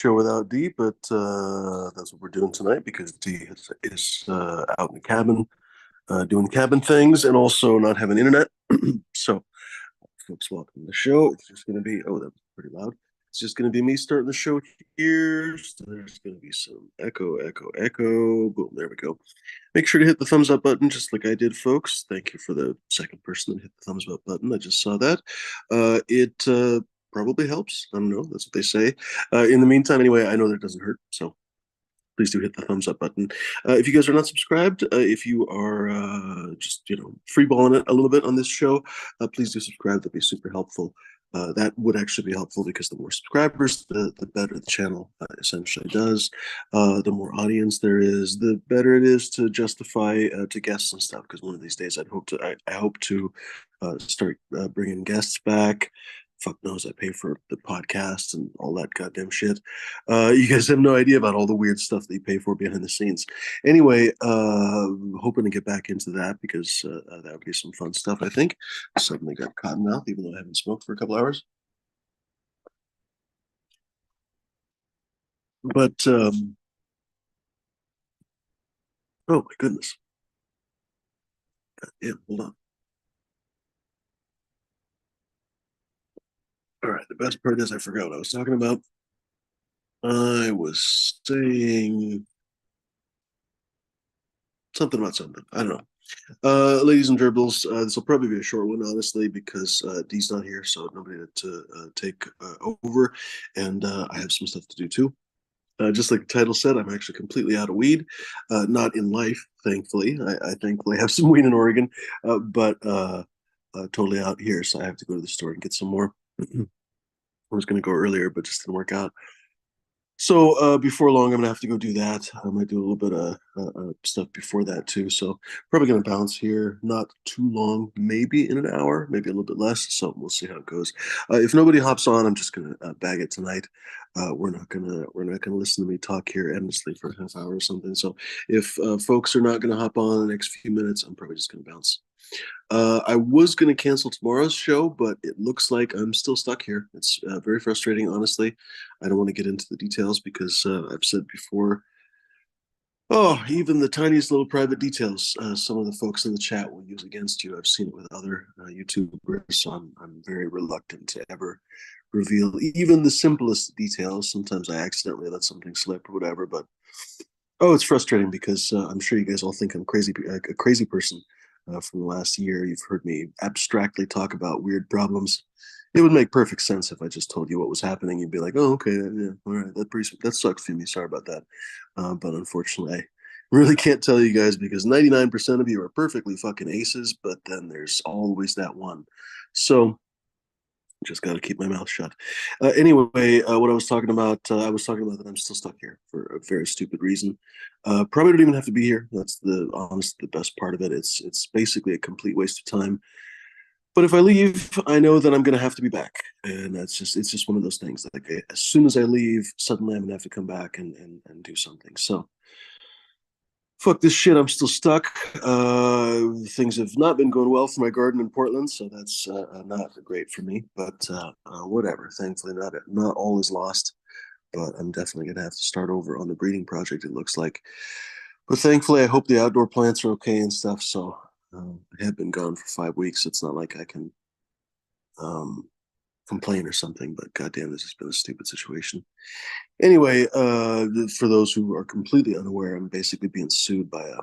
Show without D, but that's what we're doing tonight because D is out in the cabin doing cabin things and also not having internet. So, folks, welcome to the show. It's just going to be, oh, that was pretty loud. It's just going to be me starting the show here. So there's going to be some echo, echo, echo. Boom, there we go. Make sure to hit the thumbs up button just like I did, folks. Thank you for the second person that hit the thumbs up button. I just saw that. It probably helps. I don't know. That's what they say. In the meantime, anyway, I know that it doesn't hurt. So please do hit the thumbs up button. If you guys are not subscribed, if you are just, freeballing it a little bit on this show, please do subscribe. That'd be super helpful. That would actually be helpful because the more subscribers, the better the channel essentially does. The more audience there is, the better it is to justify to guests and stuff. Because one of these days, I hope to start bringing guests back. Fuck knows I pay for the podcast and all that goddamn shit. You guys have no idea about all the weird stuff that you pay for behind the scenes. Anyway, hoping to get back into that because that would be some fun stuff, I think. Suddenly got cotton mouth, even though I haven't smoked for a couple hours. But, oh my goodness. Yeah, hold on. All right, the best part is I forgot what I was talking about. I was saying something about something. I don't know. Ladies and gerbils, this will probably be a short one, honestly, because Dee's not here, so nobody to take over, and I have some stuff to do too. Just like the title said, I'm actually completely out of weed. Not in life, thankfully. I thankfully have some weed in Oregon, but totally out here, so I have to go to the store and get some more. I was going to go earlier, but just didn't work out. So before long, I'm gonna have to go do that. I might do a little bit of stuff before that too. So probably gonna bounce here, not too long, maybe in an hour, maybe a little bit less. So we'll see how it goes. If nobody hops on, I'm just gonna bag it tonight. We're not gonna listen to me talk here endlessly for a half hour or something. So if folks are not gonna hop on in the next few minutes, I'm probably just gonna bounce. I was going to cancel tomorrow's show, but it looks like I'm still stuck here. It's very frustrating, honestly. I don't want to get into the details because I've said before, oh, even the tiniest little private details, some of the folks in the chat will use against you. I've seen it with other YouTubers, so I'm very reluctant to ever reveal even the simplest details. Sometimes I accidentally let something slip or whatever, but oh, it's frustrating because I'm sure you guys all think I'm crazy, like a crazy person. From the last year, you've heard me abstractly talk about weird problems. It would make perfect sense if I just told you what was happening. You'd be like, "Oh, okay, yeah, all right, that sucks for me. Sorry about that." But unfortunately, I really can't tell you guys because 99% of you are perfectly fucking aces. But then there's always that one. So just got to keep my mouth shut. Anyway, what I was talking about that I'm still stuck here for a very stupid reason. Probably don't even have to be here. That's the best part of it. It's basically a complete waste of time. But if I leave, I know that I'm going to have to be back, and it's just one of those things. Like as soon as I leave, suddenly I'm going to have to come back and do something. So fuck this shit. I'm still stuck. Things have not been going well for my garden in Portland, so that's not great for me. But whatever. Thankfully, not all is lost. But I'm definitely gonna have to start over on the breeding project. It looks like. But thankfully, I hope the outdoor plants are okay and stuff. So I have been gone for 5 weeks. It's not like I can um, complain or something. But goddamn, this has been a stupid situation. Anyway, for those who are completely unaware, I'm basically being sued by a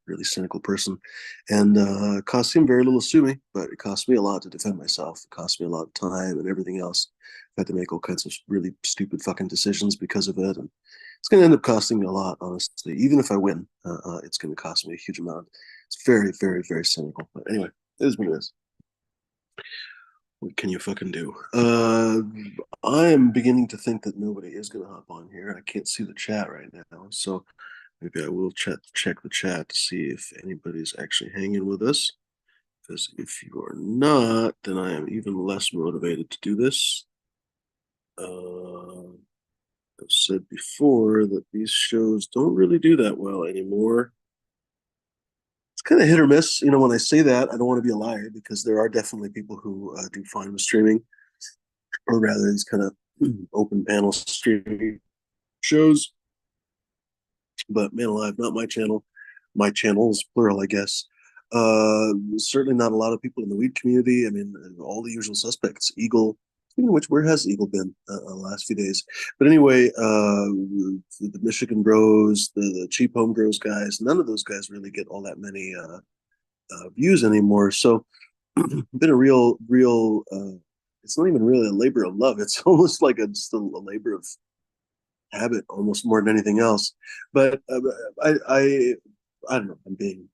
really cynical person, and it cost him very little to sue me, but it cost me a lot to defend myself. It cost me a lot of time and everything else. I had to make all kinds of really stupid fucking decisions because of it, and it's going to end up costing me a lot, honestly. Even if I win, it's going to cost me a huge amount. It's very, very, very cynical. But anyway, it is what it is. What can you fucking do? I am beginning to think that nobody is going to hop on here. I can't see the chat right now, so maybe I will check the chat to see if anybody's actually hanging with us. Because if you are not, then I am even less motivated to do this. I've said before that these shows don't really do that well anymore. It's kind of hit or miss. When I say that, I don't want to be a liar because there are definitely people who do fine with streaming, or rather, these kind of open panel streaming shows. But man alive, not my channel. My channels, plural, I guess. Certainly not a lot of people in the weed community. I mean, all the usual suspects. Eagle. Speaking of which, where has Eagle been the last few days? But anyway, the Michigan Bros, the Cheap Home Grows guys, none of those guys really get all that many views anymore. So, been a real. It's not even really a labor of love. It's almost like just a labor of habit almost more than anything else. But I don't know. I'm being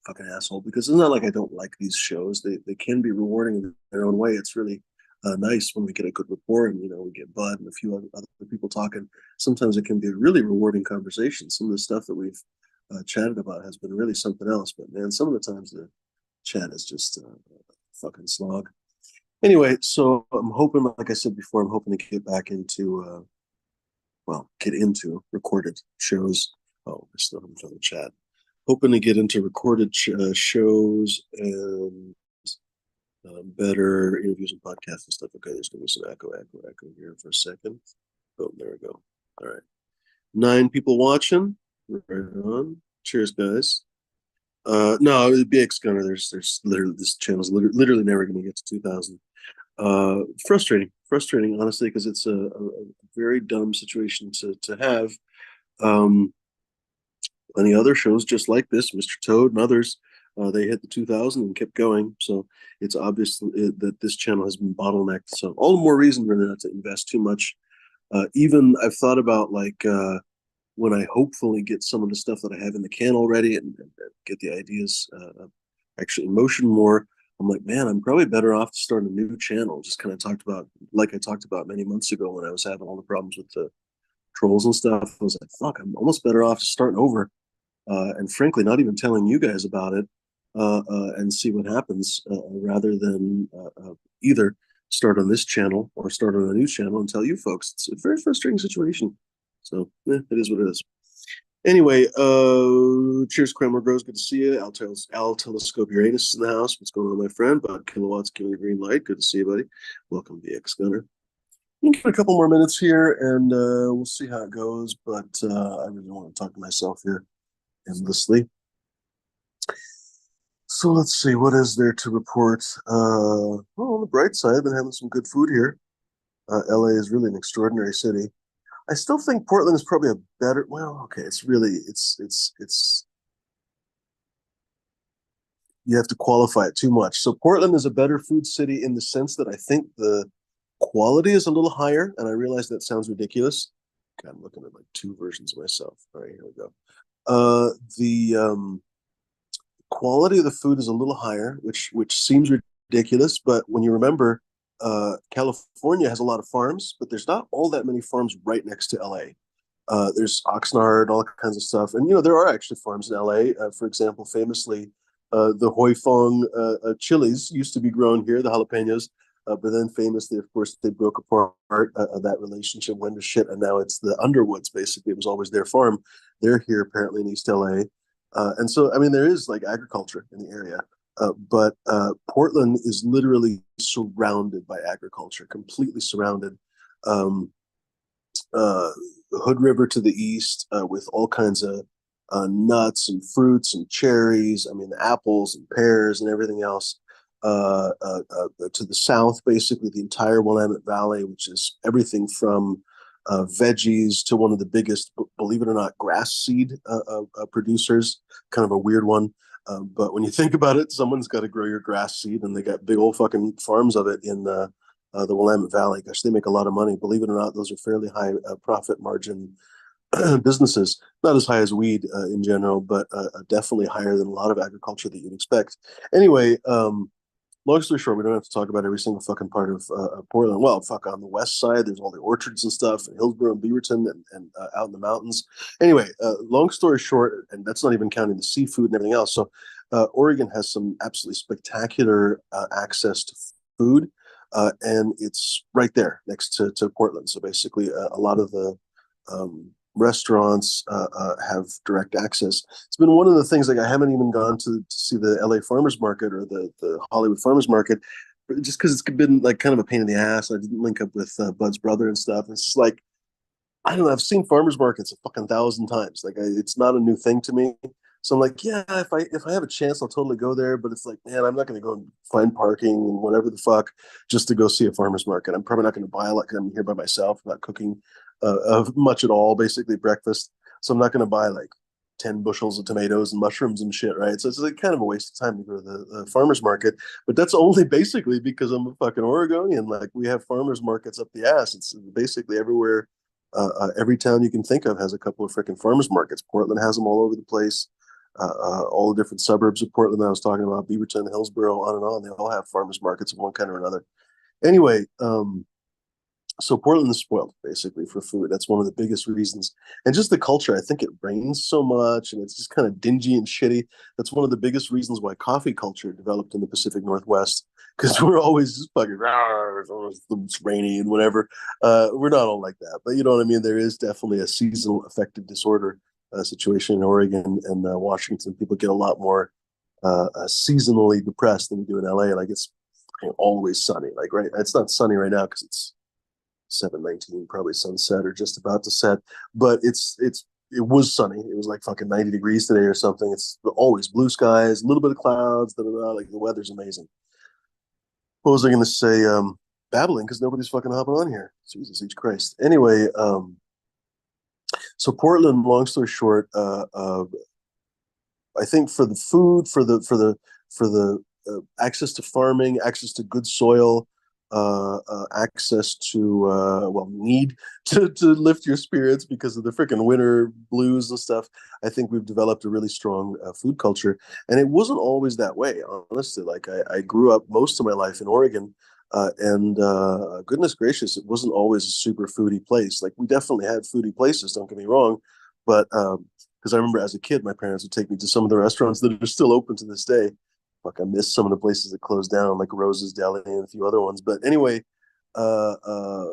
a fucking asshole because it's not like I don't like these shows. They can be rewarding in their own way. It's really nice when we get a good rapport and we get Bud and a few other people talking. Sometimes it can be a really rewarding conversation. Some of the stuff that we've chatted about has been really something else. But man, some of the times the chat is just fucking slog. Anyway, so I'm hoping, like I said before, I'm hoping to get back into get into recorded shows. Oh, I still haven't found the chat. Hoping to get into recorded shows and better interviews and podcasts and stuff. Okay, there's going to be some echo here for a second. Oh, there we go. All right. 9 people watching. Right on. Cheers, guys. No, BX Gunner. There's literally this channel's literally never going to get to 2,000. Frustrating, honestly, because it's a very dumb situation to have. Um, any other shows just like this, Mr. Toad and others, they hit the 2,000 and kept going. So it's obvious that this channel has been bottlenecked. So all the more reason really not to invest too much. Even I've thought about when I hopefully get some of the stuff that I have in the can already and get the ideas actually in motion more. I'm like, man, I'm probably better off to start a new channel. Just kind of talked about, like I talked about many months ago when I was having all the problems with the trolls and stuff. I was like, fuck, I'm almost better off just starting over. And frankly, not even telling you guys about it and see what happens rather than either start on this channel or start on a new channel and tell you folks. It's a very frustrating situation. So it is what it is. Anyway, cheers, Kramer Grows. Good to see you. Al Telescope Uranus is in the house. What's going on, my friend? About kilowatts, giving the green light. Good to see you, buddy. Welcome to the X Gunner. We'll give it a couple more minutes here and we'll see how it goes. But I really don't want to talk to myself here endlessly. So let's see, what is there to report? Well, on the bright side, I've been having some good food here. LA is really an extraordinary city. I still think Portland is probably a better. Well, okay, it's. You have to qualify it too much. So Portland is a better food city in the sense that I think the quality is a little higher, and I realize that sounds ridiculous. God, I'm looking at like 2 versions of myself. All right, here we go. The quality of the food is a little higher, which seems ridiculous, but when you remember, California has a lot of farms, but there's not all that many farms right next to LA. There's Oxnard, all kinds of stuff, and there are actually farms in LA. For example, famously, the Hoi Fong chilies used to be grown here, the jalapenos, but then famously, of course, they broke apart. That relationship went to shit, and now it's the Underwoods. Basically, it was always their farm. They're here apparently in East LA. And so, I mean, there is like agriculture in the area, but Portland is literally surrounded by agriculture, completely surrounded. Um, Hood River to the east with all kinds of nuts and fruits and cherries. I mean, apples and pears and everything else. To the south, basically the entire Willamette Valley, which is everything from veggies to one of the biggest, believe it or not, grass seed producers. Kind of a weird one. But when you think about it, someone's got to grow your grass seed, and they got big old fucking farms of it in the Willamette Valley. Gosh, they make a lot of money. Believe it or not, those are fairly high profit margin businesses. Not as high as weed in general, but definitely higher than a lot of agriculture that you'd expect. Anyway, long story short, we don't have to talk about every single fucking part of Portland. Well, fuck, on the west side, there's all the orchards and stuff, and Hillsborough and Beaverton, and out in the mountains. Anyway, long story short, and that's not even counting the seafood and everything else. So, Oregon has some absolutely spectacular access to food, and it's right there next to Portland. So basically, a lot of the restaurants have direct access. It's been one of the things, like I haven't even gone to see the LA Farmers Market or the Hollywood Farmers Market. just because it's been like kind of a pain in the ass. I didn't link up with Bud's brother and stuff. It's just like I don't know. I've seen farmers markets a fucking thousand times. Like it's not a new thing to me. So I'm like, yeah, if I have a chance, I'll totally go there. But it's like, man, I'm not going to go and find parking and whatever the fuck just to go see a farmers market. I'm probably not going to buy a lot because I'm here by myself, not cooking much at all. Basically breakfast. So I'm not going to buy like 10 bushels of tomatoes and mushrooms and shit, right? So it's like kind of a waste of time to go to the farmers market. But that's only basically because I'm a fucking Oregonian. Like we have farmers markets up the ass. It's basically everywhere every town you can think of has a couple of freaking farmers markets. Portland has them all over the place. All the different suburbs of Portland that I was talking about, Beaverton, Hillsborough, on and on. They all have farmers markets of one kind or another. Anyway, so Portland is spoiled basically for food. That's one of the biggest reasons. And just the culture. I think it rains so much and it's just kind of dingy and shitty. That's one of the biggest reasons why coffee culture developed in the Pacific Northwest. Because we're always just fucking it's rainy and whatever. We're not all like that, but you know what I mean. There is definitely a seasonal affective disorder situation in Oregon and Washington. People get a lot more seasonally depressed than we do in LA. Like it's always sunny. Like right, it's not sunny right now because it's 7:19, probably sunset or just about to set. But it was sunny. It was like fucking 90 degrees today or something. It's always blue skies, a little bit of clouds. Da, da, da, like the weather's amazing. What was I going to say? Babbling because nobody's fucking hopping on here. Jesus H Christ. Anyway, so Portland. Long story short, I think for the food, for the access to farming, access to good soil, access to need to lift your spirits because of the freaking winter blues and stuff. I think we've developed a really strong food culture, and it wasn't always that way. Honestly, like I grew up most of my life in Oregon. And goodness gracious, it wasn't always a super foodie place. Like we definitely had foodie places, don't get me wrong, but because I remember as a kid, my parents would take me to some of the restaurants that are still open to this day. Fuck, I miss some of the places that closed down, like Rose's Deli and a few other ones. But anyway, uh, uh,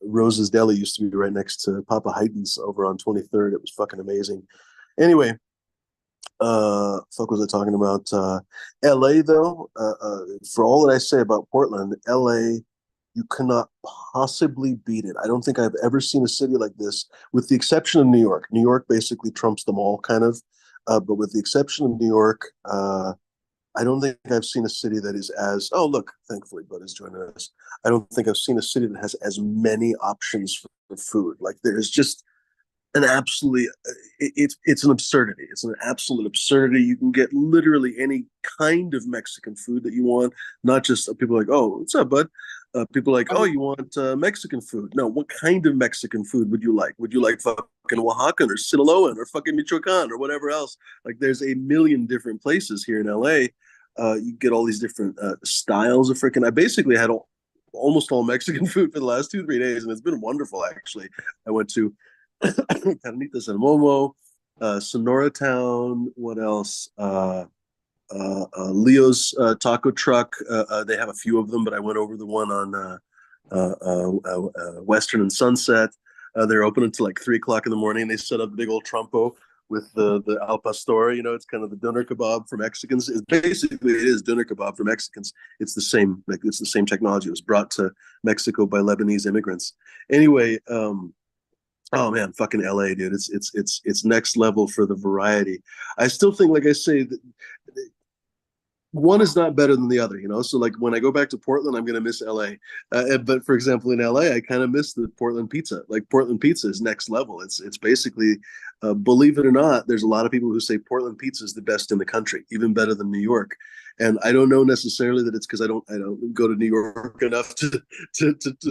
Rose's Deli used to be right next to Papa Heiden's over on 23rd. It was fucking amazing. Anyway, fuck was I talking about? LA though, for all that I say about Portland, LA, you cannot possibly beat it. I don't think I've ever seen a city like this, with the exception of New York. New York basically trumps them all, kind of. But with the exception of New York, I don't think I've seen a city that is as, oh, look, thankfully, Bud is joining us. I don't think I've seen a city that has as many options for food. Like there's just an absolutely it's an absurdity. It's an absolute absurdity. You can get literally any kind of Mexican food that you want, not just people like, oh, what's up, bud? People like, oh, you want Mexican food? No, what kind of Mexican food would you like? Would you like fucking Oaxacan or Sinaloan or fucking Michoacan or whatever else? Like, there's a million different places here in LA. You get all these different styles of freaking. I basically had almost all Mexican food for the last 2 3 days, and it's been wonderful. Actually, I went to Carnitas El Momo, Sonora Town. What else? Leo's Taco Truck. They have a few of them, but I went over the one on Western and Sunset. They're open until like 3 o'clock in the morning. They set up a big old trompo with the al pastor. You know, it's kind of the doner kebab for Mexicans. It is doner kebab for Mexicans. It's the same. Like it's the same technology. It was brought to Mexico by Lebanese immigrants. Anyway, oh man, fucking LA, dude. It's next level for the variety. I still think, like I say, that one is not better than the other, you know. So like when I go back to Portland, I'm gonna miss LA. But for example, in LA, I kind of miss the Portland pizza. Like Portland pizza is next level. It's basically, believe it or not, there's a lot of people who say Portland pizza is the best in the country, even better than New York. And I don't know necessarily that it's because I don't go to New York enough to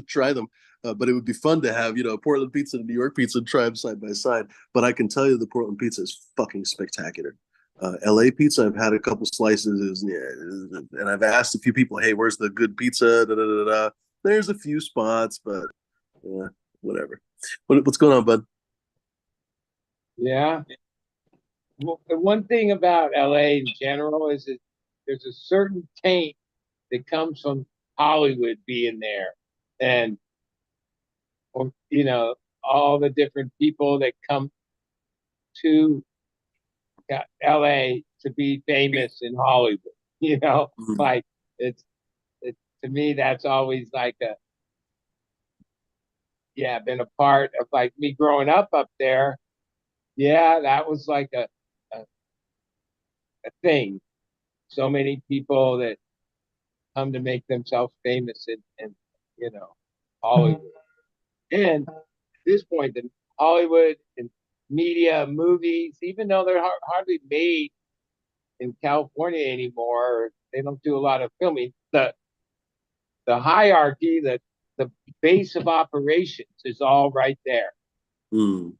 try them. But it would be fun to have, you know, Portland pizza and New York pizza and try them side by side. But I can tell you the Portland pizza is fucking spectacular. LA pizza, I've had a couple slices, yeah, and I've asked a few people, "Hey, where's the good pizza?" Da, da, da, da. There's a few spots, but yeah, whatever. What's going on, bud? Yeah. Well, the one thing about LA in general is that there's a certain taint that comes from Hollywood being there, and all the different people that come to LA to be famous in Hollywood. You know, Mhm. like it's to me, that's always like a, yeah, been a part of like me growing up there. Yeah, that was like a thing. So many people that come to make themselves famous in you know, Hollywood. And at this point, the Hollywood and media, movies, even though they're hardly made in California anymore, they don't do a lot of filming. The hierarchy, the base of operations is all right there. Mm.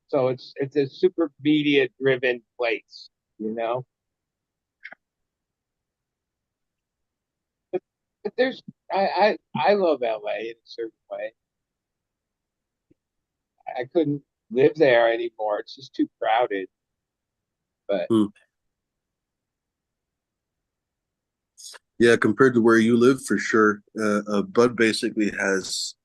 So it's a super media driven place, you know. But, but there's I love LA in a certain way. I couldn't live there anymore. It's just too crowded. But Mm. Yeah, compared to where you live, for sure. Bud basically has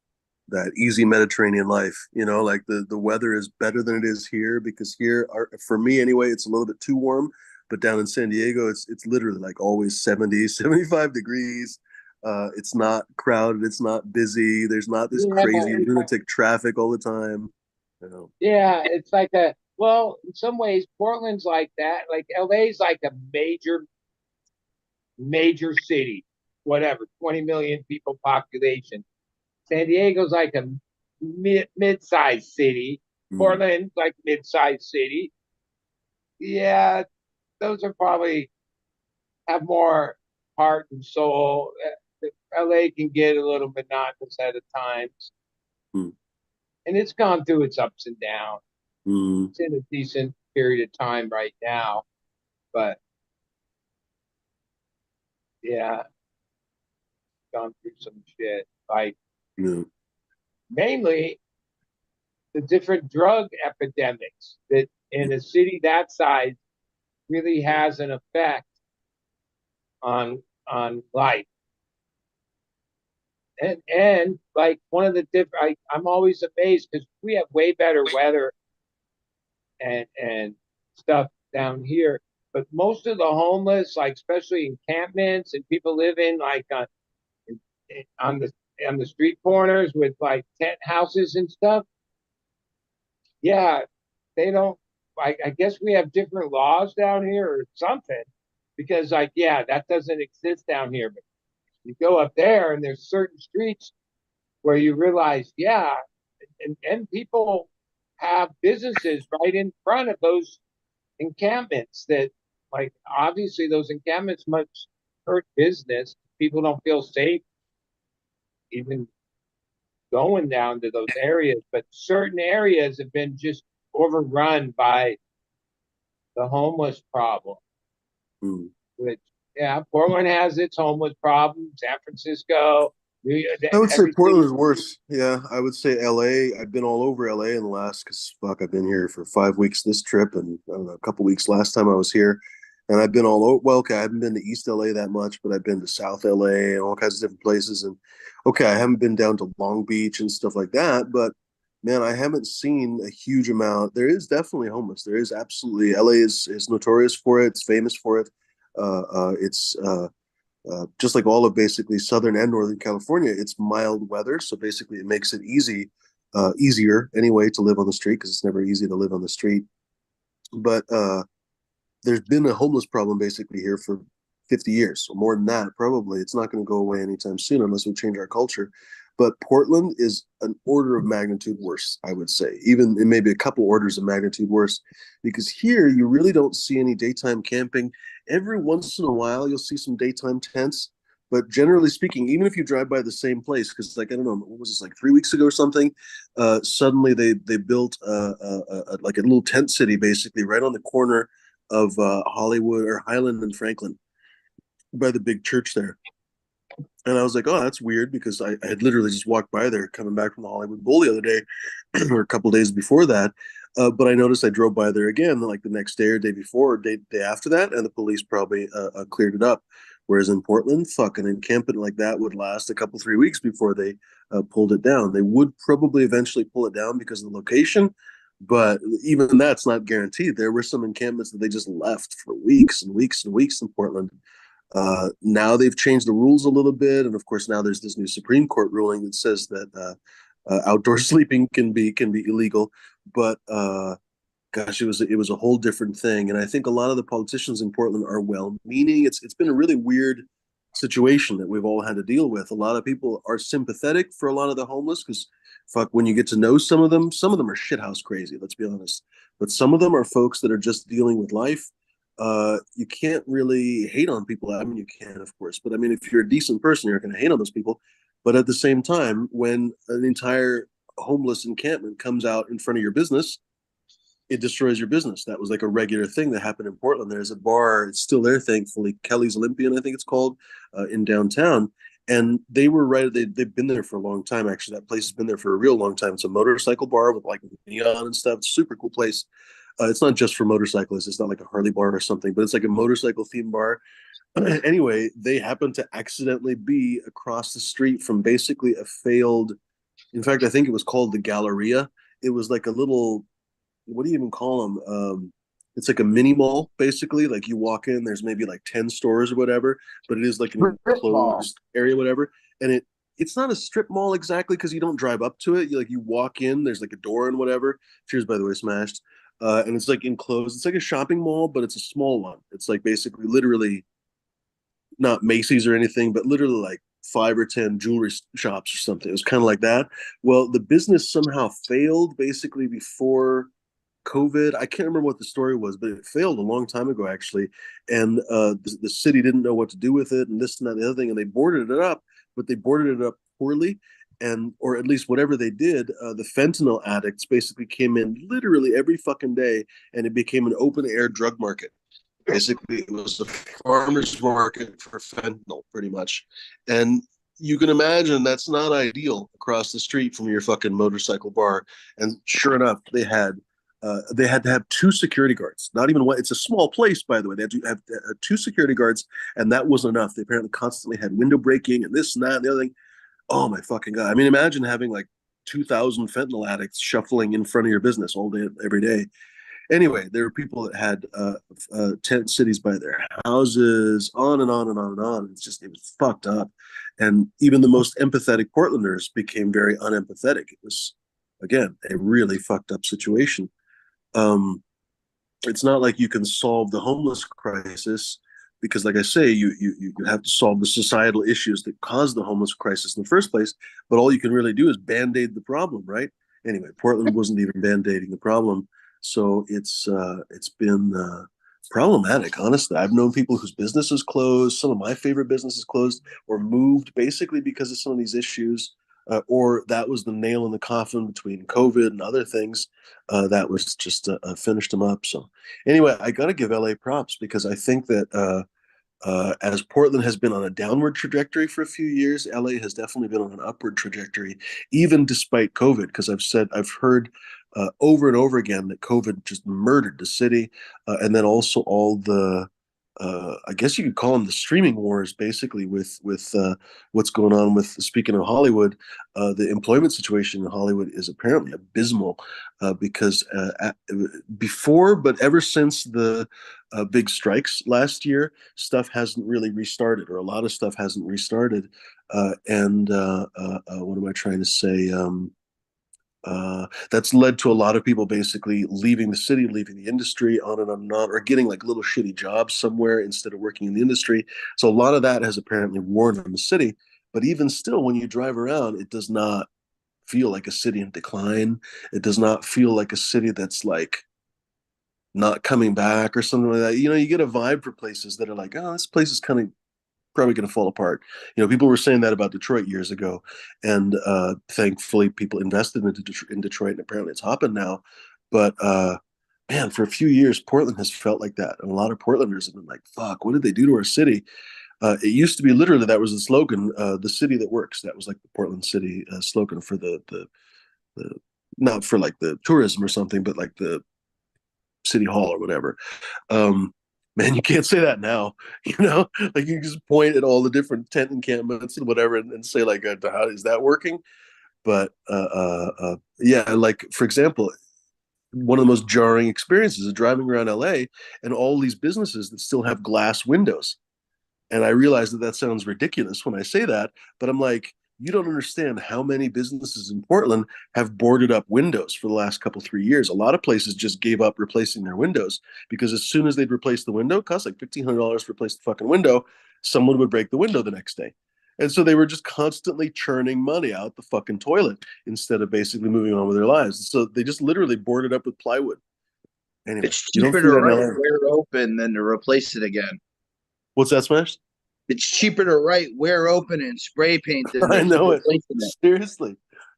that easy Mediterranean life. You know, like the weather is better than it is here because here, for me anyway, it's a little bit too warm. But down in San Diego, it's literally like always 70, 75 degrees. It's not crowded. It's not busy. There's not this yeah, crazy lunatic traffic all the time. You know. yeah, it's like a well, in some ways, Portland's like that. Like LA's like a major city, whatever, 20 million people population. San Diego's like a mid-sized city. Mm, Portland's like mid-sized city. Yeah, those are probably have more heart and soul. LA can get a little monotonous at times, mm, and it's gone through its ups and downs. mm. It's in a decent period of time right now, but yeah, gone through some shit. Like Yeah. mainly the different drug epidemics that in a city that size really has an effect on life. And like one of the different, I'm always amazed because we have way better weather and stuff down here. But most of the homeless, like especially encampments and people living like on the on the street corners with like tent houses and stuff. Yeah, they don't. I guess we have different laws down here or something because like yeah, that doesn't exist down here. But you go up there and there's certain streets where you realize yeah, and people have businesses right in front of those encampments that like obviously those encampments must hurt business. People don't feel safe even going down to those areas, but certain areas have been just overrun by the homeless problem, Mm. which yeah, Portland has its homeless problem, San Francisco, New York, I would say every Portland city. is worse. Yeah, I would say LA. I've been all over LA in the last, because fuck, I've been here for 5 weeks this trip, and I don't know, a couple weeks last time I was here, and I've been all over. Well, okay, I haven't been to East LA that much, but I've been to South LA and all kinds of different places. And okay, I haven't been down to Long Beach and stuff like that, but man, I haven't seen a huge amount. There is definitely homeless. There is absolutely. LA is notorious for it. It's famous for it. It's just like all of basically Southern and Northern California, it's mild weather. So basically, it makes it easier anyway to live on the street because it's never easy to live on the street. But there's been a homeless problem basically here for 50 years or more than that. Probably it's not going to go away anytime soon unless we change our culture. But Portland is an order of magnitude worse, I would say. Even it may be a couple orders of magnitude worse, because here you really don't see any daytime camping. Every once in a while, you'll see some daytime tents, but generally speaking, even if you drive by the same place, because like I don't know, what was this like 3 weeks ago or something? Suddenly they built like a little tent city basically right on the corner of Hollywood or Highland and Franklin by the big church there. And I was like, oh, that's weird because I had literally just walked by there coming back from the Hollywood Bowl the other day or a couple days before that. But I noticed I drove by there again like the next day or day before or day after that, and the police probably cleared it up. Whereas in Portland, fucking encampment like that would last a couple, 3 weeks before they pulled it down. They would probably eventually pull it down because of the location, but even that's not guaranteed. There were some encampments that they just left for weeks and weeks and weeks in Portland. Now they've changed the rules a little bit, and of course now there's this new Supreme Court ruling that says that outdoor sleeping can be illegal. But gosh, it was a whole different thing, and I think a lot of the politicians in Portland are well-meaning. It's been a really weird situation that we've all had to deal with. A lot of people are sympathetic for a lot of the homeless because fuck, when you get to know some of them are shithouse crazy. Let's be honest, but some of them are folks that are just dealing with life. You can't really hate on people. I mean, you can, of course, but I mean, if you're a decent person, you're going to hate on those people. But at the same time, when an entire homeless encampment comes out in front of your business, it destroys your business. That was like a regular thing that happened in Portland. There's a bar, it's still there, thankfully, Kelly's Olympian, I think it's called, in downtown. And they were right, they've been there for a long time, actually. That place has been there for a real long time. It's a motorcycle bar with like neon and stuff. It's a super cool place. It's not just for motorcyclists. It's not like a Harley bar or something, but it's like a motorcycle theme bar. Anyway, they happened to accidentally be across the street from basically a failed, in fact, I think it was called the Galleria. It was like a little, what do you even call them? It's like a mini mall, basically. Like you walk in, there's maybe like 10 stores or whatever, but it is like an Strip mall. enclosed area, whatever. And it's not a strip mall exactly because you don't drive up to it. You walk in, there's like a door and whatever. Cheers, by the way, smashed. And it's like enclosed. It's like a shopping mall, but it's a small one. It's like basically literally not Macy's or anything, but literally like 5 or 10 jewelry shops or something. It was kind of like that. Well, the business somehow failed basically before COVID. I can't remember what the story was, but it failed a long time ago, actually. And the city didn't know what to do with it, and this and that, and the other thing, and they boarded it up, but they boarded it up poorly. And, or at least whatever they did, the fentanyl addicts basically came in literally every fucking day, and it became an open air drug market. Basically, it was a farmer's market for fentanyl, pretty much. And you can imagine that's not ideal across the street from your fucking motorcycle bar. And sure enough, they had to have two security guards. Not even one. It's a small place, by the way. They had to have two security guards, and that wasn't enough. They apparently constantly had window breaking and this and that and the other thing. Oh my fucking god! I mean, imagine having like 2,000 fentanyl addicts shuffling in front of your business all day, every day. Anyway, there were people that had tent cities by their houses, on and on and on and on. It was fucked up. And even the most empathetic Portlanders became very unempathetic. It was, again, a really fucked up situation. Um, it's not like you can solve the homeless crisis because, like I say, you have to solve the societal issues that caused the homeless crisis in the first place. But all you can really do is band-aid the problem, right? Anyway, Portland wasn't even band-aiding the problem, so it's been problematic. Honestly, I've known people whose businesses closed. Some of my favorite businesses closed or moved basically because of some of these issues. Or that was the nail in the coffin between COVID and other things. That was just finished them up. So anyway, I got to give LA props because I think that as Portland has been on a downward trajectory for a few years, LA has definitely been on an upward trajectory, even despite COVID. Because I've heard over and over again that COVID just murdered the city, and then also all the I guess you could call them the streaming wars, basically, with what's going on with, speaking of Hollywood, the employment situation in Hollywood is apparently abysmal because before, but ever since the big strikes last year, stuff hasn't really restarted, or a lot of stuff hasn't restarted. And what am I trying to say? That's led to a lot of people basically leaving the city, leaving the industry, on and on and on, or getting like little shitty jobs somewhere instead of working in the industry. So a lot of that has apparently worn on the city. But even still, when you drive around, it does not feel like a city in decline. It does not feel like a city that's like not coming back or something like that. You get a vibe for places that are like, oh, this place is kind of probably going to fall apart. People were saying that about Detroit years ago, and thankfully, people invested in Detroit, and apparently, it's hopping now. But man, for a few years, Portland has felt like that, and a lot of Portlanders have been like, "Fuck, what did they do to our city?" It used to be literally that was the slogan, "The city that works." That was like the Portland city slogan for the not for like the tourism or something, but like the city hall or whatever. Um, Man, you can't say that now. Like you just point at all the different tent encampments and whatever, and say like, "How is that working?" But yeah, like for example, one of the most jarring experiences is driving around LA and all these businesses that still have glass windows. And I realize that that sounds ridiculous when I say that, but I'm like, you don't understand how many businesses in Portland have boarded up windows for the last couple 3 years. A lot of places just gave up replacing their windows because as soon as they'd replace the window, it cost like $1,500 to replace the fucking window. Someone would break the window the next day. And so they were just constantly churning money out the fucking toilet instead of basically moving on with their lives. So they just literally boarded up with plywood. Anyway, It's you don't cheaper see to that in write LA. "we're open" than to replace it again. What's that, Smash? It's cheaper to write "we're open" and spray paint than to I keep know it. replacing it. Seriously.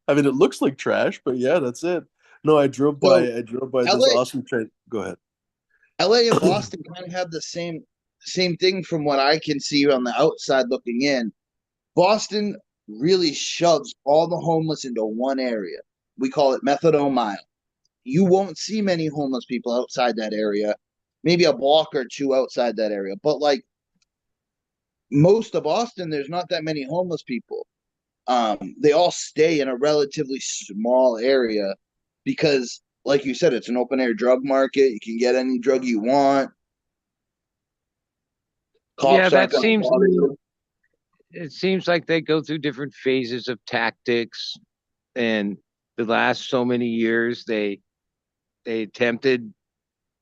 I mean, it looks like trash, but yeah, that's it. No, So I drove by this LA, awesome train. Go ahead. LA and Boston kind of have the same thing from what I can see on the outside looking in. Boston really shoves all the homeless into one area. We call it methadone mile. You won't see many homeless people outside that area, maybe a block or two outside that area. But like most of Boston, there's not that many homeless people. They all stay in a relatively small area because, like you said, it's an open air drug market. You can get any drug you want. Yeah, Cops aren't that going to seems bother you. it seems like they go through different phases of tactics, and the last so many years they attempted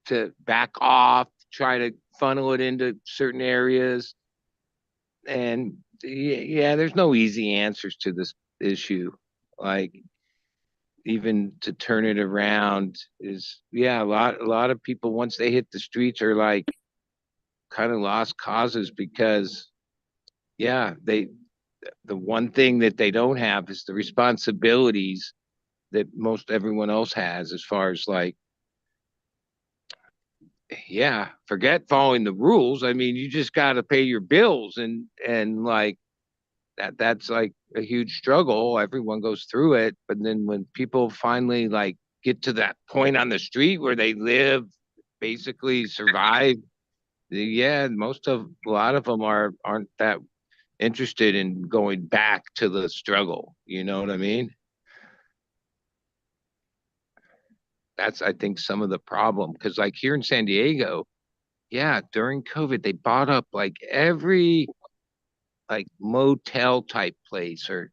to back off, try to funnel it into certain areas, and yeah, there's no easy answers to this issue. Like even to turn it around is yeah, a lot of people once they hit the streets are like kind of lost causes because yeah, they the one thing that they don't have is the responsibilities that most everyone else has as far as like yeah, forget following the rules. I mean, you just got to pay your bills and like that's like a huge struggle. Everyone goes through it, but then when people finally like get to that point on the street where they live, basically survive, yeah, most of a lot of them aren't that interested in going back to the struggle. You know what I mean? That's I think some of the problem because like here in San Diego, yeah, during COVID they bought up like every like motel type place or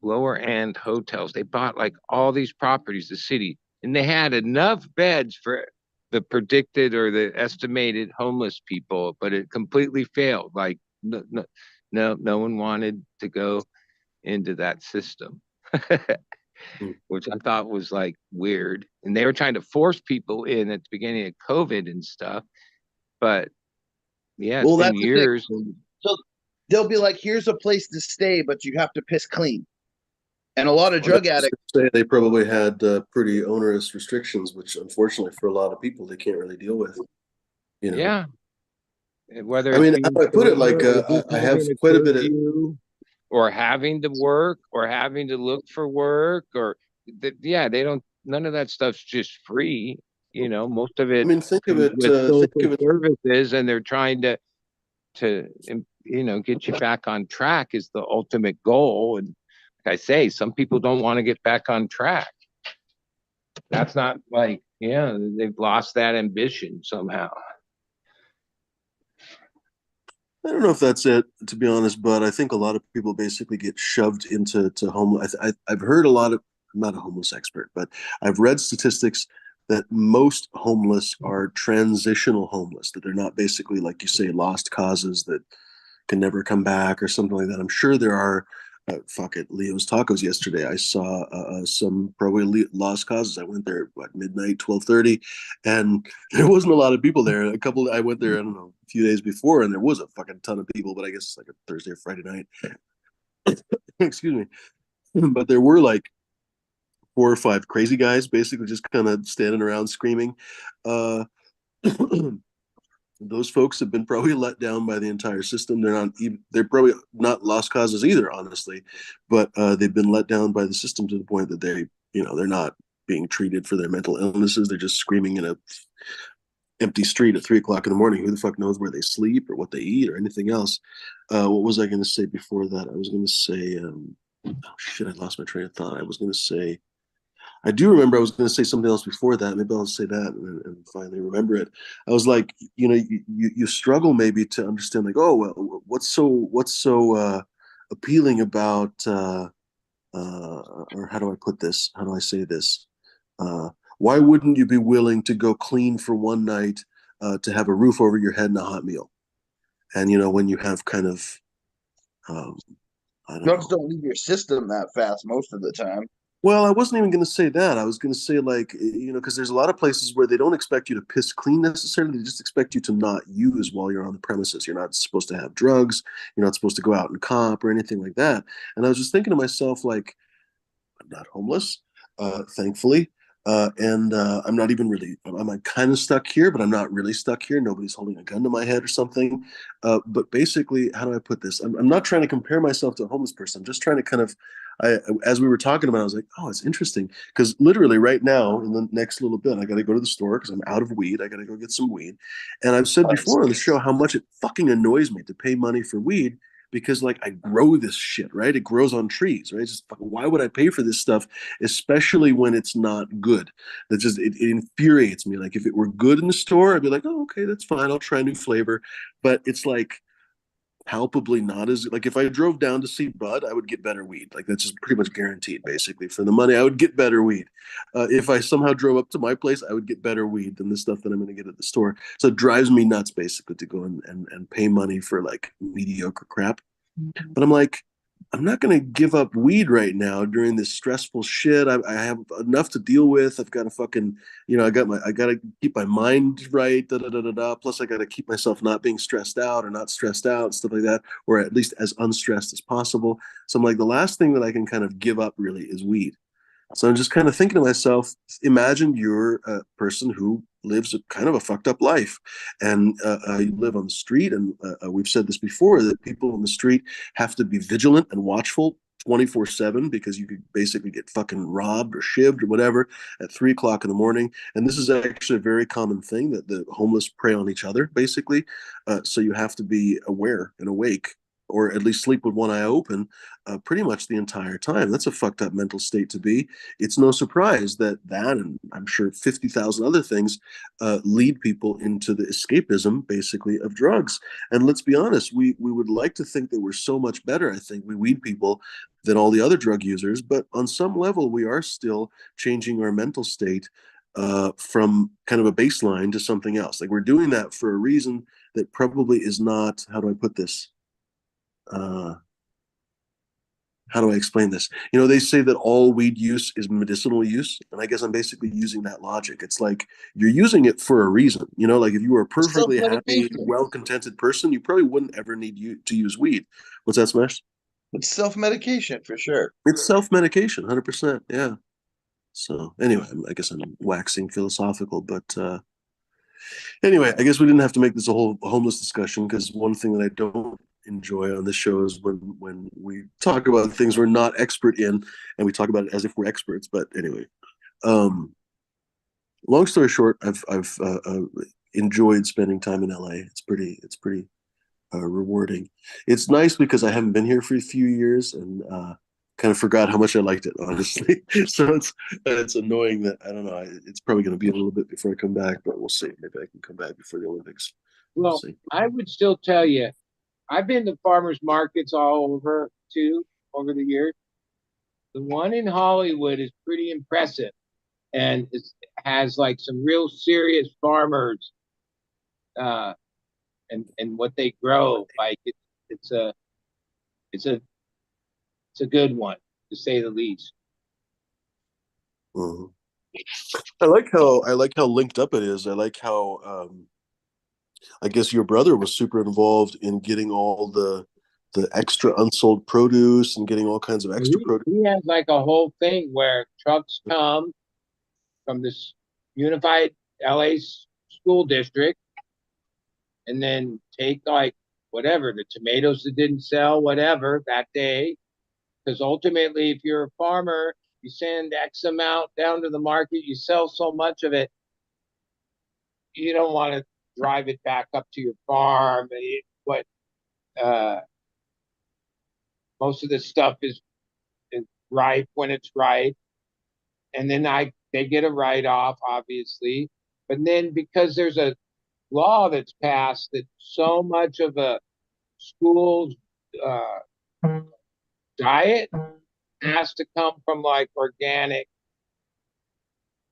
lower end hotels. They bought like all these properties, the city, and they had enough beds for the predicted or the estimated homeless people, but it completely failed. Like no one wanted to go into that system. Which I thought was like weird. And they were trying to force people in at the beginning of COVID and stuff. But yeah, it's Well, been that's the thing. years. And So they'll be like, here's a place to stay, but you have to piss clean. And a lot of Well, I drug was addicts, gonna say they probably had pretty onerous restrictions, which unfortunately for a lot of people they can't really deal with. You know, yeah, whether I it's mean, being how I put it, sober like or just I have having a quite a bit of. curfew or having to work or having to look for work or yeah, they don't, none of that stuff's just free. You know, most of I it mean, think of comes it. with Think social of it. services and they're trying to get you back on track is the ultimate goal. And like I say, some people don't want to get back on track. That's not like yeah, they've lost that ambition somehow. I don't know if that's it, to be honest, but I think a lot of people basically get shoved into homeless. I've heard a lot of. I'm not a homeless expert, but I've read statistics that most homeless are transitional homeless, that they're not basically, like you say, lost causes that can never come back or something like that. I'm sure there are. Fuck it, Leo's Tacos yesterday. I saw some probably lost causes. I went there at what, midnight, 12:30, and there wasn't a lot of people there. A couple. I went there, I don't know, a few days before, and there was a fucking ton of people. But I guess it's like a Thursday or Friday night. Excuse me. But there were like 4 or 5 crazy guys, basically just kind of standing around screaming. Uh, those folks have been probably let down by the entire system. They're probably not lost causes either, honestly, but they've been let down by the system to the point that they're not being treated for their mental illnesses. They're just screaming in a empty street at 3 o'clock in the morning. Who the fuck knows where they sleep or what they eat or anything else? What was I going to say before that? I was going to say, oh shit, I lost my train of thought. I do remember I was going to say something else before that. Maybe I'll say that and finally remember it. I was like, you struggle maybe to understand, like, oh, well, what's so appealing about, or how do I put this? How do I say this? Uh, why wouldn't you be willing to go clean for one night to have a roof over your head and a hot meal? And when you have kind of, um, I don't Drugs know. don't leave your system that fast most of the time. Well, I wasn't even going to say that. I was going to say, like, because there's a lot of places where they don't expect you to piss clean necessarily. They just expect you to not use while you're on the premises. You're not supposed to have drugs. You're not supposed to go out and cop or anything like that. And I was just thinking to myself, like, I'm not homeless, thankfully. And I'm not even really, I'm kind of stuck here, but I'm not really stuck here. Nobody's holding a gun to my head or something. But basically, how do I put this? I'm not trying to compare myself to a homeless person. I'm just trying to kind of, as we were talking about, I was like, oh, it's interesting. Because literally right now, in the next little bit, I got to go to the store because I'm out of weed. I got to go get some weed. And I've said before on the show how much it fucking annoys me to pay money for weed because like I grow this shit, right? It grows on trees, right? It's just why would I pay for this stuff, especially when it's not good? That just it infuriates me. Like if it were good in the store, I'd be like, oh, okay, that's fine. I'll try a new flavor. But it's like palpably not as like if I drove down to see Bud, I would get better weed. Like that's just pretty much guaranteed, basically. For the money, I would get better weed. If I somehow drove up to my place, I would get better weed than the stuff that I'm going to get at the store. So it drives me nuts, basically, to go and pay money for like mediocre crap. But I'm like, I'm not going to give up weed right now during this stressful shit. I have enough to deal with. I've got to fucking, I got to keep my mind right. Da, da, da, da, da. Plus, I got to keep myself not being stressed out or not stressed out, stuff like that, or at least as unstressed as possible. So I'm like, the last thing that I can kind of give up really is weed. So I'm just kind of thinking to myself, imagine you're a person who lives a kind of a fucked up life and you live on the street. And we've said this before that people on the street have to be vigilant and watchful 24/7 because you could basically get fucking robbed or shivved or whatever at 3 o'clock in the morning. And this is actually a very common thing that the homeless prey on each other, basically. So you have to be aware and awake or at least sleep with one eye open pretty much the entire time. That's a fucked up mental state to be. It's no surprise that and I'm sure 50,000 other things lead people into the escapism, basically, of drugs. And let's be honest, we would like to think that we're so much better, I think, we weed people than all the other drug users. But on some level, we are still changing our mental state from kind of a baseline to something else. Like we're doing that for a reason that probably is not, how do I put this? Uh, how do I explain this? They say that all weed use is medicinal use, and I guess I'm basically using that logic. It's like you're using it for a reason. Like if you were a Self perfectly happy, medication. well-contented person, you probably wouldn't ever need you to use weed. What's that, Smash? It's self medication for sure. It's self-medication, 100%. Yeah. So anyway, I guess I'm waxing philosophical, but anyway, I guess we didn't have to make this a whole homeless discussion because one thing that I don't enjoy on this show is when we talk about things we're not expert in and we talk about it as if we're experts. But anyway, um, long story short, I've enjoyed spending time in LA. It's pretty rewarding. It's nice because I haven't been here for a few years and kind of forgot how much I liked it, honestly. So it's annoying that I don't know. It's probably going to be a little bit before I come back, but we'll see. Maybe I can come back before the Olympics. We'll Well, see. I would still tell you, I've been to farmers markets all over too over the years. The one in Hollywood is pretty impressive and it has like some real serious farmers uh, and what they grow. Like it's a it's a it's a good one to say the least. Mhm. I like how linked up it is. I like how I guess your brother was super involved in getting all the extra unsold produce and getting all kinds of extra produce. He has like a whole thing where trucks come from this unified LA school district and then take like whatever the tomatoes that didn't sell, whatever that day. Because ultimately, if you're a farmer, you send X amount down to the market, you sell so much of it, you don't want to drive it back up to your farm. What uh, most of this stuff is ripe when it's ripe, and then they get a write off, obviously. But then because there's a law that's passed that so much of a school's uh, diet has to come from like organic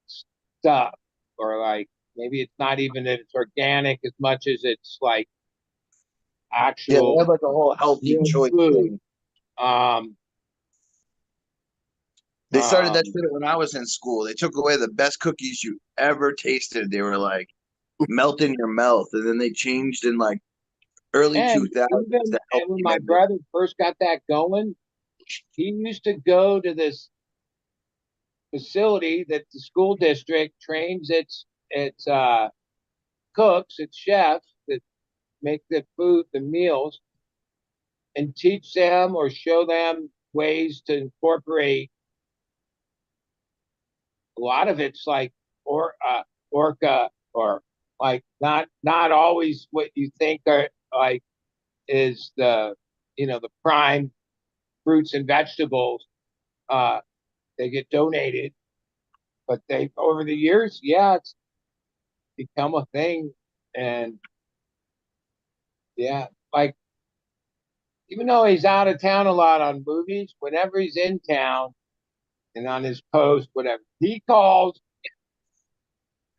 stuff, or like maybe it's not even that it's organic as much as it's like Yeah, they actual have like a whole healthy real choice food. thing. Um, They started that um, shit when I was in school. They took away the best cookies you ever tasted. They were like melt in your mouth, and then they changed in like early and 2000s even to and when healthy my menus. brother first got that going, he used to go to this facility that the school district trains its cooks, its chefs that make the food, the meals, and teach them or show them ways to incorporate. A lot of it's like orca, or like not always what you think are like is the prime fruits and vegetables. Uh, they get donated, but they over the years, yeah, it's become a thing. And yeah, like even though he's out of town a lot on movies, whenever he's in town and on his post, whatever, he calls.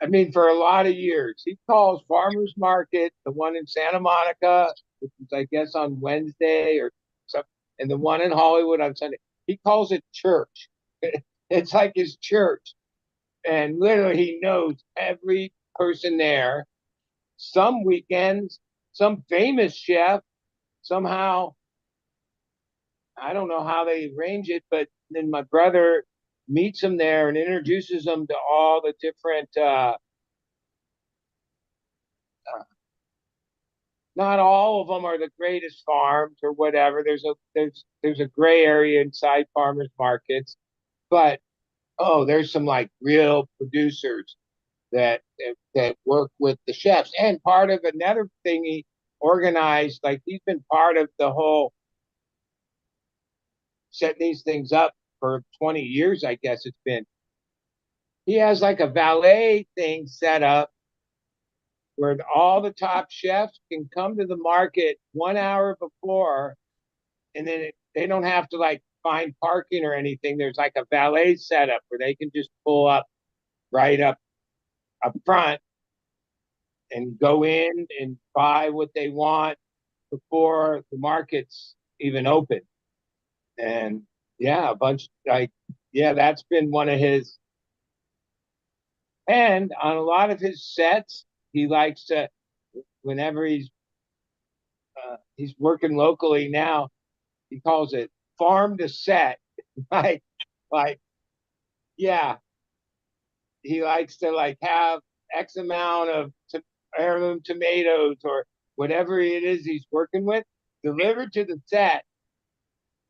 I mean, for a lot of years, he calls Farmers Market, the one in Santa Monica, which is, I guess, on Wednesday or something, and the one in Hollywood on Sunday. He calls it church. It's like his church. And literally, he knows every person there. Some weekends, some famous chef somehow, I don't know how they arrange it, but then my brother meets him there and introduces them to all the different not all of them are the greatest farms or whatever. There's a gray area inside farmers markets, but oh, there's some like real producers that work with the chefs. And part of another thing he organized, like he's been part of the whole setting these things up for 20 years, I guess it's been. He has like a valet thing set up where all the top chefs can come to the market 1 hour before, and then they don't have to like find parking or anything. There's like a valet setup where they can just pull up right up front and go in and buy what they want before the market's even open. And yeah, a bunch like yeah, that's been one of his. And on a lot of his sets, he likes to whenever he's working locally now, he calls it farm to set. like like yeah, he likes to like have X amount of heirloom tomatoes or whatever it is he's working with delivered to the set,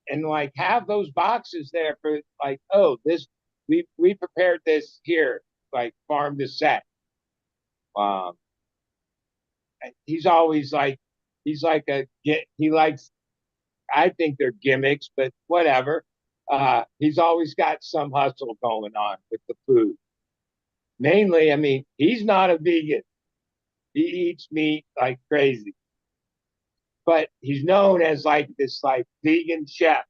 and like have those boxes there for like, oh, this we prepared this here, like farm to set. Um, he's always like he's like he likes, I think they're gimmicks, but whatever. He's always got some hustle going on with the food. Mainly, I mean, he's not a vegan. He eats meat like crazy, but he's known as like this like vegan chef,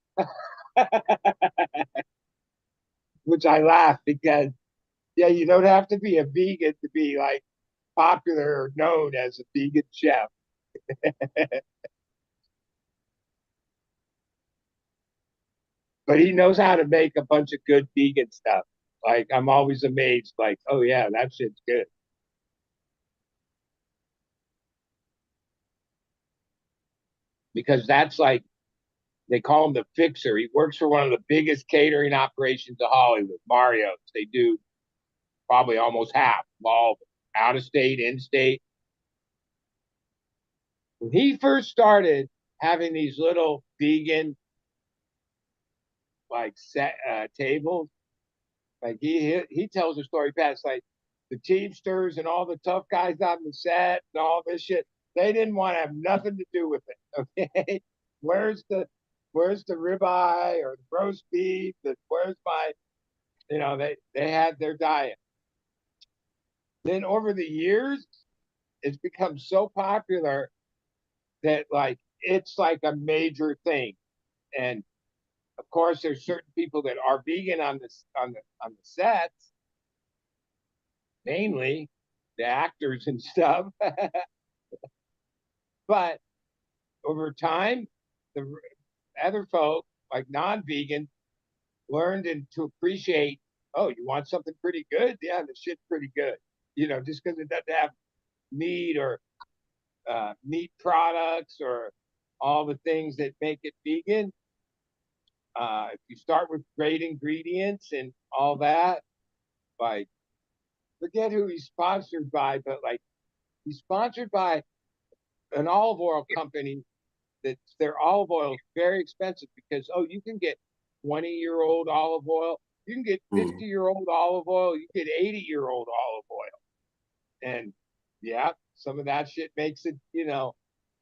which I laugh because yeah, you don't have to be a vegan to be like popular or known as a vegan chef. But he knows how to make a bunch of good vegan stuff. Like I'm always amazed, like, oh yeah, that shit's good. Because that's like they call him the fixer. He works for one of the biggest catering operations of Hollywood, Mario's. They do probably almost half of all out of state, in state. When he first started having these little vegan like set tables, like he tells a story past like the Teamsters and all the tough guys on the set and all this shit. They didn't want to have nothing to do with it. Okay, where's the where's the ribeye or the roast beef? Where's my They had their diet. Then over the years, it's become so popular that like it's like a major thing. And of course, there's certain people that are vegan on the sets, mainly the actors and stuff. But over time, the other folk, like non-vegan, learned and to appreciate. Oh, you want something pretty good? Yeah, the shit's pretty good. Just because it doesn't have meat or meat products or all the things that make it vegan. If you start with great ingredients and all that, like forget who he's sponsored by, but like he's sponsored by an olive oil company that their olive oil is very expensive because you can get 20-year-old olive oil, you can get Mm. 50-year-old olive oil, you get 80-year-old olive oil. And yeah, some of that shit makes it,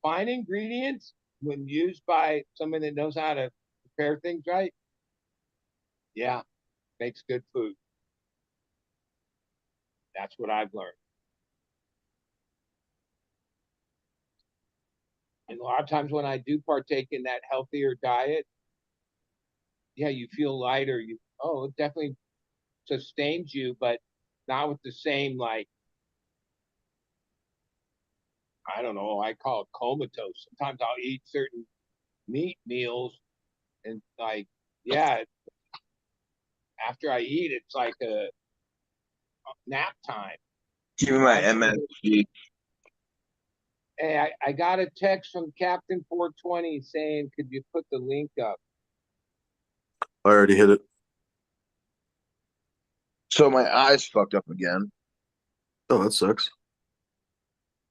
fine ingredients when used by someone that knows how to prepare things right. Yeah, makes good food. That's what I've learned. And a lot of times when I do partake in that healthier diet, yeah, you feel lighter. It definitely sustains you, but not with the same, like, I don't know, I call it comatose. Sometimes I'll eat certain meat meals and like, yeah, after I eat, it's like a nap time. Give me You know, my I don't know. MSG. Hey, I got a text from Captain 420 saying, could you put the link up? I already hit it. So my eyes fucked up again. Oh, that sucks.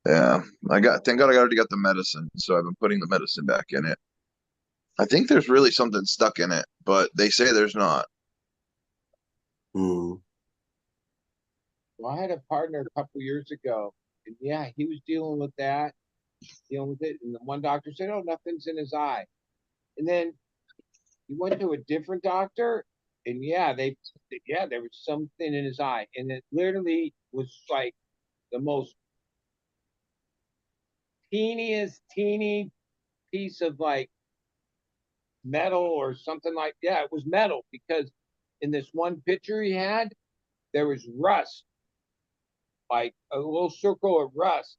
Yeah, thank God I already got the medicine, so I've been putting the medicine back in it. I think there's really something stuck in it, but they say there's not. Mm. Well, I had a partner a couple years ago, and yeah, he was dealing with it. And the one doctor said, oh, nothing's in his eye. And then he went to a different doctor, and yeah, there was something in his eye. And it literally was like the most teeny piece of like metal or something like, yeah, it was metal because in this one picture he had, there was rust, like a little circle of rust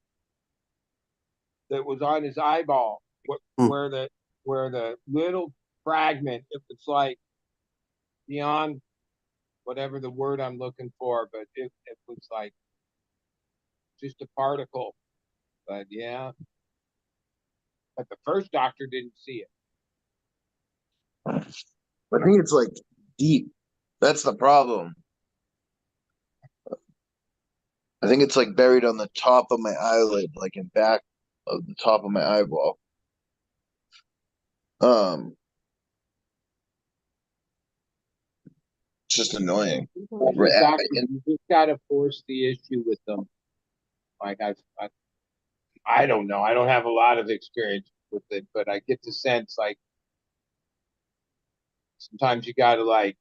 that was on his eyeball, Mm. where the little fragment, it was like beyond whatever the word I'm looking for, but it was like just a particle. But yeah, but the first doctor didn't see it. I think it's like deep. That's the problem. I think it's like buried on the top of my eyelid, like in back of the top of my eyeball. Um, it's just annoying. Sometimes with doctors, you just gotta force the issue with them. Like I don't know. I don't have a lot of experience with it, but I get the sense like sometimes you gotta like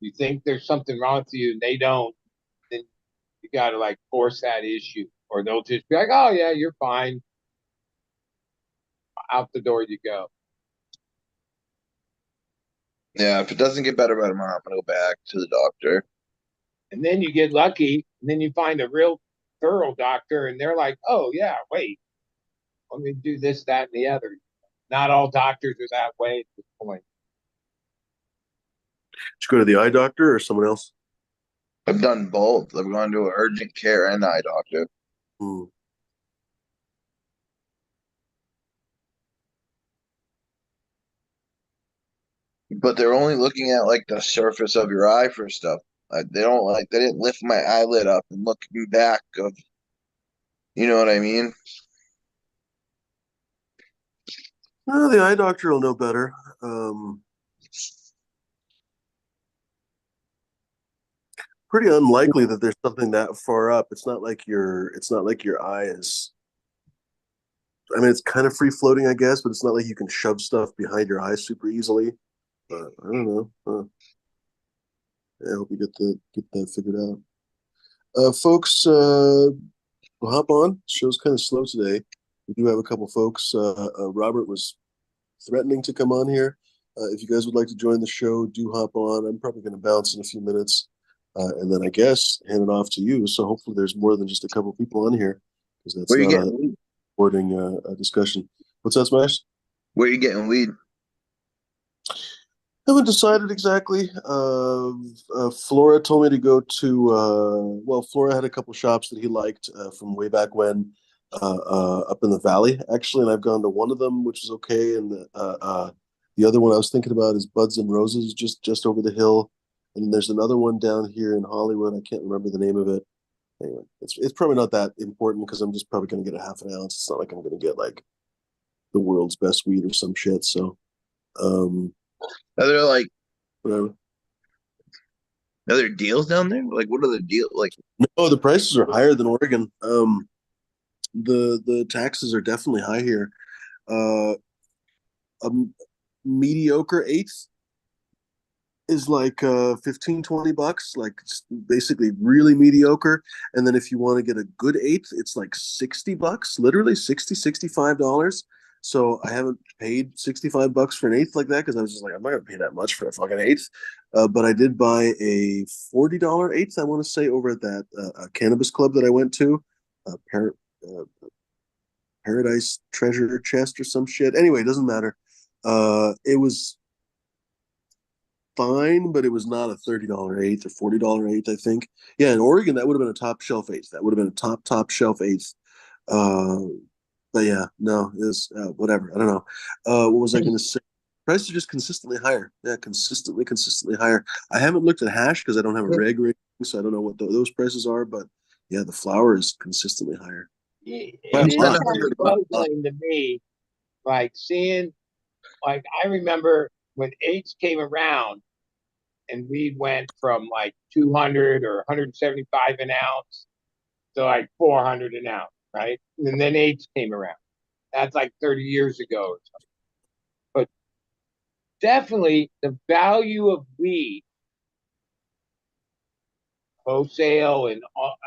you think there's something wrong with you and they don't, then you gotta like force that issue. Or they'll just be like, oh yeah, you're fine. Out the door you go. Yeah, if it doesn't get better by tomorrow, I'm gonna go back to the doctor. And then you get lucky, and then you find a real thorough doctor, and they're like, oh yeah, wait, let me do this, that, and the other. Not all doctors are that way at this point. Did you go to the eye doctor or someone else? I've done both. I've gone to an urgent care and eye doctor, Mm. but they're only looking at like the surface of your eye for stuff. They didn't lift my eyelid up and look back of, you know what I mean? No, the eye doctor will know better. Pretty unlikely that there's something that far up. It's not like your eye is. I mean, it's kind of free floating, I guess, but it's not like you can shove stuff behind your eyes super easily. But I don't know. I hope you get that figured out. Folks, we'll hop on. Show's kind of slow today. We do have a couple folks. Robert was threatening to come on here. If you guys would like to join the show, do hop on. I'm probably going to bounce in a few minutes, and then I guess hand it off to you. So hopefully there's more than just a couple people on here, because that's Where you not a getting weed? boarding discussion. What's that, Smash? Where you getting weed? Haven't decided exactly. Flora told me to go to. Well, Flora had a couple shops that he liked from way back when, up in the valley, actually, and I've gone to one of them, which is okay, and the other one I was thinking about is Buds and Roses, just over the hill, and then there's another one down here in Hollywood. I can't remember the name of it. Anyway, it's probably not that important because I'm just probably going to get a half an ounce. It's not like I'm going to get like the world's best weed or some shit. So, um, Are there like whatever. other deals down there? Like what are the deal? Like No, the prices are higher than Oregon. The taxes are definitely high here. Uh, a mediocre eighth is like 15, $20, like basically really mediocre. And then if you want to get a good eighth, it's like $60, literally 60, $65. So I haven't paid $65 for an eighth like that because I was just like, I'm not gonna pay that much for a fucking eighth. But I did buy a $40 eighth, I want to say, over at that cannabis club that I went to, uh, Paradise Treasure Chest or some shit. Anyway, it doesn't matter. It was fine, but it was not a $30 eighth or $40 eighth, I think. Yeah, in Oregon, that would have been a top shelf eighth. That would have been a top shelf eighth. Uh, but yeah, no, it was whatever. I don't know. What was I going to say? Prices are just consistently higher. Yeah, consistently higher. I haven't looked at hash because I don't have a reg ring, so I don't know what those prices are. But yeah, the flower is consistently higher. By It a you is spend lot. a kind hundred of bucks. puzzling to me, like seeing, like I remember when eights came around and we went from like 200 or 175 an ounce to like 400 an ounce, right? And then eights came around. That's like 30 years ago or something. But definitely the value of weed, wholesale, and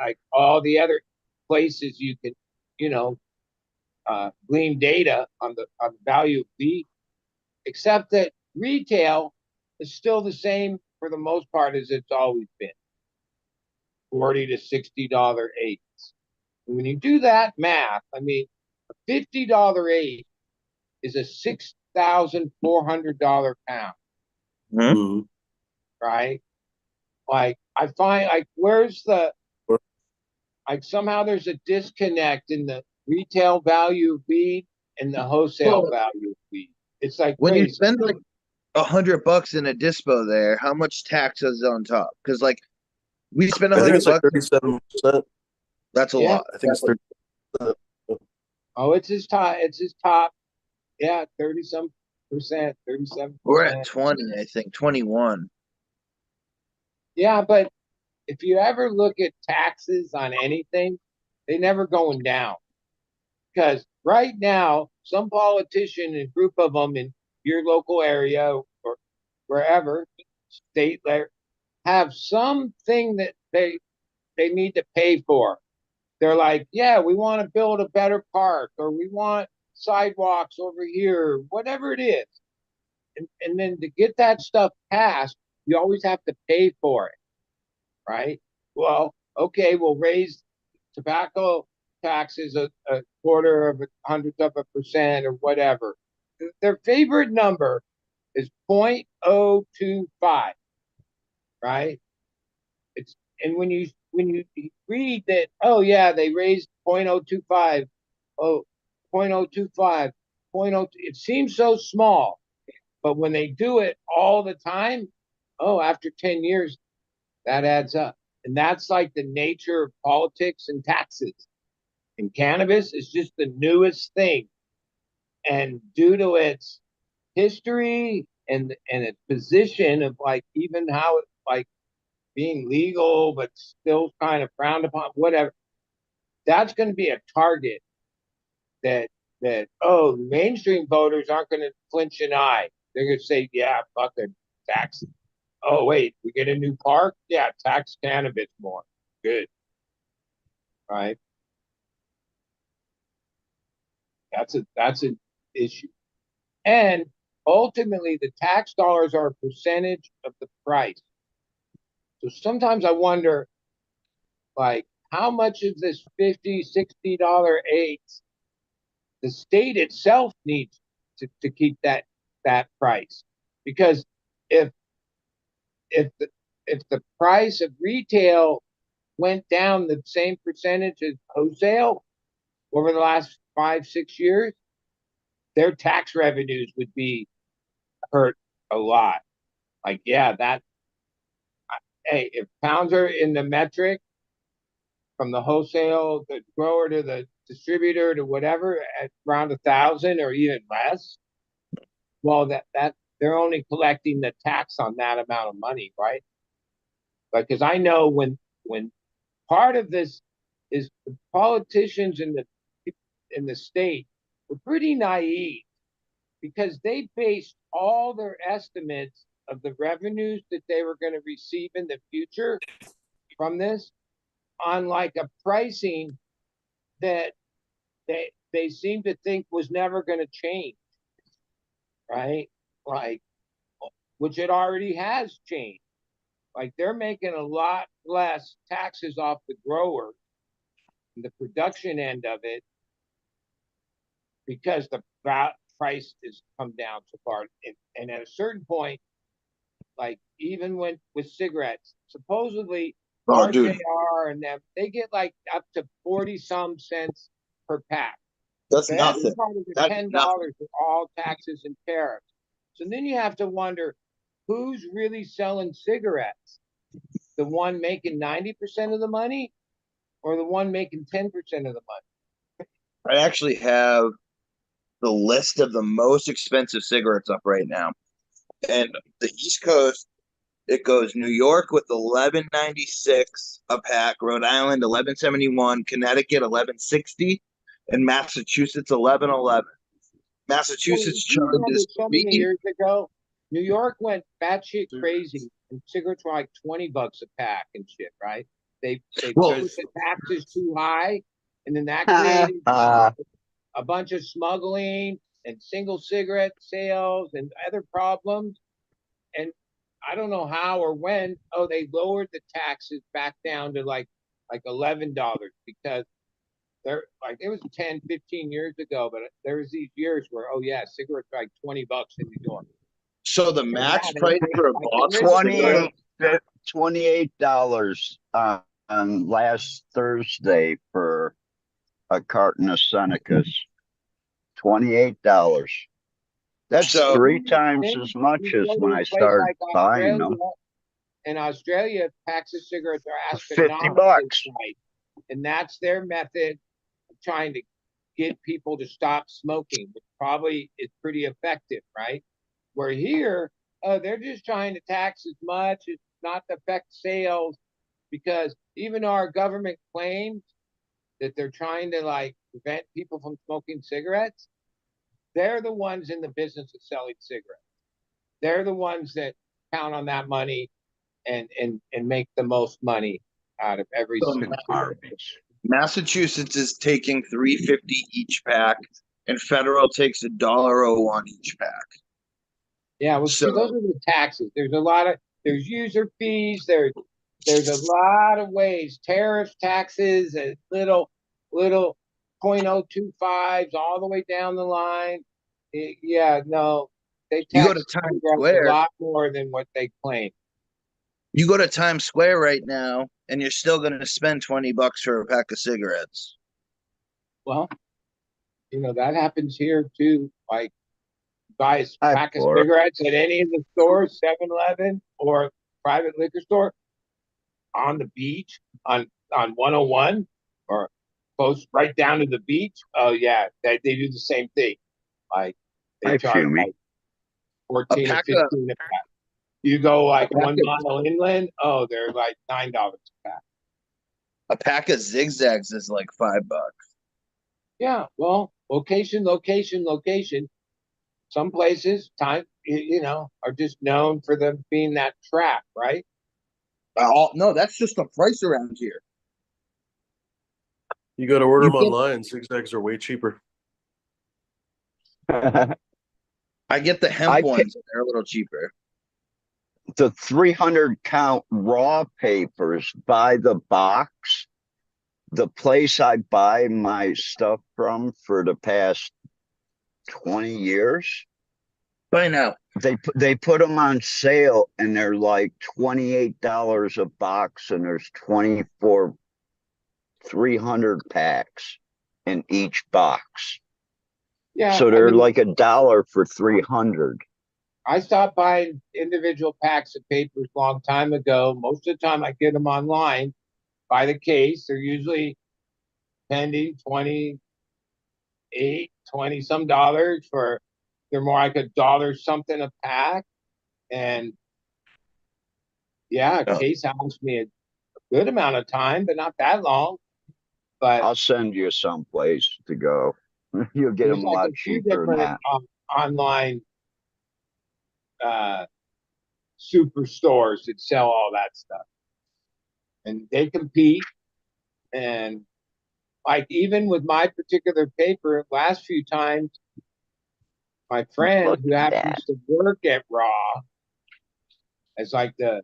like all the other places you can, you know, glean data on the value of weed, except that retail is still the same for the most part as it's always been, $40 to $60 eighths. And when you do that math, I mean, a $50 eighth is a $6,400 pound, Hmm? Mhm. right? Like I find, like where's the, like somehow there's a disconnect in the retail value of weed and the wholesale Well, value of weed. It's like when you crazy. spend like $100 in a dispo there, how much tax is on top? Because like we spend a I think hundred it's like bucks, 37%. that's a Yeah. lot. I think it's 30%. Oh, it's his top. It's his top. Yeah, 30 some percent, 37 We're at percent. 20, I think, 21. Yeah, but if you ever look at taxes on anything, they never going down. Because right now, some politician and group of them in your local area or wherever, state there, have something that they need to pay for. They're like, yeah, we want to build a better park or we want sidewalks over here, whatever it is. And then to get that stuff passed, you always have to pay for it, right? Well, okay, we'll raise tobacco taxes a quarter of a hundredth of a percent or whatever. Their favorite number is 0.025, right? It's and when you read that, oh yeah, they raised 0.025, oh 0.025, it seems so small, but when they do it all the time, oh, after 10 years, that adds up. And that's like the nature of politics and taxes. And cannabis is just the newest thing. And due to its history and its position of like even how it like being legal but still kind of frowned upon, whatever, that's going to be a target that oh, mainstream voters aren't going to flinch an eye. They're going to say, yeah, fuck the taxes. Oh, wait, we get a new park? Yeah, tax cannabis more. Good, right? That's an issue. And ultimately, the tax dollars are a percentage of the price. So sometimes I wonder, like, how much of this $50, $60 aids the state itself needs to keep that price? Because if if the if the price of retail went down the same percentage as wholesale over the last 5, 6 years, their tax revenues would be hurt a lot. Like, yeah, that hey, if pounds are in the metric from the wholesale, the grower to the distributor to whatever at around 1,000 or even less, well, that they're only collecting the tax on that amount of money, right? Because I know when part of this is the politicians in the state were pretty naive because they based all their estimates of the revenues that they were going to receive in the future from this on like a pricing that they seem to think was never going to change, right? Like, which it already has changed. Like, they're making a lot less taxes off the grower, the production end of it, because the price has come down so far. And at a certain point, like even when with cigarettes, supposedly Oh, dude, RJR and them, they get like up to 40 some cents per pack. that's So that's nothing. part of the That's nothing. $10 for all taxes and tariffs. So then you have to wonder who's really selling cigarettes? The one making 90% of the money or the one making 10% of the money? I actually have the list of the most expensive cigarettes up right now. And the East Coast, it goes New York with 11.96 a pack, Rhode Island 11.71, Connecticut 11.60, and Massachusetts 11.11. Well, Massachusetts you remember charges so many three. years ago, New York went batshit crazy, and cigarettes were like $20 a pack and shit, right? They Well, put the taxes too high, and then that Uh, created a bunch of smuggling and single cigarette sales and other problems. And I don't know how or when. Oh, they lowered the taxes back down to like $11 because there like it was 10, 15 years ago, but there was these years where oh yeah, cigarettes were like $20 in New York. so the And yeah, max they price for a like Boston cigarette, 28 $28 on last Thursday for a carton of Senecas. $28. That's so three times then as much you as go when to a I place started like buying Australia. them. In Australia, packs of cigarettes are For 50 astronomically bucks. priced, and that's their method of trying to get people to stop smoking, which probably is pretty effective, right? Where here, they're just trying to tax as much as not to affect sales, because even though our government claims that they're trying to like prevent people from smoking cigarettes, they're the ones in the business of selling cigarettes. They're the ones that count on that money and make the most money out of every so cigarette. Garbage. Massachusetts is taking 3.50 each pack, and federal takes $1.01 each pack. Yeah, well, see, those So are the taxes. There's user fees. There's a lot of ways, tariffs, taxes, and little 0.025s all the way down the line. Yeah, no, they you go tax to Times cigarettes a Square, lot more than what they claim. you go to Times Square right now, and you're still going to spend $20 for a pack of cigarettes. Well, that happens here too. Like, buy a I pack of for cigarettes at any of the stores, 7-Eleven or private liquor store, on the beach, on 101 or close right down to the beach. Oh yeah, they do the same thing. Like, they I charge fuming. like A 14 or pack of 15 a pack. You go a like pack 1 mile inland, oh, they're like $9 a pack. of zigzags is like $5. Yeah, well, location, location, location. Some places, time are just known for them being that trap, right? No, that's just the price around here. You got to order You them get online. Zigzags are way cheaper. I get the hemp I ones; they're a little cheaper. the 300 count raw papers by the box. The place I buy my stuff from for the past 20 years, By now, they put them on sale and they're like $28 a box and there's 24 300 packs in each box. Yeah, So I they're mean, like $1 for 300. I stopped buying individual packs of papers a long time ago. Most of the time, I get them online by the case. They're usually penny 28, 20 some dollars for. They're more like $1 something a pack, and yeah, a oh, case lasts me a good amount of time, but not that long. But I'll send you someplace to go. You'll get there's them a like lot a few cheaper than different that. online uh, superstores that sell all that stuff, and they compete. And like even with my particular paper, last few times, my friend Look who at that. happens to work at Raw as like the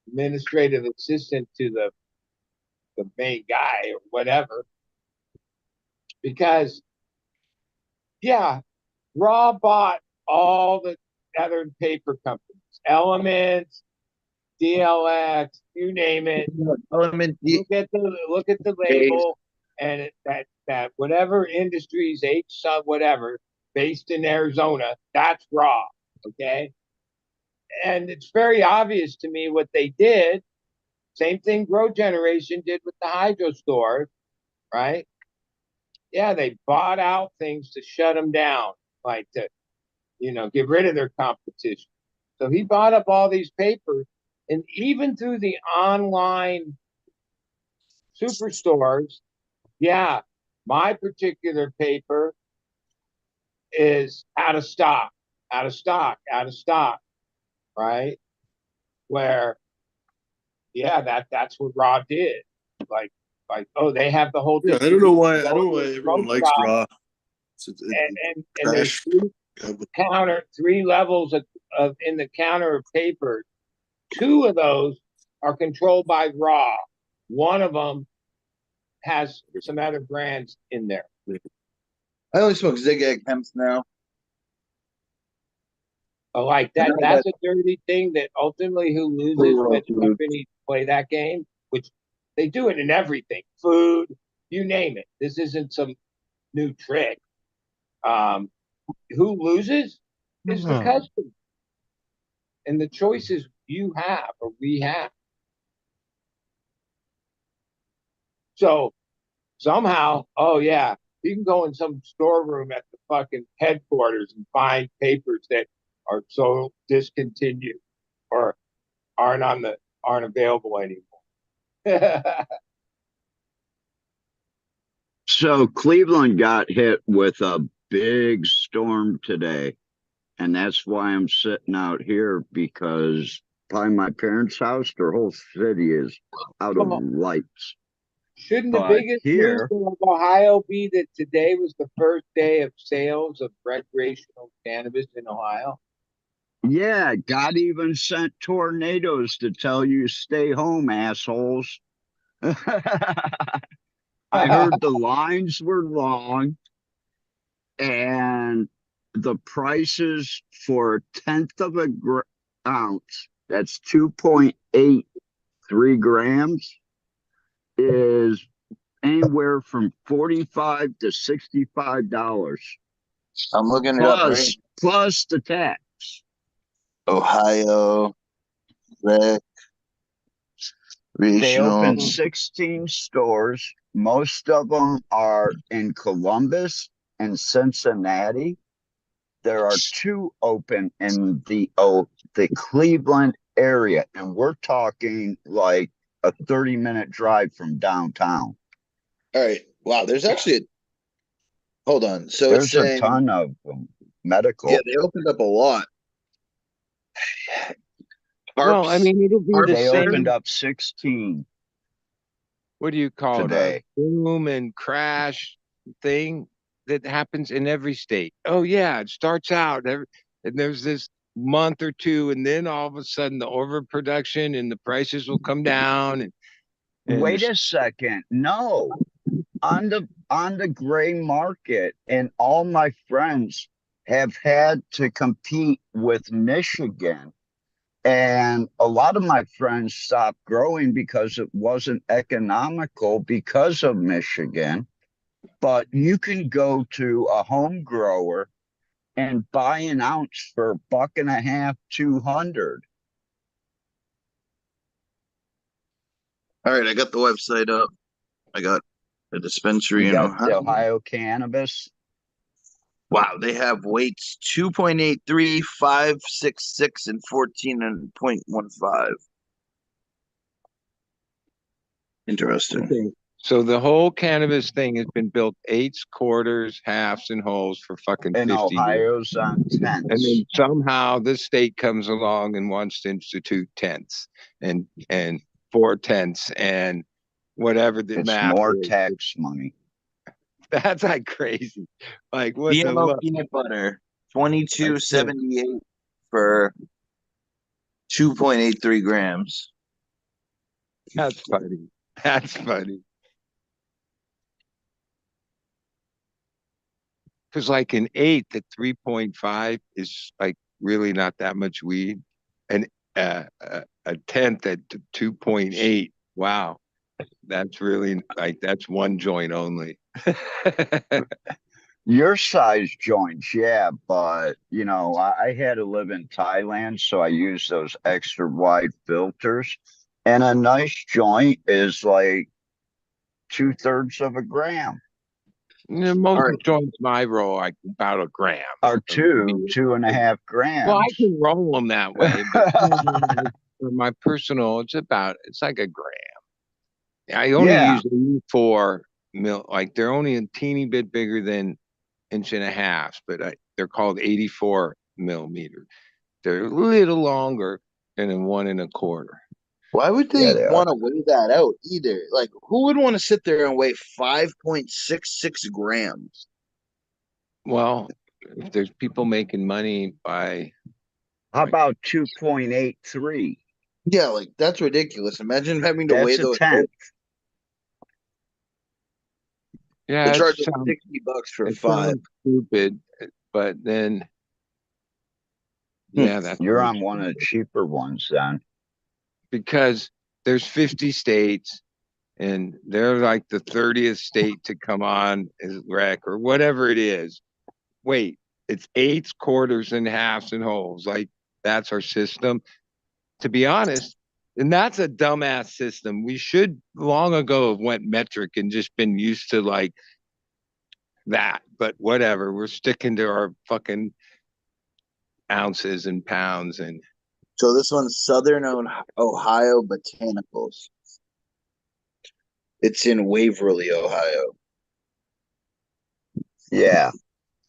administrative assistant to the main guy or whatever, because yeah, Raw bought all the other paper companies, Elements, DLX, you name it. Element Look at the days. label, and that whatever industries H sub whatever based in Arizona, that's Raw. Okay, and it's very obvious to me what they did. Same thing Grow Generation did with the hydro stores, right? Yeah, they bought out things to shut them down, like to get rid of their competition. So he bought up all these papers, and even through the online superstores, yeah, my particular paper is out of stock, out of stock, out of stock, right? Where, yeah, that's what Raw did. Like, oh, they have the whole Yeah, I don't know distribution why. I don't know why going everyone road likes stock, raw. and there's Trash. three levels of in the counter of papers. Two of those are controlled by Raw. One of them has some other brands in there. I only smoke Zigzag hemps now. Like And that, I that's a dirty thing that ultimately who loses got when companies play that game, which they do it in everything, food, you name it. This isn't some new trick. Um, who loses is the customer and the choices you have or we have. So somehow, oh yeah, you can go in some storeroom at the fucking headquarters and find papers that are so discontinued or aren't available anymore. So Cleveland got hit with a big storm today. And that's why I'm sitting out here because by my parents' house, their whole city is out of Well, lights. shouldn't the But biggest news here, of Ohio be that today was the first day of sales of recreational cannabis in Ohio? yeah, God even sent tornadoes to tell you stay home, assholes. I heard the lines were long and the prices for a tenth of a ounce, that's 2.83 grams, is anywhere from 45 to $65 I'm looking it up right. plus the tax. Ohio They recreational. opened 16 stores. Most of them are in Columbus and Cincinnati. There are two open in the Cleveland area, and we're talking like a 30-minute drive from downtown. All right. Wow. There's actually hold on. So it's There's a saying ton of them, yeah, medical. they opened up a lot. Well, I Harps. mean, it'll be the They Harps. opened same. up 16 What do you call it? A today. boom and crash thing that happens in every state. Oh yeah, it starts out and there's this month or two, and then all of a sudden the overproduction and the prices will come down, and Wait a second. No, on the gray market, and all my friends have had to compete with Michigan. And a lot of my friends stopped growing because it wasn't economical because of Michigan. But you can go to a home grower and buy an ounce for a buck and a half, 200. All right, I got the website up. I got a dispensary You in got the Ohio. Ohio cannabis. Wow, they have weights 2.83, 5.66, and 14.15. Interesting. okay. So the whole cannabis thing has been built eighths, quarters, halves, and wholes for fucking And 50 years. Ohio's on And tenths. then somehow this state comes along and wants to institute tenths and 4/10 and whatever the It's math more is. tax money. That's like crazy. Like what the BMO fuck? peanut butter, That's it. 22.78 for 2.83 grams. That's funny. That's funny. Because like an eighth at 3.5 is like really not that much weed. And a tenth at 2.8. Wow. That's really like that's one joint only. Your size joints, yeah, but I had to live in Thailand, so I use those extra wide filters. And a nice joint is like 2/3 of a gram, All Most right. joints my roll like about a gram. or of two, weed. 2.5 Well, I grams. can roll them that way, but for my personal, it's like a gram. I only Yeah, use 4 mil, like they're only a teeny bit bigger than inch and a half, but they're called 84 millimeter. They're a little longer than a 1 1/4. Why would yeah, they they are. want to weigh that out either? Like, who would want to sit there and weigh 5.66 grams? Well, if there's people making money by How like, about 2.83? Yeah, like that's ridiculous. Imagine having to weigh That's a those. tenth. They yeah, charge like $60 for it five. sounds stupid, but then Hmm. yeah, that's You're what on one of the cheaper ones then. because there's 50 states and they're like the 30th state to come on as rec or whatever it is. Wait, it's eighths, quarters, and halves and wholes. Like that's our system. To be honest, and that's a dumbass system. We should long ago have went metric and just been used to like that. But whatever, we're sticking to our fucking ounces and pounds and So this one's Southern Ohio Botanicals. It's in Waverly, Ohio. Yeah,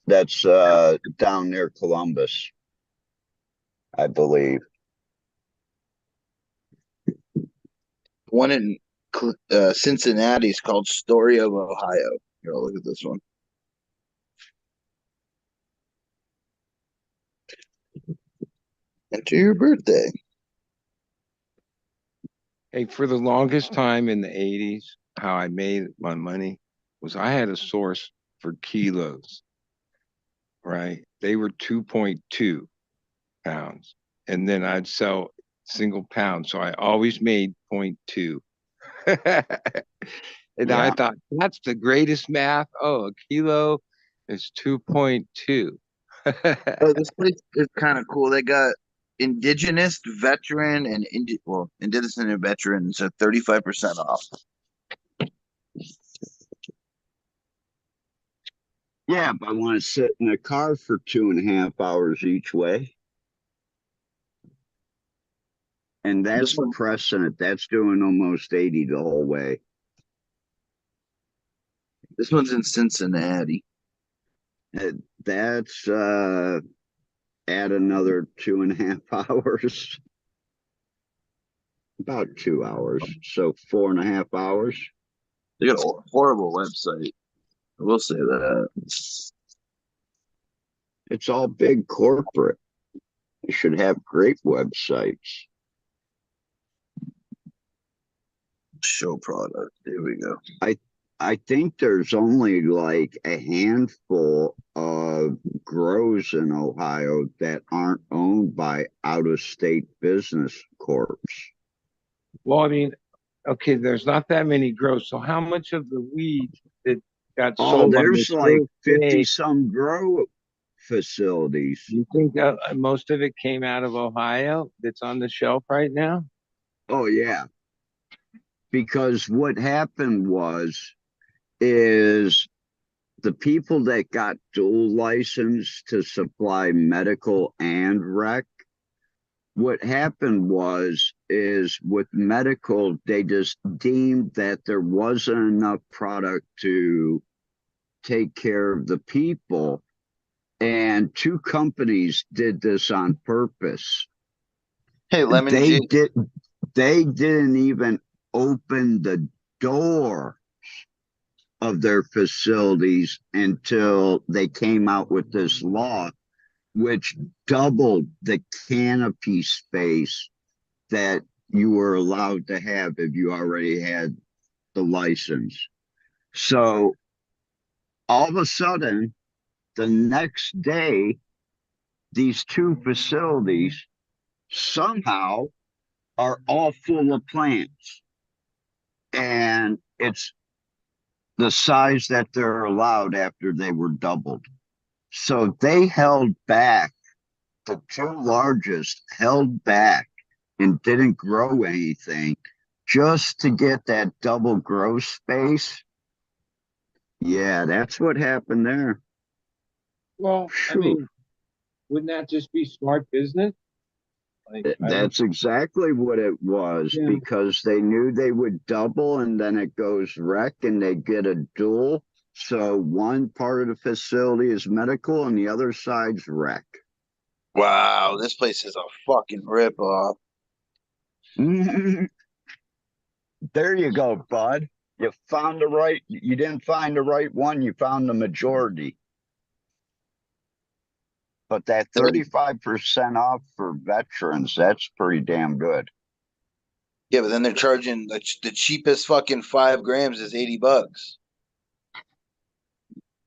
that's down near Columbus, I believe. One in Cincinnati is called Story of Ohio. Here, look at this one. Enter your birthday. hey, for the longest time in the 80s, how I made my money was I had a source for kilos, right? They were 2.2 pounds. And then I'd sell single pound. So I always made point 0.2. And I Yeah. thought that's the greatest math. Oh, a kilo is 2.2. Oh, this place is kind of cool. They got indigenous, veteran, and indigenous and veterans at 35% off. Yeah, but I want to sit in a car for 2.5 hours each way. And This that's one, pressing it. That's doing almost 80 the whole way. this one's in Cincinnati. That's add another 2.5 hours. About 2 hours. So 4.5 hours. They got a horrible website. I will say that. It's all big corporate. You should have great websites. Show product. There we go. I think there's only like a handful of grows in Ohio that aren't owned by out-of-state business corps. Well, I mean, okay, there's not that many grows. So how much of the weed that got Oh, sold on the there's like first 50 day, some grow facilities. you think that most of it came out of Ohio that's on the shelf right now? Oh yeah, because what happened is the people that got dual license to supply medical and rec, what happened is with medical, they just deemed that there wasn't enough product to take care of the people. And two companies did this on purpose. Hey, Lemon They J. did they didn't even open the door of their facilities until they came out with this law, which doubled the canopy space that you were allowed to have if you already had the license. So all of a sudden, the next day, these two facilities somehow are all full of plants. And it's the size that they're allowed after they were doubled. So they held back, the two largest held back and didn't grow anything just to get that double growth space. Yeah, that's what happened there. Well, I Phew. mean, wouldn't that just be smart business? Like, That's exactly what it was yeah. because they knew they would double and then it goes rec and they get a dual. So one part of the facility is medical and the other side's rec. Wow, this place is a fucking ripoff. There you go, bud. You didn't find the right one, you found the majority. But that 35% off for veterans, that's pretty damn good. Yeah, but then they're charging the cheapest fucking 5 grams is $80.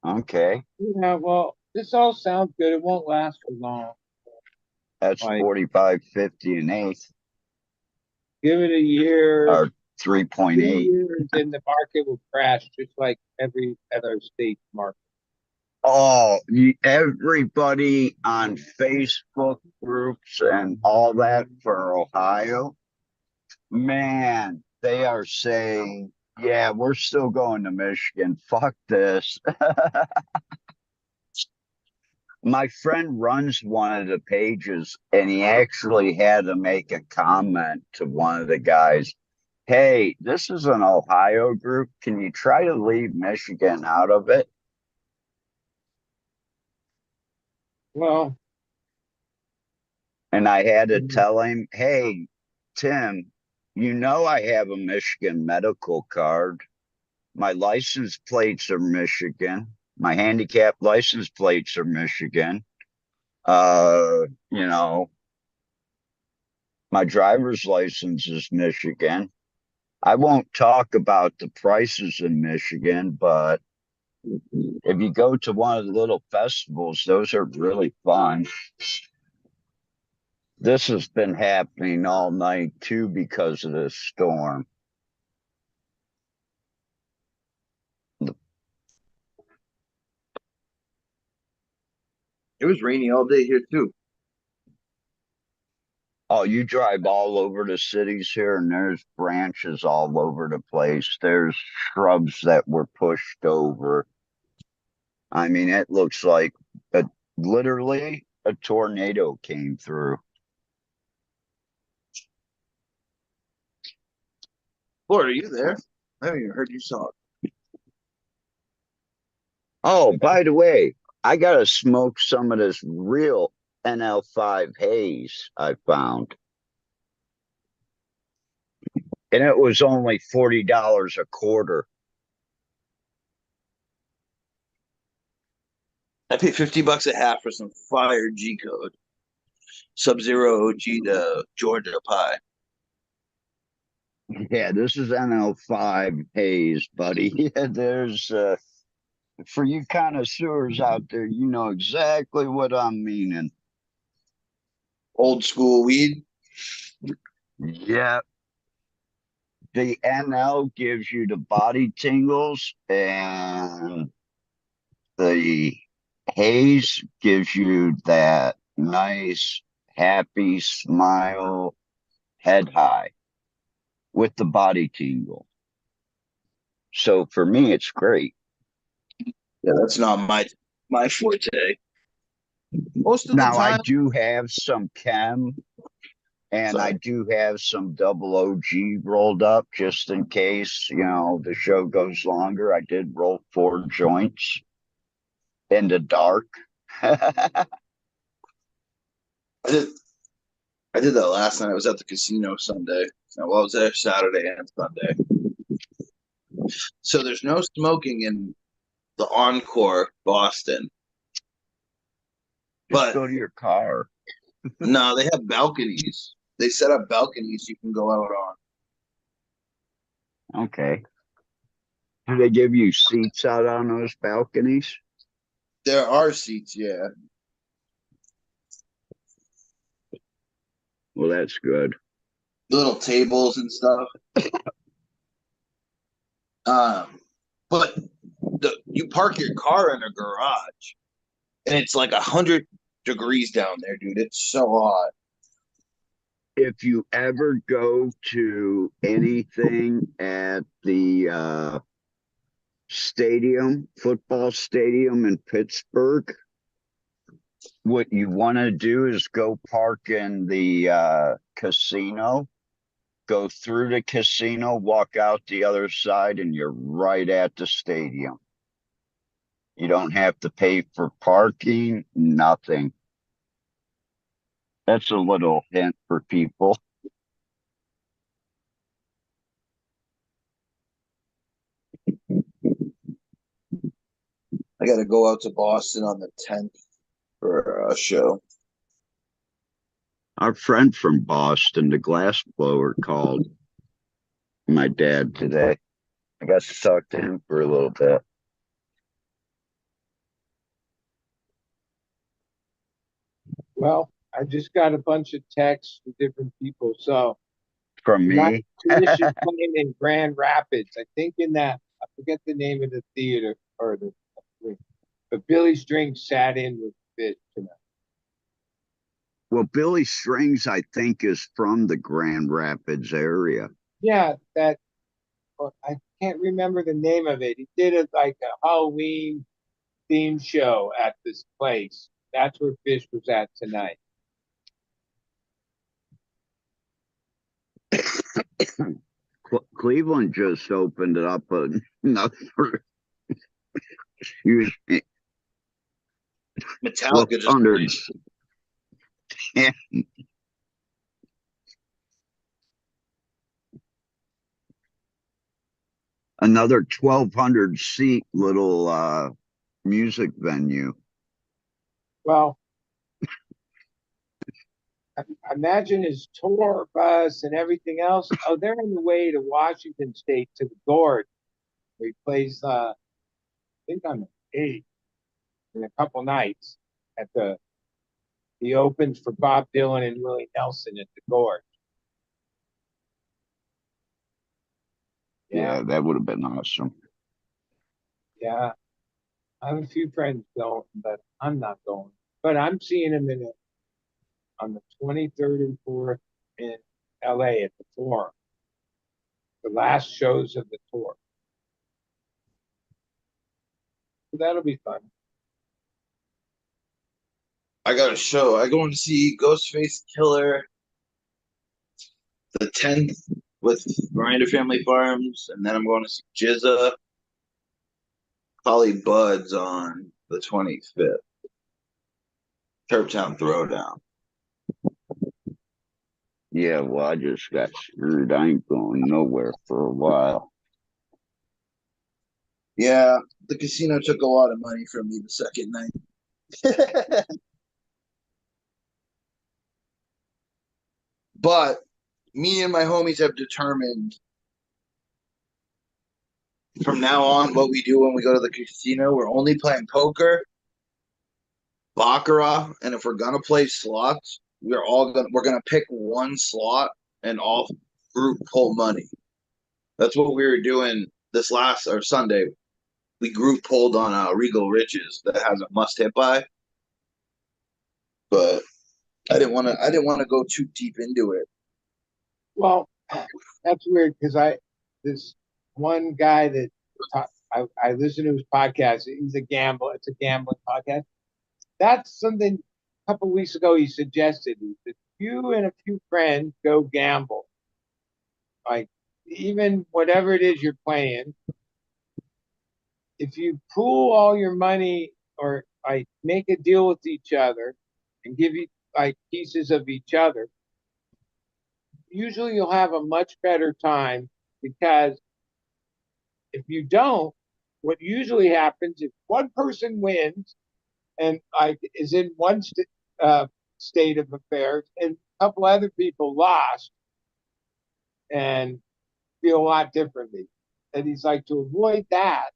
Okay. Yeah, well, this all sounds good. It won't last for long. That's Like, 45.50 an eighth give it a year, or 3.8. 2 years, and the market will crash just like every other state market. Oh, everybody on Facebook groups and all that for Ohio, man, they are saying, yeah, we're still going to Michigan. Fuck this. My friend runs one of the pages and he actually had to make a comment to one of the guys. Hey, this is an Ohio group. Can you try to leave Michigan out of it? Well, And I had to tell him, hey, Tim, you know I have a Michigan medical card. My license plates are Michigan. My handicap license plates are Michigan. You know, my driver's license is Michigan. I won't talk about the prices in Michigan, but if you go to one of the little festivals, those are really fun. This has been happening all night too because of this storm. It was rainy all day here too. Oh, you drive all over the cities here, and there's branches all over the place. There's shrubs that were pushed over. I mean, it looks like literally a tornado came through. Lord, are you there? I haven't even heard you talk. Oh, by the way, I gotta smoke some of this real NL5 haze I found. And it was only $40 a quarter. I paid $50 a half for some fire G code. Sub-Zero OG to Georgia Pie. Yeah, this is NL5 haze, buddy. Yeah, there's for you connoisseurs out there, you know exactly what I'm meaning. Old school weed. Yeah, the NL gives you the body tingles, and the haze gives you that nice, happy smile, head high with the body tingle. So for me, it's great. Yeah, that's not my forte. Most of the Now, I time, do have some chem and I sorry. do have some double OG rolled up just in case, the show goes longer. I did roll 4 joints in the dark. I did I did that last night. I was at the casino Sunday. Well, I was there Saturday and Sunday. So there's no smoking in the Encore Boston. Just But go to your car. no, they have balconies. They set up balconies you can go out on. Okay. Do they give you seats out on those balconies? There are seats, yeah. Well, that's good. Little tables and stuff. But you park your car in a garage, and it's like 100 degrees down there, dude. It's so hot. If you ever go to anything at the football stadium in Pittsburgh, what you want to do is go park in the casino, go through the casino, walk out the other side, and you're right at the stadium. You don't have to pay for parking, nothing. That's a little hint for people. I got to go out to Boston on the 10th for a show. Our friend from Boston, the glass blower, called my dad today. I got to talk to him for a little bit. Well, I just got a bunch of texts from different people. So From not me. finished playing in Grand Rapids. I think in that I forget the name of the theater or the but Billy Strings sat in with Fish tonight. Well, Billy Strings, I think, is from the Grand Rapids area. Yeah, that I can't remember the name of it. He did it like a Halloween theme show at this place. That's where Fish was at tonight. Cleveland just opened it up another, excuse me, Metallica just under another 1,200 seat little music venue. Well, I imagine his tour bus and everything else. Oh, they're on the way to Washington State to the Gorge. Where he plays, I think on the 8th in a couple nights at he opens for Bob Dylan and Willie Nelson at the Gorge. Yeah, that would have been awesome. Yeah. I have a few friends going, but I'm not going. But I'm seeing him on the 23rd and 4th in LA at the Forum. The last shows of the tour. So that'll be fun. I got a show. I going to see Ghostface Killer the 10th with Miranda Family Farms, and then I'm going to see Jizza, Holly Buds on the 25th. Turptown Throwdown. Yeah, well, I just got screwed. I ain't going nowhere for a while. Yeah, the casino took a lot of money from me the second night. But me and my homies have determined from now on what we do when we go to the casino. We're only playing poker, baccarat, and if we're gonna play slots, we're gonna pick one slot and all group pull money. That's what we were doing this last or Sunday. We group pulled on Regal Riches that has a must hit by, but I didn't want to go too deep into it. Well, that's weird because this one guy that I listen to his podcast. He's a gambler. It's a gambling podcast. That's something a couple of weeks ago he suggested that you and a few friends go gamble, like even whatever it is you're playing. If you pool all your money or like make a deal with each other and give you like pieces of each other, usually you'll have a much better time because if you don't, what usually happens if one person wins and like is in one state of affairs and a couple other people lost and feel a lot differently. And he's like, to avoid that,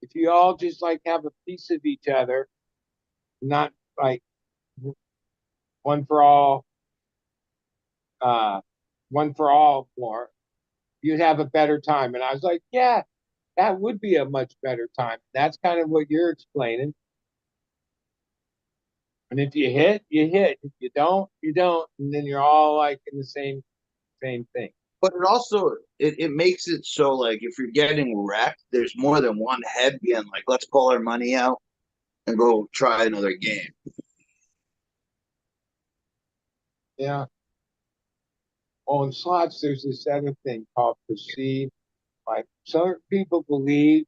if you all just like have a piece of each other, not like one for all, uh, one for all more, you'd have a better time. And I was like, yeah, that would be a much better time. That's kind of what you're explaining. And if you hit, you hit. If you don't, you don't. And then you're all like in the same thing. But it also it makes it so like if you're getting wrecked, there's more than one head being like, let's pull our money out and go try another game. Yeah. Well, in slots, there's this other thing called perceive. Like some people believe,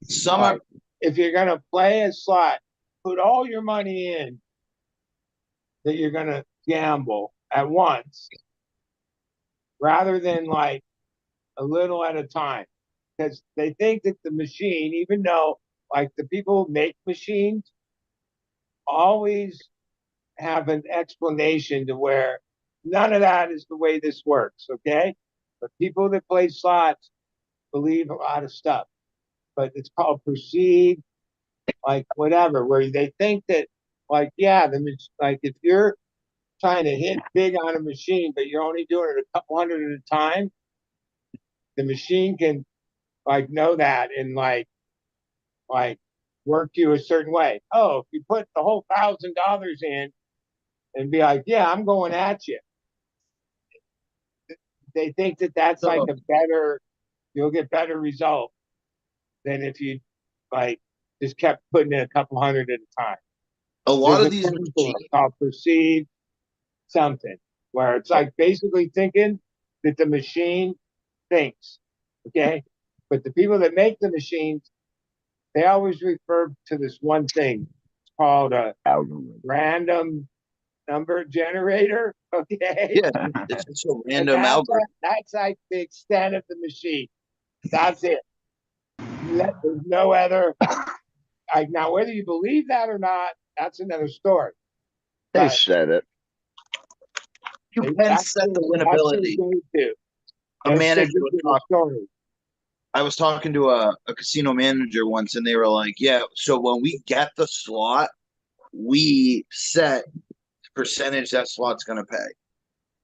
Some like are if you're gonna play a slot, put all your money in that you're gonna gamble at once, rather than like a little at a time, because they think that the machine, even though like the people who make machines always have an explanation to where none of that is the way this works, okay? But people that play slots believe a lot of stuff, but it's called perceived, like whatever, where they think that, like, yeah, like if you're trying to hit big on a machine, but you're only doing it a couple hundred at a time, the machine can like know that and like work you a certain way. Oh, if you put the whole $1,000 in and be like, yeah, I'm going at you. They think that that's like so a better, you'll get better result than if you like just kept putting in a couple hundred at a time. a lot There's of a these term for it machines. called perceived something, where it's like basically thinking that the machine thinks. Okay. But the people that make the machines, they always refer to this one thing. It's called a Algorithm. random number generator. Okay. Yeah, it's just a And random algorithm. that's like the extent of the machine. That's it. There's no other, like, now whether you believe that or not, that's another story. They But said it. You can set the that's their winnability. go-to. A It's a manager was ridiculous talking. story. I was talking to a casino manager once, and they were like, "Yeah, so when we get the slot, we set the percentage that slot's going to pay.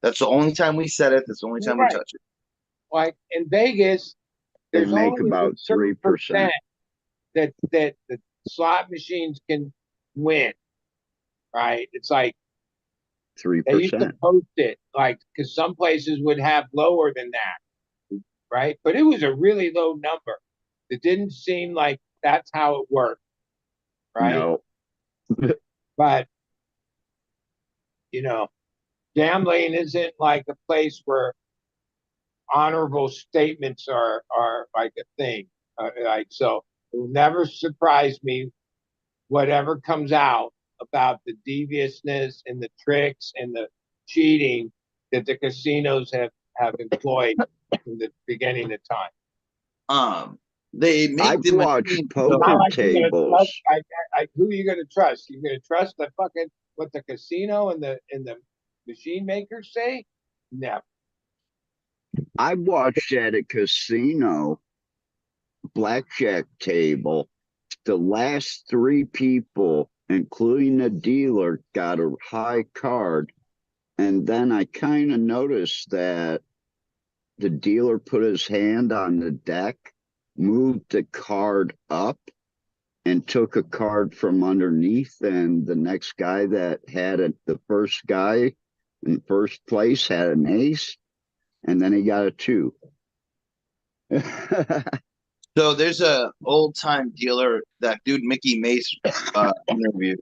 That's the only time we set it. That's the only You're time we right. touch it." Like in Vegas, They there's make only a about certain 3%. percent that the slot machines can win. Right? It's like they used to 3%. post it, like because some places would have lower than that, right? But it was a really low number. It didn't seem like that's how it worked, right? No. But you know, gambling isn't like a place where honorable statements are like a thing. Like so, it will never surprise me whatever comes out about the deviousness and the tricks and the cheating that the casinos have employed from the beginning of time. They make I've the watched machine Not poker like you're gonna trust. tables. Who are you gonna trust? You're gonna trust the fucking what the casino and the machine makers say? Never. I've watched at a casino blackjack table. The last three people, including the dealer, got a high card. And then I kind of noticed that the dealer put his hand on the deck, moved the card up, and took a card from underneath. And the next guy that had it, the first guy in first place, had an ace. And then he got a two. So there's a old time dealer, that dude Mickey Mace interview,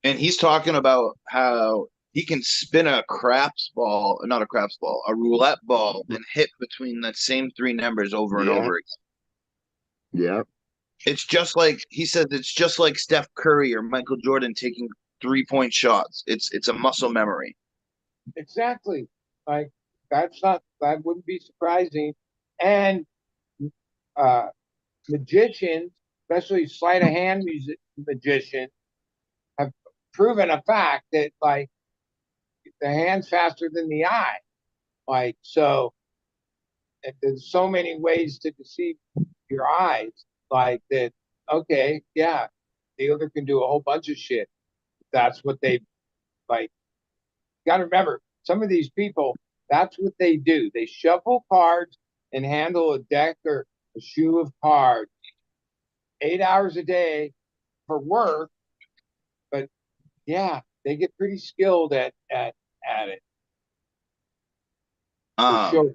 and he's talking about how he can spin a craps ball, not a craps ball, a roulette ball, and hit between the same three numbers over and Yeah. over again. Yeah. It's just like he said. It's just like Steph Curry or Michael Jordan taking 3-point shots. It's a muscle memory. Exactly. Like that wouldn't be surprising. And magicians, especially sleight of hand magicians, have proven a fact that like the hand's faster than the eye. Like so, there's so many ways to deceive your eyes. Like that. Okay, yeah, the other can do a whole bunch of shit. That's what they like. You got to remember, some of these people, that's what they do. They shuffle cards and handle a deck or a shoe of cards 8 hours a day for work. But yeah, they get pretty skilled at it for Um, sure.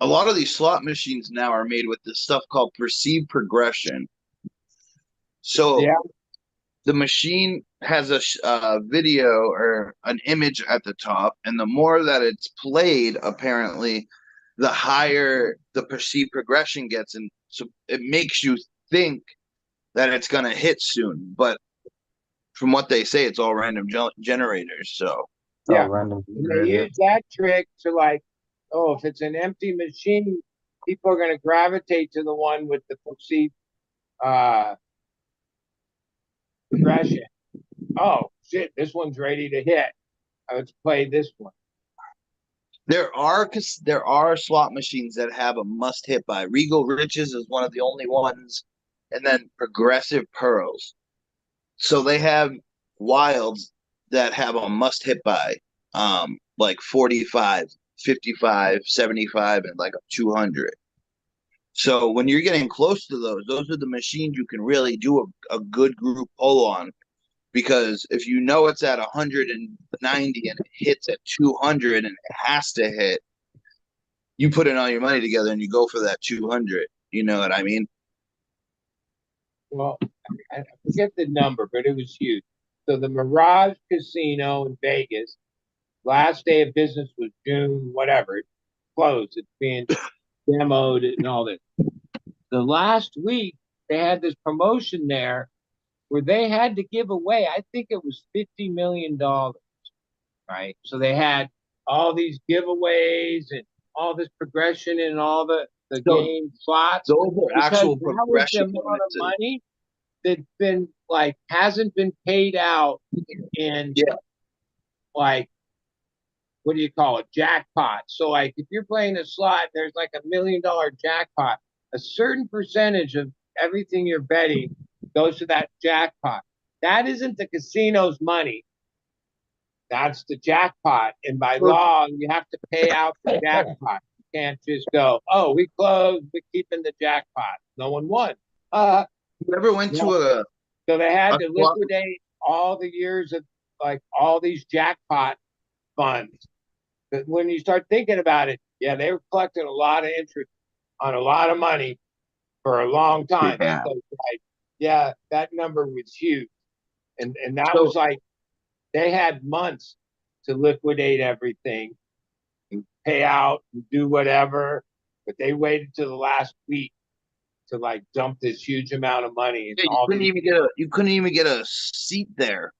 a lot of these slot machines now are made with this stuff called perceived progression. So Yeah, the machine has a video or an image at the top, and the more that it's played, apparently, the higher the perceived progression gets, and so it makes you think that it's going to hit soon. But from what they say, it's all random generators. So yeah. Random And they generator. use that trick to like, oh, if it's an empty machine, people are going to gravitate to the one with the perceived uh, progression. Oh shit, this one's ready to hit. Let's play this one. there are slot machines that have a must hit by. Regal Riches is one of the only ones, and then Progressive Pearls. So they have wilds that have a must hit by, like 45, 55, 75, and like a 200. So when you're getting close to those are the machines you can really do a good group pull on, because if you know it's at 190 and it hits at 200 and it has to hit, you put in all your money together and you go for that 200. You know what I mean? Well, I forget the number, but it was huge. So the Mirage Casino in Vegas, last day of business was June, whatever. It closed. It's being demoed and all this. The last week, they had this promotion there where they had to give away, I think it was $50 million, right? So they had all these giveaways and all this progression in all the So game slots those are because actual that was the progression amount of bonuses. money that's been like hasn't been paid out in Yeah. like what do you call it, jackpot. So like if you're playing a slot, there's like $1 million jackpot. A certain percentage of everything you're betting goes to that jackpot. That isn't the casino's money. That's the jackpot. And by law, you have to pay out the jackpot. You can't just go, oh, we closed, we're keeping the jackpot. No one won. You ever went to a So they had to slot? liquidate all the years of like all these jackpot funds. But when you start thinking about it, yeah, they were collecting a lot of interest on a lot of money for a long time. Yeah. So, like, yeah, that number was huge. And that So was like they had months to liquidate everything and pay out and do whatever, but they waited till the last week to like dump this huge amount of money into Yeah, all these. you couldn't even get a seat there.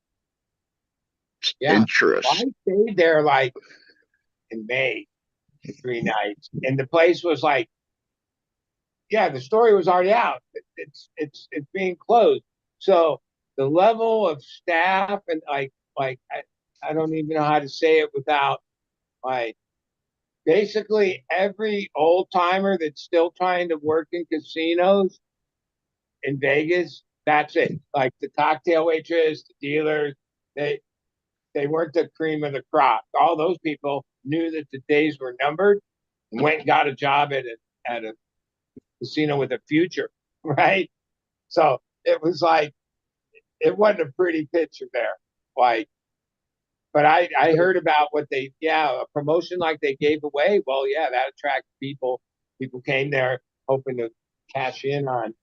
Yeah, well, I Interest. stayed there like in May, 3 nights, and the place was like, yeah, the story was already out. It's being closed. So the level of staff and I don't even know how to say it without like basically every old timer that's still trying to work in casinos in Vegas, that's it. Like the cocktail waitress, the dealers, they they weren't the cream of the crop. All those people knew that the days were numbered and went and got a job at a casino with a future, right? So it was like it wasn't a pretty picture there. Like, but I heard about what they a promotion like they gave away. Well, yeah, that attracted people. People came there hoping to cash in on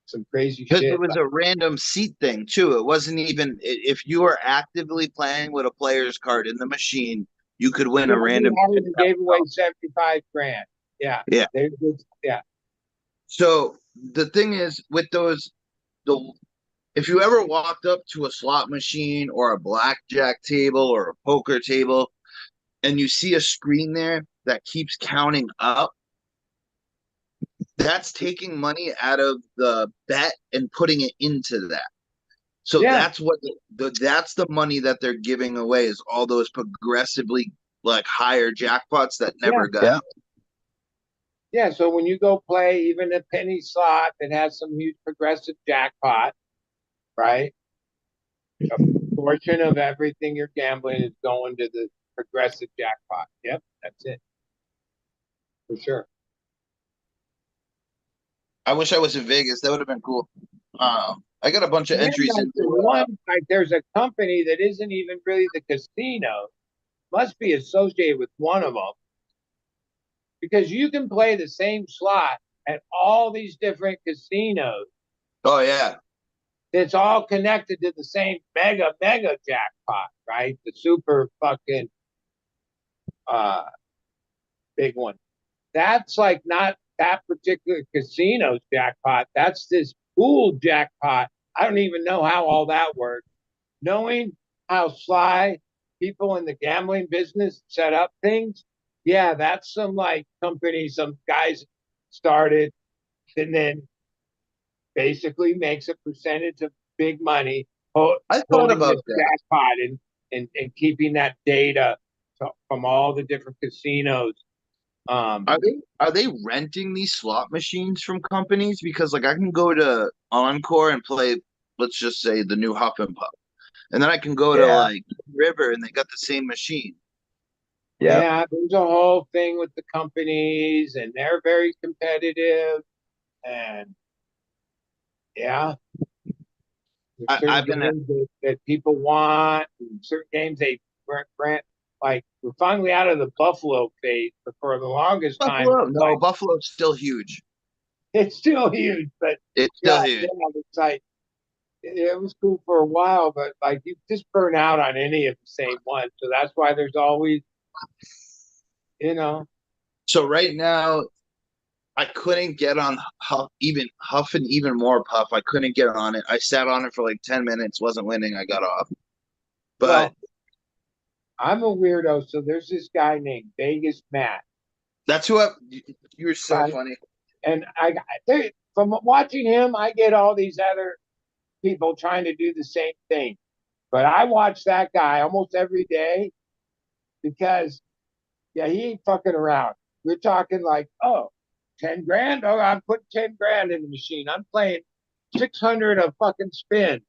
some crazy Because shit. it was a random seat thing too. It wasn't even if you were actively playing with a player's card in the machine, you could win a random. They gave away 75 grand. Yeah, Yeah. yeah. So the thing is with the if you ever walked up to a slot machine or a blackjack table or a poker table and you see a screen there that keeps counting up, that's taking money out of the bet and putting it into that. So Yeah. that's what that's the money that they're giving away is all those progressively like higher jackpots that never got. Yeah. Yeah, so when you go play even a penny slot that has some huge progressive jackpot, right? A portion of everything you're gambling is going to the progressive jackpot. Yep, that's it. For sure. I wish I was in Vegas. That would have been cool. I got a bunch of And then entries like the into. one like there's a company that isn't even really the casino, must be associated with one of them. Because you can play the same slot at all these different casinos. Oh yeah, It's all connected to the same mega jackpot, right? The super fucking uh big one. That's like not that particular casino's jackpot. That's this pool jackpot. I don't even know how all that works. Knowing how sly people in the gambling business set up things, yeah, that's some like company some guys started and then basically makes a percentage of big money I thought holding about this that. jackpot and keeping that data from all the different casinos. Are they renting these slot machines from companies? Because like I can go to Encore and play, let's just say the new Huff and Puff, and then I can go to Yeah. like River and they got the same machine. Yeah. Yeah, there's a whole thing with the companies, and they're very competitive. And yeah, there's certain I've been at games that people want, and certain games they grant. Like we're finally out of the Buffalo phase, but for the longest time, Buffalo. No, like Buffalo's still huge. it's still huge. But It's yeah, still huge. it's like it was cool for a while, but like you just burn out on any of the same one. So that's why there's always, you know, So right now, I couldn't get on Huff and even more Puff. I couldn't get on it. I sat on it for like 10 minutes, wasn't winning. I got off. But well, I'm a weirdo. So there's this guy named Vegas Matt. that's who I. You were so Right. funny. And from watching him, I get all these other people trying to do the same thing. But I watch that guy almost every day because, yeah, he ain't fucking around. We're talking like, oh, 10 grand? Oh, I'm putting 10 grand in the machine. I'm playing 600 a fucking spin,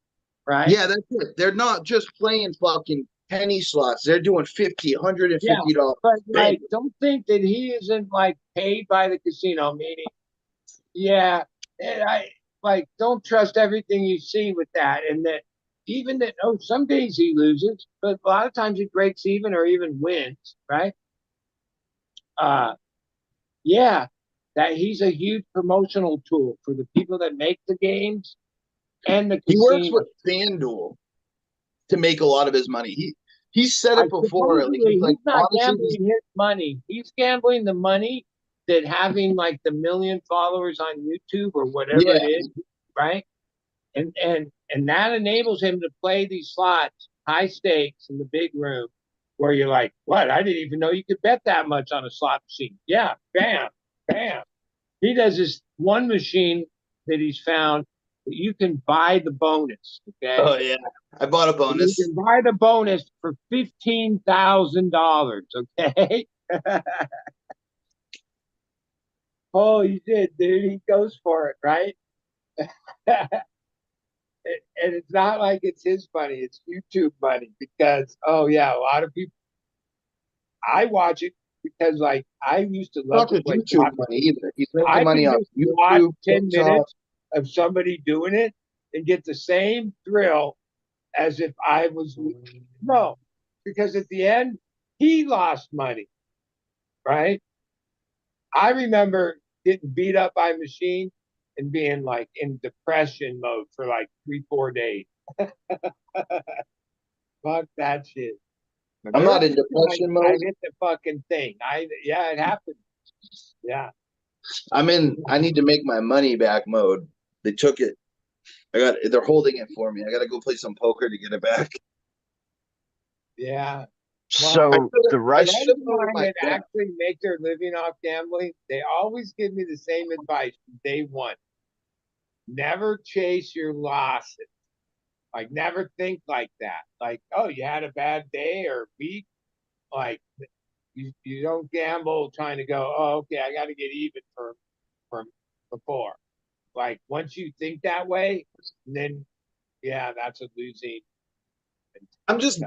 right? Yeah, that's it. They're not just playing fucking penny slots. They're doing $50, Yeah. $150. But like, don't think that he isn't like paid by the casino, meaning, yeah, and I like don't trust everything you see with that, and that even that some days he loses, but a lot of times he breaks even or even wins, right? Uh, yeah, that he's a huge promotional tool for the people that make the games and the He works casino. with FanDuel to make a lot of his money. He's said I it before. Like, supposedly he's like, he's not honestly, gambling his money; he's gambling the money that having like the million followers on YouTube or whatever Yeah. it is, right? And that enables him to play these slots, high stakes in the big room, where you're like, what? I didn't even know you could bet that much on a slot machine. Yeah, bam, bam. He does this one machine that he's found that you can buy the bonus. Okay. Oh yeah. I bought a You bonus. can buy the bonus for $15,000. Okay. Oh, he did, dude. He goes for it, right? And it's not like it's his money, it's YouTube money because, oh, yeah, a lot of people, I watch it because, like, I used to love Not to just play YouTube slot money machines. either. He's making I money could on just watch YouTube, 10 TikTok. minutes of somebody doing it and get the same thrill as if I was, no, because at the end, he lost money, right? I remember getting beat up by a machine and being like in depression mode for like 3, 4 days. Fuck that shit. The I'm not in minute depression I mode. hit the fucking thing. Yeah, it happened. Yeah, I need to make my money back mode. They took it. They're holding it for me. I gotta go play some poker to get it back. yeah. Well, So the I rest, should friends have of lowered mine my that gun. actually make their living off gambling, they always give me the same advice from day one. Never chase your losses. Like never think like that. Like, oh, you had a bad day or week. Like you don't gamble trying to go, oh, okay, I got to get even from before. Like once you think that way, then yeah, that's a losing. I'm just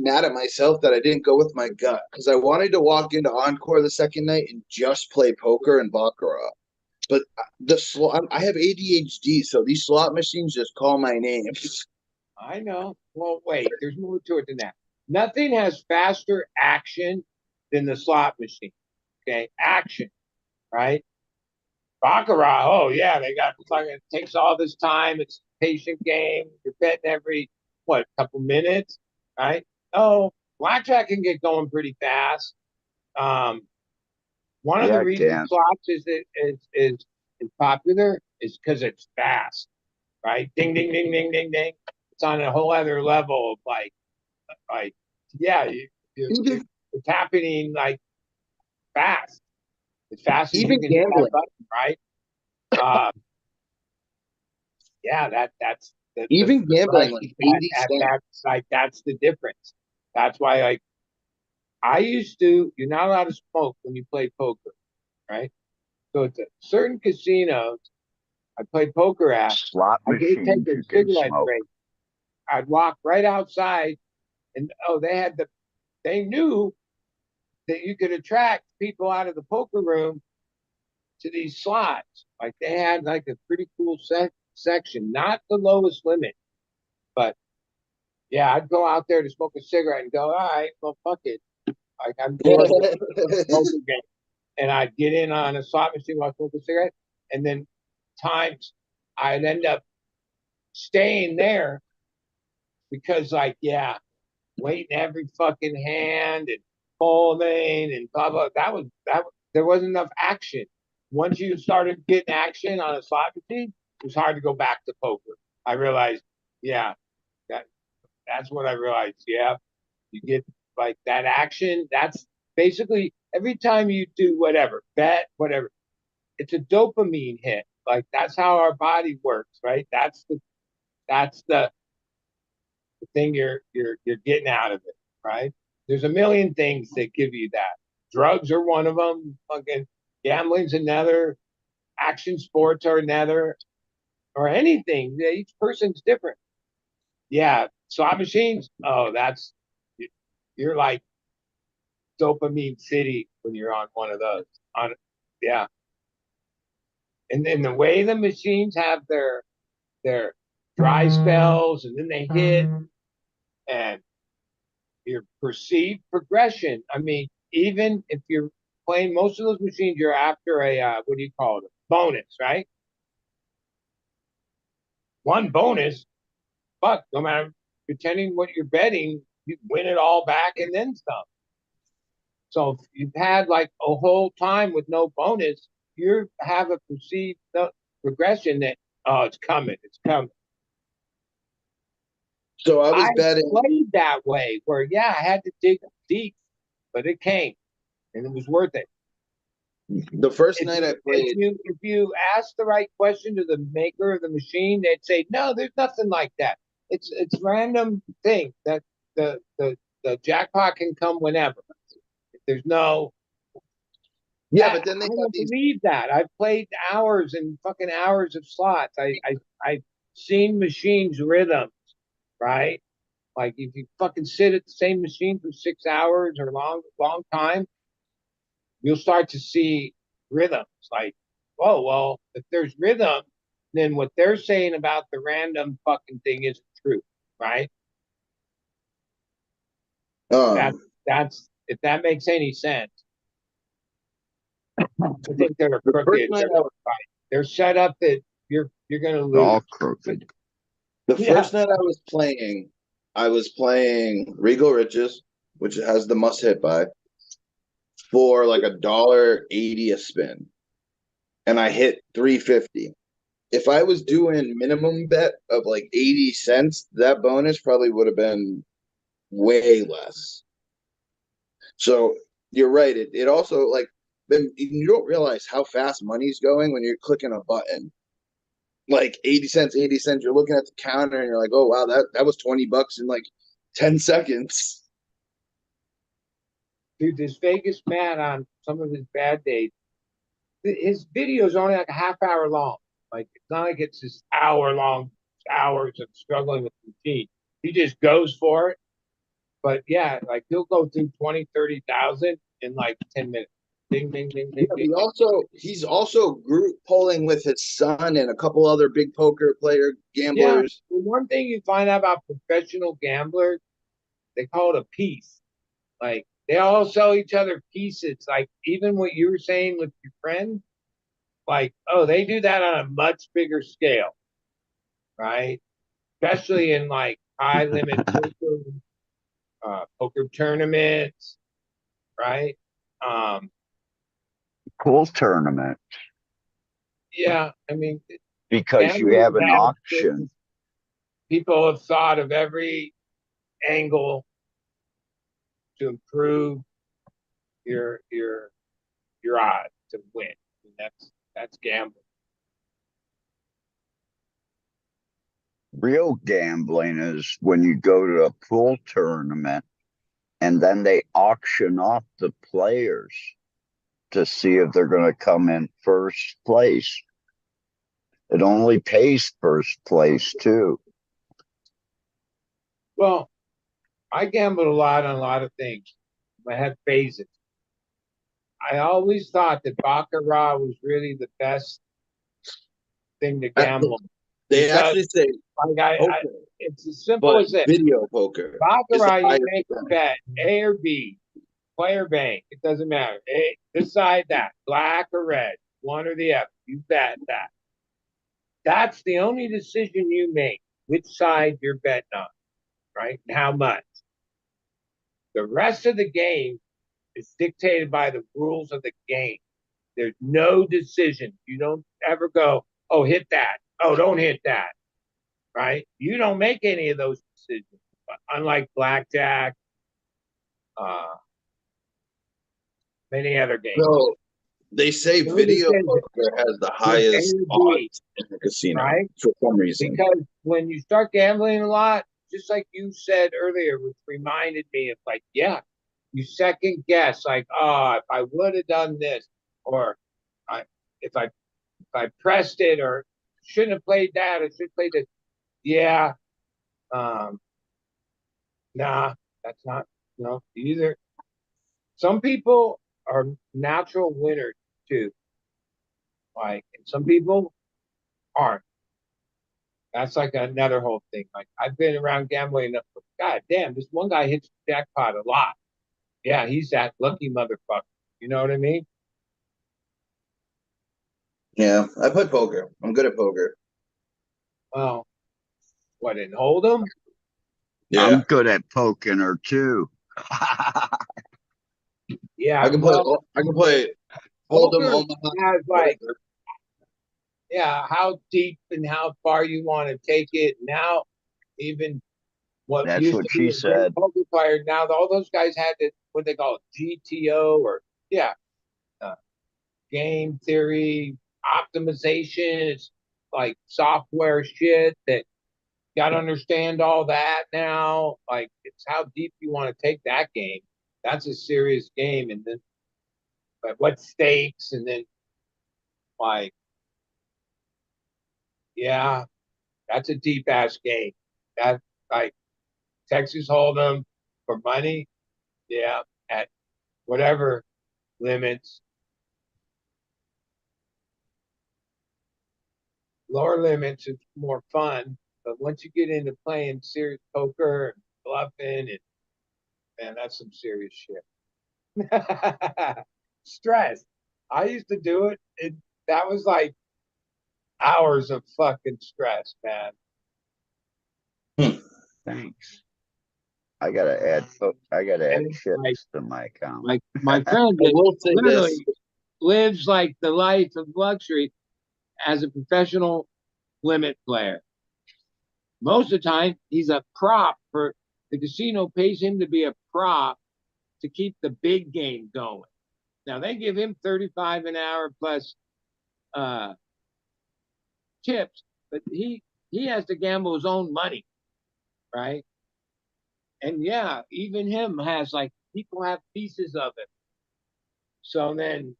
mad at myself that I didn't go with my gut because I wanted to walk into Encore the second night and just play poker and baccarat. But the slot, I have ADHD, so these slot machines just call my name. I know. Well, wait, there's more to it than that. Nothing has faster action than the slot machine. Okay, action, right? Baccarat, oh yeah, they got fucking, it takes all this time. It's a patient game. You're betting every what couple minutes, right? Oh, blackjack can get going pretty fast. Um, one of the yeah, reasons Dan. slots is popular is because it's fast, right? Ding ding ding ding ding ding. It's on a whole other level of like yeah, even it's happening like fast, as fast as you even can hit that gambling, button, right? Uh, yeah, that's the even gambling right like 80 cents. that's like that's the difference. That's why like I used to. You're not allowed to smoke when you play poker, right? So it's a certain casinos I played poker at. Slot I did take machines a you can cigarette smoke. break. I'd walk right outside, and oh, they knew that you could attract people out of the poker room to these slots. Like they had like a pretty cool section, not the lowest limit, but yeah, I'd go out there to smoke a cigarette and go, all right, well, fuck it. Like I'm bored with the poker game, and I'd get in on a slot machine while I smoke a cigarette, and then times I'd end up staying there because, like, yeah, waiting every fucking hand and folding and blah blah. There wasn't enough action. Once you started getting action on a slot machine, it was hard to go back to poker. I realized, yeah, that that's what I realized. Yeah, you get like that action. That's basically every time you do whatever, bet, whatever, it's a dopamine hit. Like that's how our body works, right? That's the thing you're getting out of it, right? There's a million things that give you that. Drugs are one of them. Fucking gambling's another. Action sports are another, or anything. Each person's different. Yeah, slot machines. Oh, you're like dopamine city when you're on one of those. On yeah, and then the way the machines have their dry spells, and then they hit, and your perceived progression. I mean, even if you're playing most of those machines, you're after a what do you call it? A bonus, right? One bonus, fuck, no matter pretending what you're betting, you win it all back and then some. So if you've had like a whole time with no bonus, you have a perceived progression that, oh, it's coming, it's coming. So I was I betting played that way where, yeah, I had to dig deep, but it came and it was worth it. the first If night I you, played. if you ask the right question to the maker of the machine, they'd say, no, there's nothing like that. It's random thing that the jackpot can come whenever. There's no Yeah, that, but then they I have don't these. believe that. I've played hours and fucking hours of slots. I've seen machines rhythms, right? Like if you fucking sit at the same machine for 6 hours or long time, you'll start to see rhythms. Like, oh well, if there's rhythm, then what they're saying about the random fucking thing isn't true, right? That Um, that's if that makes any sense. I think they're the first crooked. night I was, They're set up that you're gonna All lose. crooked. the Yeah, first night I was playing Regal Riches, which has the must hit buy, for like $1.80 a spin, and I hit 350. If I was doing minimum bet of like 80 cents, that bonus probably would have been way less. So you're right. It also like then you don't realize how fast money's going when you're clicking a button. Like 80 cents, 80 cents. You're looking at the counter and you're like, oh wow, that was $20 in like 10 seconds. dude, this Vegas man on some of his bad days, his video is only like a half hour long. Like it's not like it's this hour long hours of struggling with the machine. He just goes for it. But yeah, like he'll go through 20, 30,000 in like 10 minutes. Ding, ding, ding, ding, Yeah, ding. he's also group polling with his son and a couple other big poker player Yeah. gamblers. The one thing you find out about professional gamblers, they call it a piece. Like they all sell each other pieces. Like even what you were saying with your friend, like, oh, they do that on a much bigger scale, right? Especially in like high limit poker, poker tournaments, right? Um, Pool tournament yeah, I mean, because you gambling have an has auction. people have thought of every angle to improve your odds to win. I mean, that's gambling. Real gambling is when you go to a pool tournament and then they auction off the players to see if they're going to come in first place. It only pays first place too. Well, I gambled a lot on a lot of things. I had phases. I always thought that baccarat was really the best thing to gamble on They because, actually say like, poker, it's as simple but as this. video poker is the Baccarat, you highest make a percentage. bet, A or B, play or bank. It doesn't matter. Decide that, black or red, one or the other. You bet that. That's the only decision you make, which side you're betting on, right? And how much. The rest of the game is dictated by the rules of the game. There's no decision. You don't ever go, oh, hit that. Oh, don't hit that. Right? You don't make any of those decisions. But unlike blackjack, uh, many other games. So they say No video decision. poker has the There's A highest or B, odds in the casino right? for some reason. Because when you start gambling a lot, just like you said earlier, which reminded me of like, yeah, you second guess, like, oh, if I would have done this, or I, if I pressed it, or shouldn't have played that, or should play this. Yeah, um, nah, that's not no either. Some people are natural winners too, like, and some people aren't. That's like another whole thing. Like I've been around gambling enough. God damn, this one guy hits the jackpot a lot. Yeah, he's that lucky motherfucker. You know what I mean? Yeah, I play poker. I'm good at poker. Well, what in Hold'em? I'm Yeah. good at poking her too. Yeah, I can play. well, I can play Hold'em, poker Omaha. has like, Whatever. yeah, how deep and how far you want to take it. Now, even what That's used what to be she a great said. poker player, now all those guys had it, what they call it, GTO or yeah, uh, game theory optimization. It's like software shit that got to understand all that now. Like it's how deep you want to take that game. That's a serious game, and then but what stakes, and then like yeah, that's a deep ass game. That like Texas Hold'em for money, yeah, at whatever limits, lower limits, it's more fun. But once you get into playing serious poker and bluffing, and man, that's some serious shit. Stress. I used to do it. That was like hours of fucking stress, man. Thanks. I gotta add And like chips to my account. my friend I that will say this. literally lives like the life of luxury as a professional limit player. Most of the time, he's a prop for the casino pays him to be a prop to keep the big game going. Now they give him 35 an hour plus uh, tips, but he has to gamble his own money, right? And yeah, even him has like people have pieces of it. So then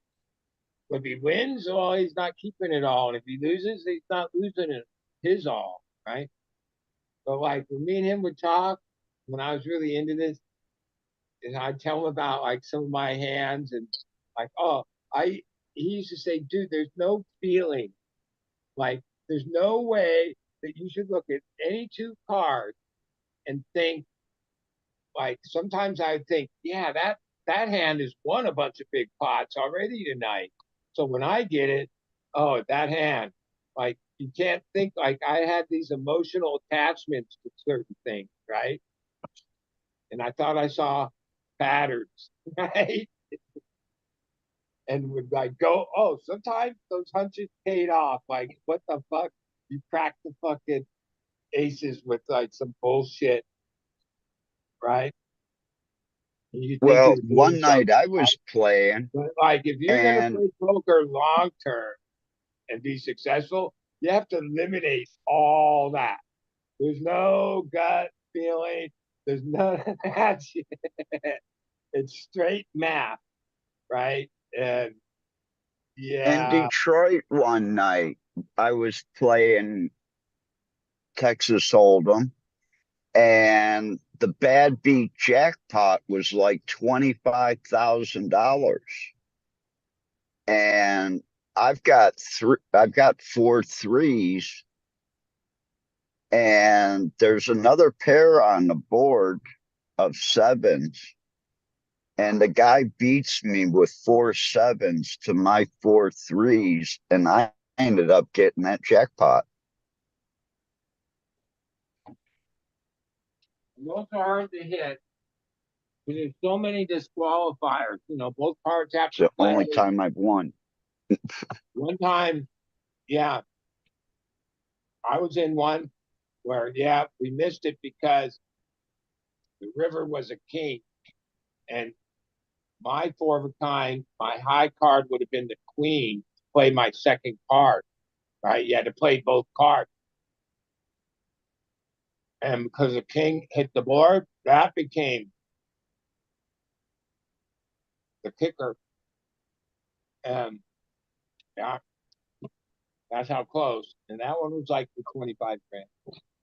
if he wins, well, he's not keeping it all. And if he loses, he's not losing it his all, right? But like when me and him would talk when I was really into this, and I'd tell him about like some of my hands and like, oh, I he used to say, dude, there's no feeling. Like there's no way that you should look at any two cards and think like sometimes I think, yeah, that hand has won a bunch of big pots already tonight. So when I get it, oh, that hand, like you can't think like I had these emotional attachments to certain things, right? And I thought I saw patterns, right? And would like go, oh, sometimes those hunches paid off. Like, what the fuck? You cracked the fucking aces with like some bullshit, right? And you think Well, you're doing one night something, I right? was playing But like, if you're gonna and play poker long term and be successful, you have to eliminate all that. There's no gut feeling. There's none of that shit. It's straight math, right? And in yeah, Detroit one night I was playing Texas Hold'em and the bad beat jackpot was like $25,000. And I've got four threes and there's another pair on the board of sevens. And the guy beats me with four sevens to my four threes, and I ended up getting that jackpot. those are hard to hit because there's so many disqualifiers. You know, both parts have It's to the play. only time I've won. One time, yeah, I was in one where, yeah, we missed it because the river was a king. And my four of a kind, my high card would have been the queen to play my second card, right? You had to play both cards. And because the king hit the board, that became the kicker. And yeah, that's how close. And that one was like the 25 grand.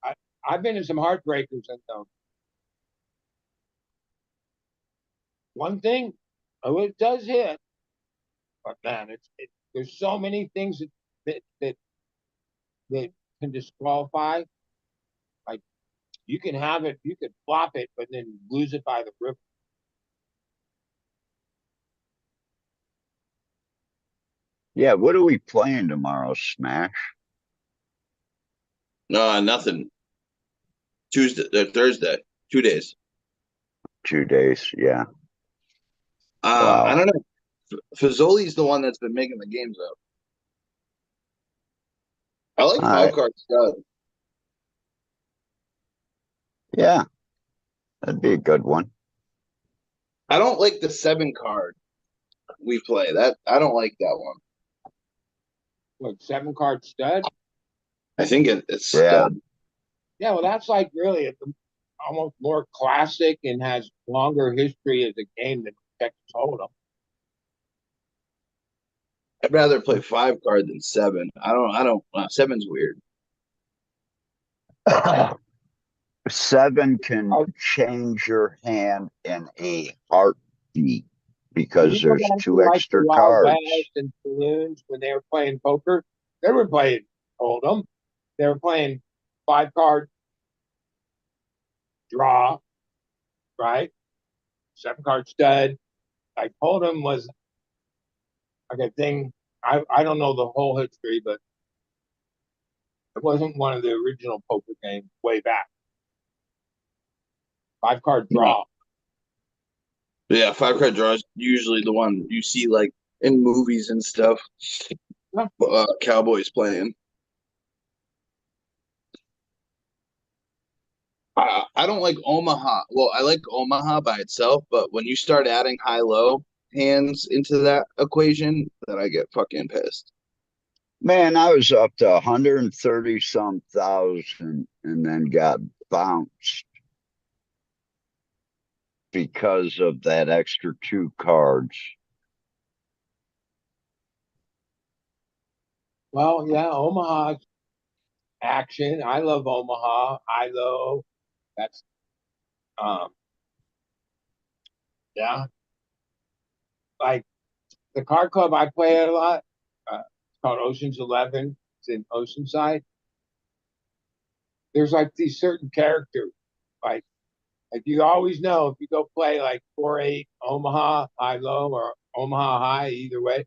I, I've been in some heartbreakers and one thing, oh, it does hit, but man, there's so many things that can disqualify. Like you can have it, you could flop it, but then lose it by the river. Yeah, what are we playing tomorrow, Smash? Nothing. Tuesday, Thursday, 2 days. 2 days, yeah. I Wow. don't know. Fazoli's the one that's been making the games up. I like All five right. card stud. Yeah, that'd be a good one. I don't like the 7 card we play. That I don't like that one. What, 7 card stud? I think it's Yeah. stud. Yeah, well, that's like really almost more classic and has longer history as a game than Texas Hold'em. I'd rather play 5 card than 7. I don't. Seven's weird. 7 can Oh, change your hand in a heartbeat when because you go there's back to 2 like the extra Wild cards. West and saloons when they were playing poker, they were playing Hold'em. They were playing 5 card draw, right? 7 card stud. Like Hold'em was like a thing. I don't know the whole history, but it wasn't one of the original poker games way back. 5 card No. draw. Yeah, 5 card draw is usually the one you see like in movies and stuff. Yeah. Cowboys playing. I don't like Omaha. Well, I like Omaha by itself, but when you start adding high-low hands into that equation, then I get fucking pissed. Man, I was up to 130 some thousand and then got bounced because of that extra 2 cards. Well, yeah, Omaha's action. I love Omaha. I low. That's um yeah. Like the card club I play at a lot. It's called Ocean's 11. It's in Oceanside. There's like these certain characters. Like like you always know if you go play like 4-8 Omaha high low or Omaha high, either way,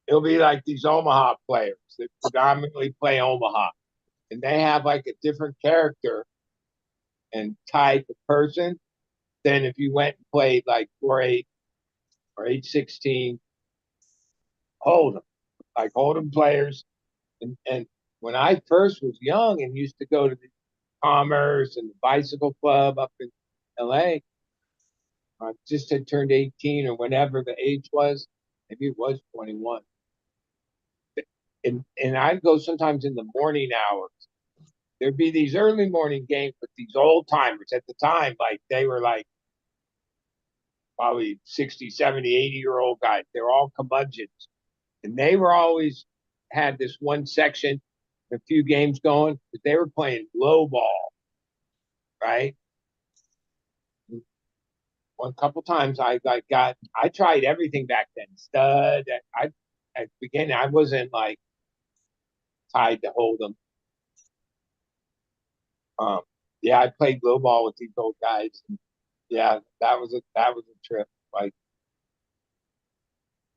it'll be like these Omaha players that predominantly play Omaha. And they have like a different character and type of person than if you went and played like 4-8 or 8-16 Hold'em, like Hold'em players. And when I first was young and used to go to the Commerce and the Bicycle Club up in LA, I just had turned 18 or whenever the age was, maybe it was 21. And I'd go sometimes in the morning hours. There'd be these early morning games with these old timers at the time, like they were like probably 60, 70, 80-year-old guys. They were all curmudgeons. And they were always had this one section, a few games going, but they were playing low ball, right? One couple times I tried everything back then. Stud. I at the beginning I wasn't like tied to hold them. Um, yeah, I played low ball with these old guys. And yeah, that was a trip. Like,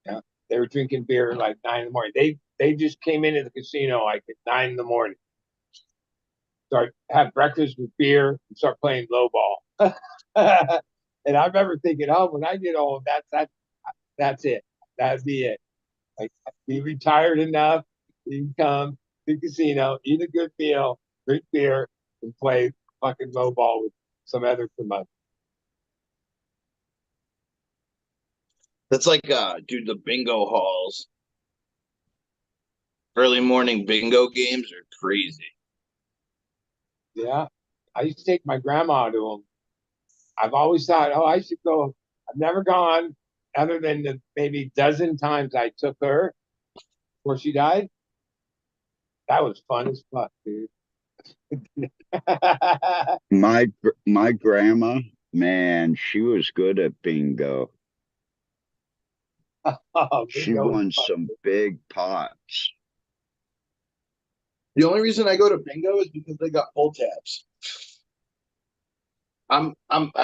yeah, they were drinking beer at like 9 in the morning. They just came into the casino like at 9 in the morning. Start have breakfast with beer and start playing low ball. And I remember thinking, oh, when I get old, that's it. That'd be it. Like be retired enough, you can come to the casino, eat a good meal, drink beer, and play fucking low ball with some other promoter. That's like dude, the bingo halls. Early morning bingo games are crazy. Yeah. I used to take my grandma to them. I've always thought, oh, I should go. I've never gone other than the maybe dozen times I took her before she died. That was fun as fuck, dude. My grandma, man, she was good at bingo. Oh, She bingo was won fun. some big pots. The only reason I go to bingo is because they got pull tabs. I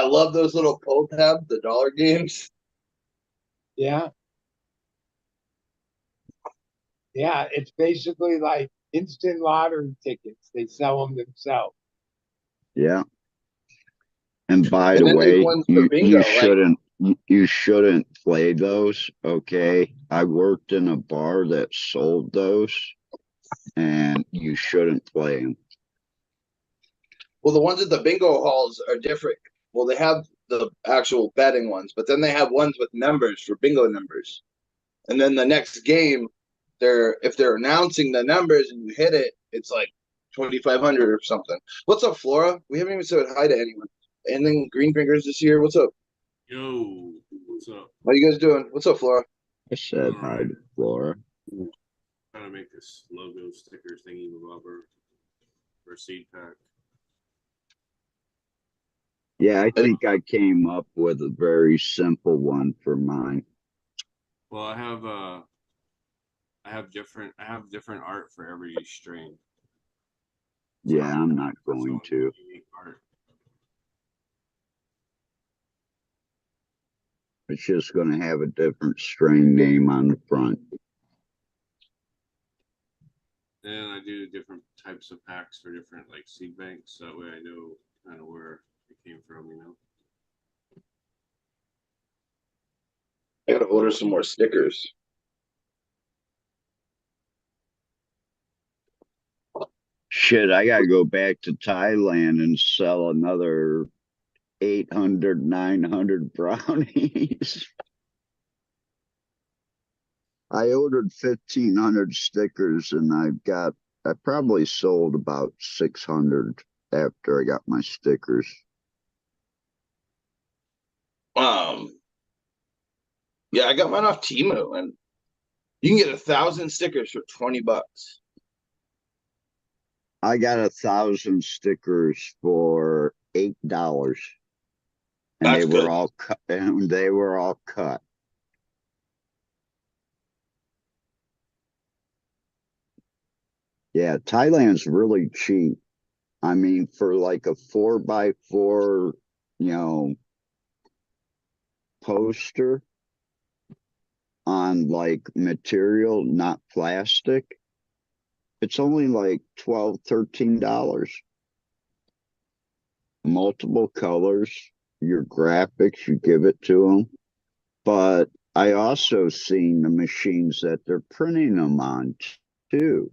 love those little pull tabs, the dollar games. Yeah. Yeah. It's basically like instant lottery tickets. They sell them themselves. Yeah. And by And the then there's way, ones for you bingo, like shouldn't You shouldn't play those, okay? I worked in a bar that sold those, and you shouldn't play them. Well, the ones at the bingo halls are different. Well, they have the actual betting ones, but then they have ones with numbers for bingo numbers. And then the next game, if they're announcing the numbers and you hit it, it's like 2,500 or something. What's up, Flora? We haven't even said hi to anyone. Anything Green Fingers this year? What's up? Yo, what's up? How you guys doing? What's up, Flora? I said All hi right. to Flora. Trying to make this logo sticker thingy bobber for seed pack. Yeah, I think I came up with a very simple one for mine. Well, I have different art for every strain. So Yeah, I'm not going to. unique art. It's just going to have a different strain name on the front. Then I do different types of packs for different like seed banks. So that way I know kind of where it came from, you know. I gotta order some more stickers. Shit, I got to go back to Thailand and sell another 800, 900 brownies. I ordered 1,500 stickers and I probably sold about 600 after I got my stickers. Yeah, I got mine off Temu, and you can get 1,000 stickers for $20. I got 1,000 stickers for $8, and That's they were good. all cut. And they were all cut. Yeah, Thailand's really cheap. I mean, for like a 4x4, you know, poster on like material, not plastic, it's only like $12, $13. Multiple colors, your graphics, you give it to them. But I also seen the machines that they're printing them on too.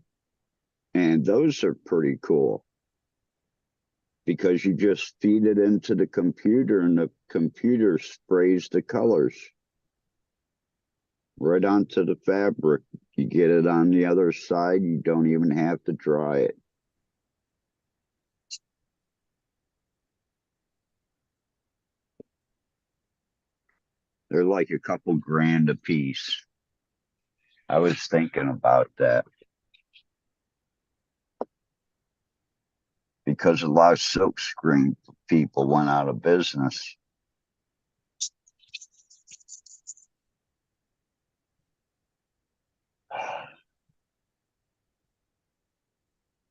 And those are pretty cool because you just feed it into the computer and the computer sprays the colors right onto the fabric. You get it on the other side, you don't even have to dry it. They're like a couple grand a piece. I was thinking about that because a lot of silkscreen people went out of business.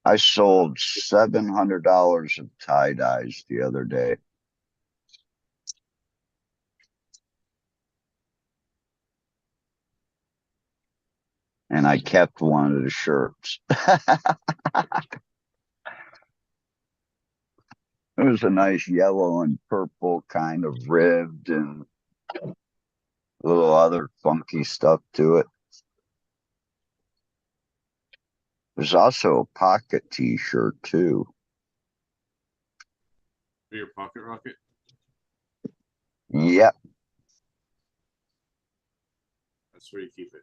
I sold $700 of tie-dyes the other day. And I kept one of the shirts. It was a nice yellow and purple kind of ribbed and a little other funky stuff to it. There's also a pocket t-shirt too. For your pocket rocket. Yep. That's where you keep it.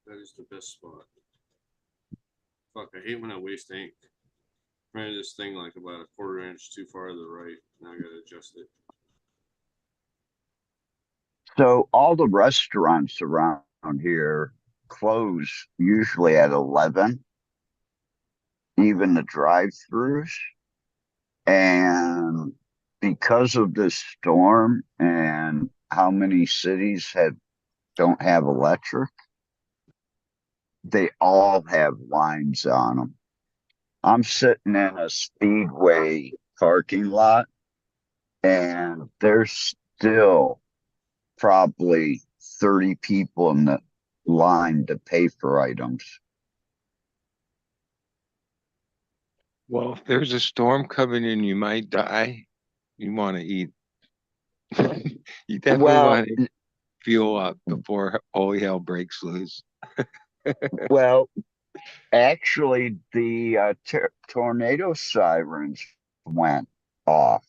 That is the best spot. Fuck, I hate when I waste ink. Printed this thing like about a quarter inch too far to the right. Now I gotta adjust it. So all the restaurants around here close usually at 11, even the drive-throughs. And because of this storm and how many cities don't have electric, they all have lines on them. I'm sitting in a Speedway parking lot, and there's still probably 30 people in the line to pay for items. Well, if there's a storm coming in, you might die. You want to eat. You definitely Well, want to fuel up before all hell breaks loose. well, actually, the tornado sirens went off.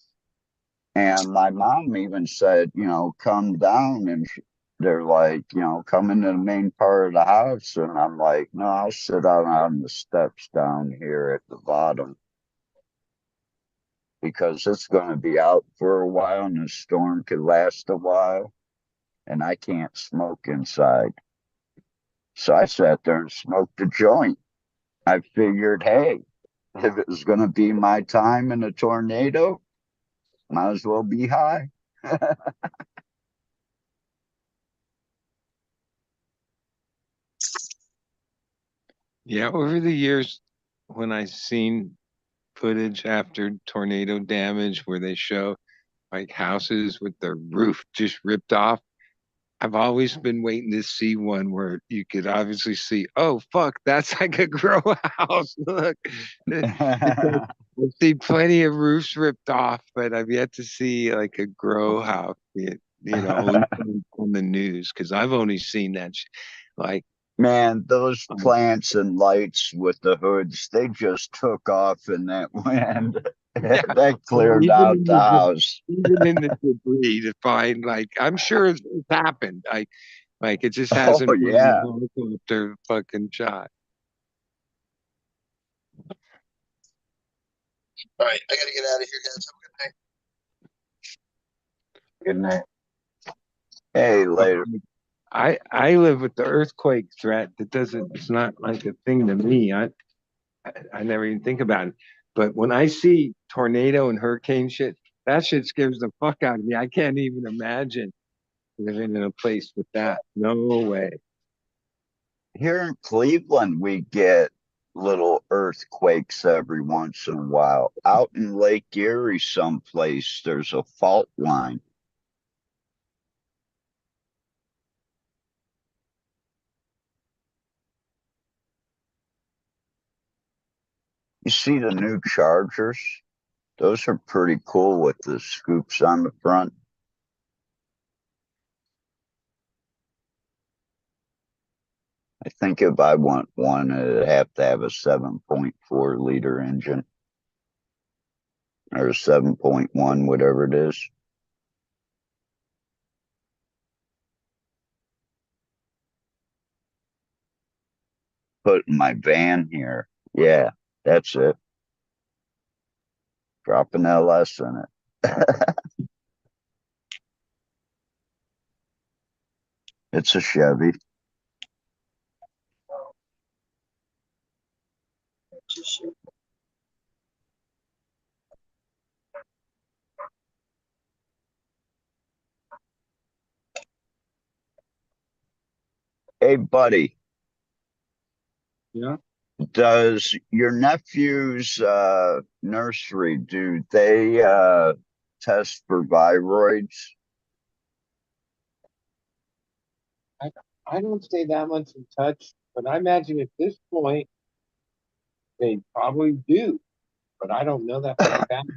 And my mom even said, come down. And they're like, come into the main part of the house. And I'm like, no, I'll sit out on the steps down here at the bottom because it's going to be out for a while and the storm could last a while. And I can't smoke inside. So I sat there and smoked a joint. I figured, hey, if it was going to be my time in a tornado, might as well be high. Yeah, over the years, when I've seen footage after tornado damage where they show like houses with their roof just ripped off, I've always been waiting to see one where you could obviously see, oh fuck, that's like a grow house. Look, because I've seen plenty of roofs ripped off, but I've yet to see like a grow house, at least on the news, because I've only seen that, like, Man, those um, plants and lights with the hoods, they just took off in that wind. yeah, That or cleared out the house. even in the debris to find, like, I'm sure it's happened. Like it just Oh, hasn't been yeah. a helicopter fucking shot. All right, I gotta get out of here, guys. Have a good night. Good night. Hey, But later. I live with the earthquake threat. That doesn't, it's not like a thing to me. I never even think about it. But when I see tornado and hurricane shit, that shit scares the fuck out of me. I can't even imagine living in a place with that. No way. Here in Cleveland, we get little earthquakes every once in a while. Out in Lake Erie, someplace, there's a fault line. You see the new Chargers? Those are pretty cool with the scoops on the front. I think if I want one, it'd have to have a 7.4 liter engine or 7.1, whatever it is. Put in my van here. Yeah, that's it. Drop an LS in it. It's a Chevy. Hey, buddy, Yeah. does your nephew's nursery, do they test for viroids? I, I don't stay that much in touch, but I imagine at this point they probably do, but I don't know that for a fact.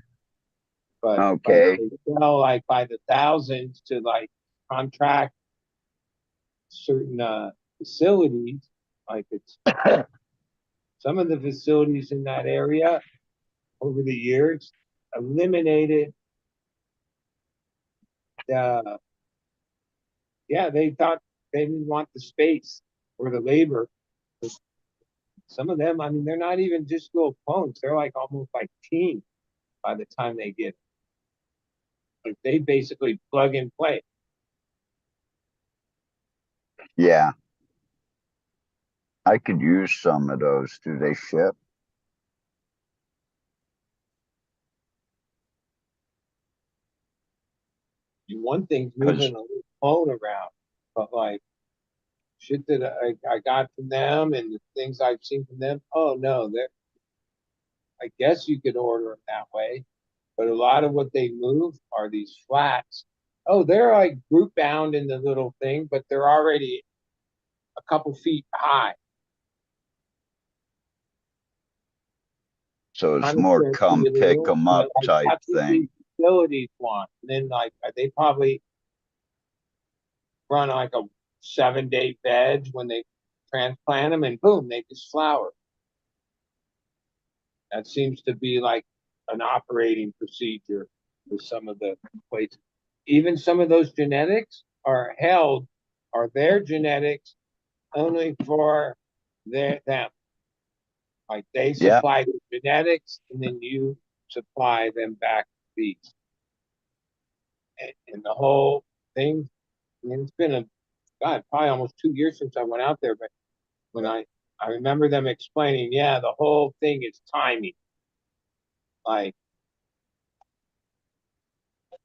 But like Okay. they sell like by the thousands to like contract certain facilities. Like it's some of the facilities in that area over the years eliminated the, yeah, they thought they didn't want the space or the labor. Some of them, I mean, they're not even just little clones. They're like almost like teens by the time they get, like they basically plug and play. Yeah, I could use some of those. Do they ship? One thing's Because moving a little clone around, but like shit that I got from them and the things I've seen from them, oh no, they're, I guess you could order them that way. But a lot of what they move are these flats. Oh, they're like group bound in the little thing, but they're already a couple feet high. So it's kind of more turnkey come a pick little, 'em but up like type that's what thing. these facilities want. And then like they probably run like a 7-day veg when they transplant them, and boom, they just flower. That seems to be like an operating procedure with some of the places. Even some of those genetics are their genetics only for them. Like they Yeah. supply the genetics and then you supply them back these. And the whole thing, I mean, it's been probably almost 2 years since I went out there, but when I remember them explaining, yeah, the whole thing is timing. Like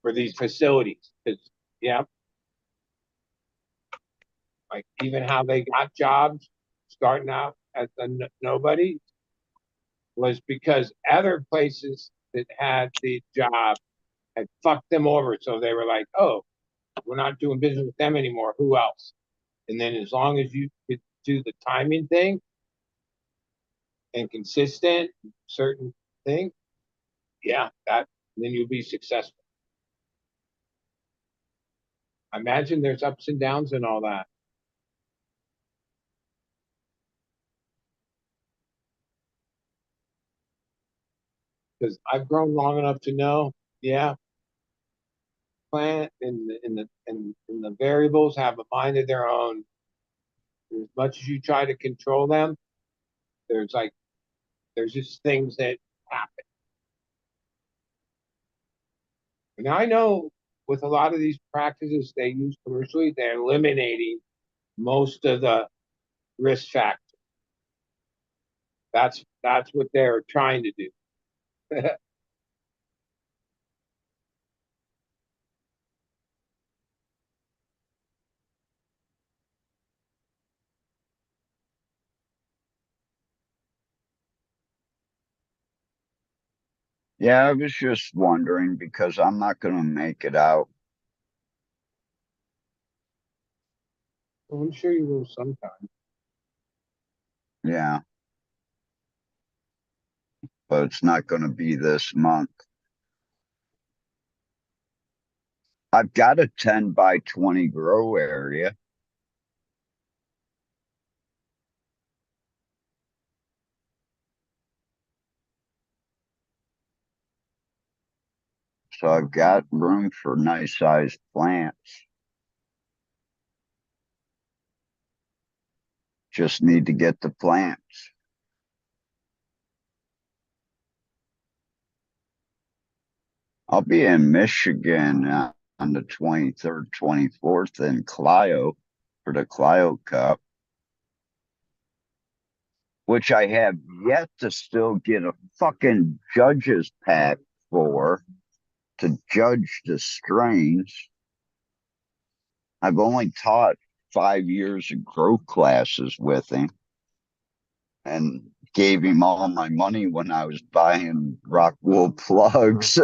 for these facilities. Because yeah, like even how they got jobs starting out as a nobody was because other places that had the job had fucked them over. So they were like, oh, we're not doing business with them anymore. Who else? And then as long as you could do the timing thing and consistent, certain thing, yeah, then you'll be successful. I imagine there's ups and downs and all that. Because I've grown long enough to know, yeah, plant and the variables have a mind of their own. As much as you try to control them, there's like there's just things that happen. And I know with a lot of these practices they use commercially, they're eliminating most of the risk factors. That's what they're trying to do. Yeah, I was just wondering because I'm not going to make it out. Well, I'm sure you will sometime. Yeah, but it's not going to be this month. I've got a 10 by 20 grow area. So I've got room for nice sized plants. Just need to get the plants. I'll be in Michigan on the 23rd, 24th in Clio for the Clio Cup, which I have yet to still get a fucking judge's pack for to judge the strains. I've only taught 5 years of grow classes with him and gave him all my money when I was buying rock wool plugs.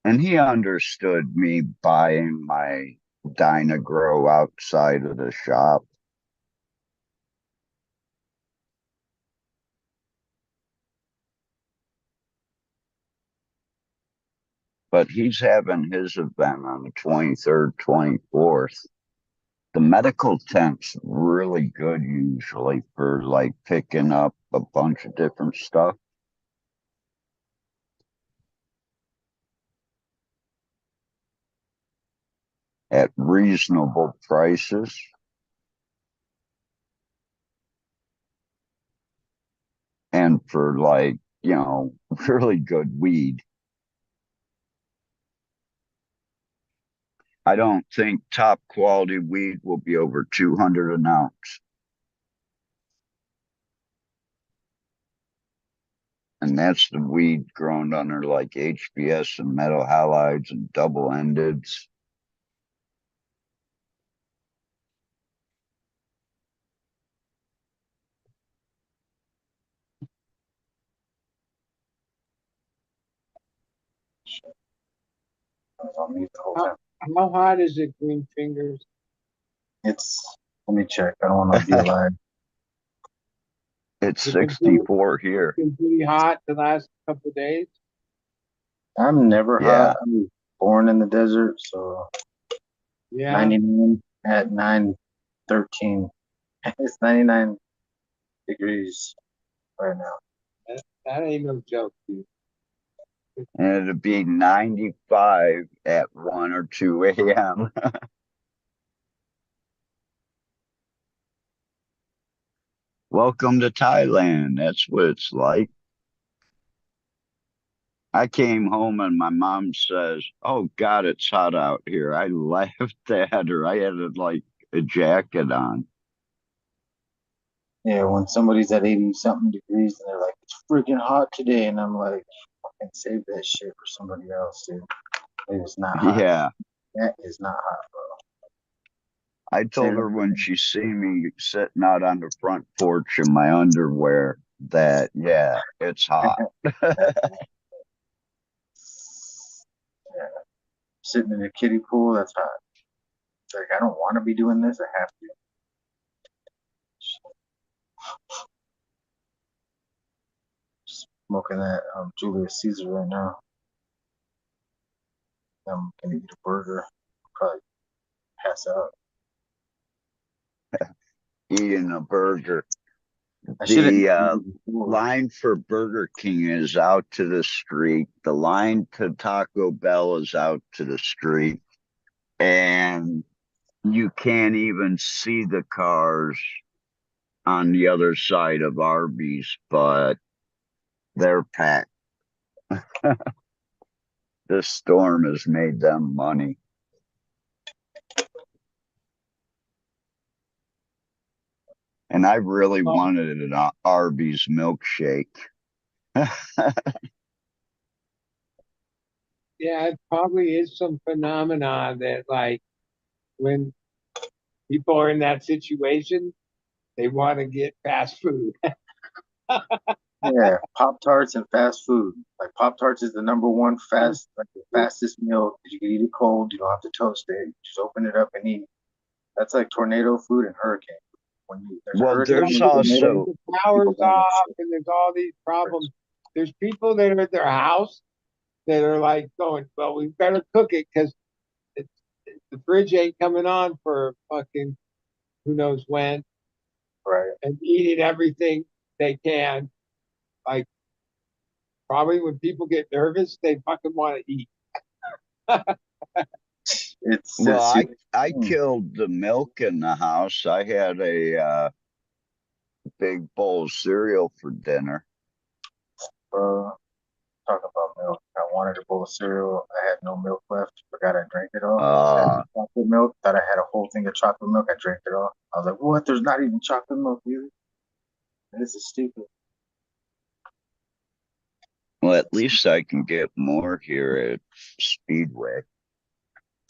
And he understood me buying my Dynagrow outside of the shop. But he's having his event on the 23rd, 24th. The medical tent's really good usually for like picking up a bunch of different stuff at reasonable prices. And for like, really good weed. I don't think top quality weed will be over 200 an ounce. And that's the weed grown under like HBS and metal halides and double endeds. How hot is it, Green Fingers? It's, let me check. I don't want to be a liar. It's It's been pretty, 64 here. been pretty hot the last couple of days. I'm never Yeah. hot. I was born in the desert, so Yeah, 99 at 9:13. It's 99 degrees right now. that ain't no joke, dude. And it'd be 95 at 1 or 2 a.m. Welcome to Thailand. That's what it's like. I came home and my mom says, "Oh God, it's hot out here." I laughed at her. I had like a jacket on. Yeah, when somebody's at 80 something degrees and they're like, it's freaking hot today. And I'm like, fucking save that shit for somebody else, dude. It is not hot. Yeah. That is not hot, bro. I Save told it her for when she seen me sitting out on the front porch in my underwear that, yeah, it's hot. yeah. Sitting in a kiddie pool, that's hot. It's like, I don't want to be doing this. I have to. Smoking that Julius Caesar right now. I'm gonna eat a burger. Probably pass out. Eating a burger. I should have The eaten before. line for Burger King is out to the street. The line to Taco Bell is out to the street. And you can't even see the cars on the other side of Arby's, but they're packed. This storm has made them money. And I really Well, wanted an Arby's milkshake. yeah, it probably is some phenomenon that like when people are in that situation, they want to get fast food. Yeah, Pop Tarts and fast food. Like Pop Tarts is the number one like the fastest meal. You can eat it cold. You don't have to toast it. You just open it up and eat. That's like tornado food and hurricane. When there's a Well, hurricane there's and a tornado, also, The people power's buy that off shit. and there's all these problems. There's people that are at their house that are like going, well, we better cook it because the fridge ain't coming on for fucking who knows when, Right. and eating everything they can. Like probably when people get nervous, they fucking want to eat. well, See, I killed the milk in the house. I had a big bowl of cereal for dinner. talk about milk. I wanted a bowl of cereal. I had no milk left. Forgot I drank it all. I had Uh, chocolate milk. Thought I had a whole thing of chocolate milk. I drank it all. I was like, what? There's not even chocolate milk, dude. This is stupid. well, at least I can get more here at Speedway.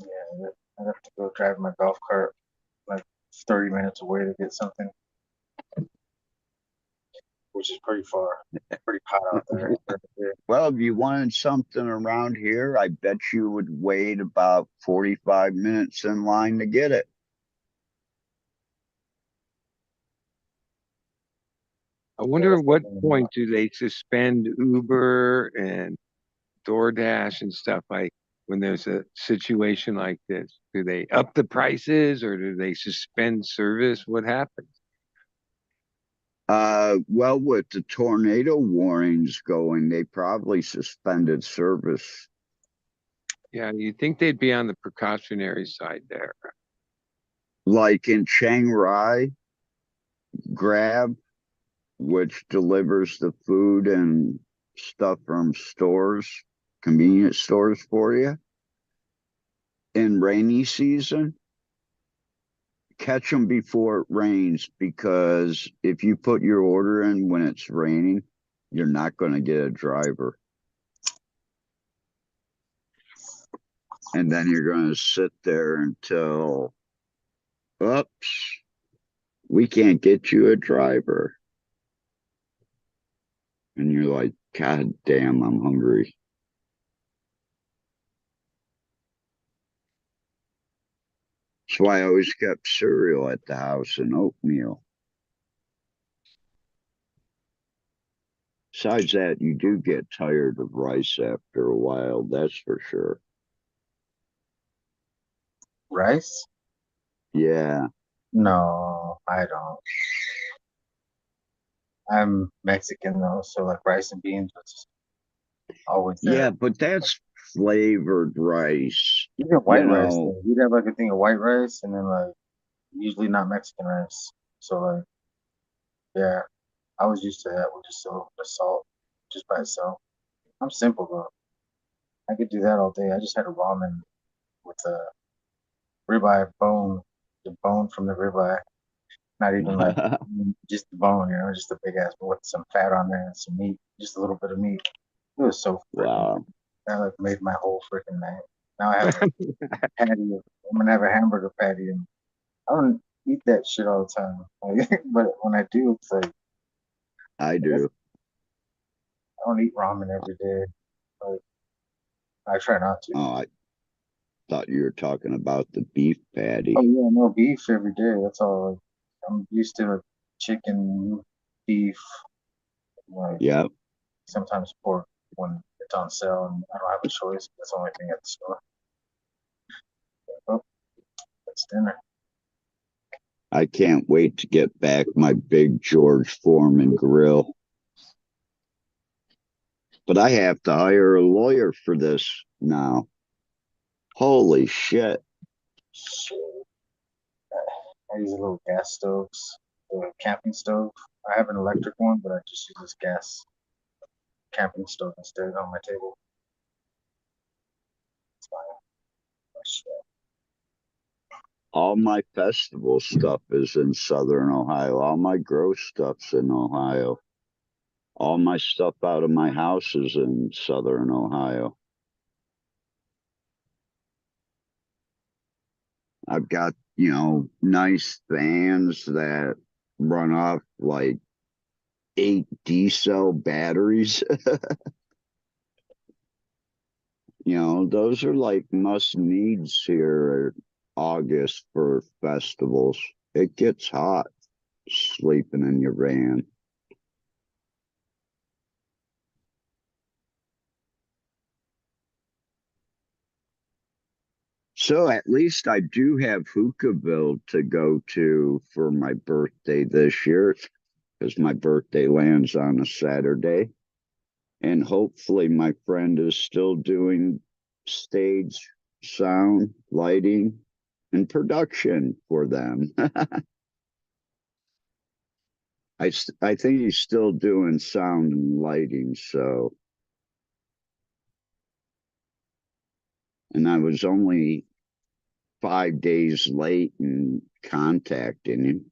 Yeah, I have to go drive my golf cart like 30 minutes away to get something, which is pretty far. Pretty hot out there. Well, if you wanted something around here, I bet you would wait about 45 minutes in line to get it. I wonder at what point do they suspend Uber and DoorDash and stuff like when there's a situation like this? Do they up the prices or do they suspend service? What happens? Well, with the tornado warnings going, they probably suspended service. Yeah, you'd think they'd be on the precautionary side there. Like in Chiang Rai, Grab, which delivers the food and stuff from stores, convenience stores for you. In rainy season, catch them before it rains because if you put your order in when it's raining, you're not going to get a driver. And then you're going to sit there until, oops, we can't get you a driver. And you're like, God damn, I'm hungry. That's why I always kept cereal at the house and oatmeal. Besides that, you do get tired of rice after a while, that's for sure. Rice? Yeah. No, I don't. I'm Mexican though, so like rice and beans was always there. Yeah, but that's flavored rice. You get You white rice know, though. You'd have like a thing of white rice and then like usually not Mexican rice. So like yeah, I was used to that with just the salt just by itself. I'm simple though. I could do that all day. I just had a ramen with a ribeye bone, the bone from the ribeye. Not even like just the bone, just a big ass with some fat on there and some meat, just a little bit of meat. It was so freaking wow. good. That like made my whole freaking night. Now I have a patty. I'm gonna have a hamburger patty, and I don't eat that shit all the time. Like, but when I do, it's like I I guess do. I don't eat ramen every day. Like I try not to. Oh, I thought you were talking about the beef Oh patty. yeah, no beef every day. That's all. Like, I'm used to chicken, beef, like Yep. sometimes pork when it's on sale and I don't have a choice. That's the only thing at the store. Oh, that's dinner. I can't wait to get back my big George Foreman grill. But I have to hire a lawyer for this now. Holy shit. Shit. I use a little gas stoves, the camping stove. I have an electric one, but I just use this gas camping stove instead on my table. It's fine. Oh, shit. All my festival stuff is in Southern Ohio. All my grow stuff's in Ohio. All my stuff out of my house is in Southern Ohio. I've got, nice fans that run off like 8 D-cell batteries. Those are like must needs here August for festivals. It gets hot sleeping in your van. So at least I do have Hookahville to go to for my birthday this year because my birthday lands on a Saturday. And hopefully my friend is still doing stage sound, lighting, and production for them. I think he's still doing sound and lighting, so. And I was only 5 days late in contacting him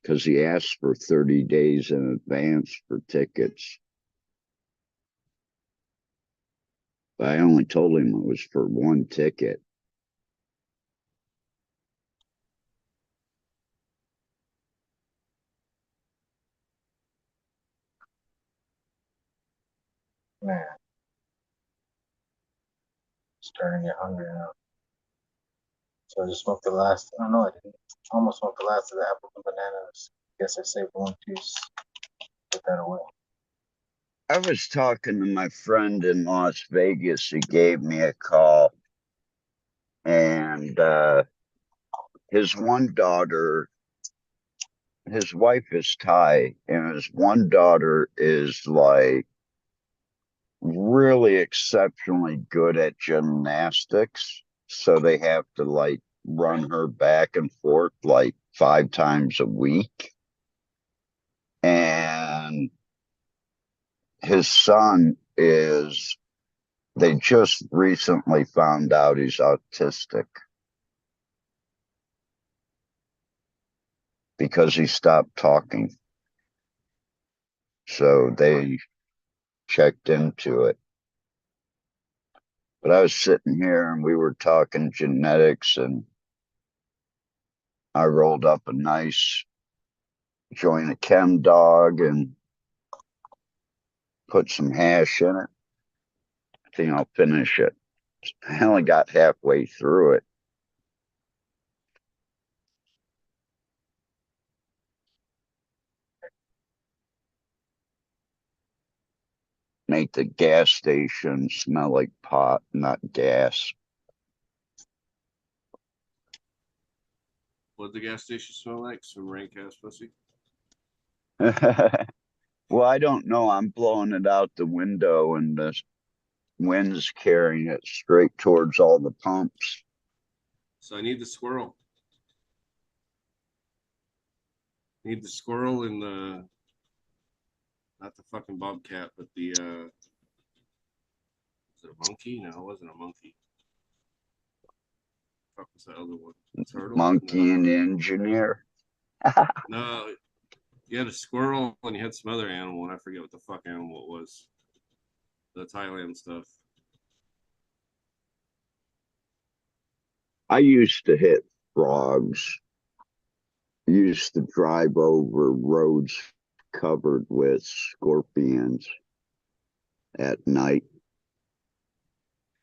because he asked for 30 days in advance for tickets. But I only told him it was for one ticket. Man, starting to get hungry now. So I just smoked the last. I don't know. I didn't almost smoked the last of the apples and bananas. Guess I saved one piece. Put that away. I was talking to my friend in Las Vegas. He gave me a call, and his one daughter, his wife is Thai, and his one daughter is like really exceptionally good at gymnastics. So they have to like run her back and forth like 5 times a week. And his son is, they just recently found out he's autistic because he stopped talking. So they checked into it. But I was sitting here and we were talking genetics, and I rolled up a nice joint of chem dog and put some hash in it. I think I'll finish it. I only got halfway through it. make the gas station smell like pot, not gas. What the gas station smell like? Some rank ass pussy. Well, I don't know. I'm blowing it out the window and the wind's carrying it straight towards all the pumps. So I need the squirrel. Need the squirrel and the not the fucking bobcat, but the was it a monkey? No, it wasn't a monkey. Fuck was the other one? A turtle? Monkey and engineer. No, you had a squirrel and you had some other animal, and I forget what the fuck animal it was. The Thailand stuff. I used to hit frogs. Used to drive over roads covered with scorpions at night,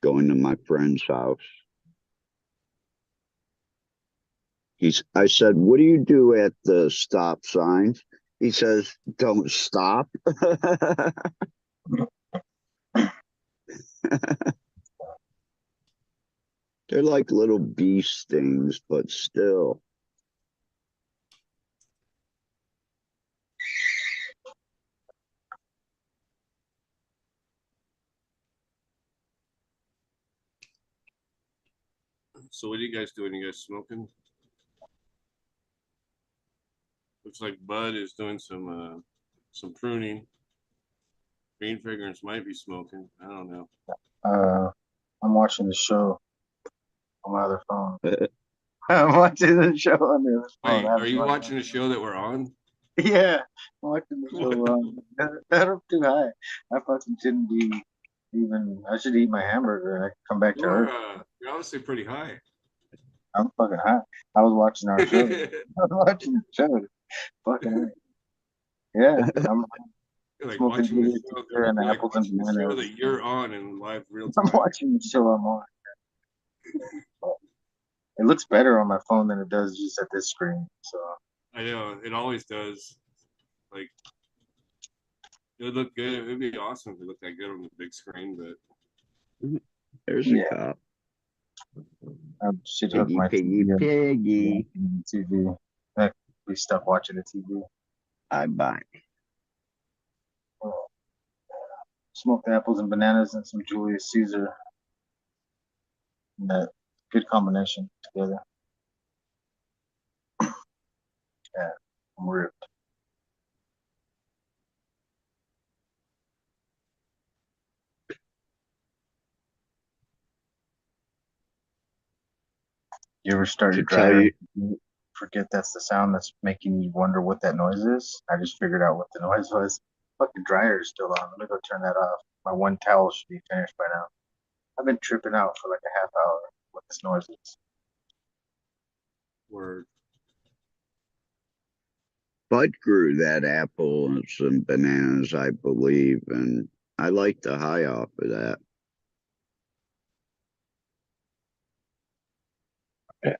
going to my friend's house. I said, "What do you do at the stop signs?" He says, "Don't stop." They're like little bee stings, but still. So what are you guys doing? You guys smoking? Looks like Bud is doing some pruning. Green Figures might be smoking. I don't know. I'm watching the show on my other phone. I'm watching the show on the other phone. Wait, are you watching a show that we're on? Yeah, I'm watching the show. I'm too high. I fucking shouldn't be even. I should eat my hamburger and I can come back to Earth. You're obviously pretty high. I'm fucking high. I was watching our show. I was watching the show. Fucking high. Yeah, I'm You're like smoking watching the Julius show. Caesar and You're like apples and watching the show bananas. that you're on in live real I'm time. watching the show I'm on. It looks better on my phone than it does just at this screen. So I know it always does. Like it would look good. It would be awesome if it looked that good on the big screen, but There's a cop. I should hook Piggy, my piggy, TV. piggy. TV. Heck, we stuck watching the TV. I buy. Smoked apples and bananas and some Julius Caesar. And that good combination together. Yeah, I'm ripped. You ever start To your tell dryer? you, Forget that's the sound that's making you wonder what that noise is. I just figured out what the noise was. Fucking dryer is still on. Let me go turn that off. My one towel should be finished by now. I've been tripping out for like a half hour what this noise is. word. Bud grew that apple and some bananas, I believe, and I like the high off of that.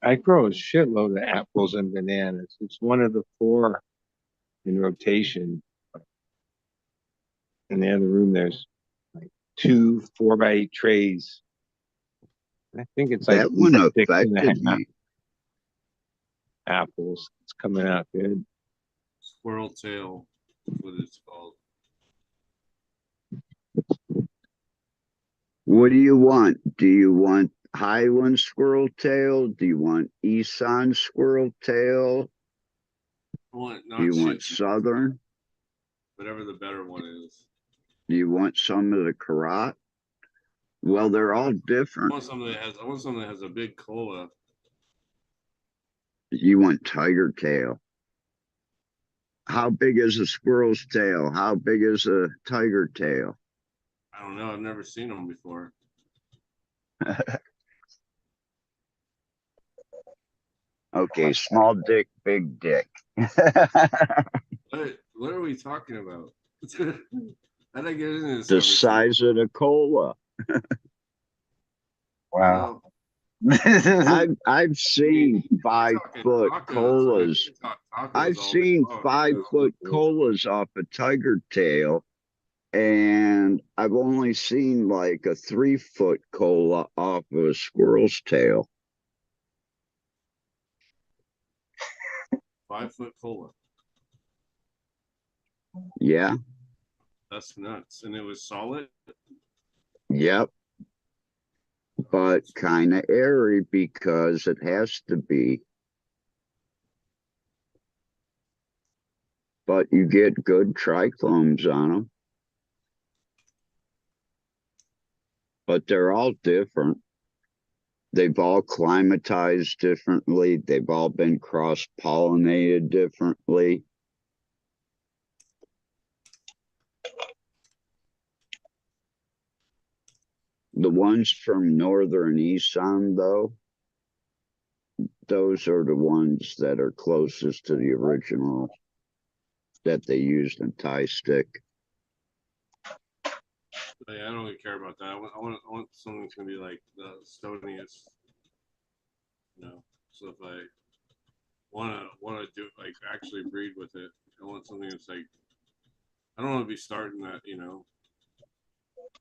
I grow a shitload of apples and bananas. It's one of the 4 in rotation. In the other room, there's like 2 4x8 trays. I think it's like That one 6.5 affected me. apples. It's coming out good. Squirrel tail. That's what it's called. What do you want? Do you want Highland squirrel tail? Do you want Eson squirrel tail? I want Do you not want shit. Southern? Whatever the better one is. Do you want some of the Karat? Well, they're all I different. want something that has. I want something that has a big cola. You want tiger tail. How big is a squirrel's tail? How big is a tiger tail? I don't know. I've never seen them before. Okay, small dick, big dick. What are we talking about? How did I get into this? The size of the cola. Wow. I've seen 5-foot colas. I've seen 5-foot colas off a tiger tail, and I've only seen like a 3 foot cola off of a squirrel's tail. 5 foot cola. Yeah, That's nuts. And it was solid. yep. But kind of airy because it has to be. But you get good trichlomes on them. But they're all different. They've all climatized differently. They've all been cross-pollinated differently. The ones from northern Isan, though, those are the ones that are closest to the original that they used in Thai stick. Yeah, I don't really care about that. I want something that's gonna be like the stoniest. So if I wanna do like actually breed with it, I want something that's like I don't want to be starting at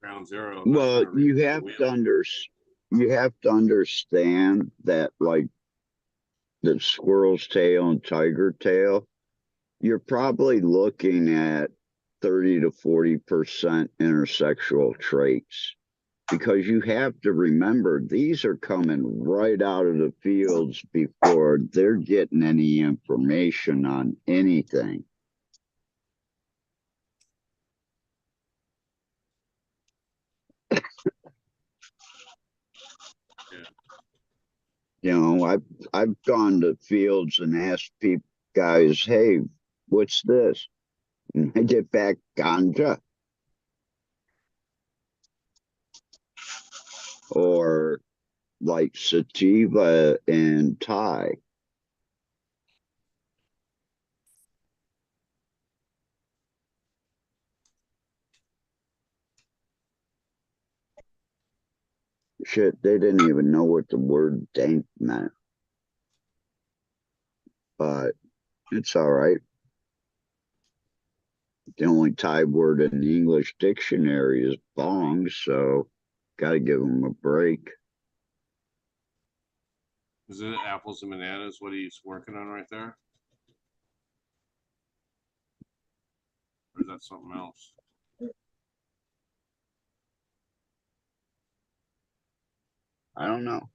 ground zero. And not Well, trying to reinvent the wheel. you have to understand that like the squirrel's tail and tiger tail, you're probably looking at 30 to 40% intersexual traits because you have to remember these are coming right out of the fields before they're getting any information on anything. Yeah. You know, I've gone to fields and asked people guys, hey, what's this? And I get back ganja or like sativa and Thai. Shit, they didn't even know what the word dank meant. But it's all right. The only Thai word in the English dictionary is bong, so gotta give them a break. Is it apples and bananas? What he's working on right there? Or is that something else? I don't know.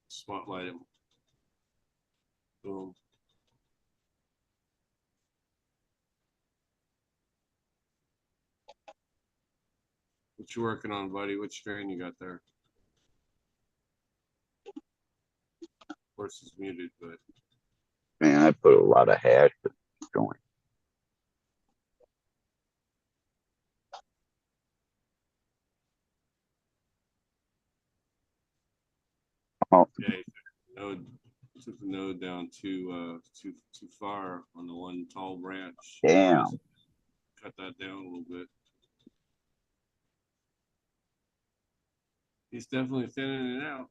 Spotlight him. Boom. What you working on, buddy? What strain you got there? Of course, it's muted, but Man, I put a lot of hash going. Oh, yeah, node took the node down too far on the one tall branch. damn. Cut that down a little bit. He's definitely thinning it out.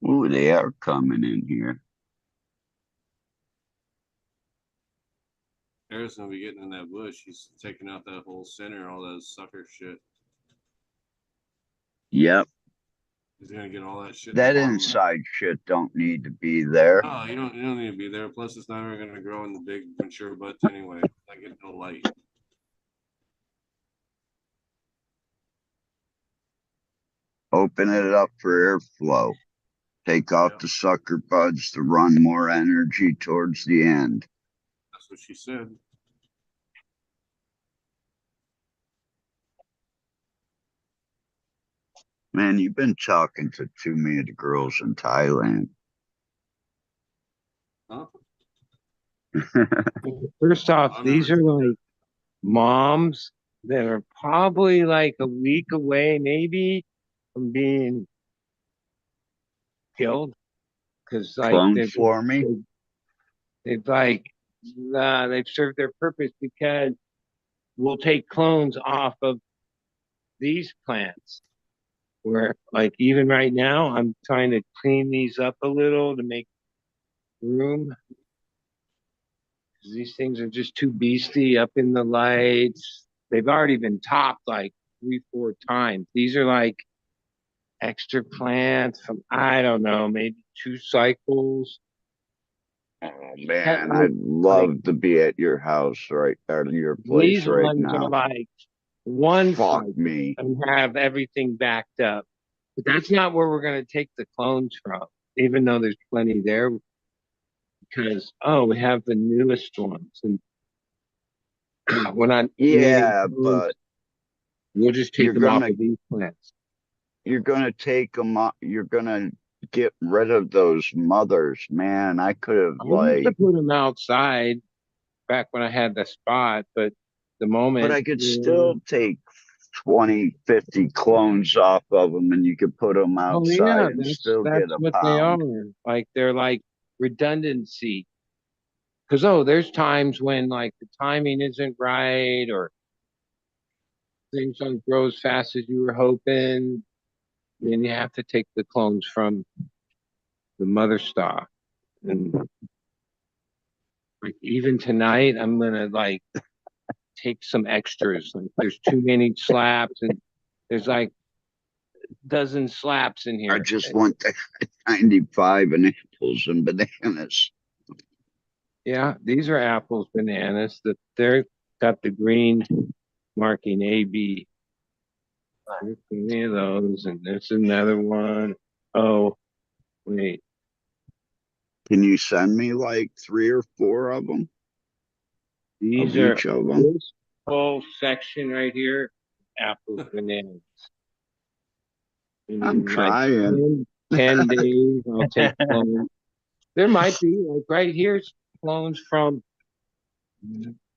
Ooh, they are coming in here. Harris gonna be getting in that bush. He's taking out that whole center, all that sucker shit. Yep. He's gonna get all that shit in the That bottom. inside shit don't need to be there. Oh, you don't need to be there. Plus, it's not ever gonna grow in the big mature buds anyway. Like get no light. Open it up for airflow. Take off Yep. the sucker buds to run more energy towards the end. That's what she said. Man, you've been talking to too many of the girls in Thailand. Huh? First off, I've these never. are like moms that are probably like a week away, maybe, from being killed because like Clone for me? they've like they've served their purpose because we'll take clones off of these plants where like even right now I'm trying to clean these up a little to make room. These things are just too beastly up in the lights. They've already been topped like 3, 4 times. These are like extra plants from, I don't know, maybe 2 cycles. Oh That man, look I'd like love to be at your house right at your place these right ones are now. like one Fuck cycle me. and have everything backed up. But that's not where we're going to take the clones from, even though there's plenty there. Because, oh, we have the newest ones. And we're not needing Yeah, clones. but We'll just take you're them off gonna of these plants. you're gonna take them up. You're gonna get rid of those mothers, man. I could have I used to like, put them outside back when I had the spot, but the but moment, I could still take 20, 50 clones off of them, and you could put them oh yeah, outside and still that's get a what they are. pound. Like they're like redundancy. Because oh, there's times when like the timing isn't right or things don't grow as fast as you were hoping. Then you have to take the clones from the mother stock. And like even tonight, I'm gonna like take some extras. Like there's too many slaps and there's like dozen slaps in I here. just want the 95 and apples and bananas. Yeah, these are apples, bananas. They're got the green marking AB. There's plenty of those, and there's another one. Oh, wait. Can you send me like 3 or 4 of them, of These are each of them? this whole section right here, apples, bananas. I'm In like trying. 10 days, I'll take clones. There might be, like right here's clones from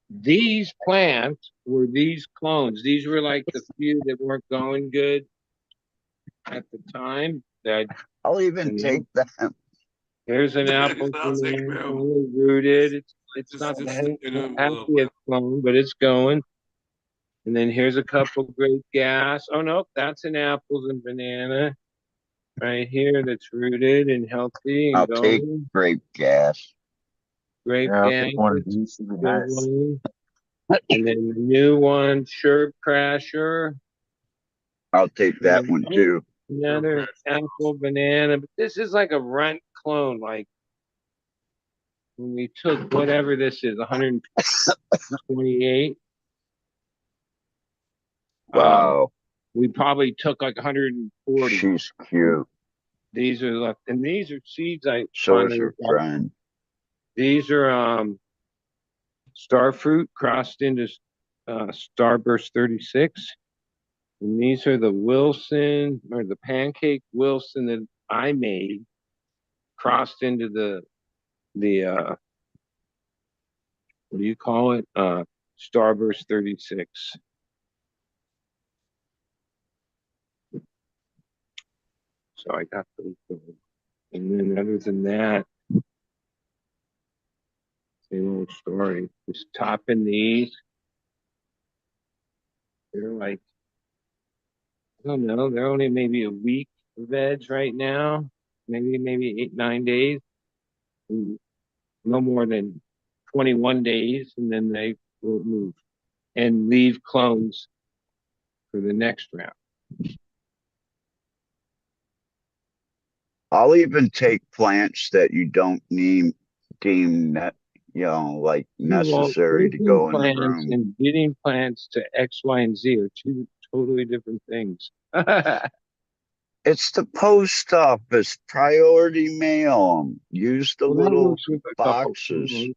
these plants were these clones. These were like the few that weren't going good at the time. That I'll even and take then that. here's an apple I'll take banana, them. only rooted. It's not Just that in not a little happy it's clone, but it's going. And then here's a couple great gas. Oh no, that's an apples and banana right here that's rooted and healthy and I'll take going. grape gas. Grape Yeah, I'll gas, take one of that's these. Should be a good nice. one. And then the new one, Sherb Crasher. I'll take that And one oh, too. another apple banana. But this is like a runt clone. Like when we took whatever this is, 128. Um, Wow, we probably took like 140. she's cute. These are left, and these are seeds I So is finally her got. friend. These are star fruit crossed into Starburst 36. And these are the Wilson or the pancake Wilson that I made crossed into the what do you call it? Starburst 36. So I got those going. And then other than that, same old story. Just topping these. They're like, I don't know, they're only maybe a week veg right now. Maybe 8, 9 days. No more than 21 days, and then they will move and leave clones for the next round. I'll even take plants that you don't deem that, like Well, necessary to taking go in the plants room. and getting plants to X, Y, and Z are two totally different things. It's the post office, priority mail 'em. Use the Well, that little works with a couple boxes. clones.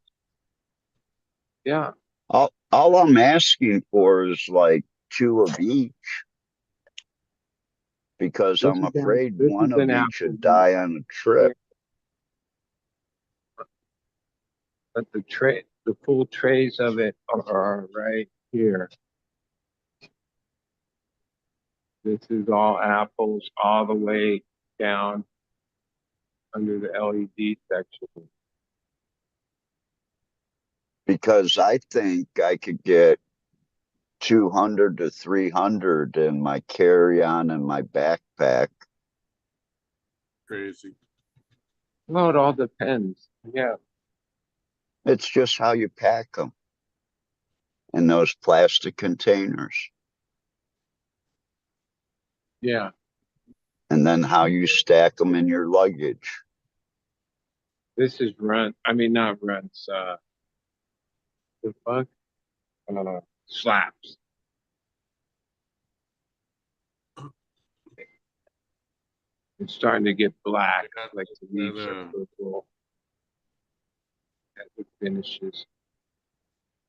Yeah. All I'm asking for is like 2 of each because I'm afraid This is one an of each apple, would die on a trip. but the full trays of it are right here. This is all apples all the way down under the LED section. Because I think I could get 200 to 300 in my carry-on and my backpack. Crazy. Well, it all depends. Yeah. It's just how you pack them in those plastic containers, Yeah. and then how you stack them in your luggage. This is rent. I mean, not rents. The fuck? Slaps. It's starting to get black, I got like the leaves that, are purple as it finishes.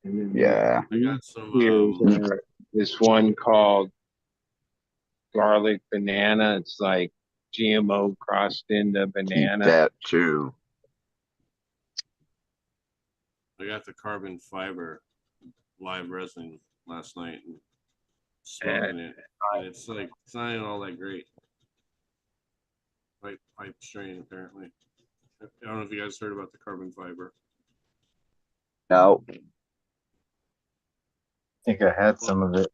And then Yeah. I got some. here's this one called garlic banana. It's like GMO crossed into Keep banana. that too. I got the carbon fiber live resin last night and smoking it, and it's like it's not even all that great. Pipe strain apparently. I don't know if you guys heard about the carbon fiber. No. I think I had some of it.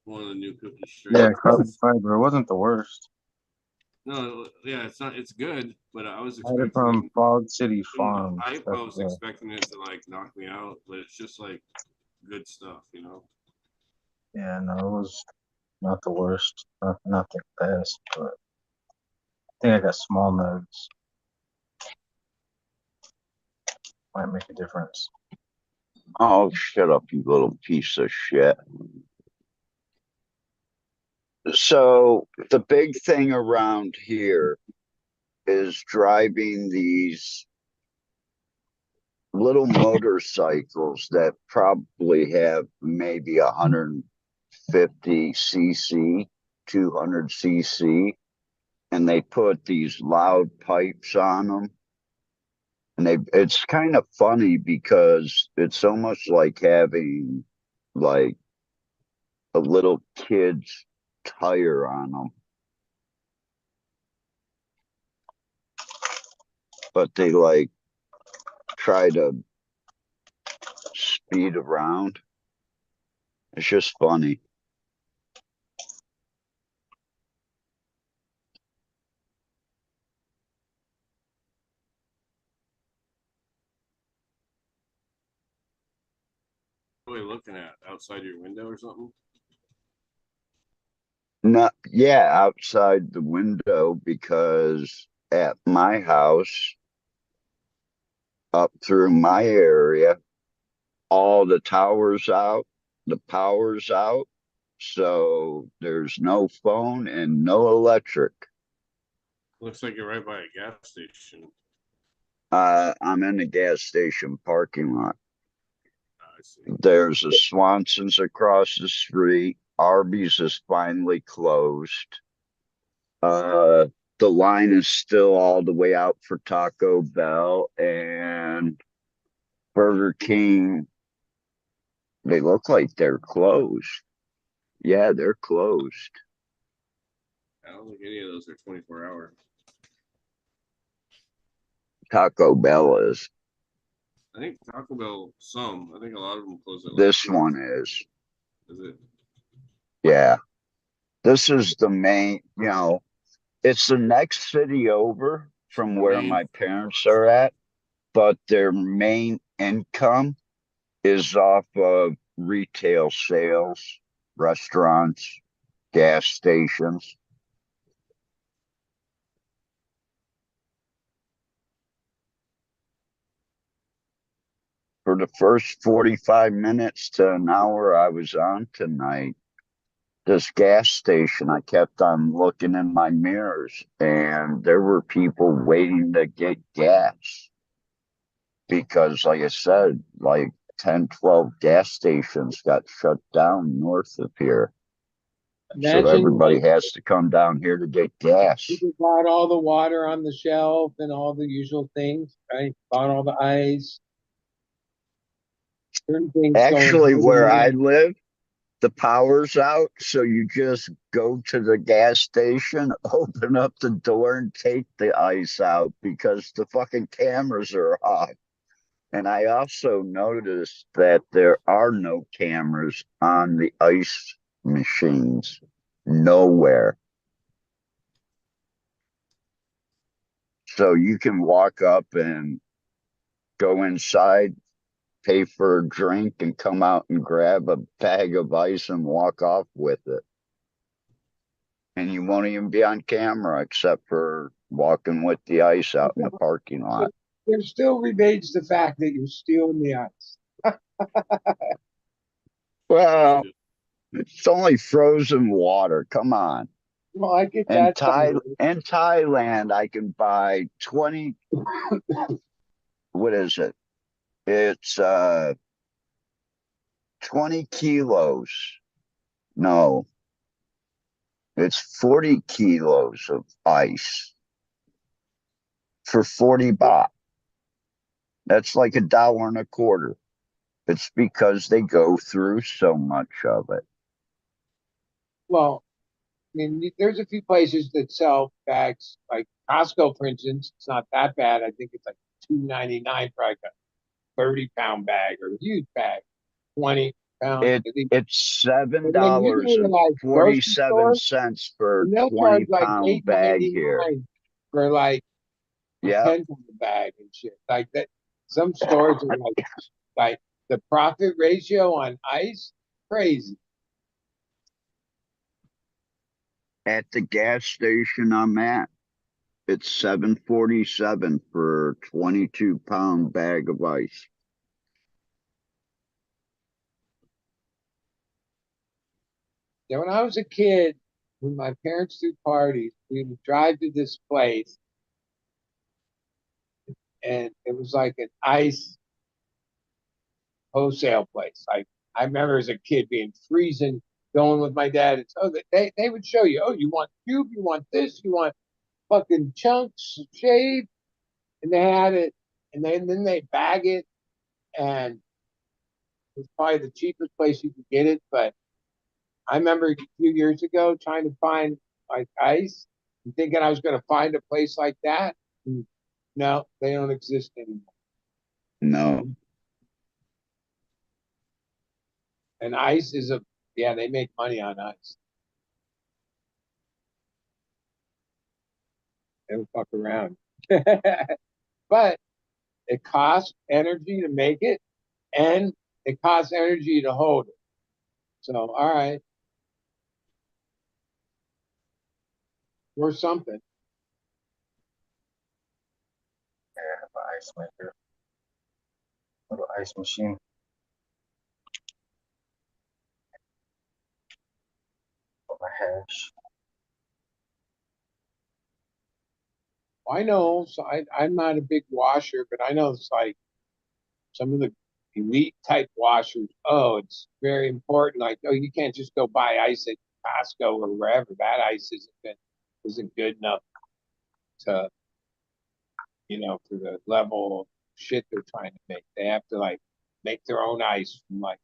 One of the new cookie strains. Yeah, carbon fiber. It wasn't the worst. No, yeah, it's not. It's good, but I was I had it expecting from Fog City from the Farms. hype. I was expecting it to like knock me out, but it's just like good stuff, you know. Yeah, no, it was not the worst. Not the best, but I think I got small nugs. Might make a difference. Oh, shut up, you little piece of shit. So the big thing around here is driving these little motorcycles that probably have maybe 150 cc, 200 cc, and they put these loud pipes on them. And it's kind of funny because it's almost like having like a little kid's tire on them. But they like try to speed around. It's just funny. What are you looking at outside your window or something? Not, yeah, outside the window, because at my house, up through my area, all the towers out, the power's out, so there's no phone and no electric. Looks like you're right by a gas station. I'm in the gas station parking lot. I see. There's a Swanson's across the street. Arby's is finally closed. The line is still all the way out for Taco Bell and Burger King. They look like they're closed. Yeah, they're closed. I don't think any of those are 24-hour. Taco Bell is. I think Taco Bell, some. I think a lot of them close at like This 2. one is. Is it? Yeah. This is the main, it's the next city over from where Main. my parents are at, but their main income is off of retail sales, restaurants, gas stations. For the first 45 minutes to an hour I was on tonight, this gas station, I kept on looking in my mirrors, and there were people waiting to get gas because, like I said, like 10, 12 gas stations got shut down north of here. So Imagine everybody has to come down here to get gas. people bought all the water on the shelf and all the usual things, right? Bought all the ice. Certain things Actually, where I going live, the power's out, so you just go to the gas station, open up the door, and take the ice out because the fucking cameras are off. And I also noticed that there are no cameras on the ice machines. Nowhere. So you can walk up and go inside, pay for a drink, and come out and grab a bag of ice and walk off with it. And you won't even be on camera except for walking with the ice out in the parking lot. There still remains the fact that you're stealing the ice. Well, it's only frozen water. Come on. Well, I get In that. In Thailand, I can buy 20, what is it? It's 20 kilos. No, it's 40 kilos of ice for 40 baht. That's like $1.25. It's because they go through so much of it. Well, I mean, there's a few places that sell bags, like Costco, for instance. It's not that bad. I think it's like $2.99 for like a 30-pound bag or a huge bag, 20 pounds. It's And then you $7 go to and like grocery stores, 47 cents for a and they'll charge 20 like pound eight bag ninety here. nine for like a Yeah. 10-pound bag and shit. Like that. Some stores are like the profit ratio on ice, crazy. At the gas station I'm at, it's $7.47 for a 22-pound bag of ice. Yeah, when I was a kid, when my parents threw parties, we would drive to this place, and it was like an ice wholesale place. Like I remember as a kid being freezing, going with my dad. It's they would show you, oh, you want cube, you want this, you want fucking chunks shaved, and they had it, and then they bag it, and it was probably the cheapest place you could get it. But I remember a few years ago trying to find like ice and thinking I was going to find a place like that. And no, they don't exist anymore. No. And ice is yeah, they make money on ice. They don't fuck around. But it costs energy to make it, and it costs energy to hold it. So, all right, worth something. Yeah, I have an ice maker, little ice machine. For my hash. I know, so I'm not a big washer, but I know it's like some of the elite type washers. Oh, it's very important. Like, oh, you can't just go buy ice at Costco or wherever. That ice isn't good enough to, for the level of shit they're trying to make. They have to like make their own ice from like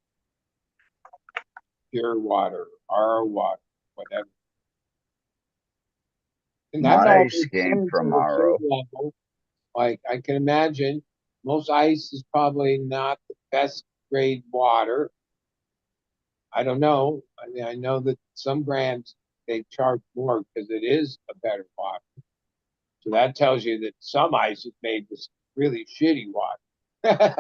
pure water, RO water, whatever. And that My all ice makes came sense from at a certain RO. level. Like I can imagine most ice is probably not the best grade water. I don't know. I mean, I know that some brands they charge more because it is a better water. So that tells you that some ice is made with really shitty water.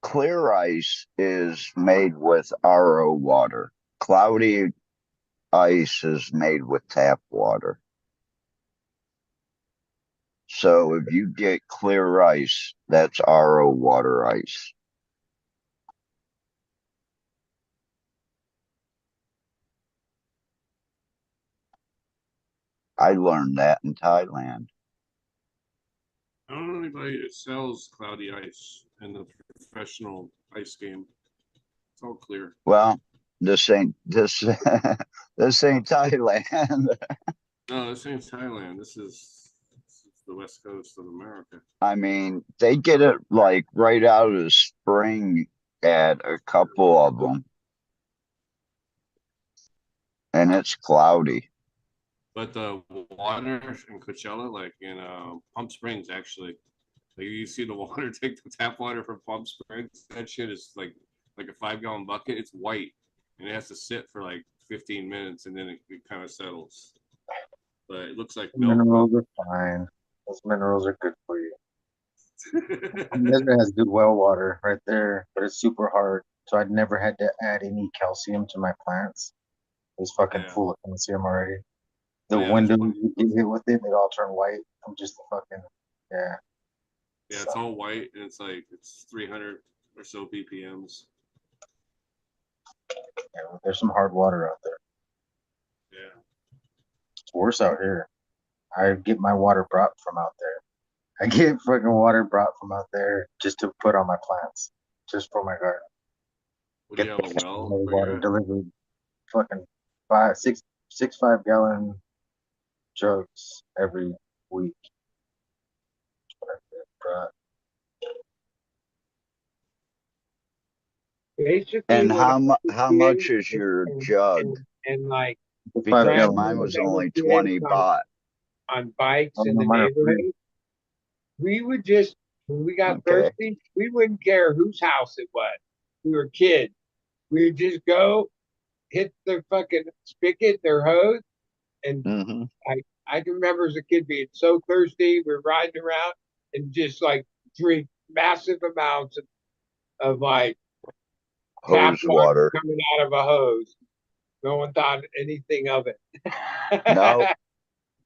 Clear ice is made with RO water. Cloudy ice is made with tap water. So if you get clear ice, that's RO water ice. I learned that in Thailand. I don't know anybody that sells cloudy ice in the professional ice game. It's all clear. Well, this ain't this this ain't Thailand. No, this ain't Thailand. This is the west coast of America. I mean, they get it like right out of the spring at a couple of them, and it's cloudy. But the water in Coachella, like in Palm Springs, actually, Like you see the water, take the tap water from Palm Springs. That shit is like a 5 gallon bucket. It's white, and it has to sit for like 15 minutes, and then it kind of settles. But it looks like milk. Minerals are fine. Those minerals are good for you. Desert has good well water right there, but it's super hard. So I'd never had to add any calcium to my plants. It was fucking Yeah. full of calcium already. The Oh, yeah, window you get hit with it, it all turned white. I'm just fucking yeah. Yeah, it's all white, and it's 300 or so BPMs. Yeah, there's some hard water out there. Yeah. It's worse out here. I get my water brought from out there. I get fucking water brought from out there just to put on my plants, just for my garden. What do Get you have, a well where water you're at? delivered, fucking 5 gallon jugs every week. Brought. Basically, And what I was how much in is your and, jug? and like Five Because grandma mine gallon. was that was only in 20 baht. on bikes Oh, in no, the mine are free. neighborhood, we would just, when we got Okay. thirsty, we wouldn't care whose house it was. We were kids. We would just go hit their fucking spigot, their hose, and Mm-hmm. I can remember as a kid being so thirsty. We're riding around and just like drink massive amounts of like tap Hose water water. coming out of a hose. No one thought anything of it. No,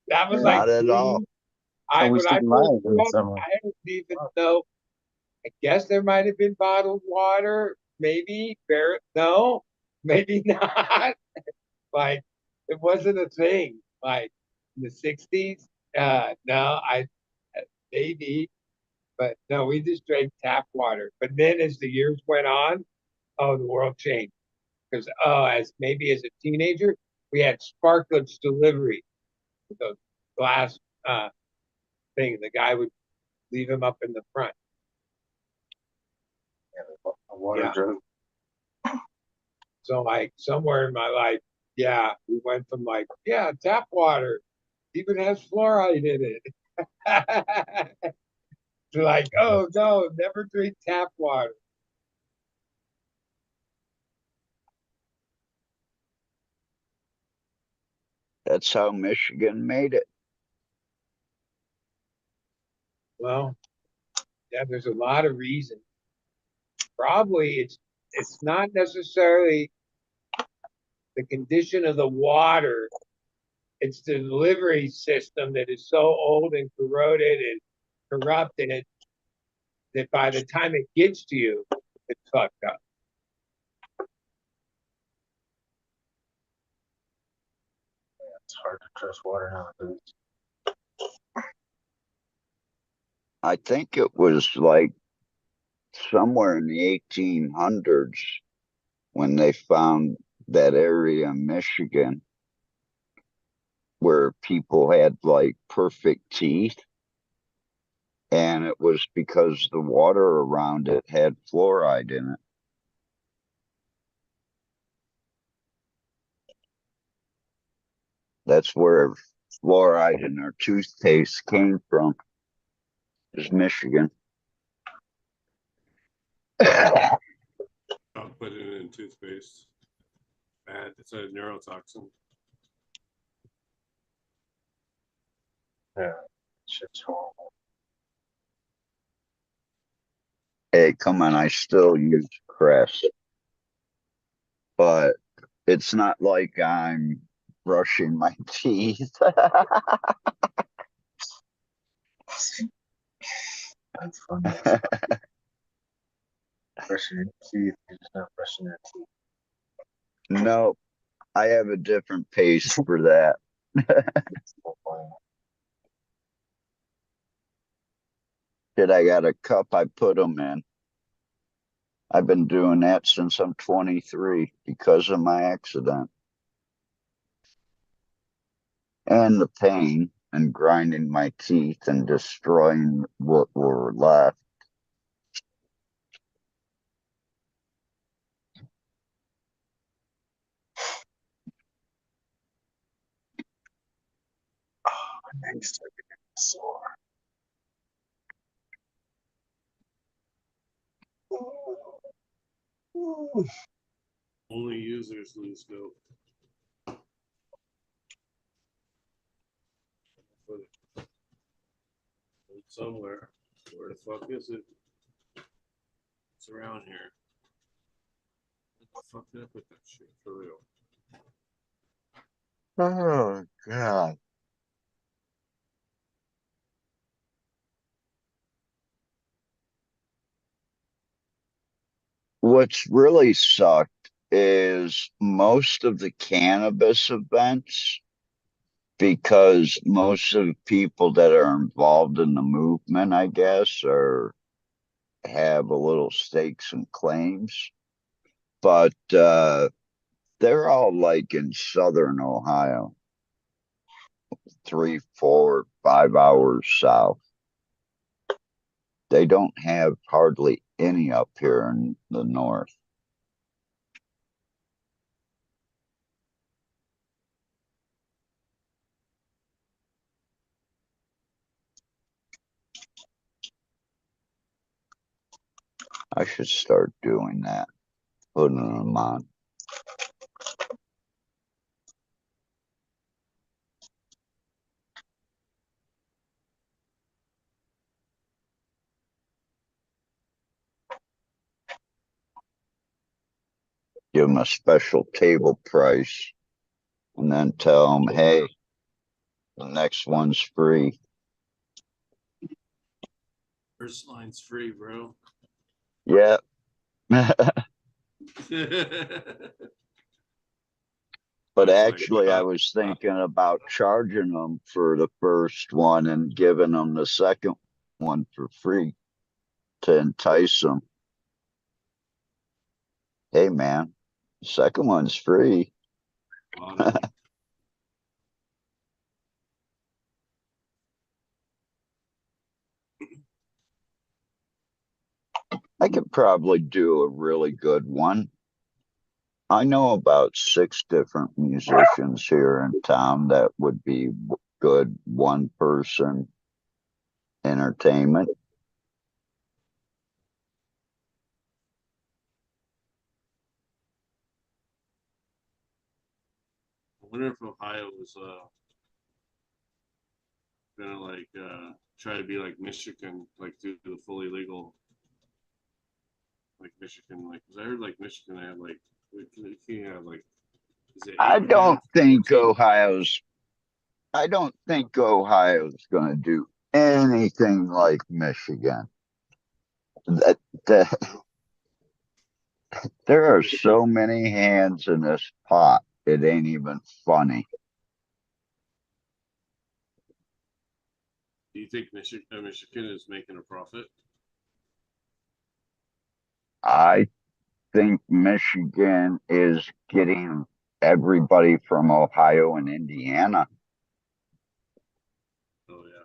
That was Yeah. like not at all. And we when I stayed first live in grew the up, summer. I didn't even know. I guess there might have been bottled water, maybe. No, maybe not. Like it wasn't a thing. Like in the '60s, no, I maybe, but no, we just drank tap water. But then as the years went on, oh, the world changed because as maybe as a teenager, we had Sparklets delivery with those glass thing. The guy would leave them up in the front. Yeah, a water Yeah. jug. So like somewhere in my life, yeah, we went from like, yeah, tap water even has fluoride in it. To like, oh no, never drink tap water. That's how Michigan made it. Well, yeah, there's a lot of reasons. Probably it's not necessarily the condition of the water. It's the delivery system that is so old and corroded and corrupted that by the time it gets to you, it's fucked up. It's hard to trust water nowadays. I think it was like somewhere in the 1800s when they found that area in Michigan where people had like perfect teeth. And it was because the water around it had fluoride in it. That's where fluoride in our toothpaste came from, is Michigan. I'll put it in toothpaste. Bad. It's a neurotoxin. Yeah, shit's horrible. Hey, come on, I still use Crest, but it's not like I'm brushing my teeth. That's funny. Brushing your teeth, you're just not brushing your teeth. No, I have a different paste for that. It's so funny. Did I got a cup I put them in. I've been doing that since I'm 23 because of my accident and the pain and grinding my teeth and destroying what were left. My neck's starting to get sore. Only users lose scope. Put it somewhere. Where the fuck is it? It's around here. What the fuck did I put that shit for real? Oh God. What's really sucked is most of the cannabis events, because most of the people that are involved in the movement, I guess, are have a little stakes and claims. But they're all like in southern Ohio, 3, 4, 5 hours south. They don't have hardly any up here in the north. I should start doing that, putting them on. Give them a special table price, and then tell them, hey, the next one's free. First line's free, bro. Yeah. But That's actually, like, I was thinking about charging them for the first one and giving them the second one for free to entice them. Hey, man, the second one's free. I could probably do a really good one. I know about 6 different musicians here in town that would be good one-person entertainment. I wonder if Ohio was gonna like try to be like Michigan, like do the fully legal, like Michigan, like because I heard like Michigan had like you can have like is it I 8 and a half, don't think 14? Ohio's I don't think Ohio's going to do anything like Michigan. That, that there are so many hands in this pot. It ain't even funny. Do you think Michigan is making a profit? I think Michigan is getting everybody from Ohio and Indiana, Oh yeah.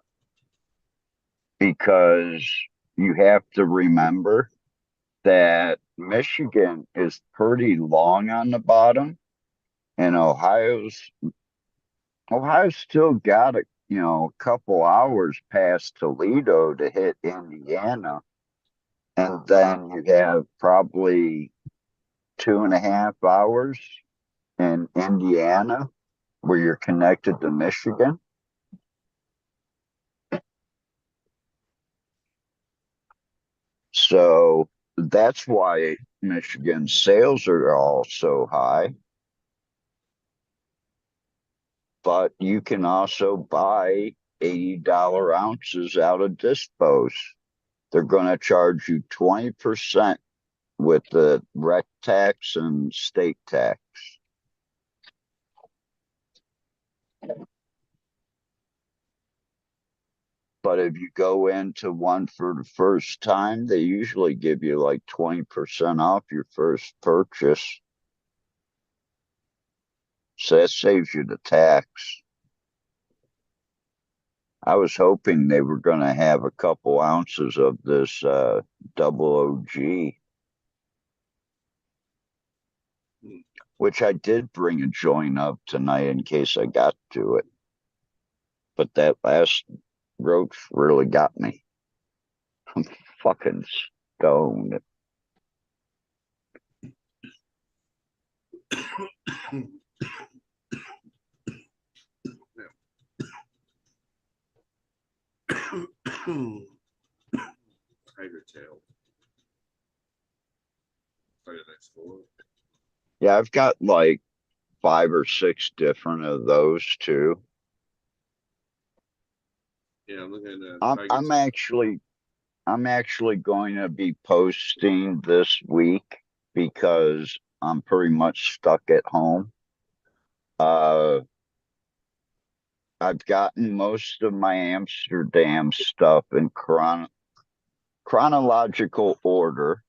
because you have to remember that Michigan is pretty long on the bottom, and Ohio's still got a couple hours past Toledo to hit Indiana, and then you have probably 2.5 hours in Indiana where you're connected to Michigan. So that's why Michigan's sales are all so high. But you can also buy $80 ounces out of dispos. They're going to charge you 20% with the rec tax and state tax. But if you go into one for the first time, they usually give you like 20% off your first purchase. So that saves you the tax. I was hoping they were going to have a couple ounces of this double OG, which I did bring a joint of tonight in case I got to it. But that last roach really got me. I'm fucking stoned. Tiger tail. Next four. Yeah, I've got like 5 or 6 different of those too. Yeah, I'm looking at I'm tiger I'm tail. actually going to be posting this week because I'm pretty much stuck at home. Uh, I've gotten most of my Amsterdam stuff in chronological order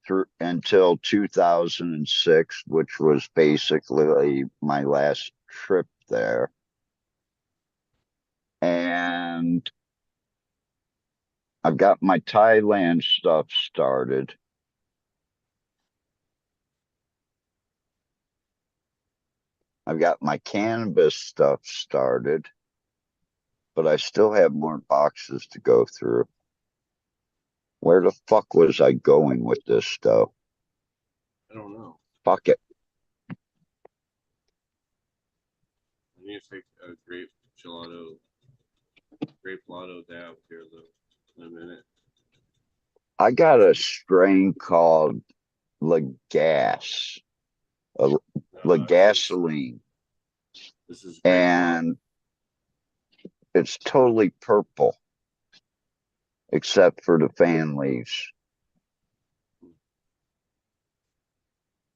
through until 2006, which was basically my last trip there. And I've got my Thailand stuff started. I've got my cannabis stuff started, but I still have more boxes to go through. Where the fuck was I going with this stuff? I don't know. Fuck it. I need to take a grape lotto dab here though in a minute. I got a strain called Gas, Gasoline, This is grape lotto. and it's totally purple except for the fan leaves.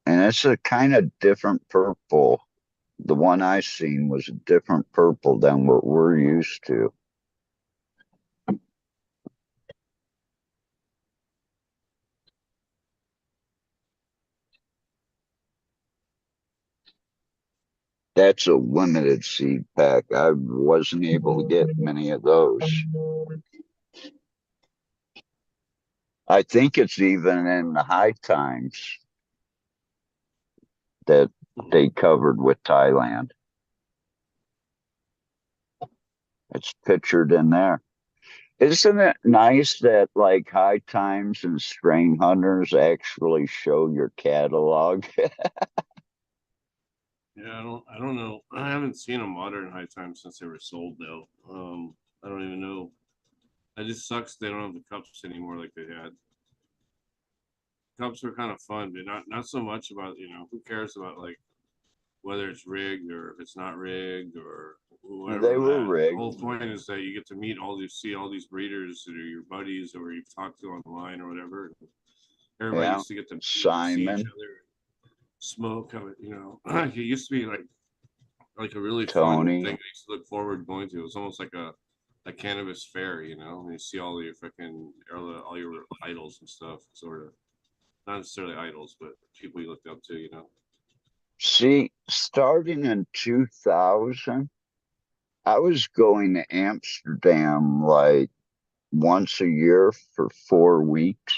And it's a kind of different purple. The one I seen was a different purple than what we're used to. That's a limited seed pack. I wasn't able to get many of those. I think it's even in the high times that they covered with Thailand. It's pictured in there. Isn't it nice that like High Times and Strain Hunters actually show your catalog? Yeah, I don't know. I haven't seen a modern high time since they were sold though. I don't even know. It just sucks they don't have the cups anymore like they had. Cups were kind of fun, but not so much about, who cares about like whether it's rigged or if it's not rigged or whatever. They were That the rigged. whole point is that you get to see all these breeders that are your buddies or you've talked to online or whatever. Everybody Yeah. used to get to see each Simon, other, smoke of it. It used to be like a really fun Tony. thing I used to look forward to going to. It was almost like a cannabis fair, and you see all your all your idols and stuff, sort of. Not necessarily idols, but people you looked up to. See, starting in 2000, I was going to Amsterdam like once a year for 4 weeks,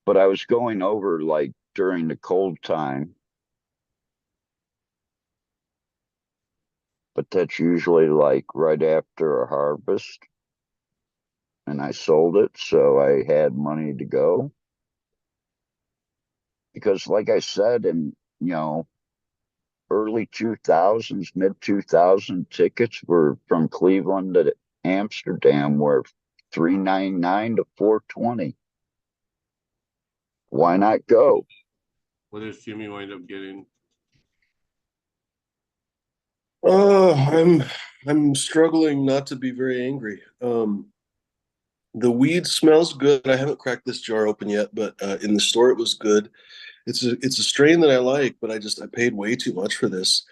but I was going over like during the cold time. But that's usually like right after a harvest. And I sold it, so I had money to go. Because, like I said, in early 2000s, mid 2000 tickets were from Cleveland to Amsterdam were $3.99 to $4.20. Why not go? What does Jimmy wind up getting? I'm struggling not to be very angry. The weed smells good. I haven't cracked this jar open yet, but in the store it was good. It's a strain that I like, but I paid way too much for this.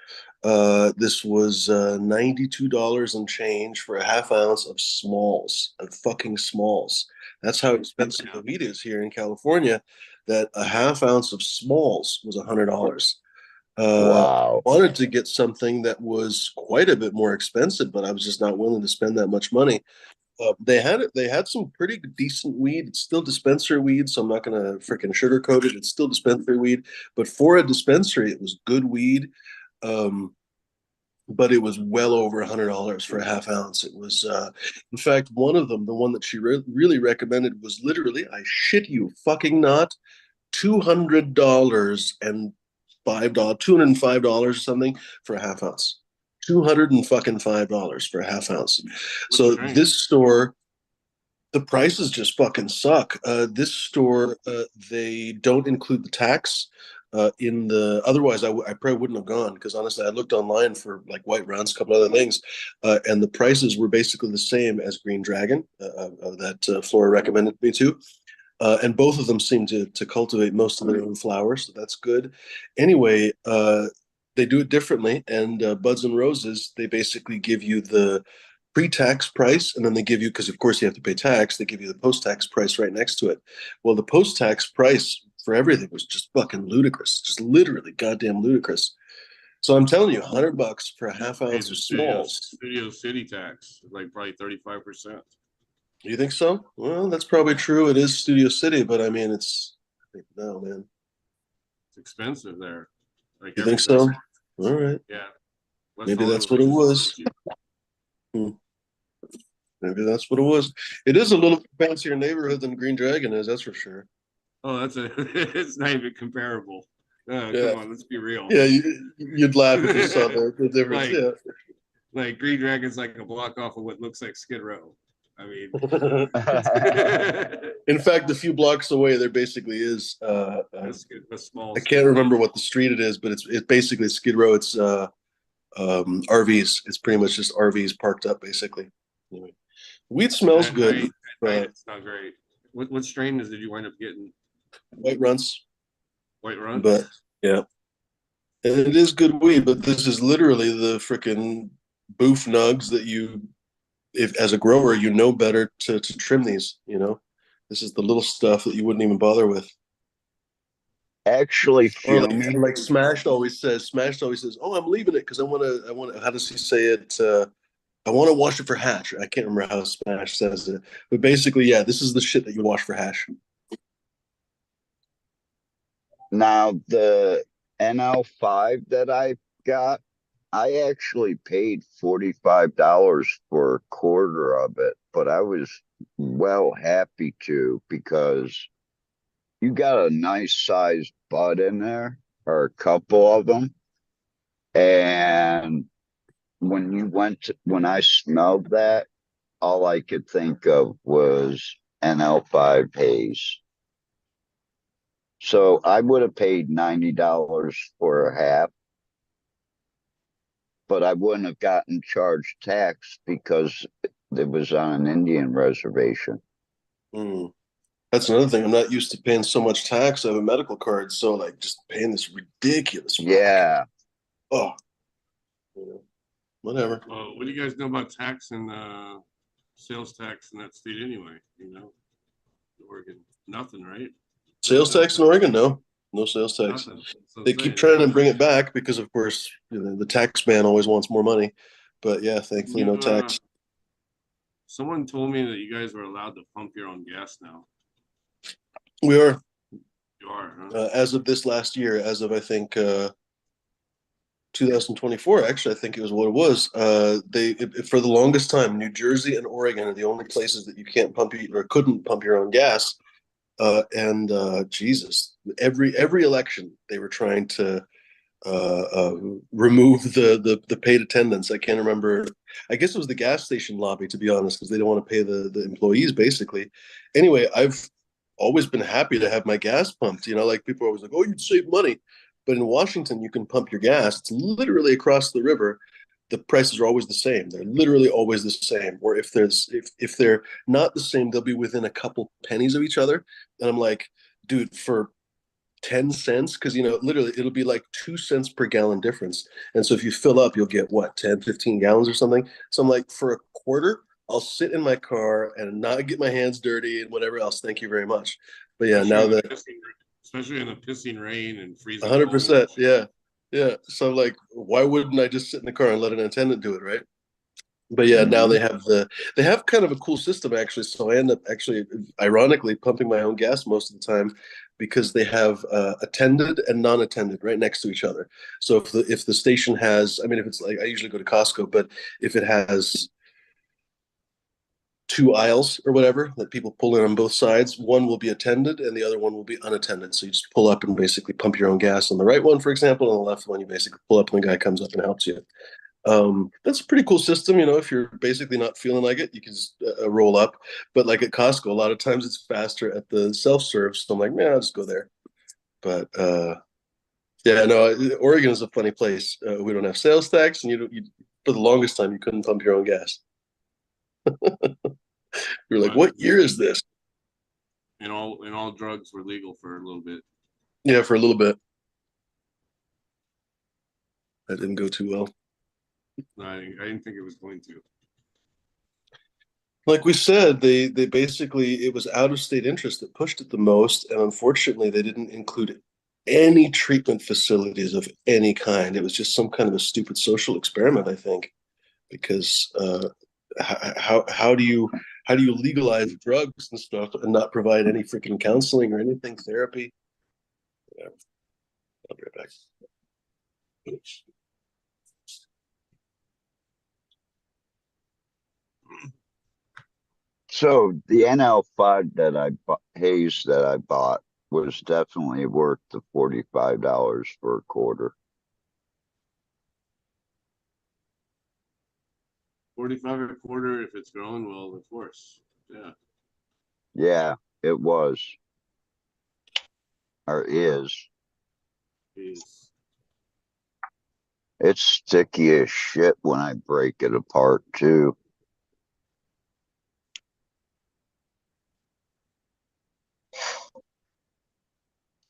This was $92 and change for a half ounce of smalls, of fucking smalls. That's how expensive the weed is here in California. That a half ounce of smalls was $100. Wow. Wanted to get something that was quite a bit more expensive, but I was just not willing to spend that much money. They had some pretty decent weed. It's still dispensary weed, so I'm not gonna freaking sugarcoat it. It's still dispensary weed, but for a dispensary, it was good weed. Um, but it was well over $100 for a half ounce. It was, in fact, one of them, the one that she really recommended, was literally, I shit you fucking not, $200 and $205 or something for a half ounce. $205 for a half ounce. So this store, the prices just fucking suck. This store, they don't include the tax in the. Otherwise, I probably wouldn't have gone because honestly, I looked online for like White Rounds, a couple other things, and the prices were basically the same as Green Dragon that Flora recommended me to. And both of them seem to cultivate most of their own flowers, so that's good. Anyway, they do it differently, and Buds and Roses, they basically give you the pre-tax price, and then they give you, because of course you have to pay tax, they give you the post-tax price right next to it. Well, the post-tax price for everything was just fucking ludicrous, just literally goddamn ludicrous. So I'm telling you, $100 for a half ounce of smalls. Studio City tax, like probably 35%. You think so? Well, that's probably true. It is Studio City, but I mean, no, man. It's expensive there. Like you think so? All right. Yeah. Maybe that's what it was. Maybe that's what it was. It is a little fancier neighborhood than Green Dragon is, that's for sure. Oh, it's not even comparable. Yeah. Come on, let's be real. Yeah, you'd laugh if you saw the difference. Like, yeah. Like Green Dragon's like a block off of what looks like Skid Row. I mean, in fact, a few blocks away, there basically is a small. I can't remember what the street it is, but it's basically Skid Row. It's RVs. It's pretty much just RVs parked up, basically. Anyway, weed smells good. But it's not great. What strain did you wind up getting? White Runts. White Runts. But yeah, and it is good weed. But this is literally the freaking boof nugs that you, if as a grower, you know better to trim these. You know, this is the little stuff that you wouldn't even bother with. Actually, or like Smashed always says, "Oh, I'm leaving it because I want to. How does he say it? I want to wash it for hash." I can't remember how Smash says it, but basically, yeah, this is the shit that you wash for hash. Now the NL5 that I got, I actually paid $45 for a quarter of it, but I was well happy to because you got a nice sized bud in there, or a couple of them. And when I smelled that, all I could think of was NL5 haze. So I would have paid $90 for a half, but I wouldn't have gotten charged tax because it was on an Indian reservation. Mm. That's another thing. I'm not used to paying so much tax. I have a medical card, so like just paying this ridiculous. Yeah. Oh, whatever. Well, what do you guys know about tax and sales tax in that state anyway? You know, Oregon, nothing, right? Sales tax in Oregon? No sales tax. So they keep trying to bring it back because, of course, the tax man always wants more money. But yeah, thankfully, no tax. Someone told me that you guys were allowed to pump your own gas now. We are. You are, huh? As of this last year, as of I think 2024. Actually, I think it was what it was. For the longest time, New Jersey and Oregon are the only places that you can't pump or couldn't pump your own gas. Jesus, every election they were trying to remove the paid attendance. I can't remember. I guess it was the gas station lobby, to be honest, because they don't want to pay the employees, basically. Anyway, I've always been happy to have my gas pumped. You know, like people are always like, "Oh, you'd save money," but in Washington, you can pump your gas. It's literally across the river. The prices are always the same. They're literally always the same. Or if they're not the same, they'll be within a couple pennies of each other. And I'm like, dude, for 10 cents, because literally it'll be like 2 cents per gallon difference. And so if you fill up, you'll get what, 10, 15 gallons or something. So I'm like, for a quarter, I'll sit in my car and not get my hands dirty and whatever else. Thank you very much. But yeah, especially in the pissing rain and freezing. 100%. Yeah. So like, why wouldn't I just sit in the car and let an attendant do it, right? But yeah, now they have kind of a cool system actually. So I end up actually, ironically, pumping my own gas most of the time because they have attended and non-attended right next to each other. So if the station has, I mean, if it's like I usually go to Costco, but if it has two aisles or whatever that people pull in on both sides. One will be attended and the other one will be unattended. So you just pull up and basically pump your own gas on the right one, for example, and the left one you basically pull up and the guy comes up and helps you. That's a pretty cool system. If you're basically not feeling like it, you can just roll up. But like at Costco, a lot of times it's faster at the self-serve. So I'm like, man, I'll just go there. But yeah, no, Oregon is a funny place. We don't have sales tax, and for the longest time you couldn't pump your own gas. You're like, what year is this? And all drugs were legal for a little bit. Yeah, for a little bit. That didn't go too well. I didn't think it was going to. Like we said, they basically, it was out of state interest that pushed it the most, and unfortunately they didn't include any treatment facilities of any kind. It was just some kind of a stupid social experiment, I think, because how do you legalize drugs and stuff and not provide any freaking counseling or anything, therapy? Yeah. I'll be right back. Oops. So the NL5 that I bought, haze that I bought, was definitely worth the $45 for a quarter. 45 a quarter if it's growing well, of course. Yeah. Yeah, it was. Or is. Jeez. It's sticky as shit when I break it apart too.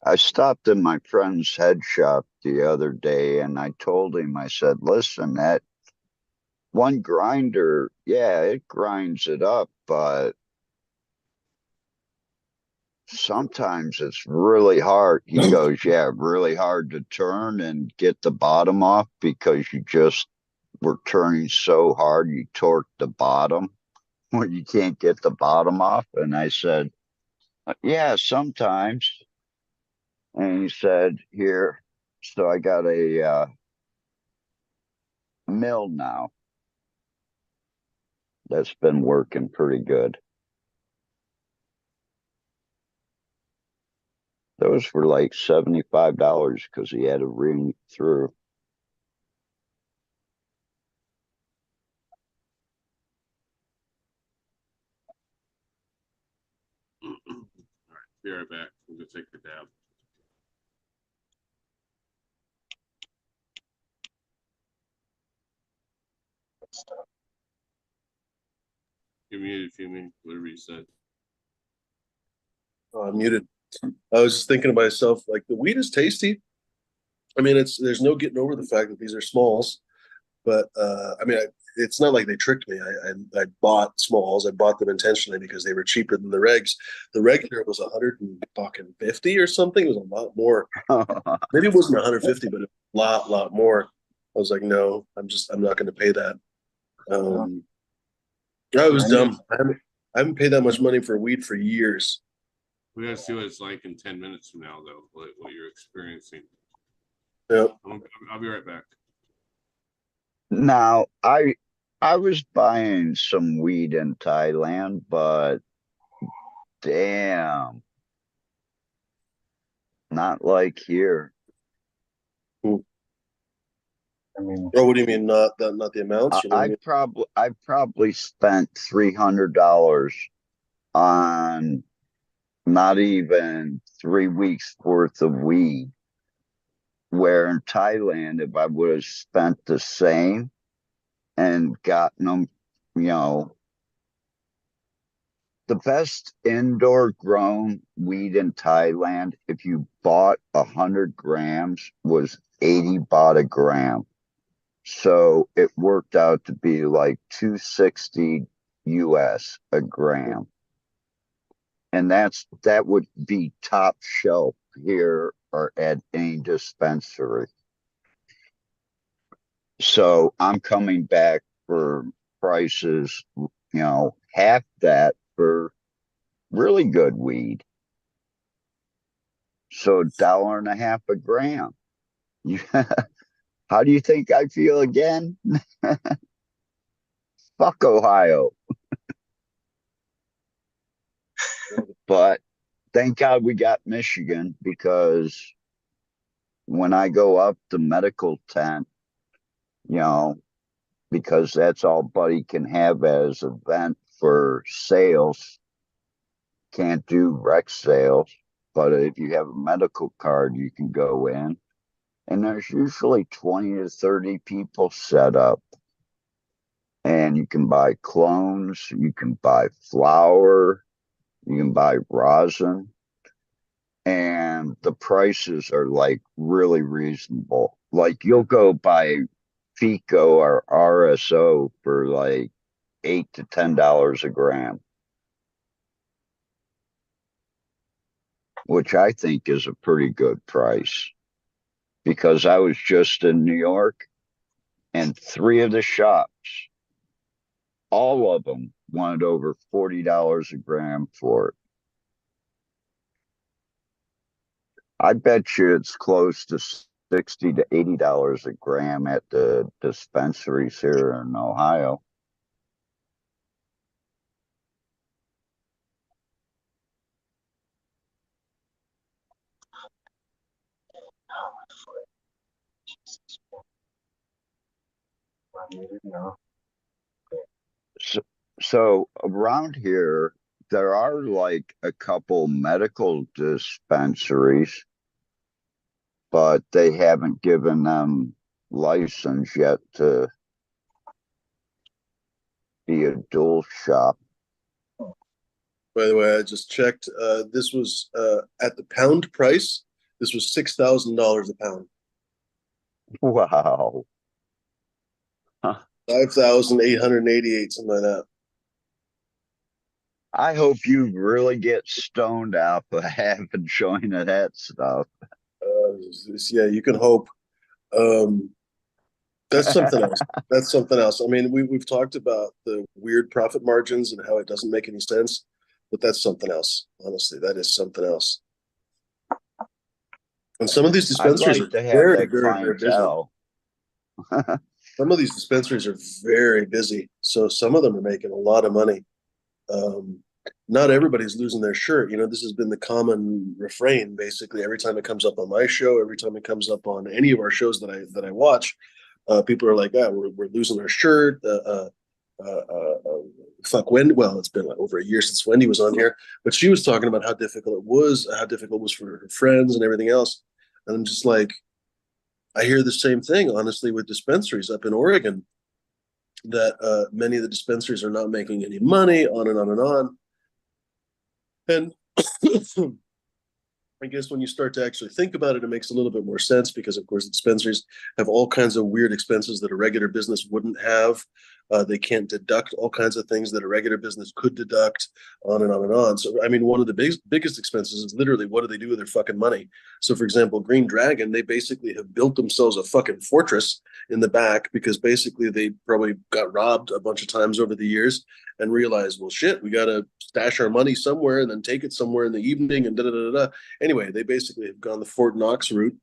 I stopped in my friend's head shop the other day and I told him, I said, listen, that one grinder, yeah, it grinds it up, but sometimes it's really hard. He goes, yeah, really hard to turn and get the bottom off because you just were turning so hard you torque the bottom when you can't get the bottom off. And I said, yeah, sometimes. And he said, here, so I got a mill now that's been working pretty good. Those were like $75 because he had a ring through. All right, be right back. I'm gonna take a dab. You're muted, Fumi. Whatever you said. Oh, I'm muted. I was just thinking to myself, like, the weed is tasty. I mean, there's no getting over the fact that these are smalls, but I mean, it's not like they tricked me. I bought smalls. I bought them intentionally because they were cheaper than the regs. The regular was 150 or something. It was a lot more. Maybe it wasn't 150, but a lot more. I was like, no, I'm not going to pay that. I was dumb. I haven't paid that much money for weed for years. We gotta see what it's like in 10 minutes from now, though. What you're experiencing. Yeah. I'll be right back. Now, I was buying some weed in Thailand, but damn, not like here. I mean, Oh, what do you mean? Not the amounts? You know what I mean? I probably spent $300 on not even 3 weeks worth of weed. Where in Thailand, if I would have spent the same and gotten them, you know, the best indoor grown weed in Thailand, if you bought 100 grams, was 80 baht a gram. So it worked out to be like 260 US a gram. And that would be top shelf here or at any dispensary. So I'm coming back for prices, half that for really good weed. So $1.50 a gram. How do you think I feel again? Fuck Ohio. But thank God we got Michigan, because when I go up the medical tent, you know, because that's all Buddy can have as a vent for sales. Can't do rec sales, but if you have a medical card, you can go in, and there's usually 20 to 30 people set up. And you can buy clones, you can buy flour, you can buy rosin, and the prices are like really reasonable. Like you'll go buy FICO or RSO for like $8 to $10 a gram, which I think is a pretty good price. Because I was just in New York, and three of the shops, all of them wanted over $40 a gram for it. I bet you it's close to $60 to $80 a gram at the dispensaries here in Ohio. Oh, my foot. Jesus. I needed no. So, so around here, there are like a couple medical dispensaries, but they haven't given them license yet to be a dual shop. By the way, I just checked. This was at the pound price. This was $6,000 a pound. Wow. Huh. 5,888, something like that. I hope you really get stoned out for having joint of that stuff. Yeah, you can hope. Um, that's something else. That's something else. I mean, we've talked about the weird profit margins and how it doesn't make any sense, but that's something else. Honestly, that is something else. And some of these I'd dispensaries like are to have very, that very, very busy. clientele. Some of these dispensaries are very busy, so some of them are making a lot of money. Um, Not everybody's losing their shirt. You know, this has been the common refrain basically every time it comes up on my show, every time it comes up on any of our shows that I watch. People are like, "Ah, we're losing our shirt." Fuck Wendy. Well, it's been like over a year since Wendy was on here, but she was talking about how difficult it was for her friends and everything else. And I'm just like, I hear the same thing, honestly, with dispensaries up in Oregon, that many of the dispensaries are not making any money, on and on and on. And I guess when you start to actually think about it, it makes a little bit more sense because, of course, the dispensaries have all kinds of weird expenses that a regular business wouldn't have. They can't deduct all kinds of things that a regular business could deduct, on and on and on. So, I mean, one of the biggest expenses is literally what do they do with their fucking money? So, for example, Green Dragon, they basically have built themselves a fucking fortress in the back because basically they probably got robbed a bunch of times over the years and realized, well, shit, we got to stash our money somewhere and then take it somewhere in the evening and da da da da. Anyway, they basically have gone the Fort Knox route.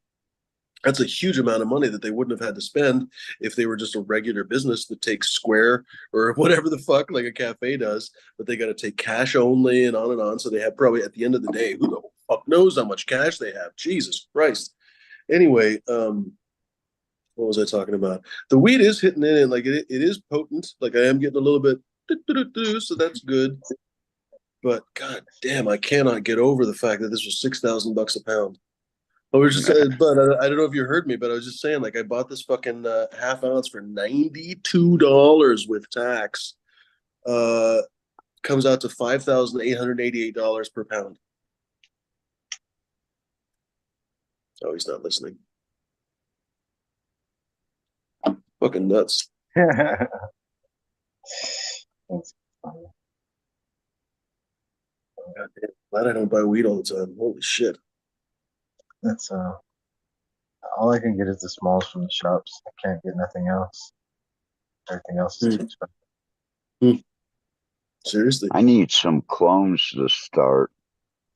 That's a huge amount of money that they wouldn't have had to spend if they were just a regular business that takes Square or whatever the fuck like a cafe does, but they got to take cash only and on and on. So they have probably at the end of the day, who the fuck knows how much cash they have? Jesus Christ. Anyway, what was I talking about? The weed is hitting in and like it is potent. Like I am getting a little bit, so that's good. But god damn, I cannot get over the fact that this was $6,000 a pound. I was just saying, but I don't know if you heard me, but I was just saying, like, I bought this fucking half ounce for $92 with tax. Uh, Comes out to $5,888 per pound. Oh, he's not listening. Fucking nuts. That's funny. God damn, glad I don't buy weed all the time. Holy shit. That's all I can get is the smalls from the shops. I can't get nothing else. Everything else is too Hmm. expensive. Hmm. Seriously. I need some clones to start.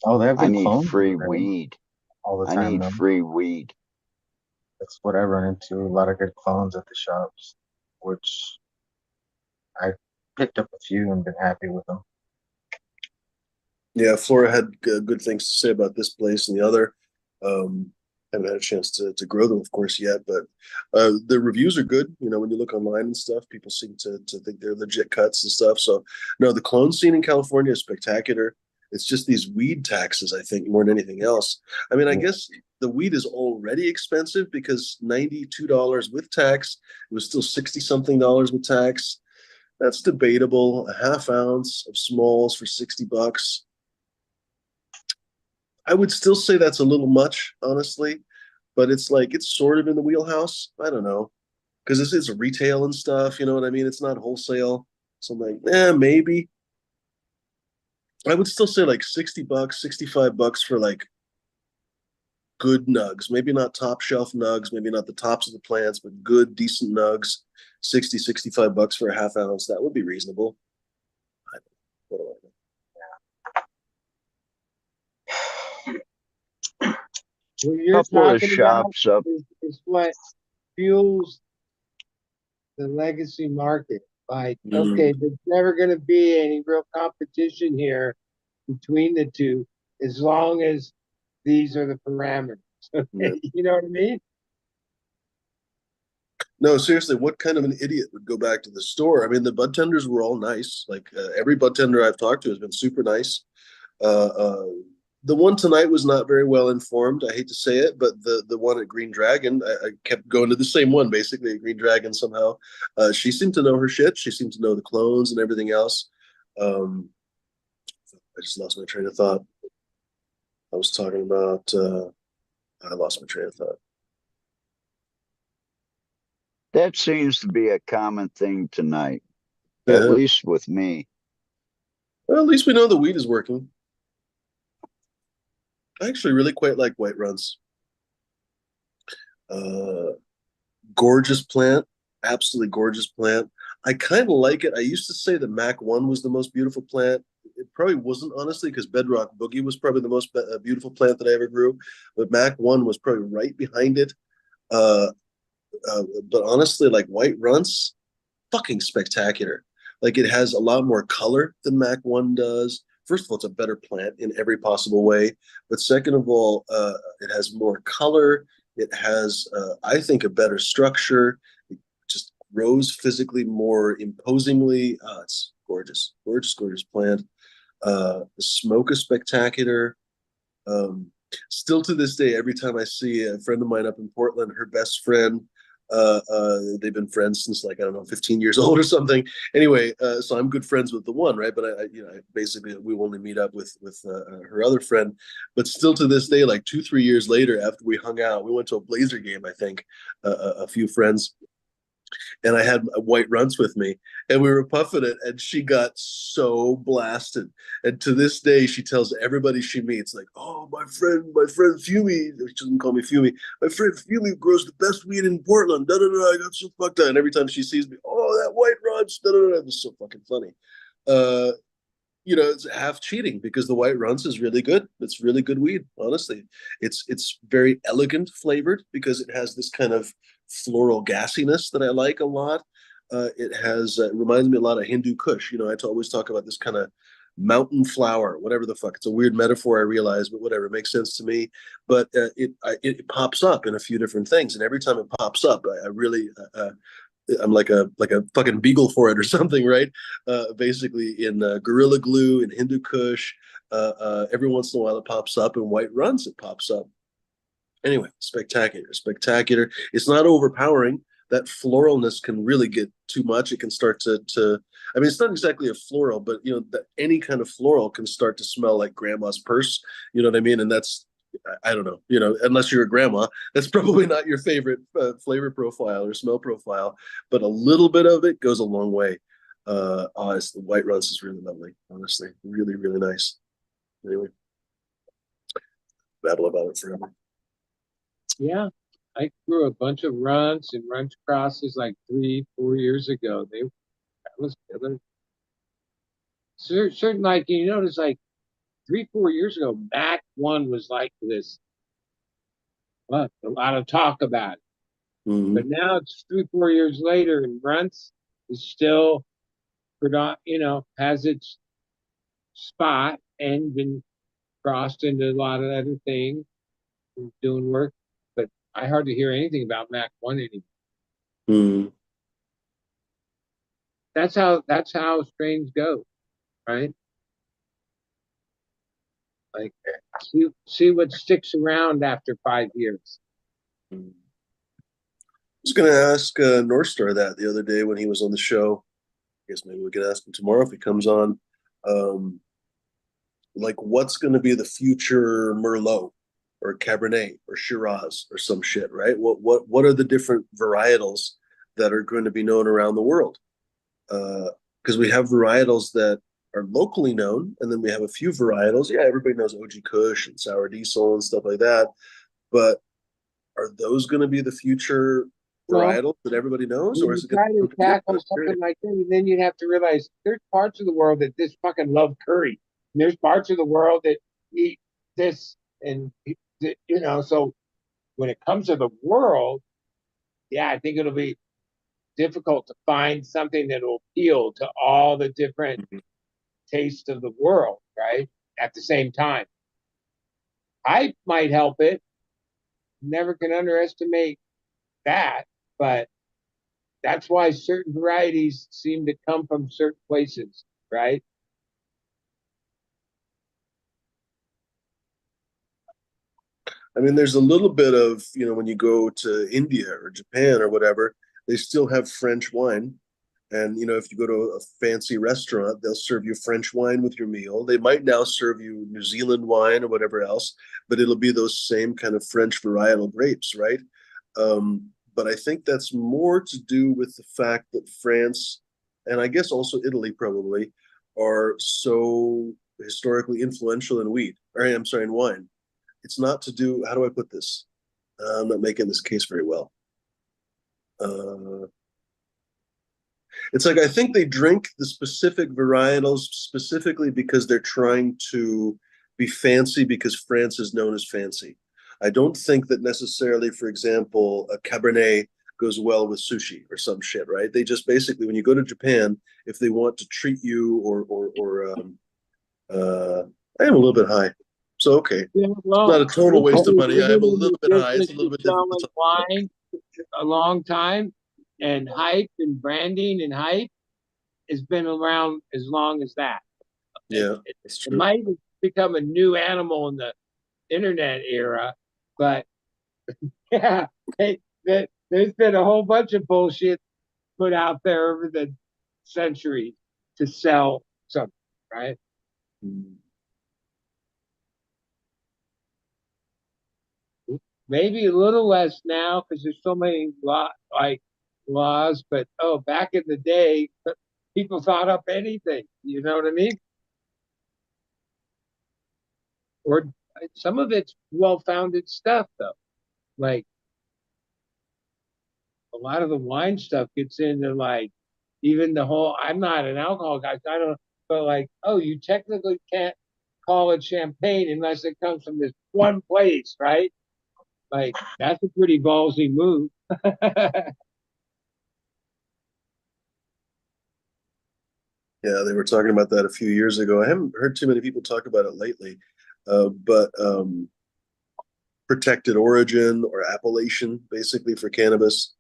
Oh, they have I good need clones free there weed. all the I time need though. free weed. That's what I run into. A lot of good clones at the shops, which I picked up a few and been happy with them. Yeah, Flora had good things to say about this place and the other. Um, haven't had a chance to grow them, of course, yet, but the reviews are good. You know, when you look online and stuff, people seem to think they're legit cuts and stuff. So, no, the clone scene in California is spectacular. It's just these weed taxes, I think, more than anything else. I mean, I guess the weed is already expensive because $92 with tax. It was still 60 something dollars with tax. That's debatable. A half ounce of smalls for $60. I would still say that's a little much, honestly, but it's like it's sort of in the wheelhouse. I don't know because this is retail and stuff. You know what I mean? It's not wholesale, so I'm like, maybe. I would still say like $60, $65 for like good nugs. Maybe not top shelf nugs, maybe not the tops of the plants, but good, decent nugs. 60, $65 for a half ounce. That would be reasonable. I don't know. What do What you're Couple of talking about shops up. is what fuels the legacy market. Like, I know? okay, there's never going to be any real competition here between the two as long as these are the parameters. Yeah. Okay, you know what I mean? No, seriously, what kind of an idiot would go back to the store? I mean, the bud tenders were all nice. Like every bud tender I've talked to has been super nice. Uh, uh, the one tonight was not very well informed. I hate to say it, but the one at Green Dragon, I kept going to the same one basically at Green Dragon somehow. She seemed to know her shit. She seemed to know the clones and everything else. Um, I just lost my train of thought. I was talking about. I lost my train of thought. That seems to be a common thing tonight, at Uh-huh. least with me. Well, at least we know the weed is working. I actually really quite like White Runs. Uh, Gorgeous plant, absolutely gorgeous plant. I kind of like it. I used to say that Mac 1 was the most beautiful plant. It probably wasn't, honestly, because Bedrock Boogie was probably the most beautiful plant that I ever grew. But Mac 1 was probably right behind it. Uh, but honestly, like White Runts, fucking spectacular. Like it has a lot more color than Mac 1 does. First of all, it's a better plant in every possible way. But second of all, it has more color. It has, I think, a better structure. It just grows physically more imposingly. It's gorgeous, gorgeous, gorgeous plant. The smoke is spectacular. Um, Still to this day, every time I see a friend of mine up in Portland, her best friend, they've been friends since like I don't know, 15 years old or something. Anyway, so I'm good friends with the one, right? But basically we only meet up with her other friend. But still to this day, like 2, 3 years later, after we hung out, we went to a Blazer game, I think, a few friends, and I had White Runts with me, and we were puffing it, and she got so blasted. And to this day, she tells everybody she meets, like, "Oh, my friend Fumi." She doesn't call me Fumi. My friend Fumi grows the best weed in Portland. Da da da. I got so fucked up. And every time she sees me, "Oh, that White Runts." Da da da. It's so fucking funny. Uh, it's half cheating because the White Runts is really good. It's really good weed, honestly. It's very elegant flavored because it has this kind of floral gassiness that I like a lot. It reminds me a lot of Hindu Kush. I always talk about this kind of mountain flower, whatever the fuck. It's a weird metaphor, I realize, but whatever, it makes sense to me. But it pops up in a few different things, and every time it pops up, I really I'm like a fucking beagle for it or something, right? Basically, in Gorilla Glue and Hindu Kush, every once in a while it pops up, and White Runs it pops up. Anyway, spectacular, spectacular. It's not overpowering. That floralness can really get too much. It can start to. I mean, it's not exactly a floral, but that any kind of floral can start to smell like grandma's purse. You know what I mean? And that's I don't know, unless you're a grandma, that's probably not your favorite flavor profile or smell profile, but a little bit of it goes a long way. The White Runs is really lovely, honestly, really, really nice. Anyway, babble about it forever. Yeah. I grew a bunch of runts and runch crosses like 3, 4 years ago. That was killer. Certain, like you notice, like 3, 4 years ago, Mac 1 was like this. What a lot of talk about it. Mm-hmm. But now it's 3, 4 years later, and runts is still has its spot and been crossed into a lot of other things, doing work. But I hardly hear anything about Mac 1 anymore. Hmm. That's how strains go, right? Like see what sticks around after 5 years. I was going to ask North Star that the other day when he was on the show. I guess maybe we could ask him tomorrow if he comes on. Um, like, what's going to be the future Merlot or Cabernet or Shiraz or some shit, right? What are the different varietals that are going to be known around the world? Because we have varietals that are locally known, and then we have a few varietals. Yeah, everybody knows OG Kush and Sour Diesel and stuff like that. But are those going to be the future Well, varietals that everybody knows, when or you is it going try to be to something tackle different? something like that, and then you'd have to realize there's parts of the world that just fucking love curry. And there's parts of the world that eat this and so when it comes to the world, yeah, I think it'll be difficult to find something that will appeal to all the different tastes of the world, right? At the same time. Hype might help it. Never can underestimate that, but that's why certain varieties seem to come from certain places, right? I mean, there's a little bit of, when you go to India or Japan or whatever, they still have French wine. And, if you go to a fancy restaurant, they'll serve you French wine with your meal. They might now serve you New Zealand wine or whatever else, but it'll be those same kind of French varietal grapes, right? But I think that's more to do with the fact that France, and I guess also Italy probably, are so historically influential in wheat, or I'm sorry, in wine. It's not to do, how do I put this? I'm not making this case very well. Uh, it's like I think they drink the specific varietals specifically because they're trying to be fancy because France is known as fancy. I don't think that necessarily, for example, a Cabernet goes well with sushi or some shit, right? They just basically, when you go to Japan, if they want to treat you uh, I am a little bit high. So, okay. Yeah, It's not a well, total waste of money. I we've am a been in little the bit high. It's business a little of bit different. selling wine a long time, and hype and branding and hype has been around as long as that. It, Yeah, it, that's it true. might have become a new animal in the internet era, but yeah, there's been a whole bunch of bullshit put out there over the centuries to sell something, right? Mm. Maybe a little less now because there's so many laws, but back in the day, people thought up anything. You know what I mean? Or some of it's well-founded stuff though. Like a lot of the wine stuff gets into like even the whole. I'm not an alcohol guy, so I don't. But like, oh, you technically can't call it champagne unless it comes from this one place, right? Like that's a pretty ballsy move. Yeah, they were talking about that a few years ago. I haven't heard too many people talk about it lately, but protected origin or appellation, basically for cannabis,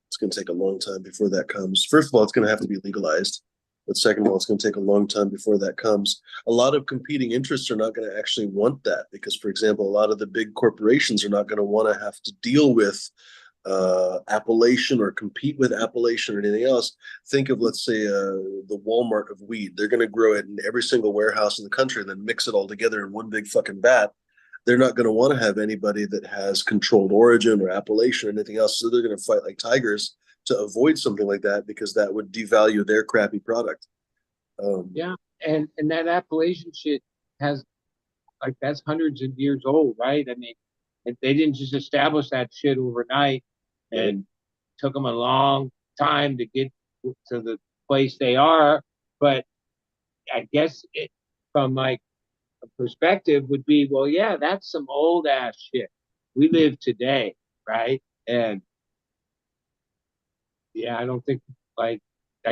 it's going to take a long time before that comes. First of all, it's going to have to be legalized. But second of all, it's going to take a long time before that comes. A lot of competing interests are not going to actually want that because, for example, a lot of the big corporations are not going to want to have to deal with appellation or compete with appellation or anything else. Think of, let's say, the Walmart of weed. They're going to grow it in every single warehouse in the country and then mix it all together in one big fucking vat. They're not going to want to have anybody that has controlled origin or appellation or anything else. So they're going to fight like tigers to avoid something like that because that would devalue their crappy product. Yeah, and that appellation shit has like that's hundreds of years old, right? I mean, they didn't just establish that shit overnight, and took them a long time to get to the place they are. But I guess from like a perspective would be, well, yeah, that's some old ass shit. We live today, right? And yeah, I don't think like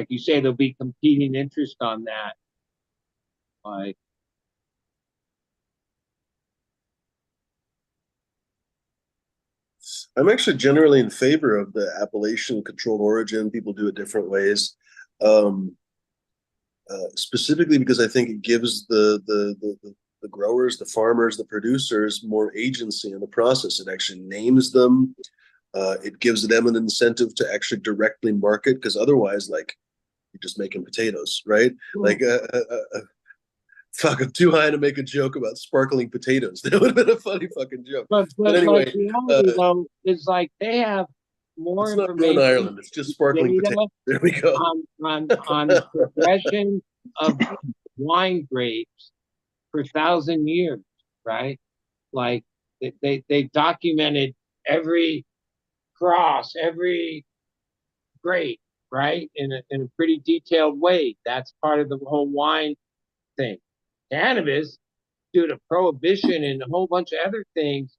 you say there'll be competing interest on that. Like I'm actually generally in favor of the appellation controlled origin. People do it different ways. Um, Specifically because I think it gives the growers, the farmers, the producers more agency in the process. It actually names them. It gives them an incentive to actually directly market because otherwise, like, you're just making potatoes, right? Like, fuck, I'm too high to make a joke about sparkling potatoes. That would have been a funny fucking joke. But But anyway, reality though is like they have more it's not Northern information, Ireland. It's just sparkling data potatoes. There we go. on the progression of wine grapes for 1,000 years, right? Like they documented every cross, every grape, right, in a pretty detailed way. That's part of the whole wine thing. Cannabis, due to prohibition and a whole bunch of other things,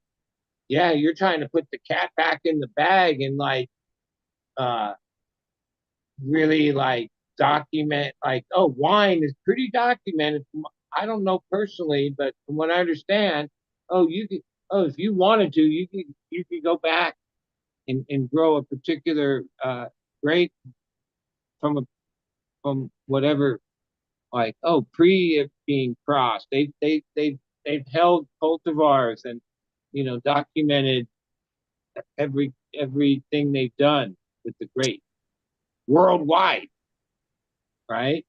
yeah, you're trying to put the cat back in the bag and like uh really like document like, oh, wine is pretty documented from, I don't know personally, but from what I understand, oh, you could, oh, if you wanted to, you could go back and grow a particular grape from a from whatever, like, oh, pre it being crossed. They've held cultivars and, documented everything they've done with the grape worldwide, right?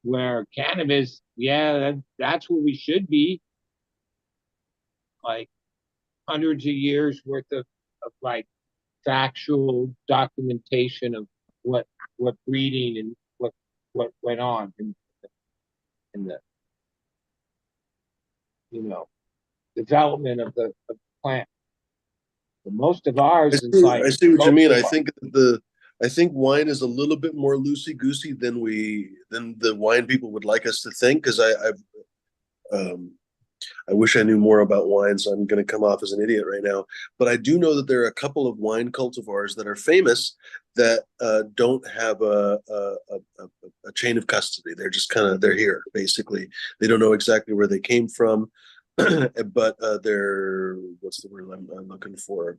Where cannabis, yeah, that's where we should be, like hundreds of years worth of like factual documentation of what breeding and what went on in the development of the plant. But most of ours is like I see what you mean. cultivar. I think wine is a little bit more loosey goosey than the wine people would like us to think. Because um, I wish I knew more about wine, so I'm going to come off as an idiot right now. But I do know that there are a couple of wine cultivars that are famous that don't have a chain of custody. They're just kind of they're here basically. They don't know exactly where they came from, but they're what's the word I'm looking for?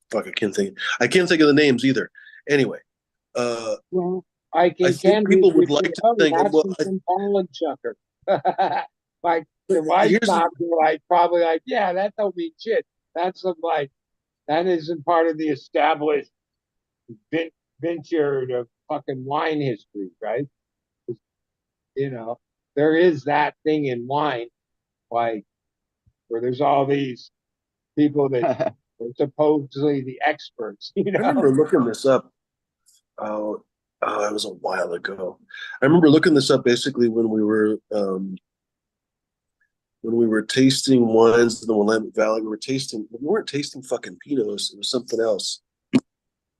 Fuck, I can't think of the names either. Anyway, uh, Well, I I can think cannabis people would would say, like to oh, think, that's well, from some pollen chucker. Like the white here's the cops are like probably like, yeah, that don't mean shit. That's some like that isn't part of the established vin- vineyard of fucking wine history, right? You know, there is that thing in wine, like where there's all these people that are supposedly the experts, I remember looking this up. Oh, it was a while ago. I remember looking this up basically when we were tasting wines in the Willamette Valley. We weren't tasting fucking Pinots. It was something else.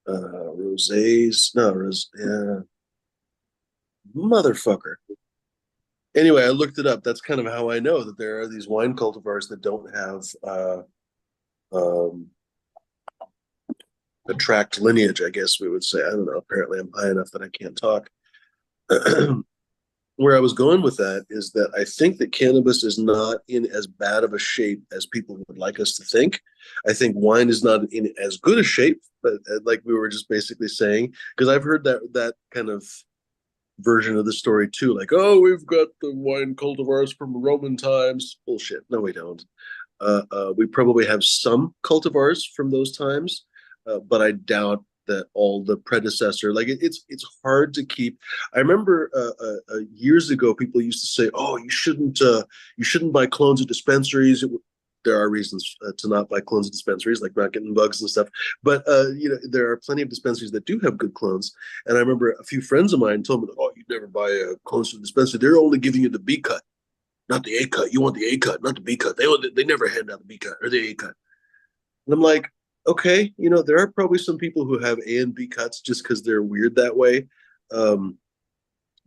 Rosés, no, yeah, motherfucker. Anyway, I looked it up. That's kind of how I know that there are these wine cultivars that don't have um, a tracked lineage, I guess we would say. I don't know. Apparently, I'm high enough that I can't talk. Where I was going with that is that I think that cannabis is not in as bad of a shape as people would like us to think. I think wine is not in as good a shape, but like we were just basically saying, because I've heard that kind of version of the story too. Like, oh, we've got the wine cultivars from Roman times. Bullshit. No, we don't. We probably have some cultivars from those times, but I doubt that all the predecessor. Like it's hard to keep. I remember years ago, people used to say, "Oh, you shouldn't buy clones at dispensaries." There are reasons to not buy clones at dispensaries, like not getting bugs and stuff. But there are plenty of dispensaries that do have good clones. And I remember a few friends of mine told me, "Oh, you'd never buy clones from the dispensary. They're only giving you the B cut, not the A cut. You want the A cut, not the B cut. They never hand out the B cut or the A cut." And I'm like, okay, there are probably some people who have A and B cuts just because they're weird that way. Um,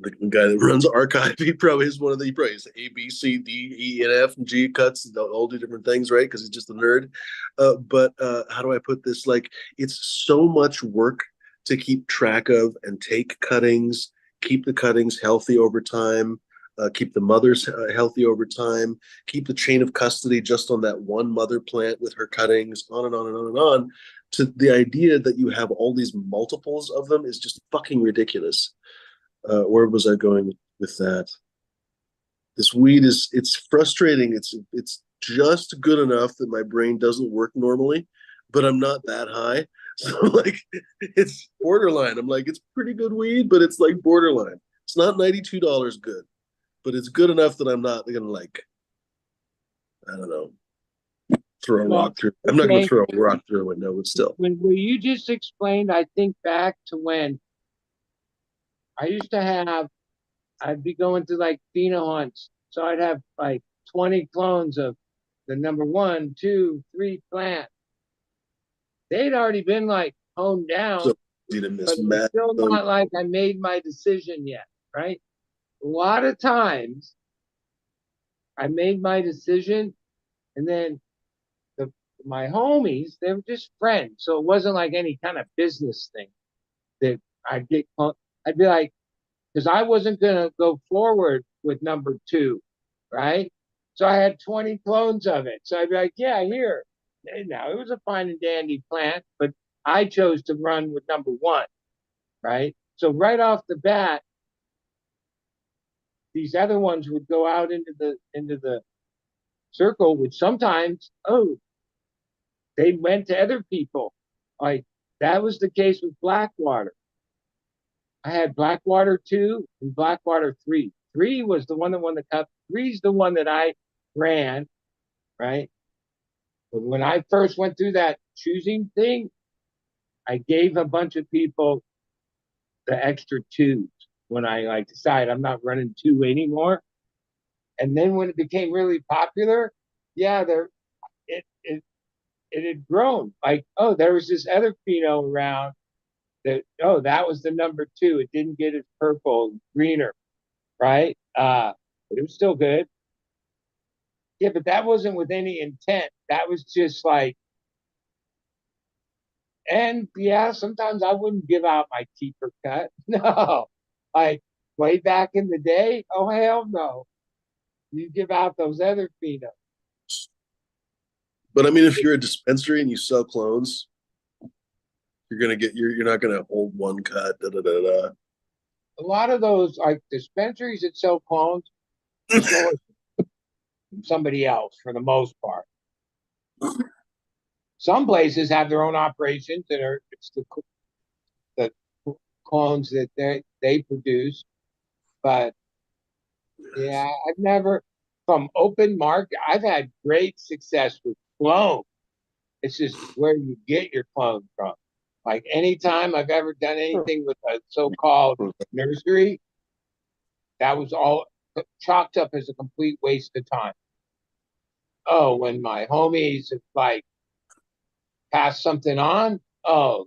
the guy that runs Archive, he probably is one of the, he probably has A, B, C, D, E, and F, and G cuts. They'll all do different things, right? Because he's just a nerd. But how do I put this? Like, it's so much work to keep track of and take cuttings, keep the cuttings healthy over time. keep the mothers healthy over time, keep the chain of custody just on that one mother plant with her cuttings, on and on and on and on. To the idea that you have all these multiples of them is just fucking ridiculous. Where was I going with that? This weed it's frustrating. It's just good enough that my brain doesn't work normally, but I'm not that high. So like it's borderline. I'm like, it's pretty good weed, but it's like borderline. It's not $92 good, but it's good enough that I'm not gonna like, I don't know, throw a Well, rock through. I'm not gonna okay. throw a rock through a window, but still. When you just explained, I think back to when I used to have, I'd be going to like pheno hunts. So I'd have like 20 clones of the number 1, 2, 3 plant. They'd already been like honed down, So easy to but miss it's Matt. still not like I made my decision yet, right? A lot of times I made my decision and then the my homies, they were just friends. So it wasn't like any kind of business thing that I'd get, I'd be like, because I wasn't going to go forward with number 2, right? So I had 20 clones of it. So I'd be like, yeah, here. Now it was a fine and dandy plant, but I chose to run with number 1, right? So right off the bat, these other ones would go out into the circle, which sometimes, oh, they went to other people. Like that was the case with Blackwater. I had Blackwater 2 and Blackwater 3. 3 was the one that won the cup. 3's the one that I ran, right? But when I first went through that choosing thing, I gave a bunch of people the extra 2s when I like decided I'm not running 2 anymore. And then when it became really popular, yeah, it it it had grown. Like, oh, there was this other pheno around that, oh, that was the number 2. It didn't get its purple, greener, right? But it was still good. Yeah, but that wasn't with any intent. That was just like, and yeah, sometimes I wouldn't give out my keeper cut. No, like way back in the day, oh hell no, you give out those other phenoms. But I mean, if you're a dispensary and you sell clones, you're not gonna hold one cut. Da, da, da, da. A lot of those like dispensaries that sell clones source from somebody else for the most part. Some places have their own operations that are it's the clones that they produce, but yeah, I've never from open market. I've had great success with clones. It's just where you get your clone from. Like anytime I've ever done anything with a so-called nursery, that was all chalked up as a complete waste of time. Oh, when my homies have like passed something on, oh,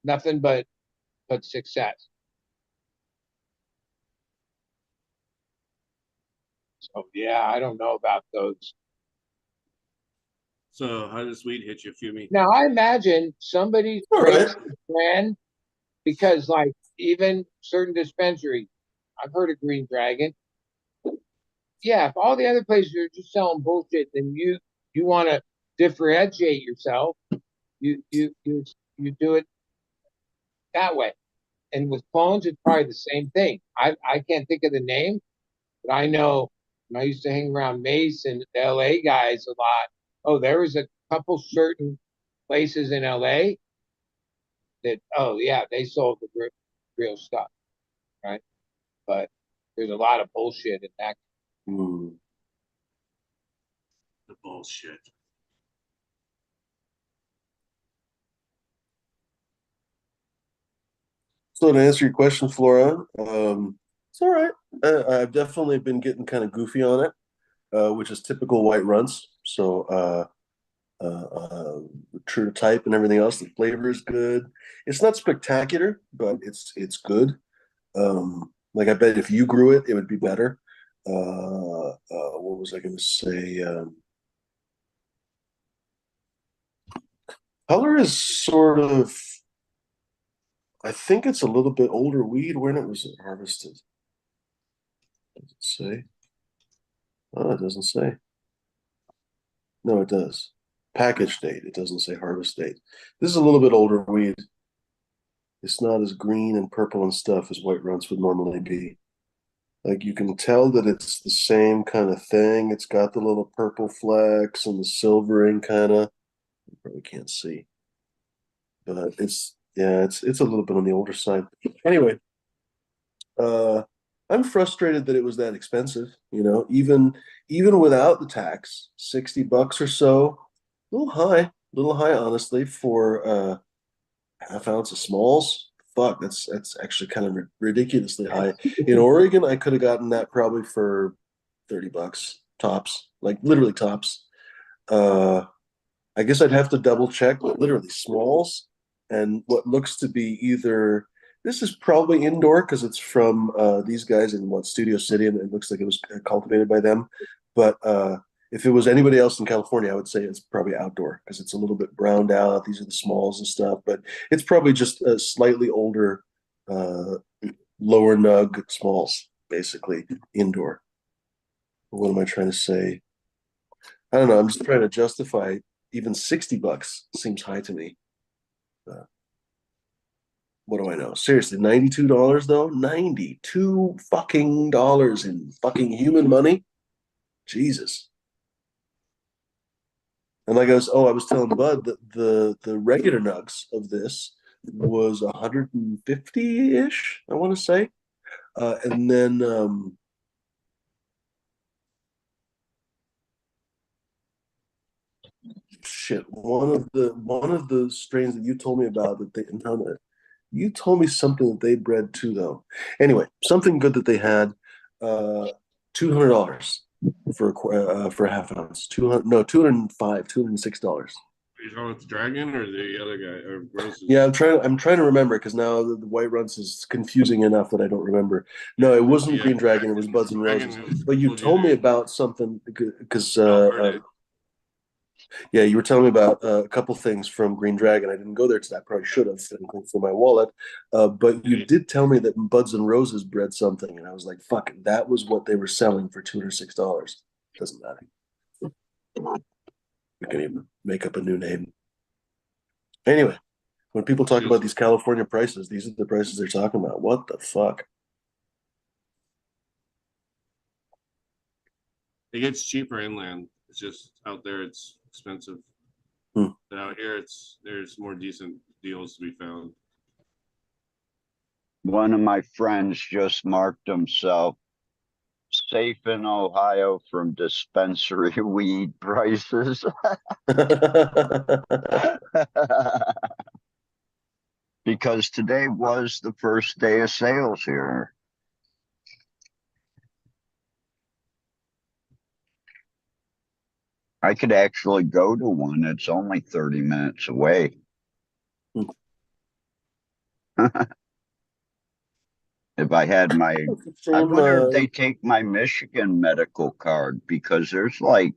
nothing but success. So yeah, I don't know about those. So how does weed hit you, Fumi? Now I imagine somebody All right. breaks the trend because like even certain dispensaries, I've heard of Green Dragon. Yeah, if all the other places are just selling bullshit, then you want to differentiate yourself. You do it that way. And with clones, it's probably the same thing. I can't think of the name, but I know when I used to hang around Mace and the LA guys a lot. Oh, there was a couple certain places in LA that oh yeah, they sold the real stuff, right? But there's a lot of bullshit in that. Hmm. The bullshit. So to answer your question, Flora, it's all right. I've definitely been getting kind of goofy on it, which is typical white runs. So true to type and everything else. The flavor is good. It's not spectacular, but it's good. Like I bet if you grew it, it would be better. What was I going to say? Color is sort of. I think it's a little bit older weed. When it was harvested? Does it say? Oh, it doesn't say. No, it does. Package date. It doesn't say harvest date. This is a little bit older weed. It's not as green and purple and stuff as white runts would normally be. Like you can tell that it's the same kind of thing. It's got the little purple flecks and the silvering kind of. You probably can't see, but it's a little bit on the older side. Anyway, uh, I'm frustrated that it was that expensive. Even without the tax, $60 or so, a little high, honestly, for half ounce of smalls. Fuck, that's actually kind of ridiculously high. In Oregon, I could have gotten that probably for $30 tops, like literally tops. Uh, I guess I'd have to double check, but literally smalls and what looks to be either this is probably indoor because it's from these guys in Studio City, and it looks like it was cultivated by them. But if it was anybody else in California, I would say it's probably outdoor because it's a little bit browned out. These are the smalls and stuff, but it's probably just a slightly older, uh, lower nug smalls, basically indoor. What am I trying to say? I don't know. I'm just trying to justify even $60 seems high to me. Uh, what do I know? Seriously, $92 though? 92 fucking dollars in fucking human money? Jesus. And like I was telling Bud that the regular nugs of this was 150-ish, I want to say. And then shit, one of the strains that you told me about that they no, you told me something that they bred too, though. Anyway, something good that they had. $200 for a half ounce. 200 no 205 $206. Are you talking about the dragon or the other guy or roses? Yeah, I'm trying to remember because now the white runs is confusing enough that I don't remember. No, it wasn't Yeah, Green Dragon. It was Buds and Dragon Roses. But you told me about something because Alberta. yeah, you were telling me about a couple things from Green Dragon. I didn't go there today. I probably should have for my wallet. But you did tell me that Buds and Roses bred something, and I was like, "Fuck!" That was what they were selling for $206. Doesn't matter. We can even make up a new name. Anyway, when people talk about these California prices, these are the prices they're talking about. What the fuck? It gets cheaper inland. It's just out there it's expensive. Hmm. But out here there's more decent deals to be found. One of my friends just marked himself safe in Ohio from dispensary weed prices. Because today was the first day of sales here. I could actually go to one. It's only 30 minutes away. If I had I wonder if they take my Michigan medical card because there's like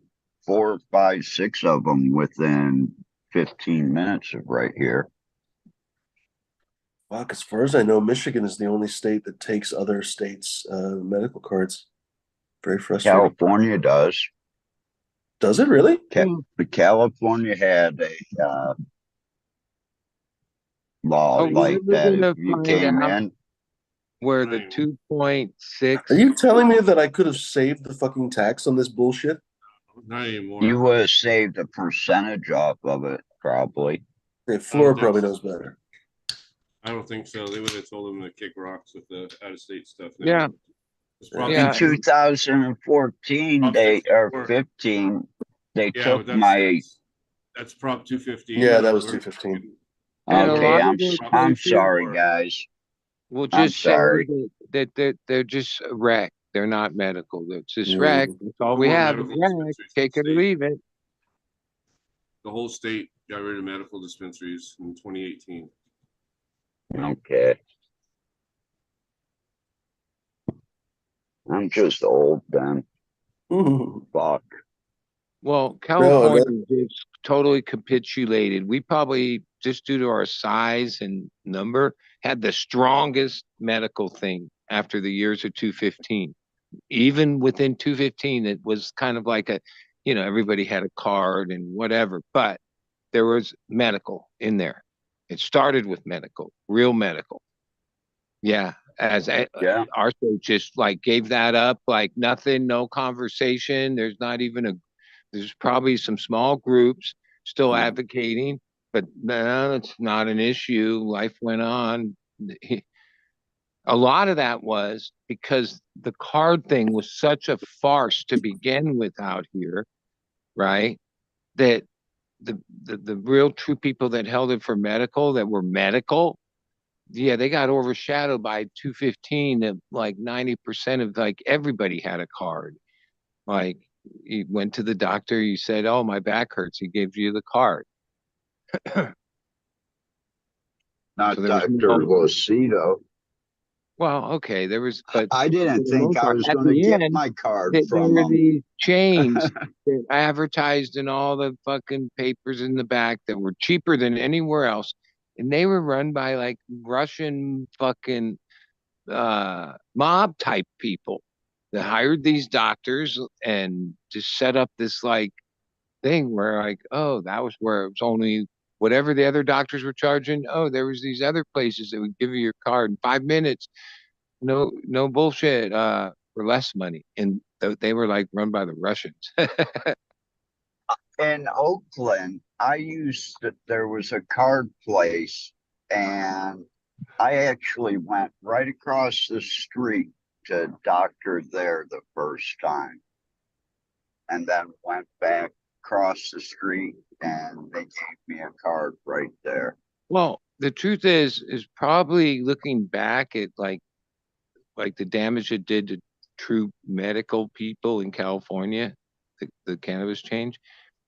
4, 5, 6 of them within 15 minutes of right here. Fuck, as far as I know, Michigan is the only state that takes other states' medical cards. Very frustrating. California does. Does it really? California had a law like that. If you came in, where the 2.6. Are you telling me that I could have saved the fucking tax on this bullshit? Not anymore. you would have saved a percentage off of it, probably. Okay, Flora probably knows better. I don't think so. They would have told them to kick rocks with the out-of-state stuff. Yeah. In 2014, they or 15, they took my. That's Prop 215. Yeah, that was 215. Okay, I'm sorry, guys. We'll just say that they're just rec. They're not medical. They're just rec. That's all we have. Rec. Take it or leave it. The whole state got rid of medical dispensaries in 2018. Okay. I'm just old then. Fuck. Well, California just totally capitulated. We probably, just due to our size and number, had the strongest medical thing after the years of 215. even within 215, it was kind of like a, everybody had a card and whatever, but there was medical in there. It started with medical, real medical. Yeah. Yeah. Our state just like gave that up, like nothing, no conversation. There's probably some small groups still advocating, but no, it's not an issue. Life went on. A lot of that was because the card thing was such a farce to begin with out here, right? That the real true people that held it for medical, that were medical, yeah, they got overshadowed by 215. That like 90% of like everybody had a card. Like you went to the doctor, you said, "Oh, my back hurts." He gives you the card. So Not there was Dr. no, Lucido. well, okay, there was, but I for didn't the think most I part, was at going to the get end, my card there from were them. these chains that advertised in all the fucking papers in the back that were cheaper than anywhere else. And they were run by like Russian fucking mob type people that hired these doctors and just set up this like thing where like, oh, that was where it was only whatever the other doctors were charging. Oh, there was these other places that would give you your card in 5 minutes. No bullshit, for less money. And they were like run by the Russians. In Oakland, there was a card place, and I actually went right across the street to a doctor there the first time, and then went back across the street, and they gave me a card right there. Well, the truth is probably looking back at like the damage it did to true medical people in California, the cannabis change.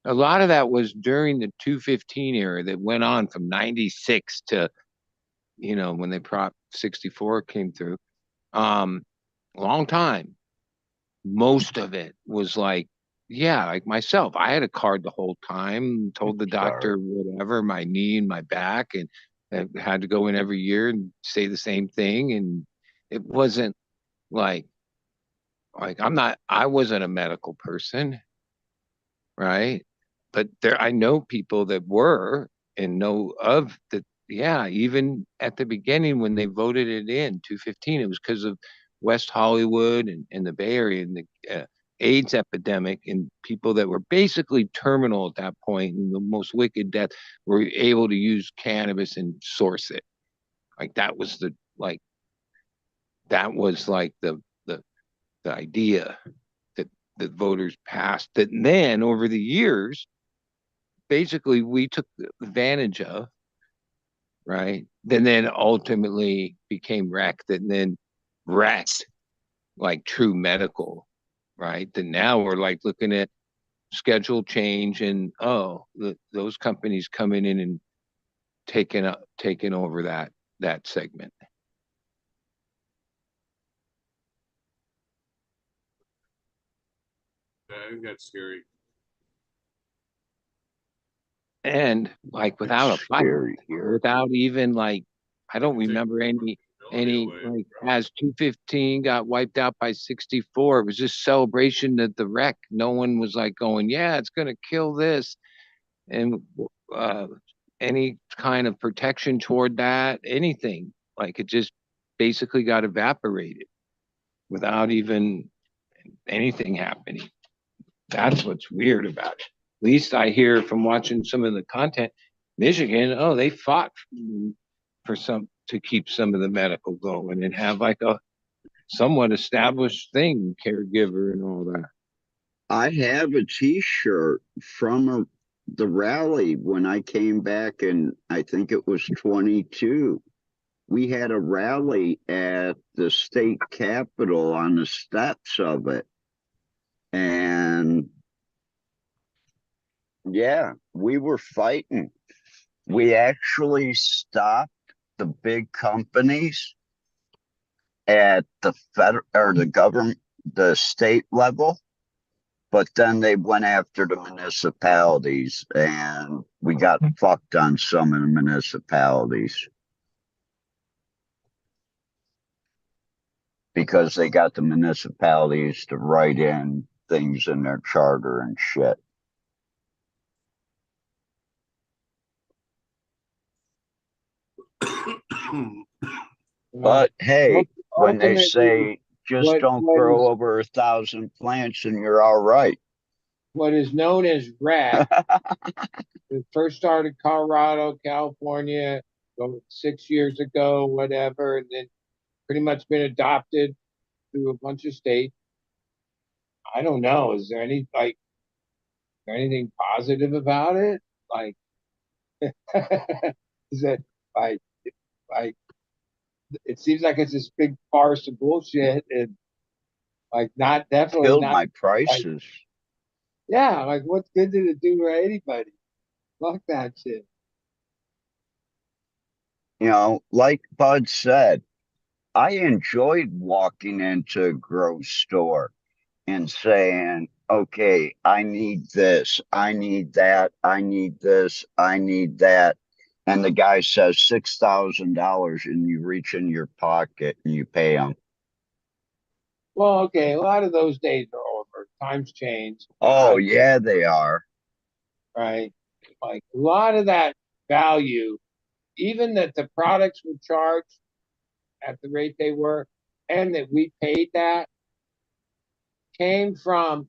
A lot of that was during the 215 era that went on from 96 to, when they Prop 64 came through. Um, Long time. Most of it was like, yeah, like myself. I had a card the whole time, told the Sorry. doctor whatever, my knee and my back, and I had to go in every year and say the same thing. And it wasn't like I wasn't a medical person, right? But I know people that were and know of that. Yeah, even at the beginning when they voted it in 215, it was because of West Hollywood and the Bay Area and the AIDS epidemic and people that were basically terminal at that point and the most wicked death were able to use cannabis and source it. Like that was like the idea that the voters passed that. And then over the years, basically we took advantage of, right? Then ultimately became wrecked and then wrecked like true medical, right? Then now we're like looking at schedule change and those companies coming in and taking over that segment. I think that's scary. And like without a fight, Scary here. without even like, I don't remember any Away. like as 215 got wiped out by 64. It was just celebration at the wreck. No one was like going, yeah, it's gonna kill this. And uh any kind of protection toward that, anything. Like it just basically got evaporated without even anything happening. That's what's weird about it. At least I hear from watching some of the content. Michigan, oh, they fought for some to keep some of the medical going and have like a somewhat established thing, caregiver and all that. I have a T-shirt from the rally when I came back, and I think it was 22. We had a rally at the state capitol on the steps of it. And yeah, we were fighting. We actually stopped the big companies at the federal or the government, the state level, but then they went after the municipalities and we got fucked on some of the municipalities. because they got the municipalities to write in things in their charter and shit. But hey, when they Ultimately, say just what don't what grow is over 1,000 plants and you're all right. what is known as rat. It first started Colorado, California, 6 years ago, whatever, and then pretty much been adopted through a bunch of states. I don't know. Is there anything positive about it? Like, is it like like it seems like it's this big farce of bullshit and like not definitely Killed not my like prices. yeah, like what's good did it do for anybody? Fuck that shit. You know, like Bud said, I enjoyed walking into a grocery store and saying, okay, I need this, I need that, I need this, I need that. And the guy says $6,000 and you reach in your pocket and you pay him. Well, okay, a lot of those days are over. Times change. Oh, yeah, they are. Right? Like a lot of that value, even that the products were charged at the rate they were, and that we paid that, came from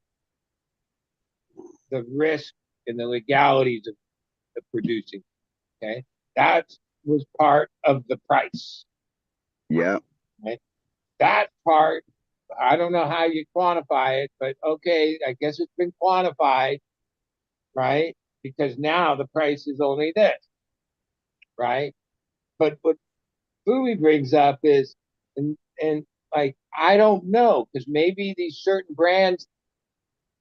the risk and the legalities of producing. Okay, that was part of the price. Yeah. Right? That part, I don't know how you quantify it, but okay, I guess it's been quantified, right? Because now the price is only this, right? But what Bowie brings up is, and like I don't know, because maybe these certain brands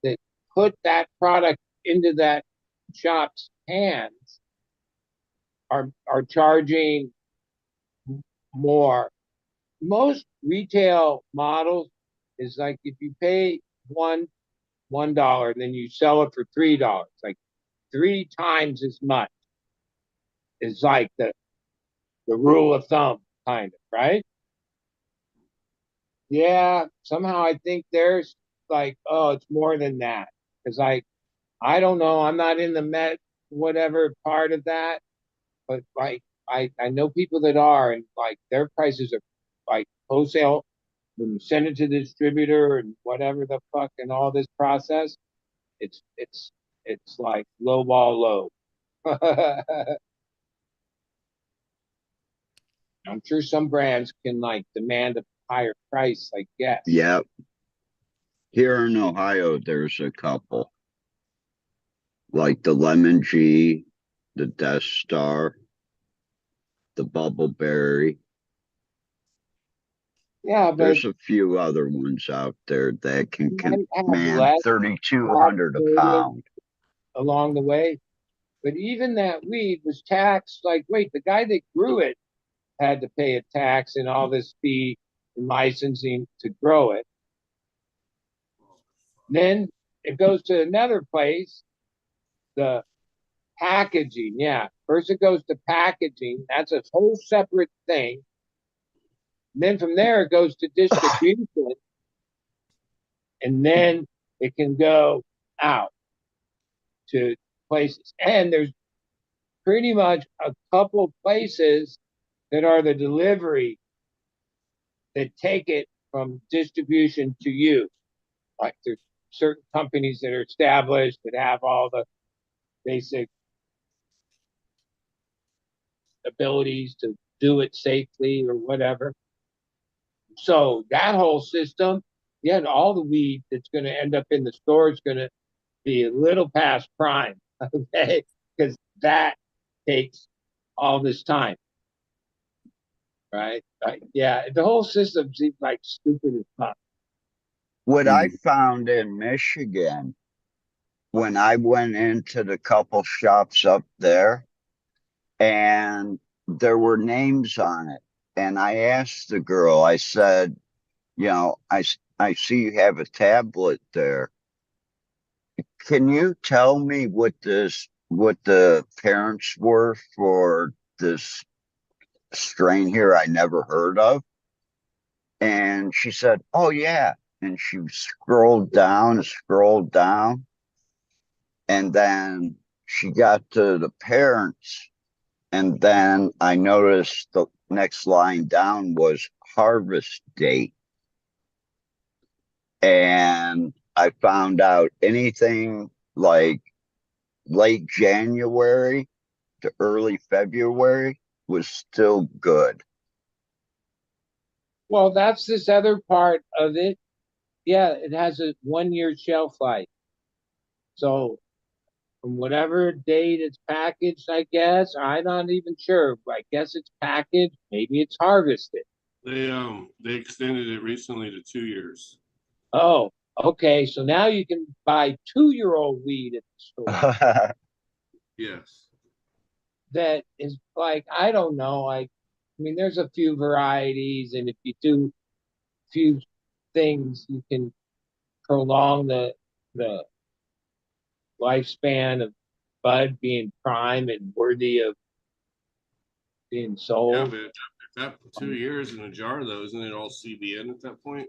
that put that product into that shop's hands are charging more. Most retail models is like if you pay $1, and then you sell it for $3, like 3 times as much is like the rule of thumb, kind of, right? Yeah, somehow I think there's like, oh, it's more than that. Because I don't know, I'm not in the Met whatever part of that, but like I know people that are, and like their prices are like wholesale when you send it to the distributor and whatever the fuck and all this process, it's like low ball low. I'm sure some brands can like demand a higher price, I guess. Yeah. Here in Ohio, there's a couple like the Lemon G, the Death Star, the Bubbleberry. Yeah, but There's a few other ones out there that can you might have command less 3,200 a taxpayer pound. along the way. But even that weed was taxed. Like, wait, the guy that grew it had to pay a tax and all this fee and licensing to grow it. Then it goes to another place, the packaging. Yeah. First it goes to packaging. That's a whole separate thing. And then from there it goes to distribution. And then it can go out to places. And there's pretty much a couple places that are the delivery that take it from distribution to you. Like there's certain companies that are established that have all the basic abilities to do it safely or whatever. So that whole system, yeah, all the weed that's going to end up in the store is going to be a little past prime, okay? Because that takes all this time, right? Like, yeah, the whole system seems like stupid as fuck. What I Mm. found in Michigan when I went into the couple shops up there, and there were names on it. And I asked the girl, I said, you know, I see you have a tablet there. Can you tell me what the parents were for this strain here I never heard of? And she said, "Oh yeah." And she scrolled down, and then she got to the parents, and then I noticed the next line down was harvest date. And I found out anything like late January to early February was still good. Well, that's this other part of it. Yeah, it has a 1 year shelf life. So from whatever date it's packaged, I guess, I'm not even sure. But I guess it's packaged. Maybe it's harvested. They extended it recently to 2 years. Oh, okay. So now you can buy 2 year old weed at the store. Yes. That is like, I don't know. Like, I mean, there's a few varieties, and if you do a few things, you can prolong the lifespan of bud being prime and worthy of being Yeah, sold. but if that 2 years in a jar, though, isn't it all CBN at that point?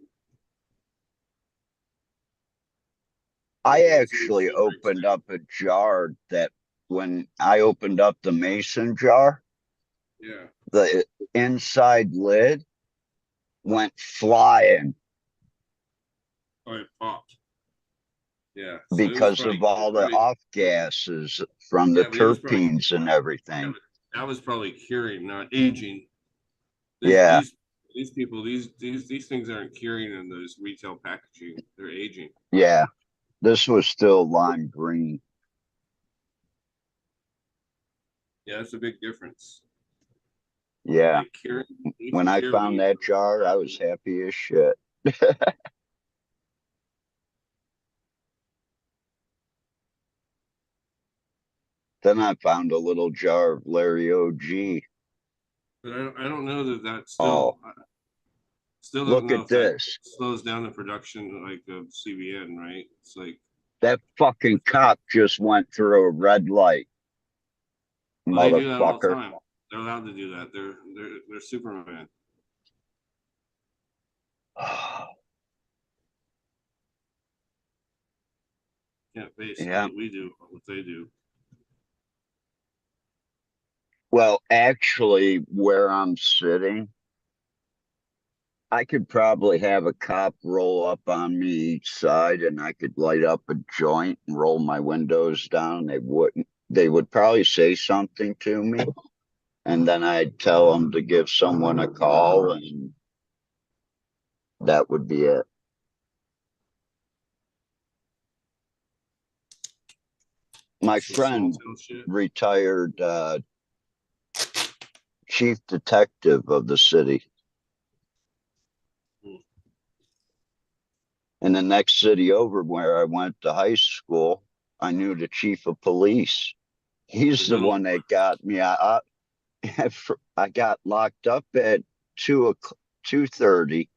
I Like actually THC breaks opened down. up a jar that when I opened up the mason jar, Yeah. the inside lid went flying Oh, it popped. Yeah. So it was because probably, of all the off gases from the yeah, but it was probably, terpenes and yeah, everything. but that was probably curing, not aging. This, Yeah, these people, these things aren't curing in those retail packaging. They're aging. yeah. This was still lime green. Yeah, that's a big difference. Yeah. Like curing, you When can I cure found weed that from jar, I was happy as shit. Then I found a little jar of Larry OG. but I don't know that that's Oh, still. I still don't look know at if that this. slows down the production like of CBN, right? It's like, That fucking cop just went through a red light, well, they do that all the motherfucker. time. They're allowed to do that. They're Superman. Can't base Yeah. what we do on what they do. Well, actually, where I'm sitting, I could probably have a cop roll up on me each side and I could light up a joint and roll my windows down. They would probably say something to me, and then I'd tell them to give someone a call, and that would be it. My Some small friend, town shit. retired chief detective of the city. Hmm. In the next city over where I went to high school, I knew the chief of police. He's Is the it one that got me. I got locked up at 2:30,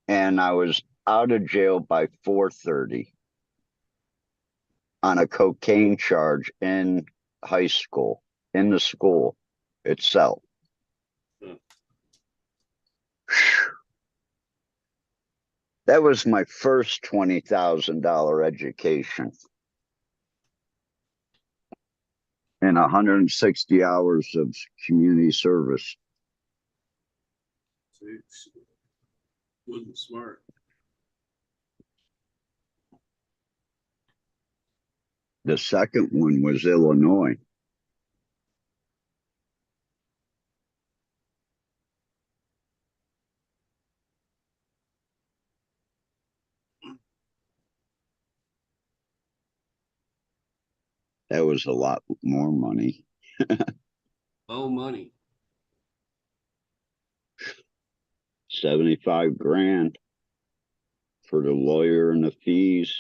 and I was out of jail by 4:30 on a cocaine charge in high school, in the school itself. Hmm. That was my first $20,000 education and 160 hours of community service. Wasn't smart. The second one was Illinois. That was a lot more money. Oh, money. 75 grand for the lawyer and the fees.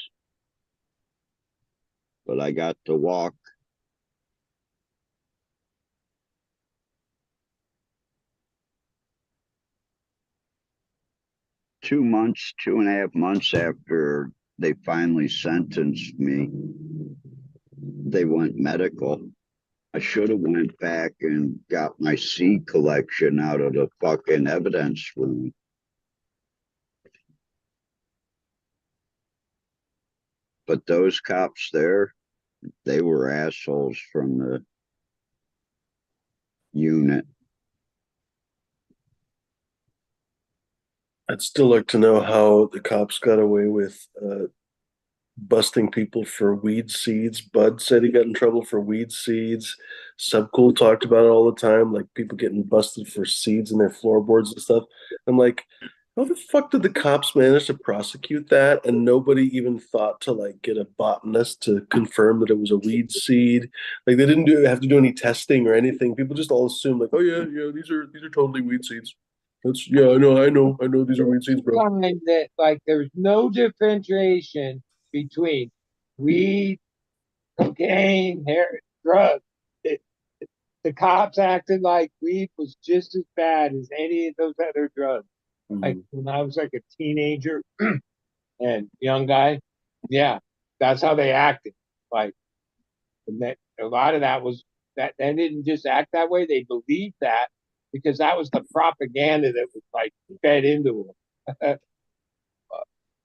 But I got to walk. $2 months, 2.5 months after they finally sentenced me, they went medical. I should have went back and got my seed collection out of the fucking evidence room. But those cops there, they were assholes from the unit. I'd still like to know how the cops got away with busting people for weed seeds. Bud said he got in trouble for weed seeds. Subcool talked about it all the time, like people getting busted for seeds in their floorboards and stuff. I'm like, how the fuck did the cops manage to prosecute that and nobody even thought to like get a botanist to confirm that it was a weed seed? Like they didn't have to do any testing or anything. People just all assume like, oh yeah, these are totally weed seeds. That's yeah, I know these are weed seeds, bro. Find that like there's no differentiation between weed, cocaine, hair, drugs. It, the cops acted like weed was just as bad as any of those other drugs. Like Mhm. when I was like a teenager and young guy, yeah, that's how they acted. Like, and that a lot of that was that they didn't just act that way; they believed that because that was the propaganda that was like fed into them.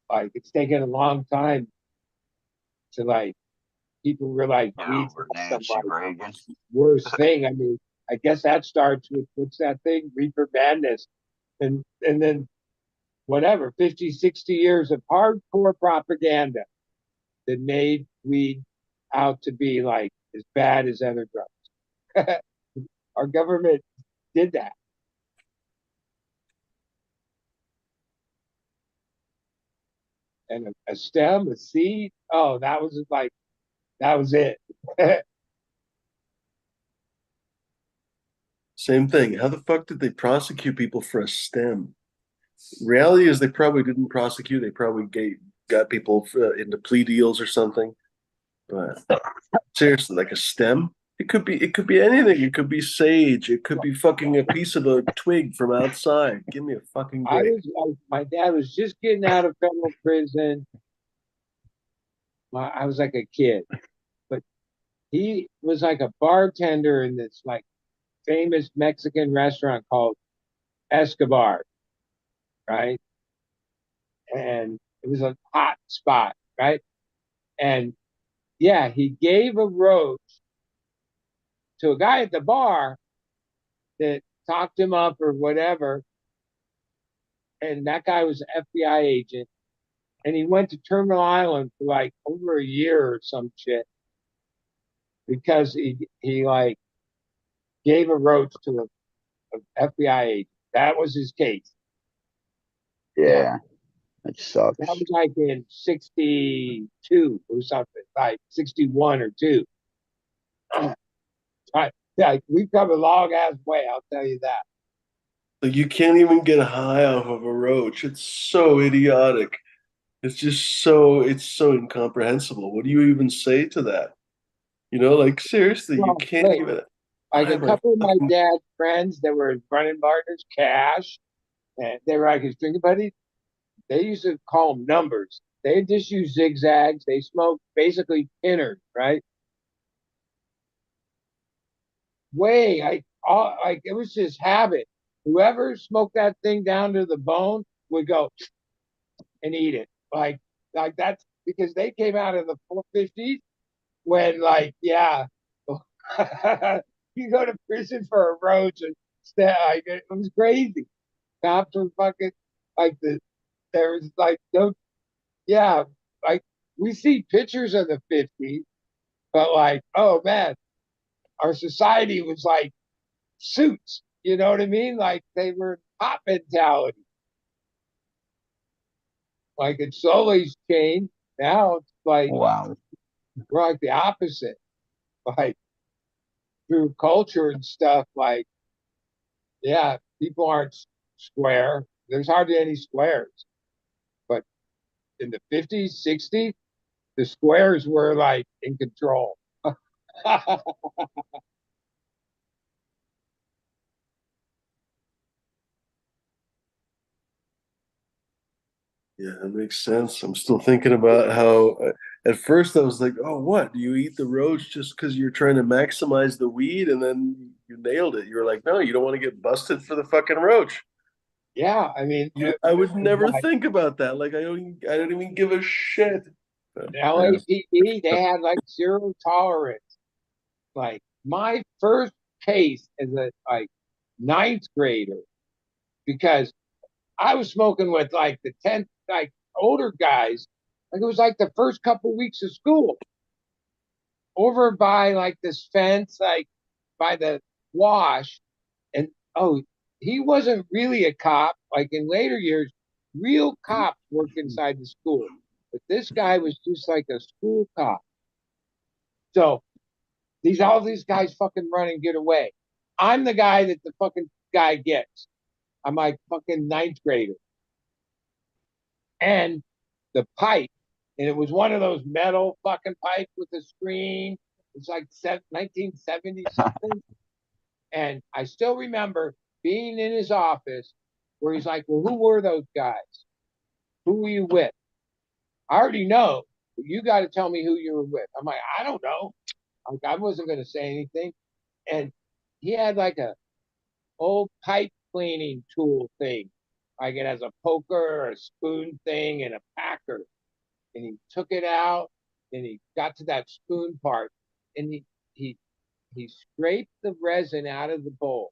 Like it's taken a long time to like people realize weed's Over not some Nancy like Reagan. worst thing. I mean, I guess that starts with what's that thing, reefer madness, and then whatever 50, 60 years of hardcore propaganda that made weed out to be like as bad as other drugs. Our government did that. And a stem, a seed, oh, that was like that was it. Same thing. How the fuck did they prosecute people for a stem? Reality is they probably didn't prosecute. They probably got people into plea deals or something. But seriously, like a stem, it could be anything. It could be sage. It could be fucking a piece of a twig from outside. Give me a fucking break. My dad was just getting out of federal prison. I was like a kid, but he was like a bartender in this like famous Mexican restaurant called Escobar, right? And it was a hot spot, right? And yeah, he gave a roach to a guy at the bar that talked him up or whatever. And that guy was an FBI agent. And he went to Terminal Island for like over a year or some shit because he like gave a roach to a FBI agent. That was his case. Yeah. Yeah, it That sucks. was like in 62 or something, like 61 or two. Right. Yeah, we've come a long ass way, I'll tell you that. Like you can't even get high off of a roach. It's so idiotic. It's so incomprehensible. What do you even say to that? Like seriously, you Well, can't wait, even like buy a my couple of my fucking. dad's friends that were his running partners, Cash, and they were like his drinking buddies. They used to call them numbers. They just use zigzags. They smoked basically pinners, right? Way like it was just habit. Whoever smoked that thing down to the bone would go and eat it. Like that's because they came out of the 450s when like yeah, you go to prison for a roach and like it was crazy. Cops were fucking like there was like no yeah like we see pictures of the 50s, but like oh man, our society was like suits. You know what I mean? Like they were cop mentality. Like it slowly changed. Now it's like Wow. we're like the opposite. Like through culture and stuff. Like yeah, people aren't square. There's hardly any squares. But in the 50s, 60s, the squares were like in control. Yeah, that makes sense. I'm still thinking about how at first I was like, oh, what? Do you eat the roach just because you're trying to maximize the weed? And then you nailed it. You were like, no, you don't want to get busted for the fucking roach. Yeah, I mean, I would it was never like, think about that. Like I don't even give a shit. LAPD, they had like zero tolerance. Like my first case as a like ninth grader, because I was smoking with like the 10th, like older guys. Like it was like the first couple weeks of school over by like this fence, like by the wash. And oh, he wasn't really a cop. Like in later years, real cops work inside the school. But this guy was just like a school cop. So all these guys fucking run and get away. I'm the guy that the fucking guy gets. I'm like fucking ninth grader. And the pipe, and it was one of those metal fucking pipes with a screen. It's like 1970 something. And I still remember being in his office where he's like, well, who were those guys? Who were you with? I already know, but you got to tell me who you were with. I'm like, I don't know. I wasn't going to say anything. And he had like a old pipe cleaning tool thing. Like it has a poker or a spoon thing and a packer. And he took it out and he got to that spoon part and he he scraped the resin out of the bowl.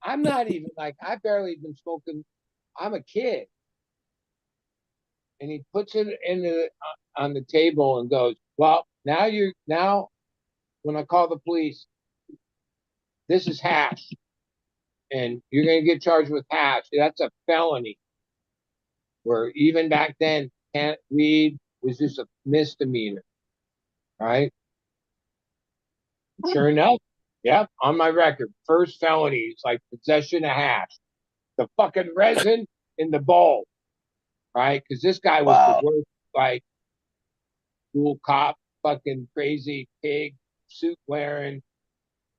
I'm not even like I barely been smoking. I'm a kid, and he puts it in the on the table and goes, "Well, now when I call the police, this is hash, and you're gonna get charged with hash. That's a felony. Where even back then, can't weed was just a misdemeanor, right? Sure enough, yep, on my record, first felony is like possession of hash, the fucking resin in the bowl, right? Because this guy was the Wow. worst, like cool cop, fucking crazy pig, suit wearing.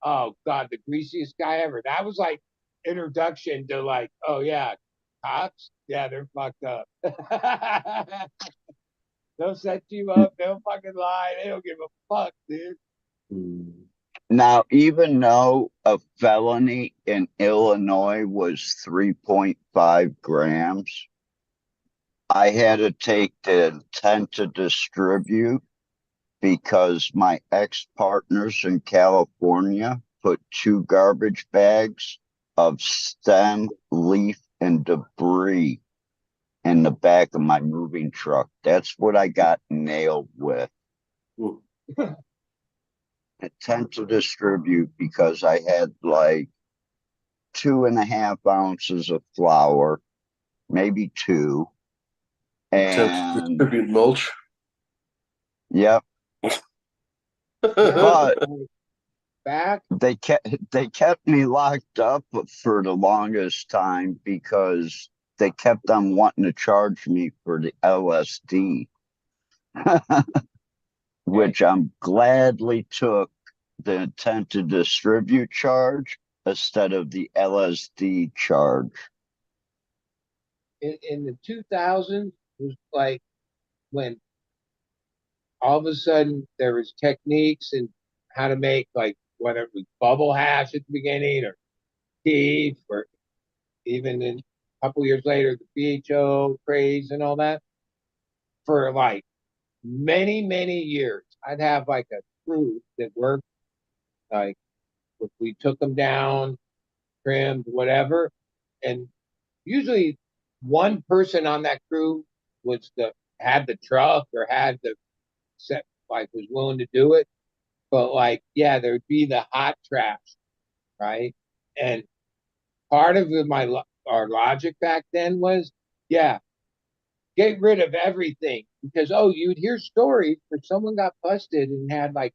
Oh God, the greasiest guy ever. That was like introduction to like, oh yeah, cops, yeah, they're fucked up. They'll set you up. They'll fucking lie. They don't give a fuck, dude. Mm. Now, even though a felony in Illinois was 3.5 grams, I had to take the intent to distribute because my ex-partners in California put 2 garbage bags of stem, leaf, and debris in the back of my moving truck. That's what I got nailed with. Mm. Intent to distribute because I had like 2.5 ounces of flour, maybe two. Attempt to And distribute mulch. yep, Yeah, but back. they kept me locked up for the longest time because they kept on wanting to charge me for the LSD, Okay. which I'm gladly took the intent to distribute charge instead of the LSD charge. In the 2000s was like when all of a sudden there was techniques and how to make like whether it was bubble hash at the beginning or teeth or even in a couple years later the BHO craze and all that for like many years. I'd have like a crew that worked like if we took them down, trimmed, whatever, and usually one person on that crew was the had the truck or had the set like was willing to do it. But like, yeah, there'd be the hot trash, right? And part of our logic back then was, yeah, get rid of everything because oh, you'd hear stories where someone got busted and had like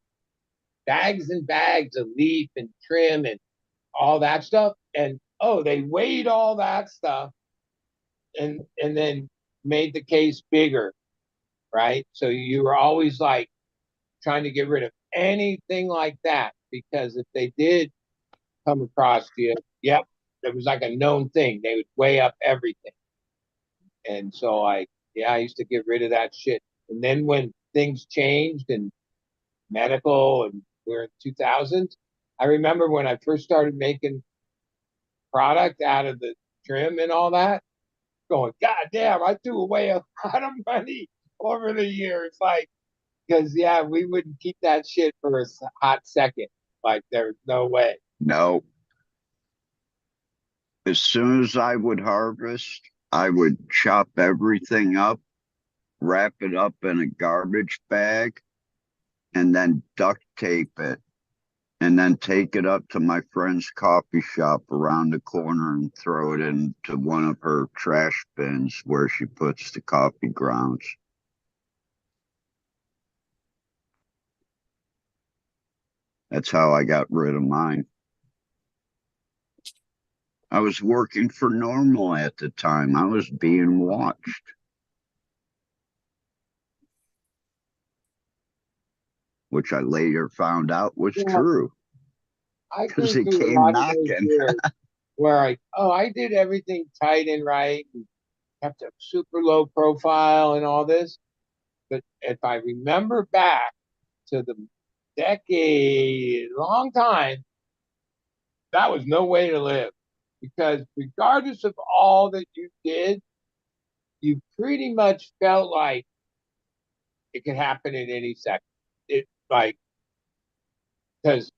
bags and bags of leaf and trim and all that stuff, and oh, they weighed all that stuff and then made the case bigger, right? So you were always like trying to get rid of anything like that because if they did come across you, yep, it was like a known thing. They would weigh up everything. And so yeah, I used to get rid of that shit. And then when things changed and medical and we're in 2000s, I remember when I first started making product out of the trim and all that, going, God damn, I threw away a lot of money over the years. Like, because yeah, we wouldn't keep that shit for a hot second. Like, there's no way. No. As soon as I would harvest, I would chop everything up, wrap it up in a garbage bag, and then duct tape it, and then take it up to my friend's coffee shop around the corner and throw it into one of her trash bins where she puts the coffee grounds. That's how I got rid of mine. I was working for Normal at the time. I was being watched. Which I later found out was Yeah, true I because grew he through a came lot of those knocking. years where I did everything tight and right, and kept a super low profile and all this. But if I remember back to the decade, long time, that was no way to live. Because regardless of all that you did, you pretty much felt like it could happen at any second. It like because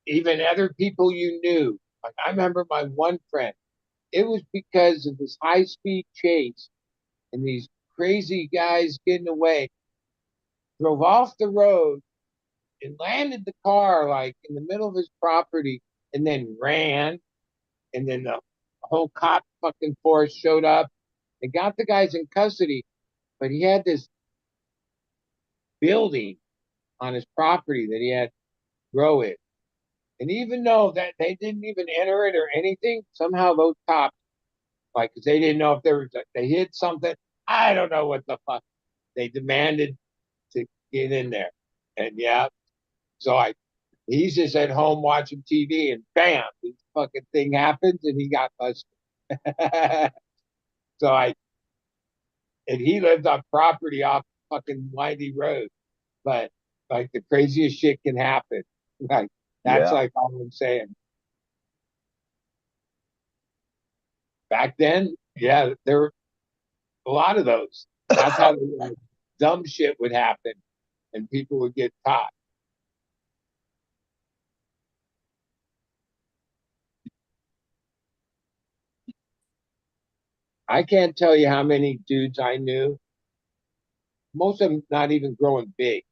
even other people you knew, like I remember my one friend, it was because of this high speed chase and these crazy guys getting away, drove off the road and landed the car like in the middle of his property and then ran. And then the whole cop fucking force showed up and got the guys in custody. But he had this building on his property that he had to grow it. And even though that they didn't even enter it or anything, somehow those cops, like, because they didn't know if there was, they hid something. I don't know what the fuck. They demanded to get in there. And yeah, so he's just at home watching TV and bam, this fucking thing happens and he got busted. So and he lived on property off fucking windy road. But like the craziest shit can happen. Like that's Yeah, like all I'm saying. Back then, yeah, there were a lot of those. That's how dumb shit would happen and people would get caught. I can't tell you how many dudes I knew, most of them not even growing big,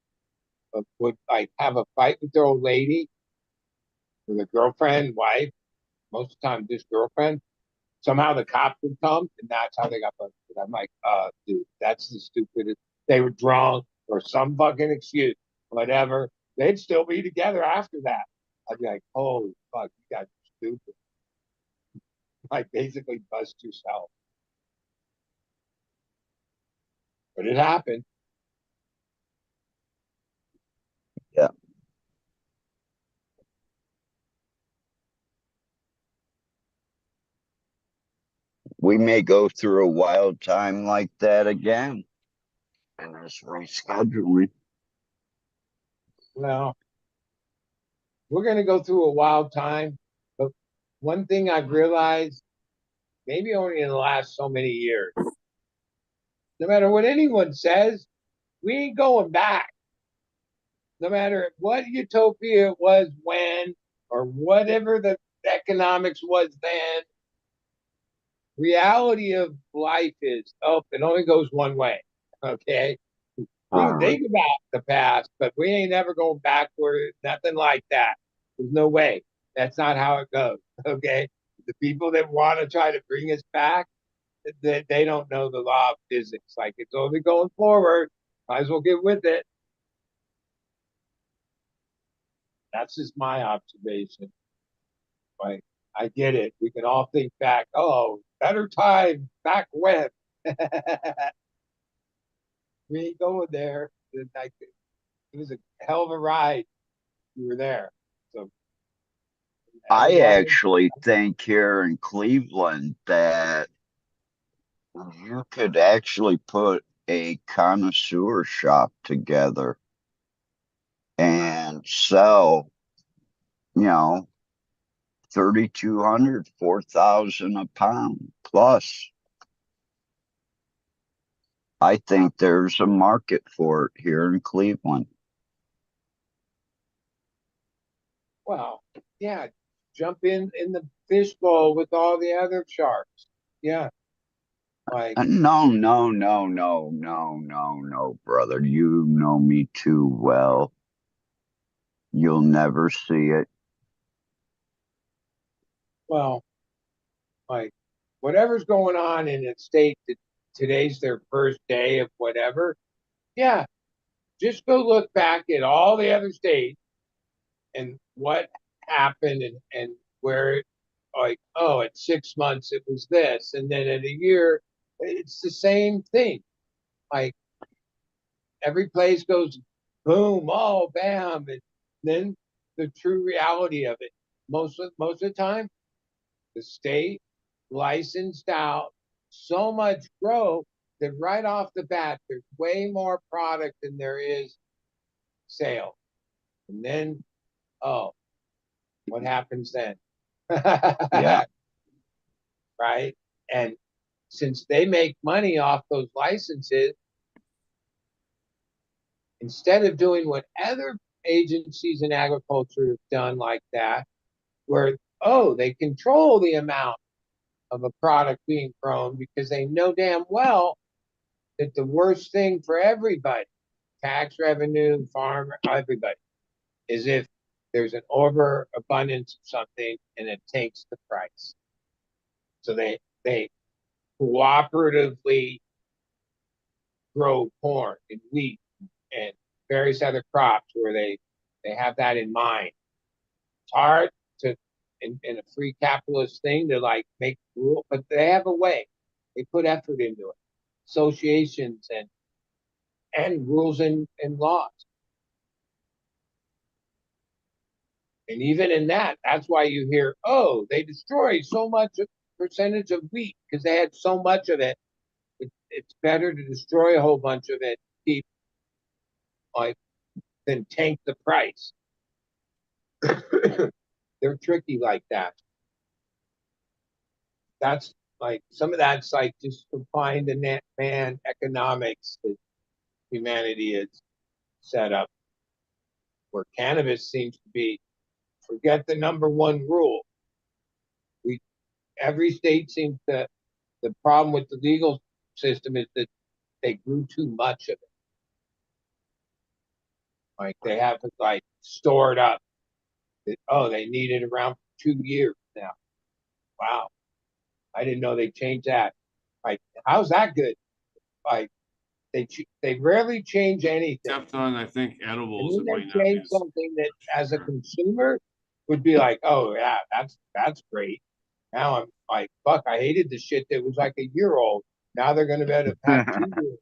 but would like have a fight with their old lady, with a girlfriend, wife, most of the time just girlfriend. Somehow the cops would come and that's how they got busted. I'm like, dude, that's the stupidest. They were drunk or some fucking excuse, whatever. They'd still be together after that. I'd be like, holy fuck, you guys are stupid. Like basically bust yourself. But it happened. yeah. We may go through a wild time like that again in this rescheduling. Well, we're gonna go through a wild time, but one thing I've realized, maybe only in the last so many years, no matter what anyone says, we ain't going back. No matter what utopia it was when, or whatever the economics was then, reality of life is, oh, it only goes one way. Okay. We All can right. think about the past, but we ain't ever going backward, nothing like that. There's no way. That's not how it goes. Okay. The people that want to try to bring us back, they don't know the law of physics. Like it's only going forward. Might as well get with it. That's just my observation. Like I get it. We can all think back. Oh, better time back when. We ain't going there. Like, it was a hell of a ride. You were there. So I everybody, actually think here in Cleveland that you could actually put a connoisseur shop together and sell, you know, 3,200, 4,000 a pound plus. I think there's a market for it here in Cleveland. Well, yeah, jump in the fishbowl with all the other sharks. Yeah, like No, no, no, no, no, no, no, brother. You know me too well. You'll never see it. well, like whatever's going on in a state that today's their first day of whatever. Yeah, just go look back at all the other states and what happened and where it, like, oh, at 6 months it was this, and then at a year it's the same thing. Like every place goes boom, oh, bam, and then the true reality of it. Most of the time, the state licensed out so much growth that right off the bat, there's way more product than there is sale. And then, oh, what happens then? Yeah. Right? And since they make money off those licenses, instead of doing what other agencies in agriculture have done like that, where, oh, they control the amount of a product being grown because they know damn well that the worst thing for everybody, tax revenue, farmer, everybody, is if there's an overabundance of something and it takes the price. So they cooperatively grow corn and wheat and various other crops where they have that in mind. It's hard to in a free capitalist thing to like make rule, but they have a way. They put effort into it. Associations and rules and laws. And even in that, that's why you hear, oh, they destroyed so much percentage of wheat because they had so much of it. It's better to destroy a whole bunch of it, keep like than tank the price. They're tricky like that. That's like some of that's like just applying the net man economics that humanity is set up, where cannabis seems to be forget the number one rule. We every state seems to the problem with the legal system is that they grew too much of it. Like they have it like stored up. That, oh, they need it around for 2 years now. Wow, I didn't know they changed that. Like, how's that good? Like they rarely change anything. Except on, I think, edibles, And it then might they not be. change something that, as a consumer, would be like, oh yeah, that's great. Now I'm like, fuck, I hated the shit that was like a year old. Now they're going to be able to have 2 years.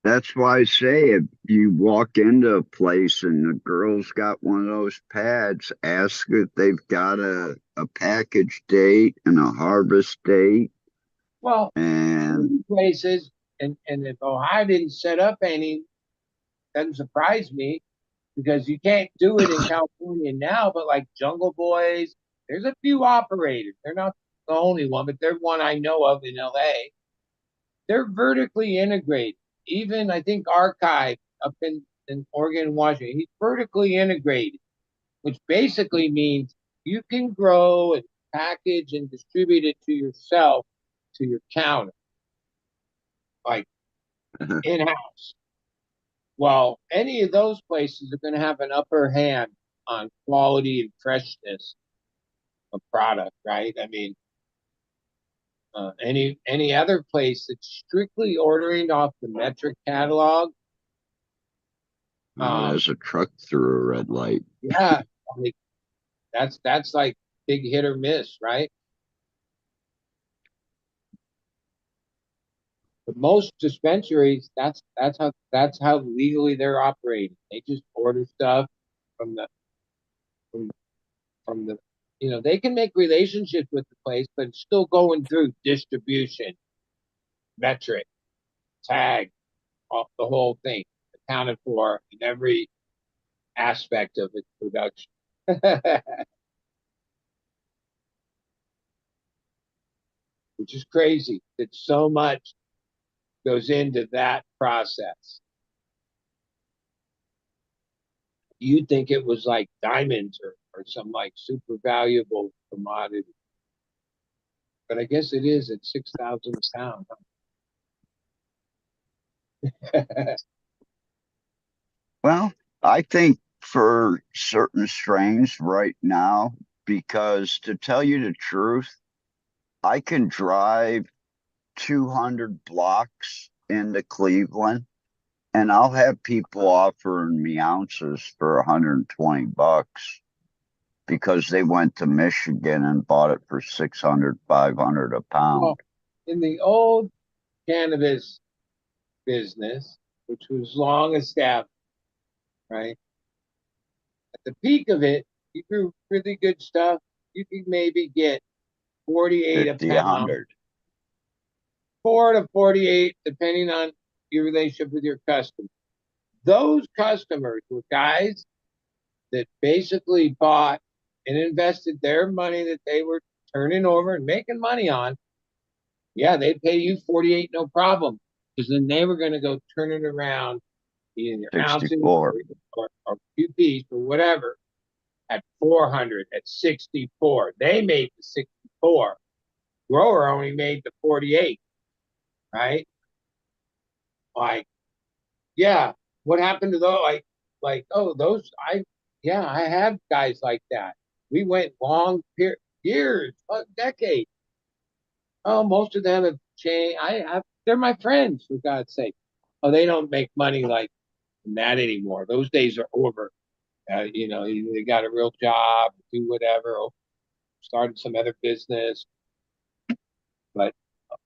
That's why I say if you walk into a place and the girl's got one of those pads, ask if they've got a package date and a harvest date. Well, And places, and if Ohio didn't set up any, doesn't surprise me because you can't do it in California now. But like Jungle Boys, there's a few operators. They're not the only one, but they're one I know of in LA. They're vertically integrated. Even I think Archive up in Oregon and Washington, he's vertically integrated, which basically means you can grow and package and distribute it to yourself to your counter, like in-house. Well, any of those places are going to have an upper hand on quality and freshness of product, right? I mean, any other place that's strictly ordering off the metric catalog, there's a truck through a red light. yeah, like that's like big hit or miss, right? But most dispensaries, that's how legally they're operating. They just order stuff from the from from the they can make relationships with the place, but it's still going through distribution, metric, tag, off the whole thing, accounted for in every aspect of its production. which is crazy that so much goes into that process. You'd think it was like diamonds or some like super valuable commodity. But I guess it is at 6,000 a pound. Well, I think for certain strains right now, because to tell you the truth, I can drive 200 blocks into Cleveland and I'll have people offering me ounces for 120 bucks because they went to Michigan and bought it for 600, 500 a pound. Well, in the old cannabis business, which was long established, right? At the peak of it, you grew really good stuff. You could maybe get 48 a 50, pound, 100. 4 to 48, depending on your relationship with your customer. Those customers were guys that basically bought and invested their money that they were turning over and making money on. Yeah, they'd pay you 48, no problem. Because then they were going to go turn it around in your ounces 64. or QPs or whatever at 400, at 64. They made the 64. Grower only made the 48, right? Like, yeah, what happened to those? Oh, those, yeah, I have guys like that. We went long years, decades. Oh, most of them have changed. They're my friends, for God's sake. Oh, they don't make money like that anymore. Those days are over. They got a real job, do whatever, or started some other business. But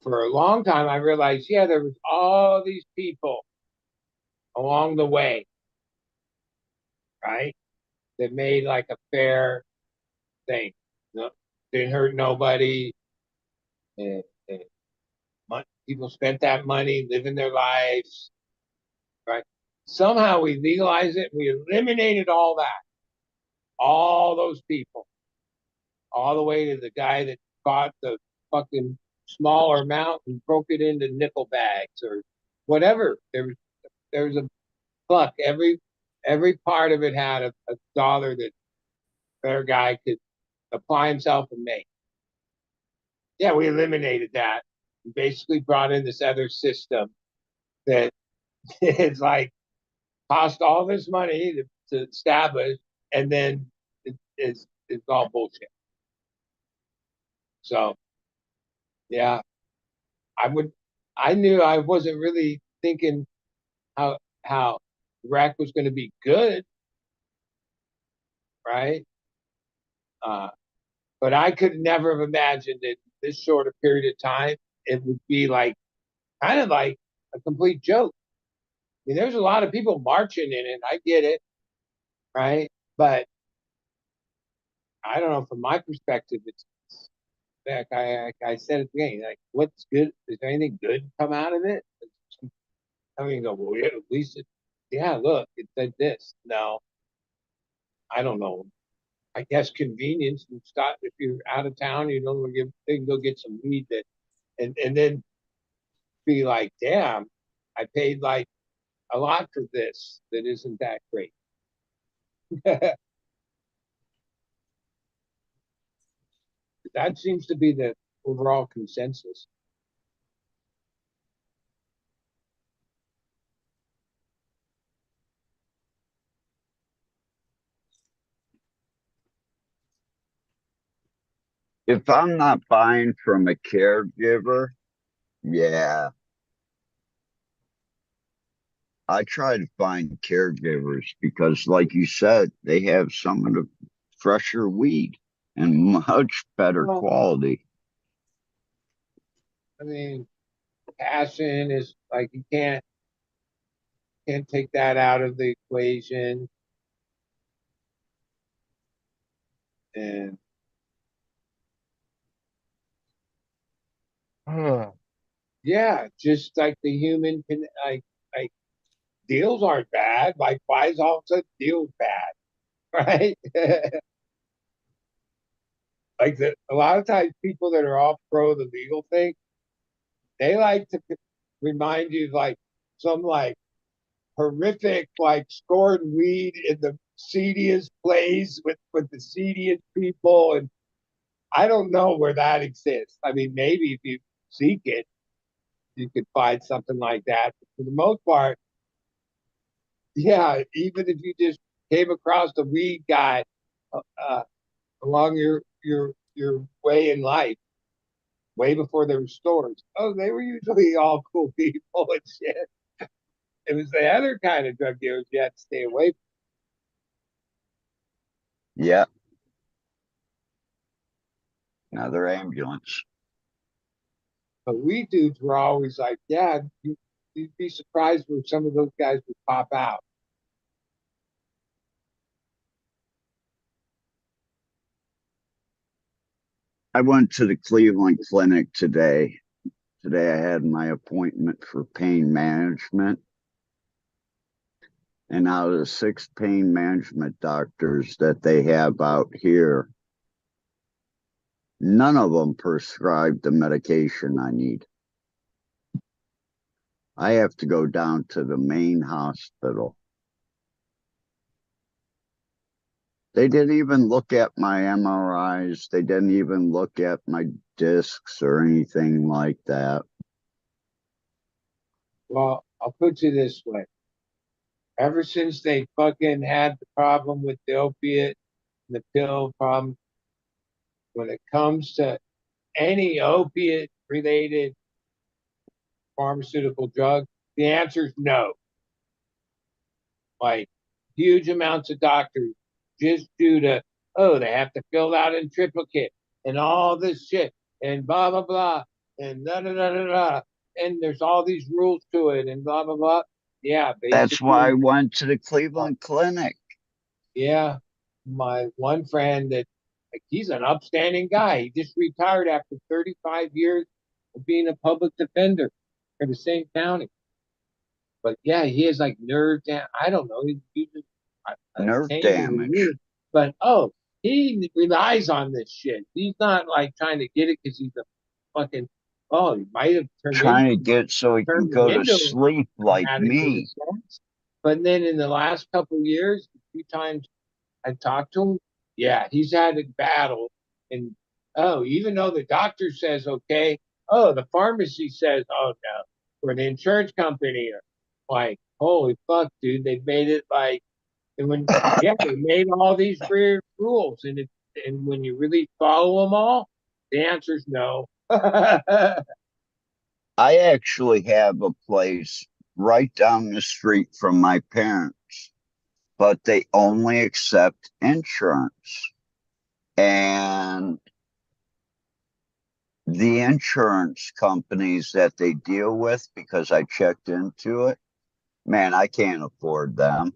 for a long time, I realized, yeah, there was all these people along the way, right, that made like a fair thing. No, didn't hurt nobody. And, people spent that money living their lives, right? Somehow we legalized it. We eliminated all that, all those people, all the way to the guy that bought the fucking smaller amount and broke it into nickel bags or whatever. There was a buck. Every part of it had a dollar that their guy could apply himself and make. Yeah, we eliminated that. We basically brought in this other system that is like cost all this money to establish, and then it's all bullshit. So yeah, I would. I knew I wasn't really thinking how rec was going to be good, right? Uh, but I could never have imagined that this short a period of time it would be like kind of like a complete joke. I mean, there's a lot of people marching in it. I get it, right? But I don't know. From my perspective, it's like I said at the beginning, like, what's good? Is there anything good come out of it? I mean, go, well, yeah, at least yeah, look, it said this. No, I don't know. I guess convenience and stop if you're out of town, you don't they can go get some weed that and then be like, damn, I paid like a lot for this that isn't that great. That seems to be the overall consensus. If I'm not buying from a caregiver, yeah, I try to find caregivers because, like you said, they have some of the fresher weed and much better Well, quality. I mean, passion is like you can't take that out of the equation. And yeah, just like the human can like deals aren't bad. Like why is all of a sudden deals bad, right? like a lot of times people that are all pro the legal thing, they like to remind you like some like horrific like scored weed in the seediest place with the seediest people, and I don't know where that exists. I mean, maybe if you seek it, you could find something like that. But for the most part, yeah, even if you just came across a weed guy uh, along your way in life, way before there were stores, oh, they were usually all cool people and shit. It was the other kind of drug dealers you had to stay away from. Yeah, another ambulance. But we dudes were always like, yeah, you'd be surprised where some of those guys would pop out. I went to the Cleveland Clinic today. Today I had my appointment for pain management. And out of the 6 pain management doctors that they have out here, none of them prescribe the medication I need. I have to go down to the main hospital. They didn't even look at my MRIs. They didn't even look at my discs or anything like that. Well, I'll put you this way. Ever since they fucking had the problem with the opiate and the pill problem, when it comes to any opiate related pharmaceutical drug, the answer is no. Like huge amounts of doctors just due to, oh, they have to fill out in triplicate and all this shit and blah blah blah and da da da da da, and there's all these rules to it and blah blah blah. Yeah, That's why I basically, went to the uh, Cleveland Clinic. yeah. My one friend that like he's an upstanding guy. He just retired after 35 years of being a public defender for the same county. But yeah, he has like nerve damage. I don't know. He just Nerve pain in the damage. knee. But oh, he relies on this shit. He's not like trying to get it because he's a fucking. Oh, he might have Trying to get so he can turned him go to into sleep an like addict in a me. sense. But then in the last couple of years, a few times I talked to him. Yeah, he's had a battle, and oh, even though the doctor says okay, oh, the pharmacy says oh no, or the insurance company, or like holy fuck, dude, they made it like, and when yeah, they made all these weird rules, and when you really follow them all, the answer is no. I actually have a place right down the street from my parents, but they only accept insurance. And the insurance companies that they deal with, because I checked into it, man, I can't afford them.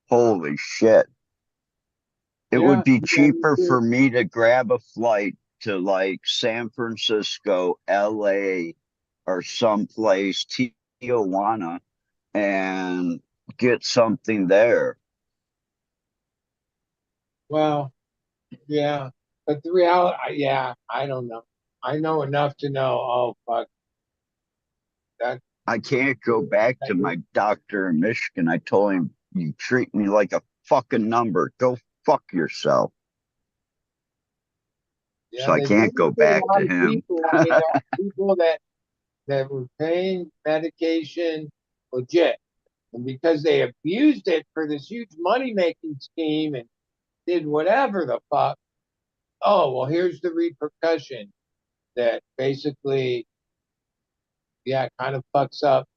Holy shit. It Yeah, would be yeah, me cheaper too. for me to grab a flight to like San Francisco, LA, or someplace, Tijuana, and get something there. Well, yeah, but the reality, yeah, I don't know. I know enough to know. Oh fuck, that I can't go back to that my doctor in Michigan. I told him, you treat me like a fucking number. Go fuck yourself. So yeah, I they did can't it go to a back lot to of him. people. I mean, there are people that were paying medication legit, and because they abused it for this huge money making scheme and did whatever the fuck. Oh well, here's the repercussion that basically, yeah, kind of fucks up.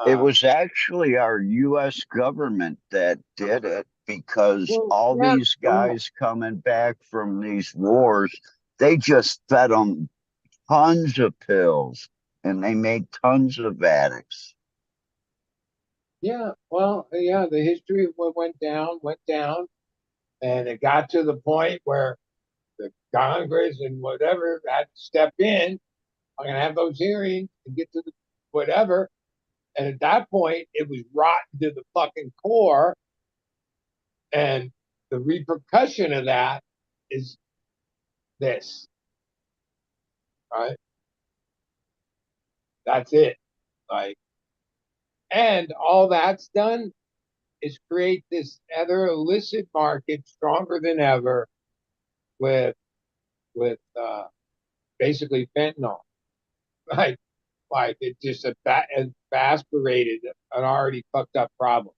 It Uh, was actually our US government that did it because well, all yeah, these well, guys coming back from these wars, they just fed them tons of pills and they made tons of addicts. yeah, well, yeah. The history of what went down, and it got to the point where the Congress and whatever had to step in. I'm gonna have those hearings and get to the whatever. And at that point, it was rotten to the fucking core. And the repercussion of that is this, right? That's it. Like, and all that's done is create this other illicit market stronger than ever with basically fentanyl. Like like it just exasperated an already fucked up problem.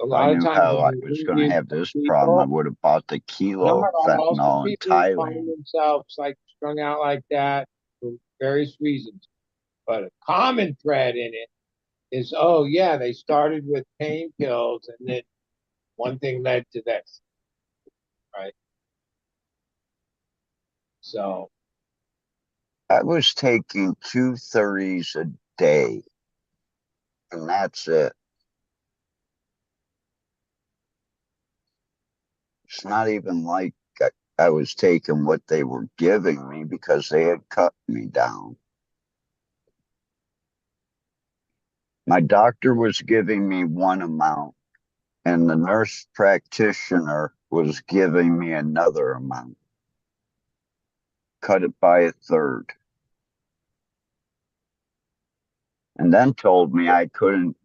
A If I lot of knew times how I when was you going to interview have this problem, I people, would have bought the some kilo are of also fentanyl in people who find Thailand. themselves like strung out like that for various reasons. But a common thread in it is, oh yeah, they started with pain pills and then one thing led to this, right? So I was taking 230s a day, and that's it. It's not even like I was taking what they were giving me because they had cut me down. My doctor was giving me one amount, and the nurse practitioner was giving me another amount. Cut it by a third. And then told me I couldn't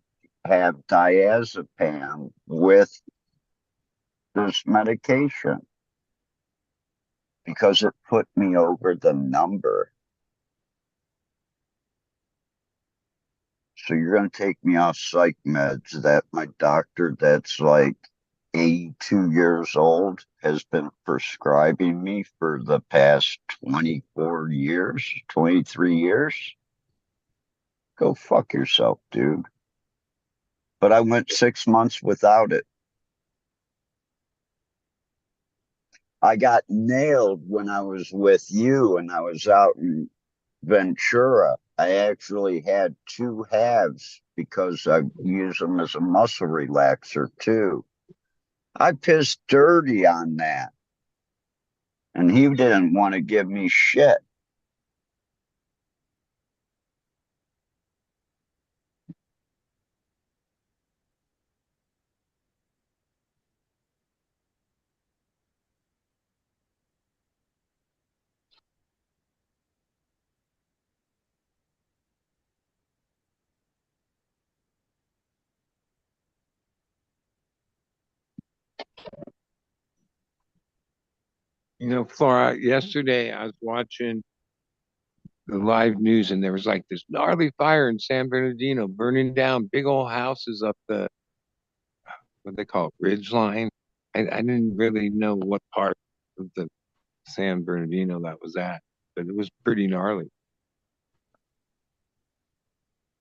have diazepam with this medication because it put me over the number. So you're going to take me off psych meds that my doctor, that's like 82 years old, has been prescribing me for the past 24 years, 23 years? Go fuck yourself, dude. But I went 6 months without it. I got nailed when I was with you and I was out in Ventura. I actually had two halves because I use them as a muscle relaxer too. I pissed dirty on that, and he didn't want to give me shit. Flora, yesterday I was watching the live news and there was like this gnarly fire in San Bernardino burning down big old houses up the what they call it, ridge line. I didn't really know what part of the San Bernardino that was at, but it was pretty gnarly.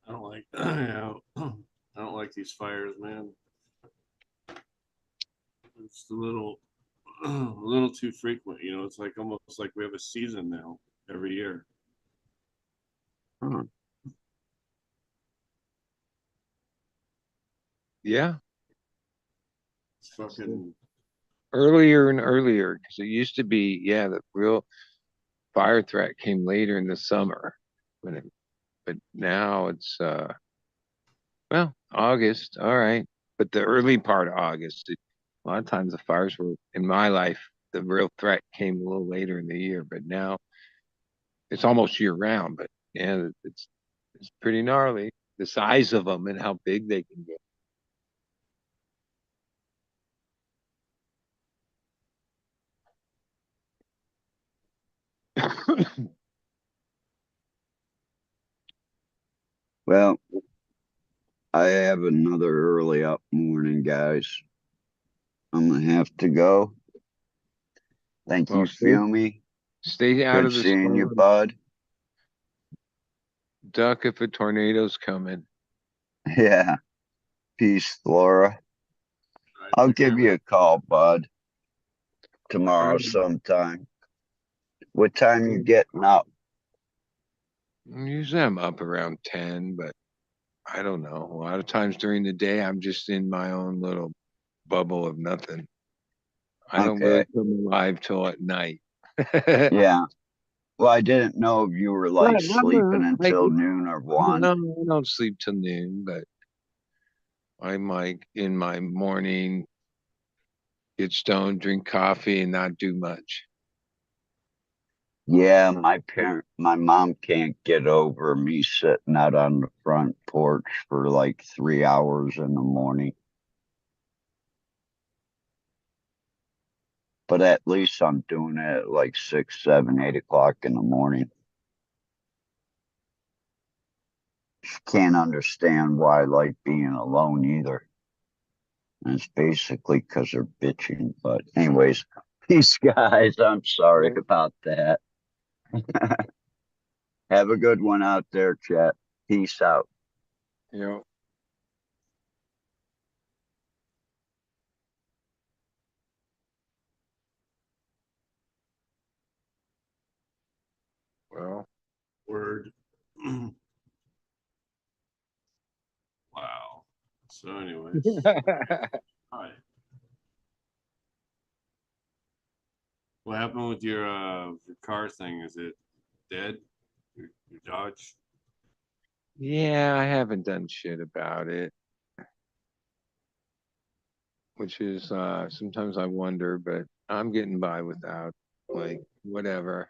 I don't like I don't like these fires, man. It's a little too frequent, you know. It's like almost like we have a season now every year. Huh. Yeah, It's fucking earlier and earlier because it used to be, yeah, the real fire threat came later in the summer when it, but now it's well, August, all right. But the early part of August, a lot of times the fires were in my life, the real threat came a little later in the year, but now it's almost year round. But yeah, it's pretty gnarly. The size of them and how big they can get. Well, I have another early up morning, guys. I'm gonna have to go. Thank Well, you, Fumi. stay out Good of the seeing you, storm. bud. Duck if a tornado's coming. Yeah. Peace, Laura. All right, I'll take care, give you man. a call, bud, All tomorrow right. sometime. What time you getting up? Usually I'm up around 10, but I don't know. A lot of times during the day, I'm just in my own little bubble of nothing. I don't really Okay. come alive till at night. Right, Yeah. Well, I didn't know if you were like sleeping like, until noon or no, one. I don't sleep till noon, but I'm like in my morning get stoned, drink coffee, and not do much. Yeah, my mom can't get over me sitting out on the front porch for like 3 hours in the morning. But at least I'm doing it at like 6, 7, 8 o'clock in the morning. Can't understand why I like being alone either. And it's basically because they're bitching. But anyways, peace, guys. I'm sorry about that. Have a good one out there, chat. Peace out. You know, well, Word. Wow. So, anyways, hi. What happened with your car thing? Is it dead? Your Dodge? yeah, I haven't done shit about it, which is sometimes I wonder, but I'm getting by without, like, whatever.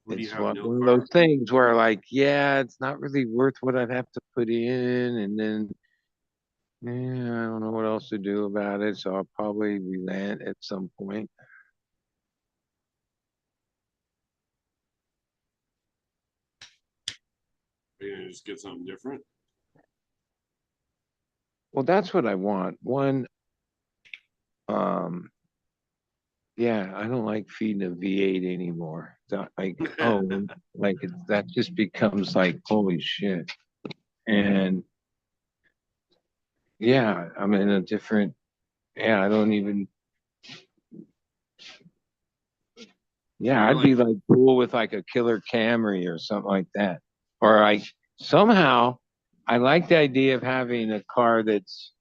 What do you It's have? one No of car? those things where, like, yeah, it's not really worth what I'd have to put in, and then, yeah, I don't know what else to do about it, so I'll probably relent at some point. Are you gonna just get something different? Well, that's what I want. One, um, yeah, I don't like feeding a V8 anymore. Like, oh, like that just becomes like, holy shit. And yeah, I'm in a different, yeah, I don't even, yeah, You're I'd be like, like cool with like a killer Camry or something like that. Or like somehow I like the idea of having a car that's,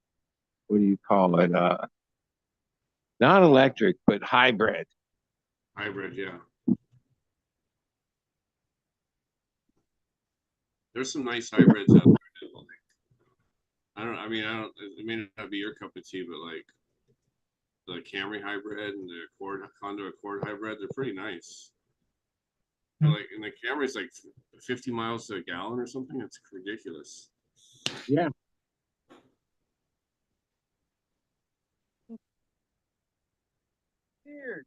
what do you call it? Not electric, but hybrid. hybrid, yeah. There's some nice hybrids out there. Like, I don't. It may not be your cup of tea, but like the Camry hybrid and the Honda Accord hybrid, they're pretty nice. And like, and the Camry's like 50 miles to a gallon or something. It's ridiculous. Yeah. Weird.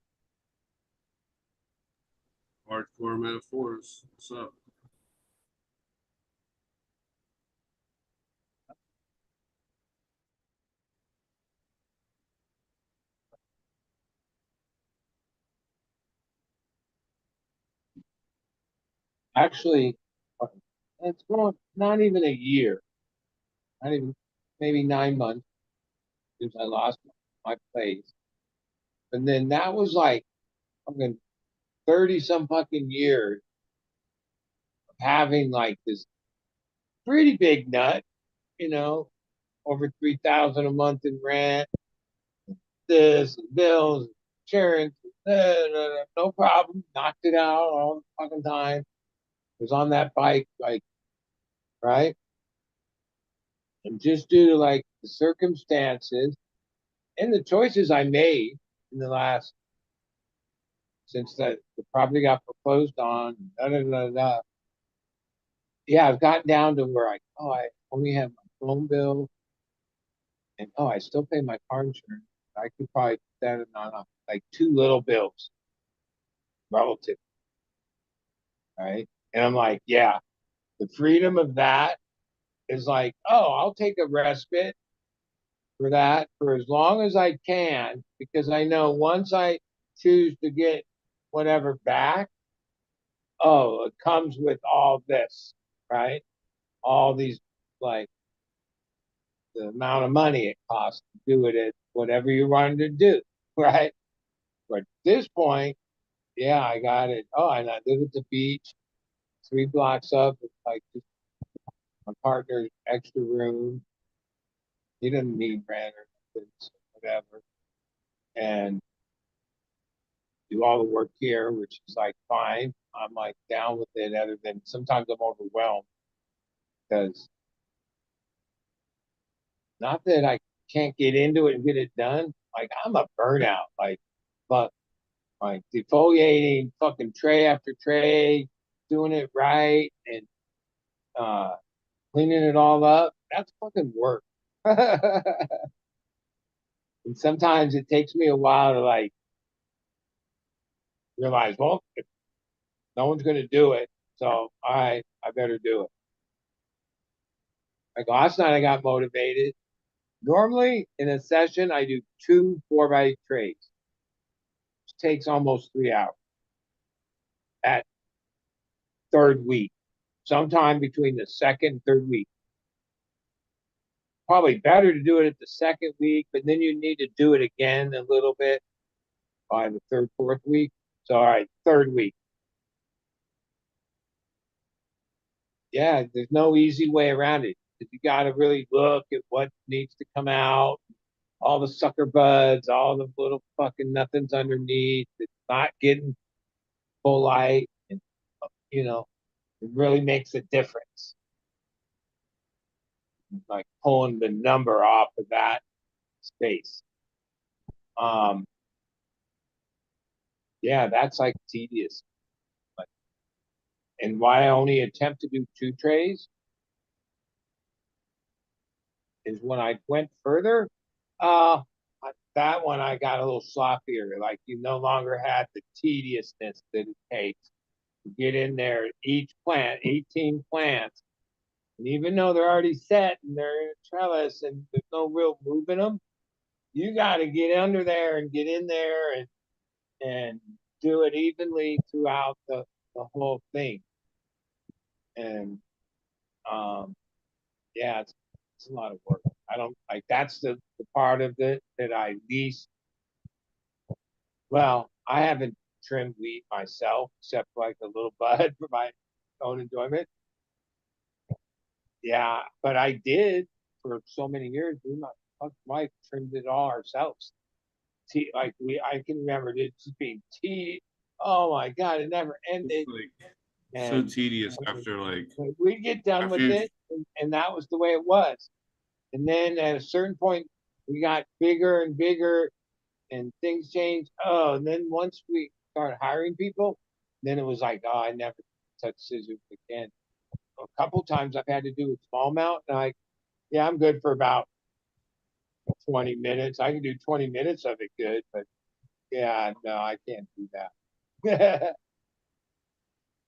Hardcore metaphors. What's up? Actually, it's going not even a year, not even maybe 9 months since I lost my place. And then that was like fucking 30 some fucking years of having like this pretty big nut, you know, over 3,000 a month in rent, this, bills, insurance, no problem. Knocked it out all the fucking time. Was on that bike, like, right? And just due to like the circumstances and the choices I made in the last, since the property got foreclosed on, da, da, da, da. Yeah, I've gotten down to where I only have my phone bill and I still pay my car insurance. I could probably put that on like two little bills relative, right? And I'm like, yeah, the freedom of that is like, I'll take a respite for that for as long as I can, because I know once I choose to get whatever back, it comes with all this, right? All these, like, the amount of money it costs to do it at whatever you wanted to do, right? But at this point, yeah, I got it. And I live at the beach, 3 blocks up. It's like just my partner's extra room. He doesn't need rent or nothing, so whatever. And do all the work here, which is like fine. I'm like down with it, other than sometimes I'm overwhelmed because not that I can't get into it and get it done. Like I'm a burnout. But like defoliating fucking tray after tray, doing it right, and uh, cleaning it all up. That's fucking work. And sometimes it takes me a while to like realize, well, if no one's gonna do it, so all right, I better do it. Like last night, I got motivated. Normally in a session, I do two 4x trays. It takes almost 3 hours at third week, sometime between the second and third week. Probably better to do it at the second week, but then you need to do it again a little bit by the third, fourth week. So, all right, third week. Yeah, there's no easy way around it. You got to really look at what needs to come out, all the sucker buds, all the little fucking nothings underneath. It's not getting full light, and it really makes a difference. Like pulling the number off of that space. Um, yeah, that's like tedious. Like, and why I only attempt to do two trays is when I went further, uh, that one I got a little sloppier. Like you no longer had the tediousness that it takes to get in there. Each plant, 18 plants, and even though they're already set and they're in a trellis and there's no real moving them, you got to get under there and get in there and do it evenly throughout the whole thing. And yeah, it's a lot of work. I don't like that's the part of it that I least well, I haven't trimmed wheat myself except like a little bud for my own enjoyment. Yeah, but I did for so many years. We my wife trimmed it all ourselves. Like I can remember it just being tea. Oh my god, it never ended. It's like so And tedious after like we get done after with you it, and that was the way it was. And then at a certain point, we got bigger and bigger, and things changed. Oh, and then once we started hiring people, then it was like, oh, I never touch scissors again. A couple times I've had to do a small amount, and yeah, I'm good for about 20 minutes. I can do 20 minutes of it good, but yeah, no, I can't do that.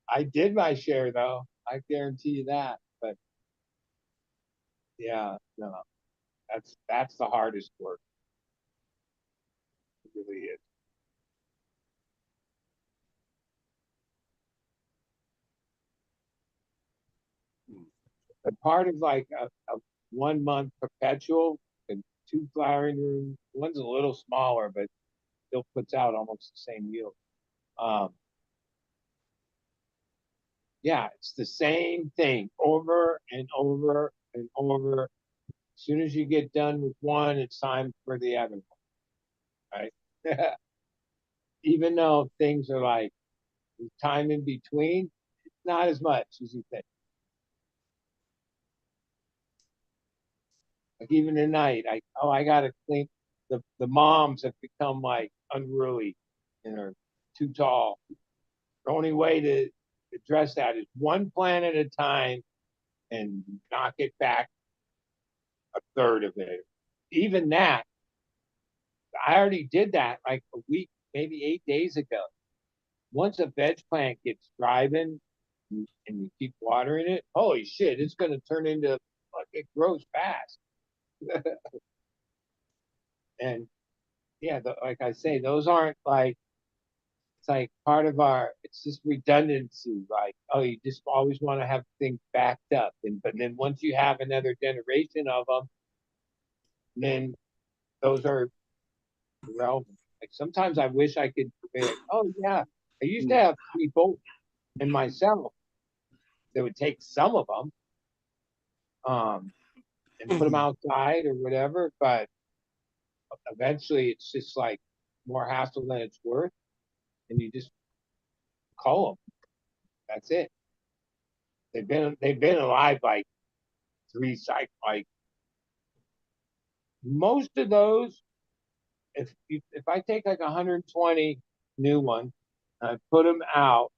I did my share though. I guarantee you that. But yeah, no, that's the hardest work. It really is. But part of like a 1 month perpetual and two flowering rooms, one's a little smaller, but still puts out almost the same yield. Um, yeah, it's the same thing over and over and over. As soon as you get done with one, it's time for the other one, right? Even though things are like time in between, not as much as you think. Like even tonight, I gotta clean. The moms have become like unruly and are too tall. The only way to address that is one plant at a time and knock it back a third of it. Even that, I already did that like a week, maybe 8 days ago. Once a veg plant gets thriving and you keep watering it, holy shit, it's going to turn into like it grows fast. And yeah, like I say, those aren't like it's like part of our. It's just redundancy. Like oh, you just always want to have things backed up, and but then once you have another generation of them, then those are relevant. Like sometimes I wish I could be like, oh yeah, I used to have people and myself that would take some of them and put them outside or whatever, but eventually it's just like more hassle than it's worth, and you just call them. That's it. They've been alive like three cycle like Most of those, if I take like 120 new ones, I put them out,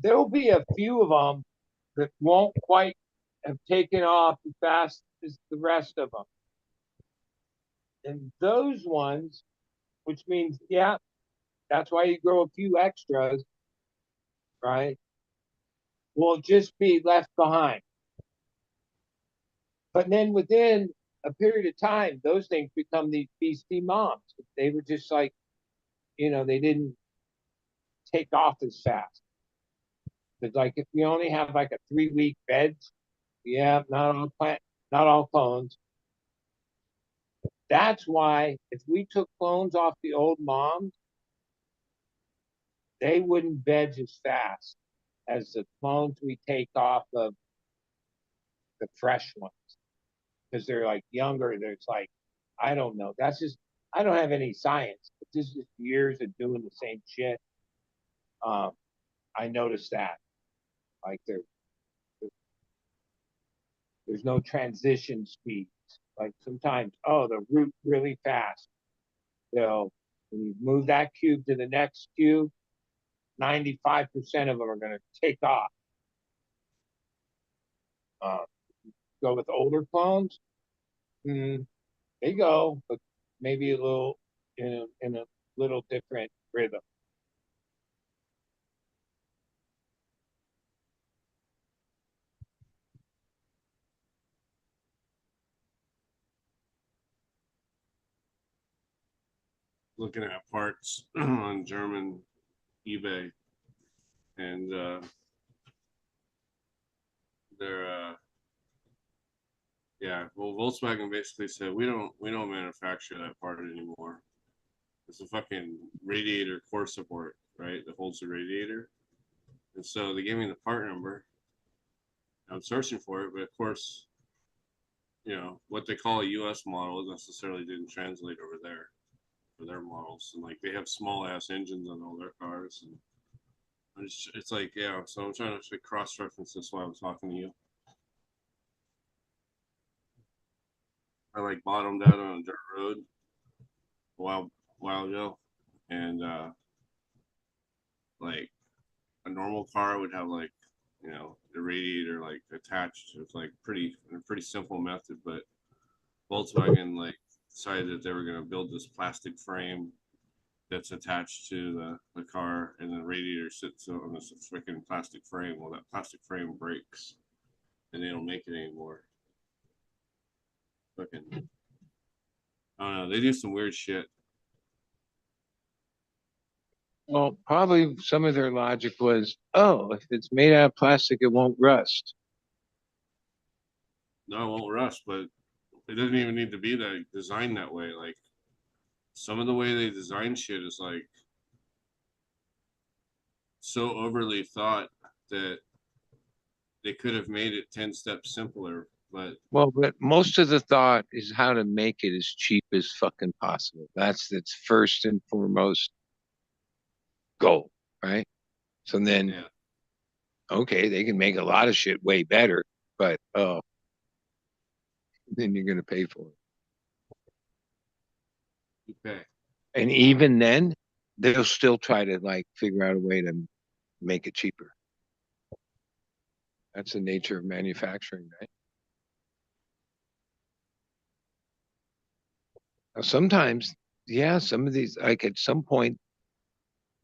there'll be a few of them that won't quite have taken off as fast as the rest of them. And those ones, which means, yeah, that's why you grow a few extras, right? Will just be left behind. But then within a period of time, those things become these beastie moms. They were just like, they didn't take off as fast. Because like if you only have like a 3-week bed, yeah, not all clones. That's why if we took clones off the old moms, they wouldn't veg as fast as the clones we take off of the fresh ones. Because they're like younger. There's like, I don't know. That's just, I don't have any science. But this is years of doing the same shit. I noticed that. Like there's no transition speed. Like sometimes, oh, the root really fast. So when you move that cube to the next cube, 95% of them are going to take off. Go with older clones, they go, but maybe a little in a little different rhythm. Looking at parts on German eBay, and they're yeah. Well, Volkswagen basically said we don't manufacture that part anymore. It's a fucking radiator core support, right? That holds the radiator, and so they gave me the part number. I'm searching for it, but of course, what they call a U.S. model necessarily didn't translate over there for their models, and like they have small ass engines on all their cars, and it's like, yeah. So I'm trying to cross reference this while I'm talking to you. I like bottomed out on a dirt road a while ago, and like a normal car would have like the radiator like attached. It's like a pretty simple method, but Volkswagen like decided that they were going to build this plastic frame that's attached to the car, and the radiator sits on this freaking plastic frame. Well, that plastic frame breaks, and they don't make it anymore. Fucking, I don't know. They do some weird shit. Well, probably some of their logic was, oh, if it's made out of plastic, it won't rust. No, it won't rust, but it doesn't even need to be that designed that way. Like some of the way they design shit is like so overly thought that they could have made it 10 steps simpler. But most of the thought is how to make it as cheap as fucking possible. That's first and foremost goal, right? So then, yeah, okay, they can make a lot of shit way better, but then you're gonna pay for it. okay. And even then, they'll still try to like figure out a way to make it cheaper. That's the nature of manufacturing, right? Now, sometimes, yeah, some of these, like at some point,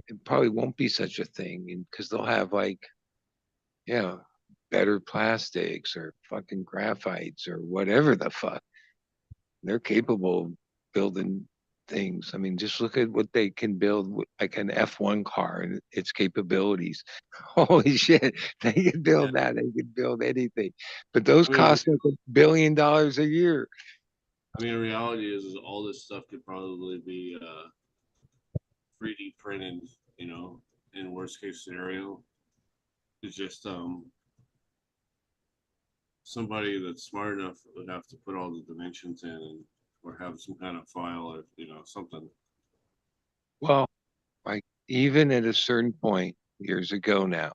it probably won't be such a thing because they'll have like, yeah, better plastics or fucking graphites or whatever the fuck. They're capable of building things. I mean, just look at what they can build like an F1 car and its capabilities. Holy shit, they can build that. They can build anything. But those cost like $1 billion a year. I mean, the reality is all this stuff could probably be 3D printed, in worst case scenario. It's just somebody that's smart enough would have to put all the dimensions in or have some kind of file or something. Well, like even at a certain point years ago now,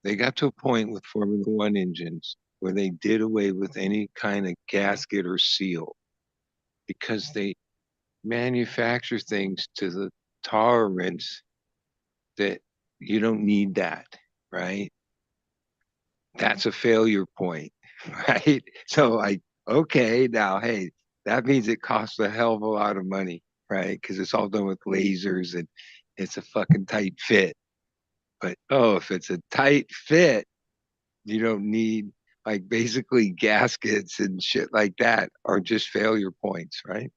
they got to a point with Formula One engines where they did away with any kind of gasket or seal because they manufacture things to the tolerance that you don't need that, right? That's a failure point, right? So like, okay, now hey, that means it costs a hell of a lot of money, right? Because it's all done with lasers and it's a fucking tight fit. But oh, if it's a tight fit, you don't need like basically gaskets and shit like that are just failure points, right?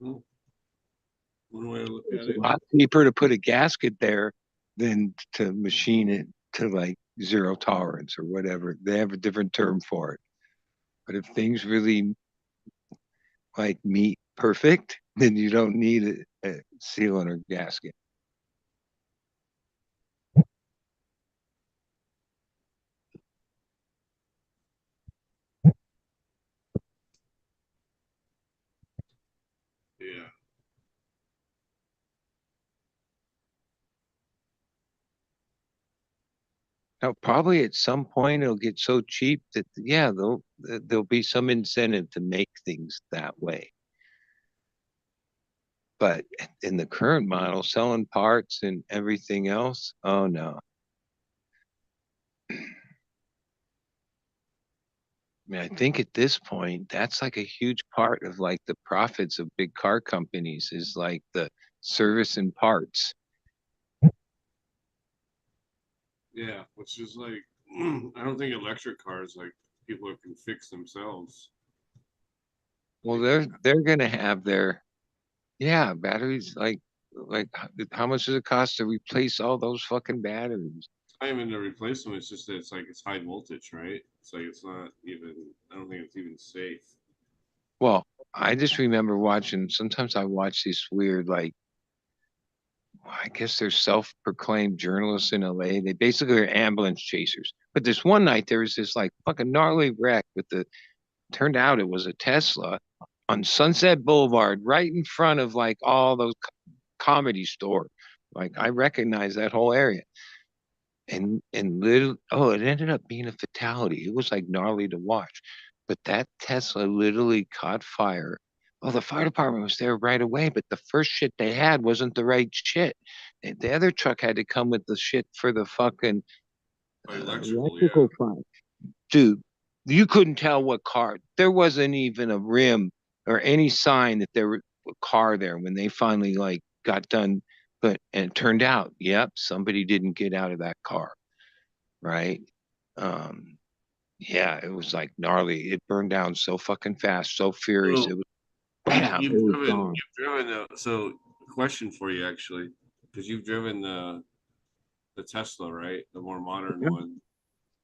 Hmm. One way to look It's at a it. lot cheaper to put a gasket there than to machine it to like zero tolerance or whatever. They have a different term for it. But if things really like meet perfect, then you don't need a sealant or gasket. Yeah. Now, probably at some point it'll get so cheap that yeah, there'll be some incentive to make things that way. But in the current model, selling parts and everything else, oh no. I mean, I think at this point, that's like a huge part of like the profits of big car companies is like the service and parts. Yeah. Which is like, I don't think electric cars like people can fix themselves. Well, Like, they're gonna have their yeah, batteries like how much does it cost to replace all those fucking batteries? not even to replace them. It's just that it's like it's high voltage, right? It's like it's not even. I don't think it's even safe. Well, I just remember watching, sometimes I watch these weird, like, I guess they're self-proclaimed journalists in LA. They basically are ambulance chasers. But this one night there was this like fucking gnarly wreck with turned out it was a Tesla on Sunset Boulevard, right in front of like all those comedy store. Like I recognize that whole area. And little oh, it ended up being a fatality. It was like gnarly to watch. But that Tesla literally caught fire. Well, the fire department was there right away, but the first shit they had wasn't the right shit. The other truck had to come with the shit for the fucking By electrical, yeah. electrical fire. Dude, you couldn't tell what car. There wasn't even a rim or any sign that there was a car there when they finally like got done. But and it turned out, yep, somebody didn't get out of that car, right? Um, yeah, it was like gnarly. It burned down so fucking fast, so furious. So It was bam, it was gone. you've driven the. So, question for you actually, because you've driven the Tesla, right? The more modern one.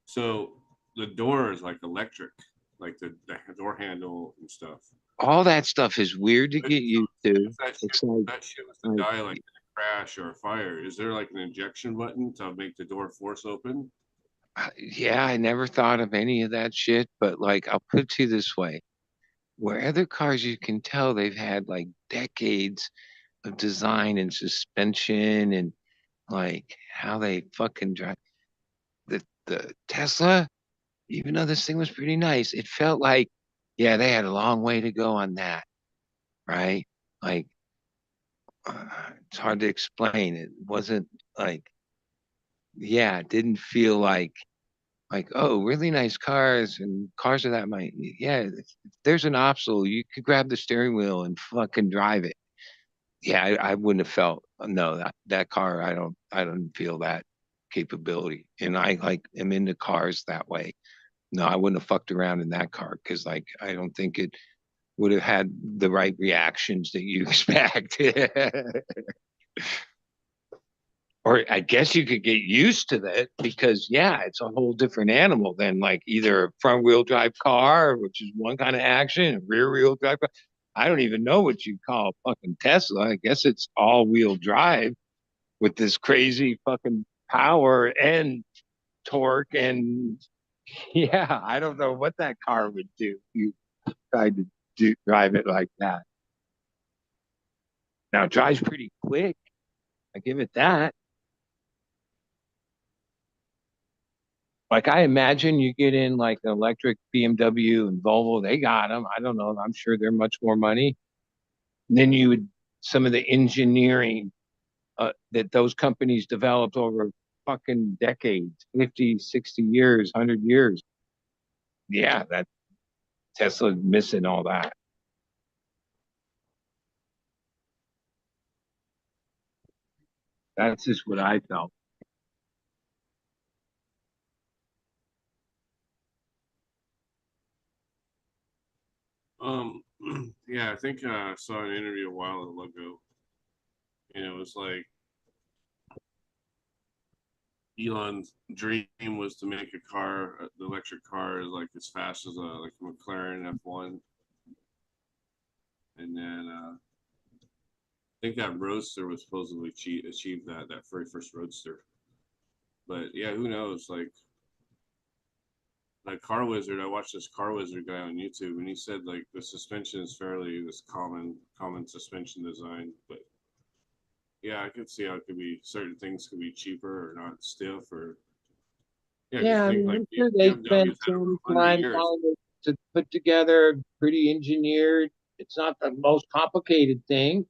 So the door is like electric, like the door handle and stuff. All that stuff is weird to But get used to. if that shit, It's like, that shit was to like die like in a crash or a fire, is there like an injection button to make the door force open? yeah, I never thought of any of that shit, but like I'll put it to you this way. Where other cars you can tell they've had like decades of design and suspension and like how they fucking drive. The Tesla, even though this thing was pretty nice, it felt like, yeah, they had a long way to go on that, right? Like, it's hard to explain. It wasn't like, yeah, it didn't feel like, oh, really nice cars and cars of that might, yeah, if there's an obstacle, you could grab the steering wheel and fucking drive it. Yeah, I wouldn't have felt no that car. I don't feel that capability, and I like am into cars that way. No, I wouldn't have fucked around in that car because like I don't think it would have had the right reactions that you expect. Or I guess you could get used to that because yeah, it's a whole different animal than like either a front wheel drive car, which is one kind of action, a rear wheel drive car. I don't even know what you call a fucking Tesla. I guess it's all wheel drive with this crazy fucking power and torque and yeah, I don't know what that car would do. If you tried to drive it like that. Now it drives pretty quick. I give it that. Like I imagine you get in like an electric BMW and Volvo, they got them. I don't know. I'm sure they're much more money. And then you would some of the engineering that those companies developed over fucking decades, 50, 60 years, 100 years. Yeah, that Tesla's missing all that. That's just what I felt. Um, yeah, I think I saw an interview a while ago, and it was like Elon's dream was to make a car, the electric car, is like as fast as a McLaren F1, and then I think that Roadster was supposedly achieve that very first Roadster. But yeah, who knows? Like Car Wizard, I watched this Car Wizard guy on YouTube, and he said like the suspension is fairly this common suspension design. But yeah, I could see how it could be certain things could be cheaper or not stiff or yeah. Because Yeah, I think mean, like I'm sure they spent BMW's had it some for 100 time years. trying to put together pretty engineered. It's not the most complicated thing,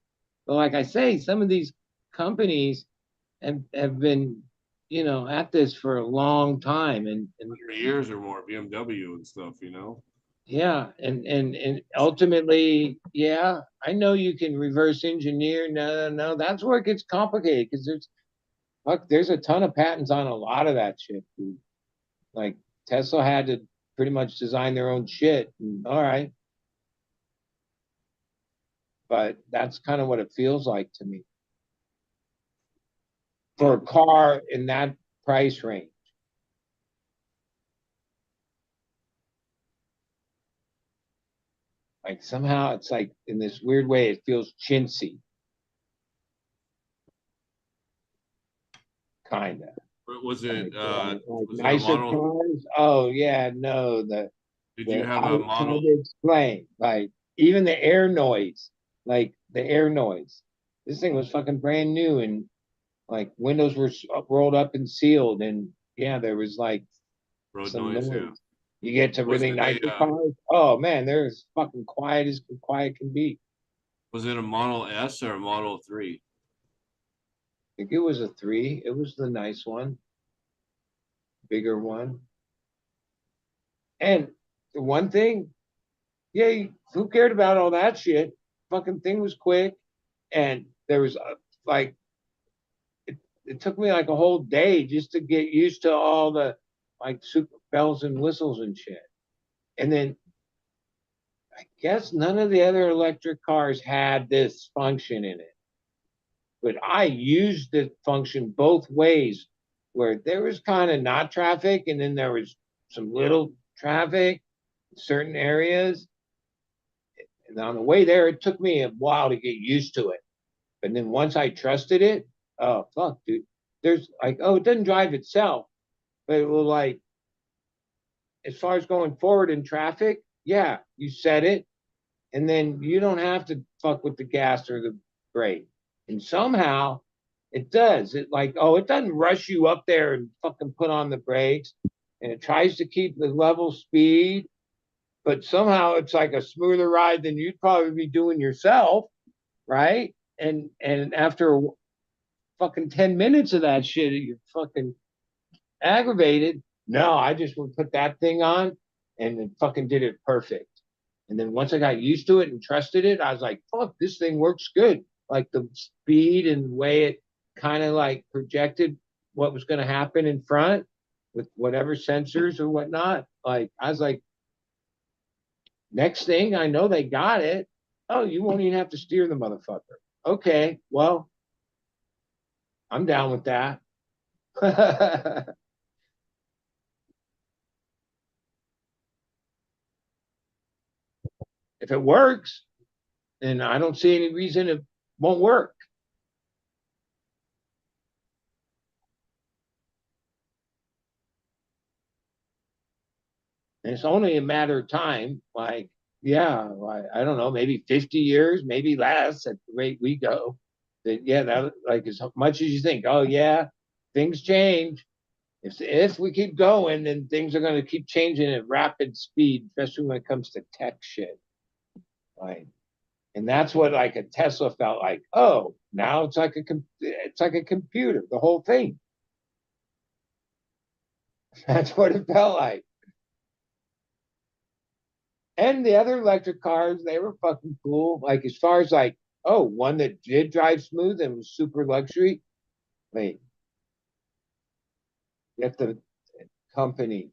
but like I say, some of these companies have been, at this for a long time, and 100 years or more BMW and stuff. yeah, and ultimately, yeah, I know you can reverse engineer. No, no, no, that's where it gets complicated because there's a ton of patents on a lot of that shit, dude. Like Tesla had to pretty much design their own shit. And, all right, but that's kind of what it feels like to me for a car in that price range. Like somehow it's like in this weird way, it feels chintzy, kind of. Was it Like was it a nicer model? cars. Oh yeah, no, Did you the have I a tried model? to explain, like even the air noise, like the air noise. This thing was fucking brand new, and like windows were rolled up and sealed, and yeah, there was like Road some noise? Yeah. noise. You get to Was really it nicer cars. Oh man, they're as fucking quiet as quiet can be. was it a Model S or a Model 3? I think it was a three. It was the nice one, bigger one. And the one thing, yeah, who cared about all that shit? Fucking thing was quick, and there was like it took me like a whole day just to get used to all the like super bells and whistles and shit. And then I guess none of the other electric cars had this function in it, but I used the function both ways, where there was kind of not traffic, and then there was some little traffic in certain areas. And on the way there, it took me a while to get used to it. But then once I trusted it, oh fuck, dude. There's like, oh, it doesn't drive itself, but it will like, as far as going forward in traffic, yeah, you set it, and then you don't have to fuck with the gas or the brake. And somehow it does. It like, oh, it doesn't rush you up there and fucking put on the brakes, and it tries to keep the level speed, but somehow it's like a smoother ride than you'd probably be doing yourself, right? And after fucking 10 minutes of that shit, you're fucking aggravated. No, I just would put that thing on and it fucking did it perfect. And then once I got used to it and trusted it, I was like, fuck, this thing works good. Like the speed and the way it kind of like projected what was going to happen in front with whatever sensors or whatnot. Like, I was like, next thing I know, they got it. Oh, you won't even have to steer the motherfucker. Okay, well, I'm down with that. If it works, then I don't see any reason it won't work. And it's only a matter of time. Like, yeah, like, I don't know, maybe 50 years, maybe less at the rate we go. That, yeah, that like as much as you think, oh, yeah, things change. If we keep going, then things are going to keep changing at rapid speed, especially when it comes to tech shit. Like, and that's what like a Tesla felt like. Oh, now it's like a computer, the whole thing. That's what it felt like. And the other electric cars, they were fucking cool. Like as far as like, oh, one that did drive smooth and was super luxury. Wait, get the company.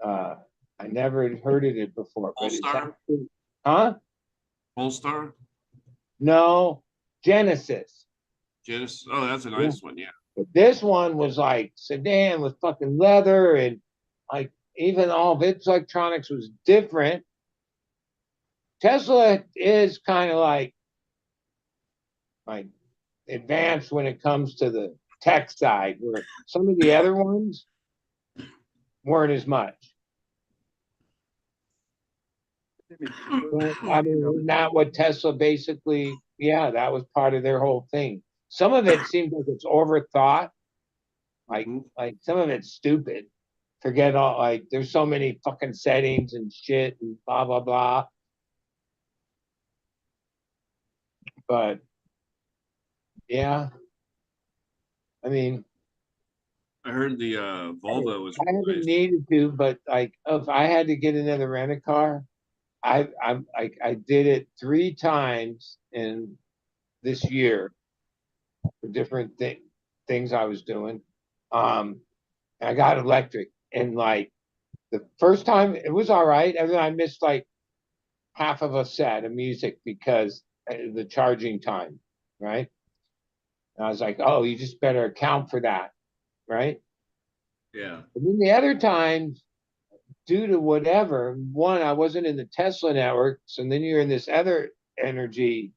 Uh, I never had heard of it before, but it's Polestar? actually, huh? Polestar? No, Genesis. Genesis. Oh, that's a Yeah. nice one. Yeah. But this one was like sedan with fucking leather and like even all of its electronics was different. Tesla is kind of like advanced when it comes to the tech side, where some of the other ones weren't as much. But, I mean, isn't that what Tesla basically? Yeah, that was part of their whole thing. Some of it seems like it's overthought. Like some of it's stupid. Forget all like there's so many fucking settings and shit and blah blah blah. But yeah, I mean, I heard the Volvo was I haven't nice. needed to, but like if I had to get another rent a car, I did it 3 times in this year for different things I was doing. Um, I got electric, and like the first time it was all right, and then I missed like half of a set of music because the charging time, right? And I was like, oh, you just better account for that, right? Yeah. And then the other times, due to whatever, one, I wasn't in the Tesla networks, and then you're in this other energy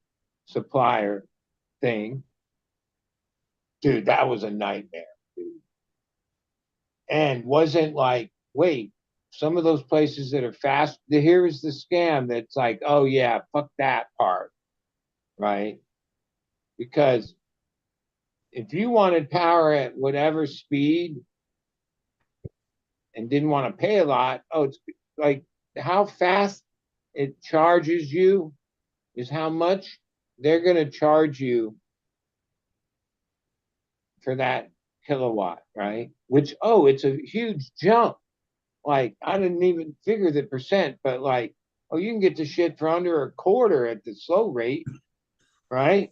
supplier thing. Dude, that was a nightmare, dude. And wasn't like, wait, some of those places that are fast, here is the scam that's like, oh yeah, fuck that part, right? Because if you wanted power at whatever speed and didn't want to pay a lot, oh, it's like how fast it charges you is how much they're going to charge you for that kilowatt, right? Which, oh, it's a huge jump. Like, I didn't even figure the percent, but like, oh, you can get the shit for under a quarter at the slow rate, right?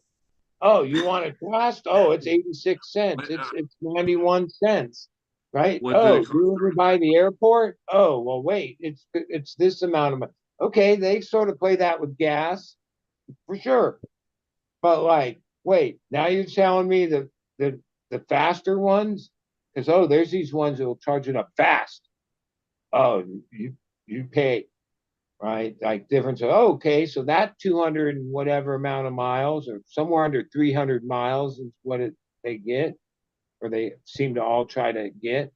Oh, you want it fast? Oh, it's 86 cents. What, It's 91 cents, right? what did Oh, it cost? you over by the airport? Oh, well, wait, it's this amount of money. Okay, they sort of play that with gas for sure. But like, wait, now you're telling me the the faster ones? Because oh, there's these ones that will charge it up fast. Oh, you pay, right? Like difference of oh, okay, so that 200 and whatever amount of miles, or somewhere under 300 miles is what they get, or they seem to all try to get.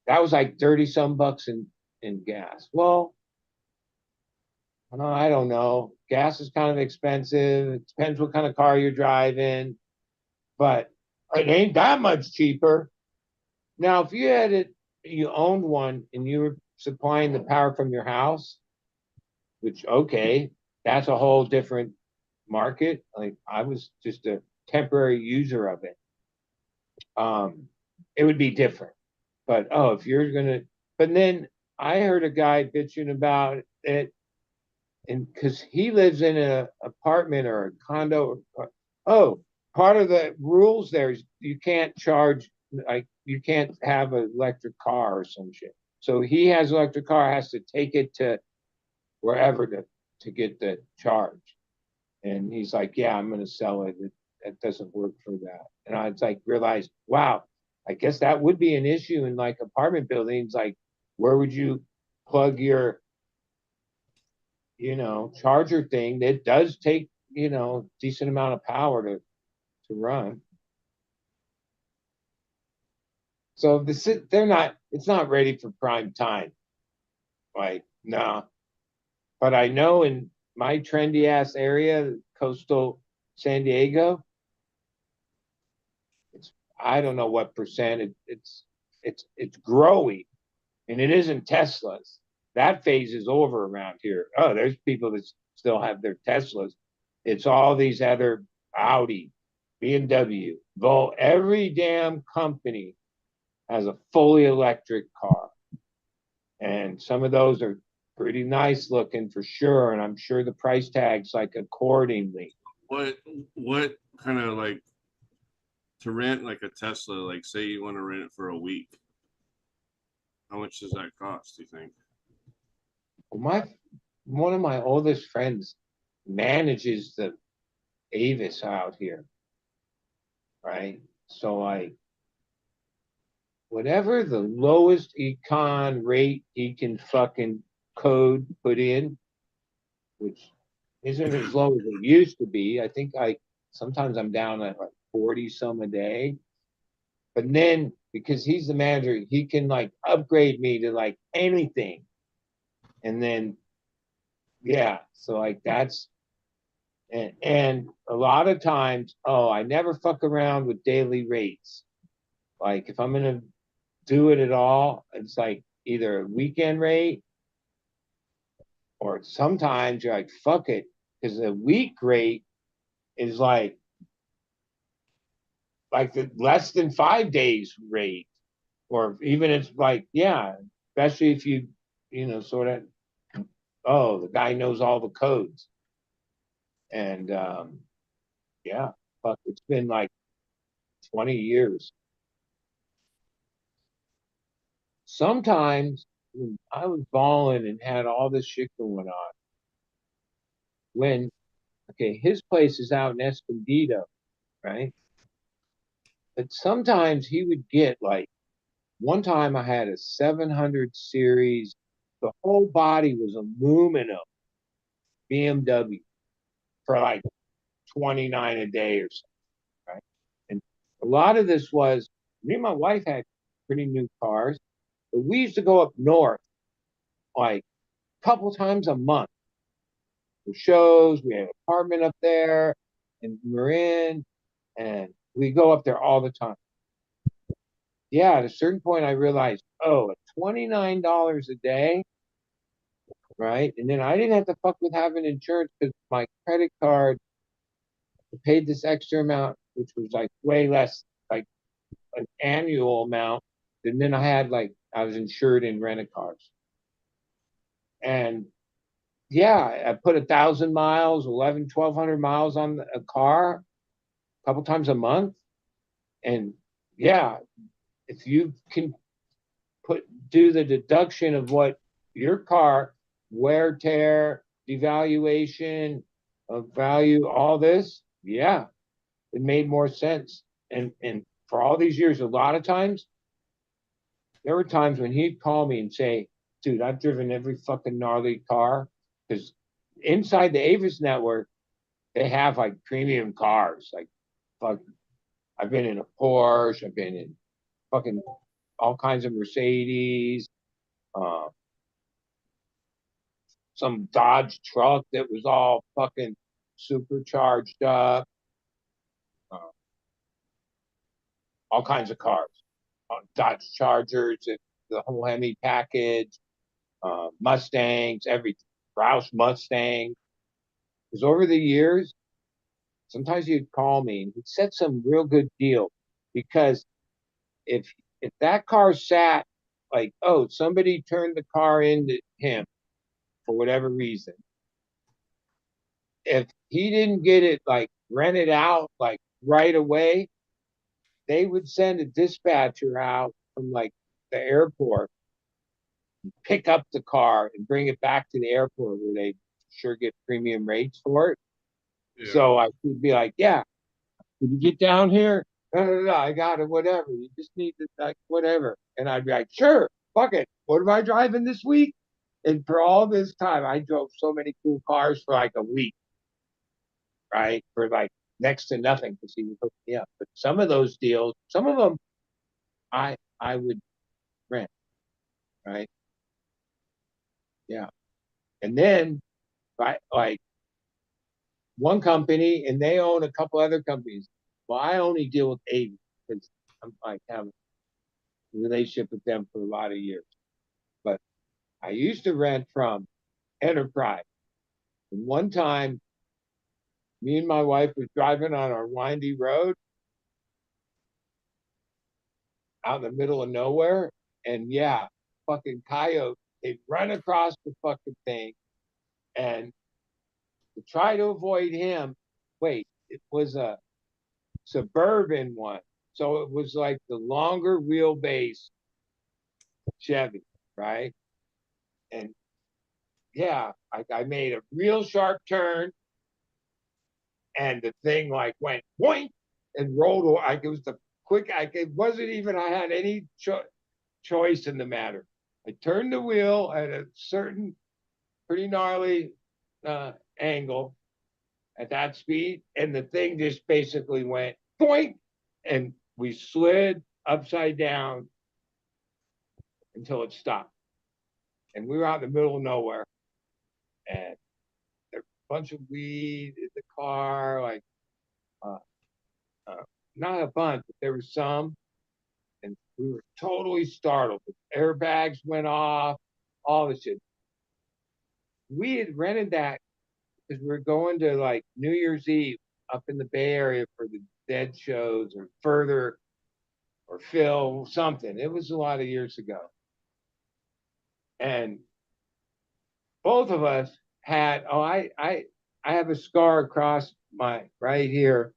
That was like 30 some bucks in gas. Well, I don't know. Gas is kind of expensive. It depends what kind of car you're driving, but it ain't that much cheaper. Now, if you had it, you owned one and you were supplying the power from your house, which, okay, that's a whole different market. Like I was just a temporary user of it. It would be different. But oh, if you're gonna, but then I heard a guy bitching about it, and because he lives in an apartment or a condo. Oh, part of the rules there is you can't charge, like you can't have an electric car or some shit. So he has an electric car, has to take it to wherever to get the charge. And he's like, yeah, I'm going to sell it. It doesn't work for that. And I was like, realized, wow, I guess that would be an issue in like apartment buildings. Like, where would you plug your, charger thing that does take, decent amount of power to run. So they're not, it's not ready for prime time. Like, no. Nah. But I know in my trendy ass area, coastal San Diego, I don't know what percent it's growing, and it isn't Teslas. That phase is over around here. Oh, there's people that still have their Teslas. It's all these other Audi, BMW, Volt. Every damn company has a fully electric car, and some of those are pretty nice looking for sure. And I'm sure the price tag's like accordingly. What what kind of like to rent like a Tesla? Like, say you want to rent it for a week. How much does that cost? Do you think? My one of my oldest friends manages the Avis out here, right? So like whatever the lowest econ rate he can fucking code put in, which isn't as low as it used to be. I think I sometimes I'm down at like 40 some a day. But then because he's the manager, he can like upgrade me to like anything. And then yeah, so like that's and a lot of times, oh, I never fuck around with daily rates. Like if I'm gonna do it at all, it's like either a weekend rate or sometimes you're like, fuck it, because the week rate is like the less than 5 days rate, or even it's like, yeah, especially if sort of, oh, the guy knows all the codes, and yeah, fuck, it's been like 20 years. Sometimes when I was balling and had all this shit going on, when okay, his place is out in Escondido, right? But sometimes he would get like one time I had a 700 series, the whole body was aluminum BMW for like 29 a day or something, right? And a lot of this was me and my wife had pretty new cars, but we used to go up north like a couple times a month for shows. We had an apartment up there in Marin, and we go up there all the time. Yeah, at a certain point, I realized, oh, at $29 a day, right? And then I didn't have to fuck with having insurance because my credit card paid this extra amount, which was like way less, like an annual amount. And then I was insured in rent a cars. And yeah, I put 1,000 miles, 1,200 miles on a car a couple times a month. And yeah, if you can do the deduction of what your car wear, tear, devaluation of value, all this, yeah, it made more sense. And for all these years, a lot of times there were times when he'd call me and say, "Dude, I've driven every fucking gnarly car because inside the Avis network they have like premium cars, like fuck. I've been in a Porsche, I've been in fucking all kinds of Mercedes, uh, some Dodge truck that was all fucking supercharged up, uh, all kinds of cars, Dodge Chargers, the whole Hemi package, Mustangs, everything, Roush Mustang. Because over the years, sometimes he'd call me and he'd set some real good deal. Because if if that car sat like, oh, somebody turned the car into him for whatever reason, if he didn't get it like rented out like right away, they would send a dispatcher out from like the airport, pick up the car and bring it back to the airport where they sure get premium rates for it. Yeah. So I would be like, yeah, can you get down here? No, no, no, I got it, whatever. You just need to like whatever. And I'd be like, sure, fuck it. What am I driving this week? And for all this time, I drove so many cool cars for like a week, right? For like next to nothing because he would hook me up. But some of those deals, some of them I would rent, right? Yeah. And then like one company and they own a couple other companies. Well, I only deal with Avis because I'm like have a relationship with them for a lot of years. But I used to rent from Enterprise. And one time, me and my wife was driving on our windy road out in the middle of nowhere, and yeah, fucking coyote. They run across the fucking thing, and to try to avoid him, wait, it was a suburban one. So it was like the longer wheelbase Chevy, right? And yeah, I made a real sharp turn and the thing like went boink and rolled. Like it was the quick, like it wasn't even, I had any choice in the matter. I turned the wheel at a certain pretty gnarly angle at that speed, and the thing just basically went boink, and we slid upside down until it stopped. And we were out in the middle of nowhere, and there's a bunch of weed in the car, like uh, uh, not a bunch, but there was some, and we were totally startled. The airbags went off, all this shit. We had rented that because we were going to like New Year's Eve up in the Bay Area for the Dead shows or further or Phil something. It was a lot of years ago, and both of us had. Oh, I have a scar across my right here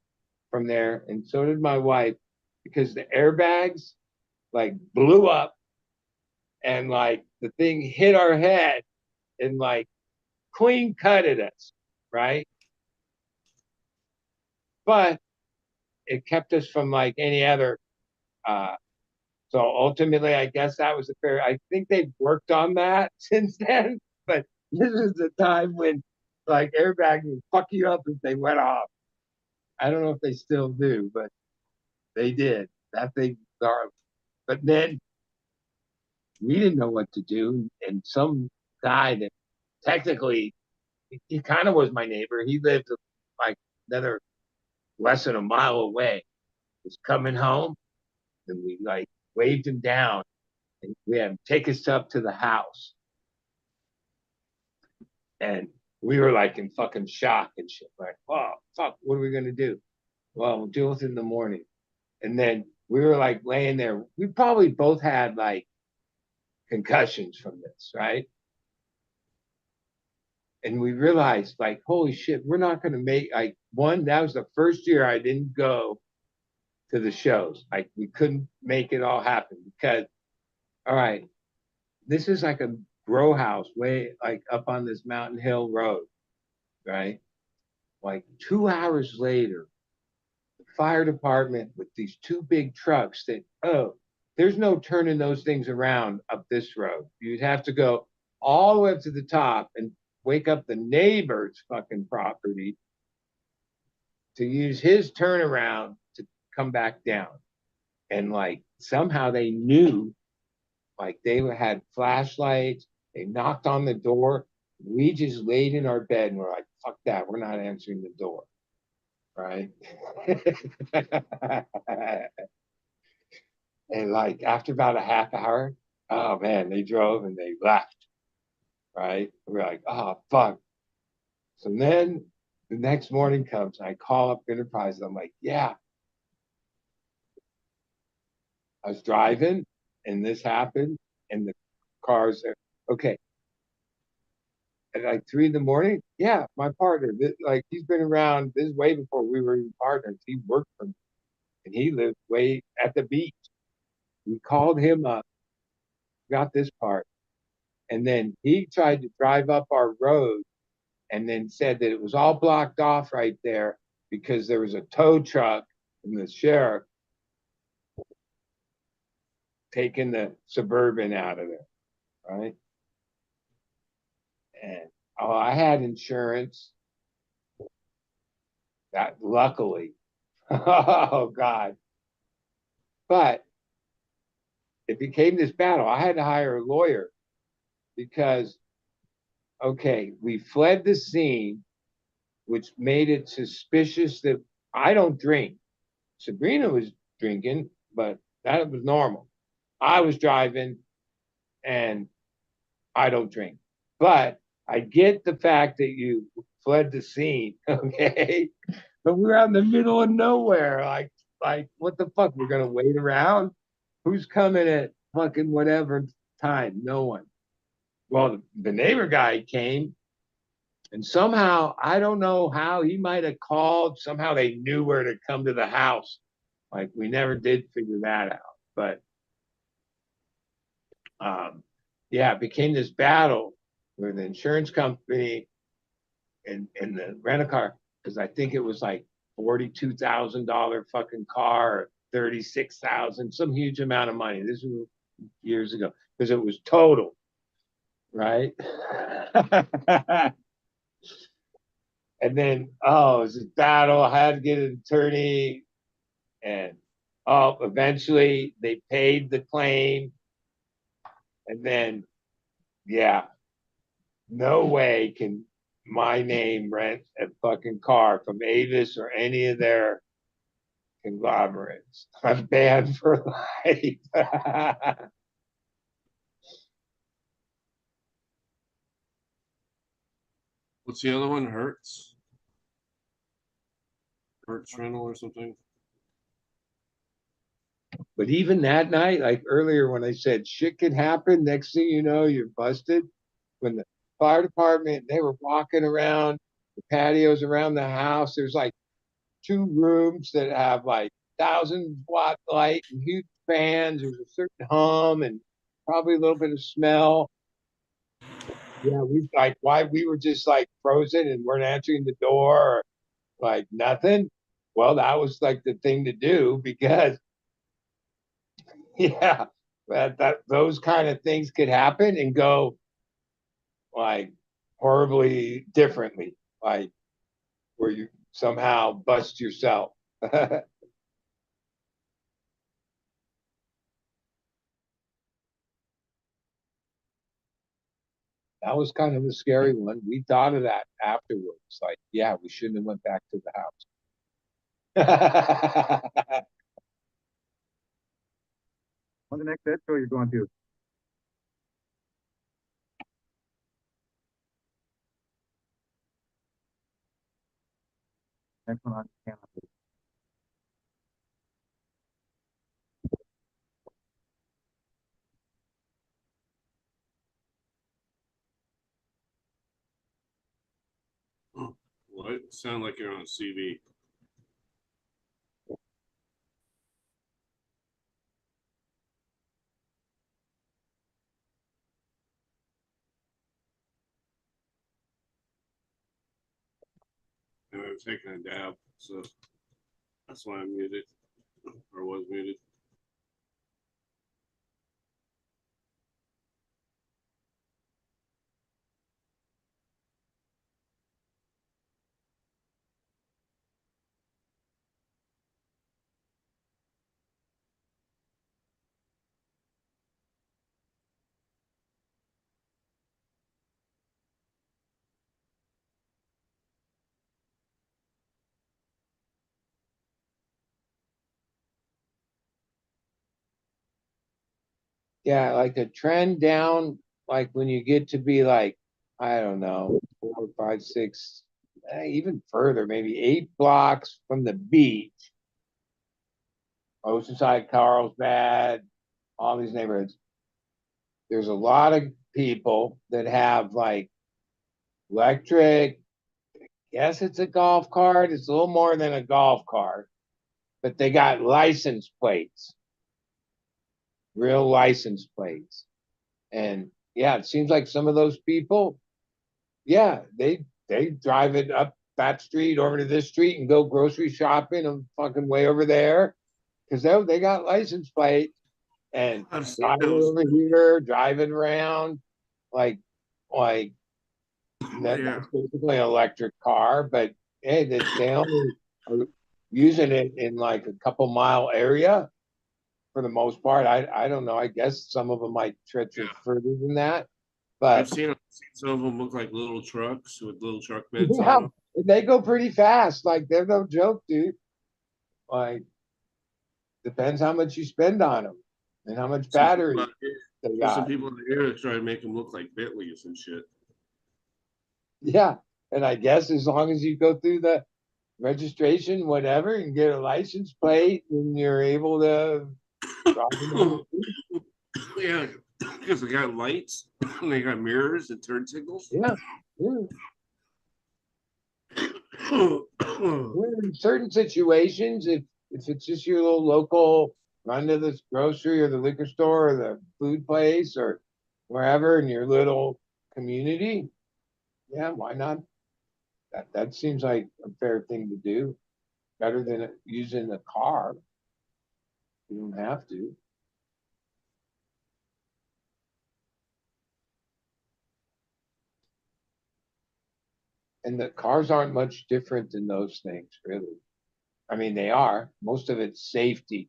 from there, and so did my wife because the airbags like blew up and like the thing hit our head and like clean cutted us, right? But it kept us from like any other. So ultimately, I guess that was a fair. I think they've worked on that since then, but this is the time when like airbags would fuck you up if they went off. I don't know if they still do, but they did. That thing, but then we didn't know what to do, and some guy that technically he kind of was my neighbor. He lived like another less than a mile away. Was coming home, and we like waved him down, and we had him take us up to the house, and we were like in fucking shock and shit. Like, oh fuck, what are we gonna do? Well, we'll deal with it in the morning. And then we were like laying there. We probably both had like concussions from this, right? And we realized like, holy shit, we're not gonna make like one. That was the first year I didn't go to the shows. Like we couldn't make it all happen because, all right, this is like a grow house way like up on this mountain hill road, right? Like 2 hours later, the fire department with these two big trucks that, oh, there's no turning those things around up this road. You'd have to go all the way up to the top and wake up the neighbor's fucking property to use his turnaround to come back down. And like somehow they knew, like they had flashlights, they knocked on the door. We just laid in our bed and we're like, fuck that, we're not answering the door. Right. And like after about a half hour, oh man, they drove and they left. Right. We're like, oh fuck. So then the next morning comes, I call up Enterprise. I'm like, yeah, I was driving and this happened and the car's there. Okay. At like 3 in the morning, yeah, my partner, like he's been around. This is way before we were even partners. He worked for me and he lived way at the beach. We called him up, got this part, and then he tried to drive up our road and then said that it was all blocked off right there because there was a tow truck and the sheriff taking the suburban out of there, right? And oh, I had insurance. That luckily, oh God, but it became this battle. I had to hire a lawyer because okay, we fled the scene, which made it suspicious that I don't drink. Sabrina was drinking. but that was normal. I was driving and I don't drink, but I get the fact that you fled the scene, okay? But we're out in the middle of nowhere. Like what the fuck? We're gonna wait around? Who's coming at fucking whatever time? No one. Well, the neighbor guy came, and somehow I don't know how he might have called. Somehow they knew where to come to the house. Like we never did figure that out, but yeah, it became this battle with the insurance company and the rent a car because I think it was like $42,000 fucking car, 36,000, some huge amount of money. This was years ago because it was total, right? And then it was this battle. I had to get an attorney, and eventually they paid the claim, and then yeah, no way can my name rent a fucking car from Avis or any of their conglomerates. I'm banned for life. What's the other one? Hertz rental or something. But even that night, like earlier when I said shit could happen, next thing you know, you're busted. When the fire department, they were walking around the patios around the house. There's like 2 rooms that have like 1,000 watt light and huge fans. There's a certain hum and probably a little bit of smell. Yeah, we like why we were just like frozen and weren't answering the door or like nothing. Well, that was like the thing to do because yeah, that those kind of things could happen and go like horribly differently, like where you somehow bust yourself. That was kind of a scary one. We thought of that afterwards. Like, yeah, we shouldn't have went back to the house. On the next expo you're going to? Next one on camera. What? Sound like you're on a CB. And I'm taking a dab, so that's why I'm muted or was muted. Yeah, like a trend down, like when you get to be like, I don't know, 4, 5, 6, even further, maybe 8 blocks from the beach, Oceanside, Carlsbad, all these neighborhoods. There's a lot of people that have like electric, yes, it's a golf cart. It's a little more than a golf cart, but they got license plates, real license plates. And yeah, it seems like some of those people, yeah, they drive it up that street over to this street and go grocery shopping and fucking way over there because they got license plate and I've seen driving those. over here, driving around like like Yeah. that's basically an electric car, but hey, they only are using it in like a couple mile area for the most part. I don't know. I guess some of them might stretch it Yeah. further than that, I've but seen some of them look like little trucks with little truck beds yeah, on them. they go pretty fast. Like they're no joke, dude. Like depends how much you spend on them and how much Some people battery out here, they well, some got. people out here are trying to make them look like Bentleys and shit. Yeah. And I guess as long as you go through the registration, whatever, and get a license plate, and you're able to drive them. Yeah, because they got lights, and they got mirrors and turn signals. Yeah. Yeah. In certain situations, if it's just your little local run to the grocery or the liquor store or the food place or wherever in your little community, yeah, why not? That seems like a fair thing to do. Better than using a car. You don't have to. And the cars aren't much different than those things, really. I mean, they are. Most of it's safety.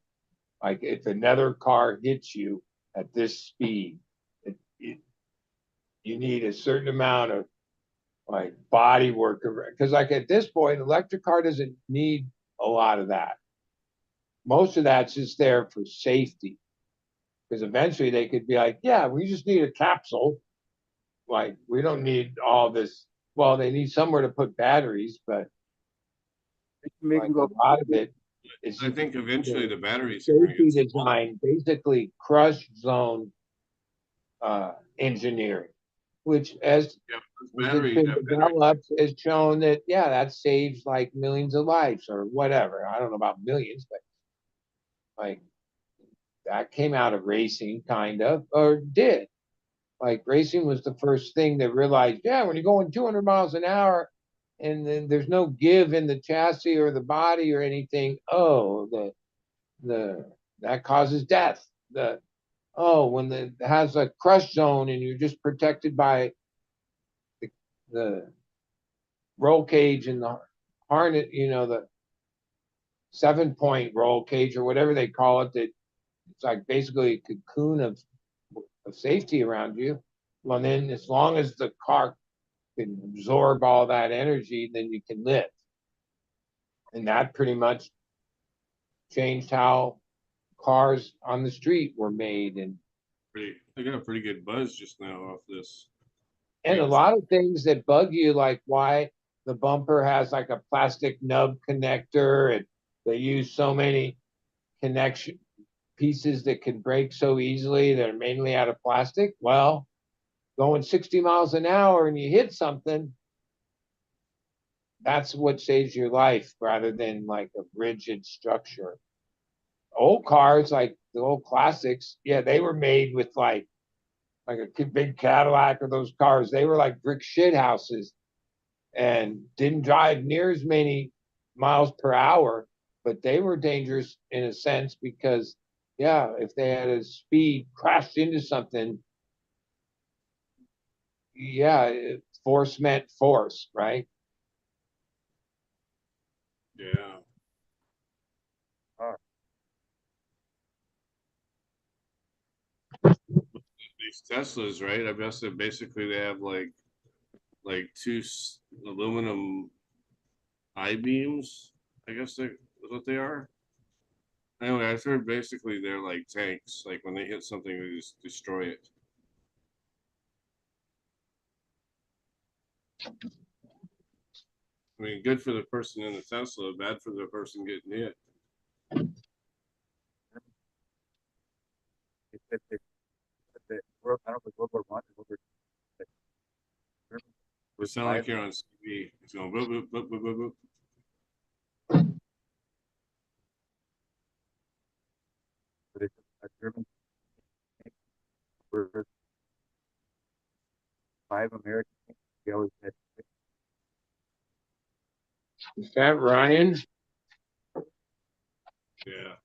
Like if another car hits you at this speed, you need a certain amount of like body work because like at this point, an electric car doesn't need a lot of that. Most of that's just there for safety. Because eventually they could be like, yeah, we just need a capsule. Like we don't need all this. Well, they need somewhere to put batteries, but Make like them a go. lot of it is I think eventually the batteries are going to safety get small. design, basically crush zone engineering, which as Yeah, it's batteries been have batteries. developed has shown that yeah, that saves like millions of lives or whatever. I don't know about millions, but like that came out of racing, kind of, or did. Like racing was the first thing that realized, yeah, when you're going 200 miles an hour and then there's no give in the chassis or the body or anything, oh, the that causes death. The when it has a crush zone and you're just protected by the roll cage and the harness, the 7-point roll cage or whatever they call it, that it's like basically a cocoon of safety around you. Well, then as long as the car can absorb all that energy, then you can live. And that pretty much changed how cars on the street were made. I got a pretty good buzz just now off this. And a lot of things that bug you, like why the bumper has like a plastic nub connector, and they use so many connection pieces that can break so easily that are mainly out of plastic. Well, going 60 miles an hour and you hit something, that's what saves your life rather than like a rigid structure. Old cars, like the old classics, yeah, they were made with like a big Cadillac or those cars. They were like brick shit houses and didn't drive near as many miles per hour, but they were dangerous in a sense because, yeah, if they had a speed crashed into something, yeah, force meant force, right? Yeah. These Teslas, right? I guess that basically they have like two aluminum I beams. I guess that's what they are. Anyway, I've heard basically they're like tanks. Like when they hit something, they just destroy it. I mean, good for the person in the Tesla, bad for the person getting hit. World, I don't know if World War One, World War II. It sound like you're on TV. It's going boop boop boop boop boop boop. A German were 5 American. They always had. Is that Ryan? Yeah.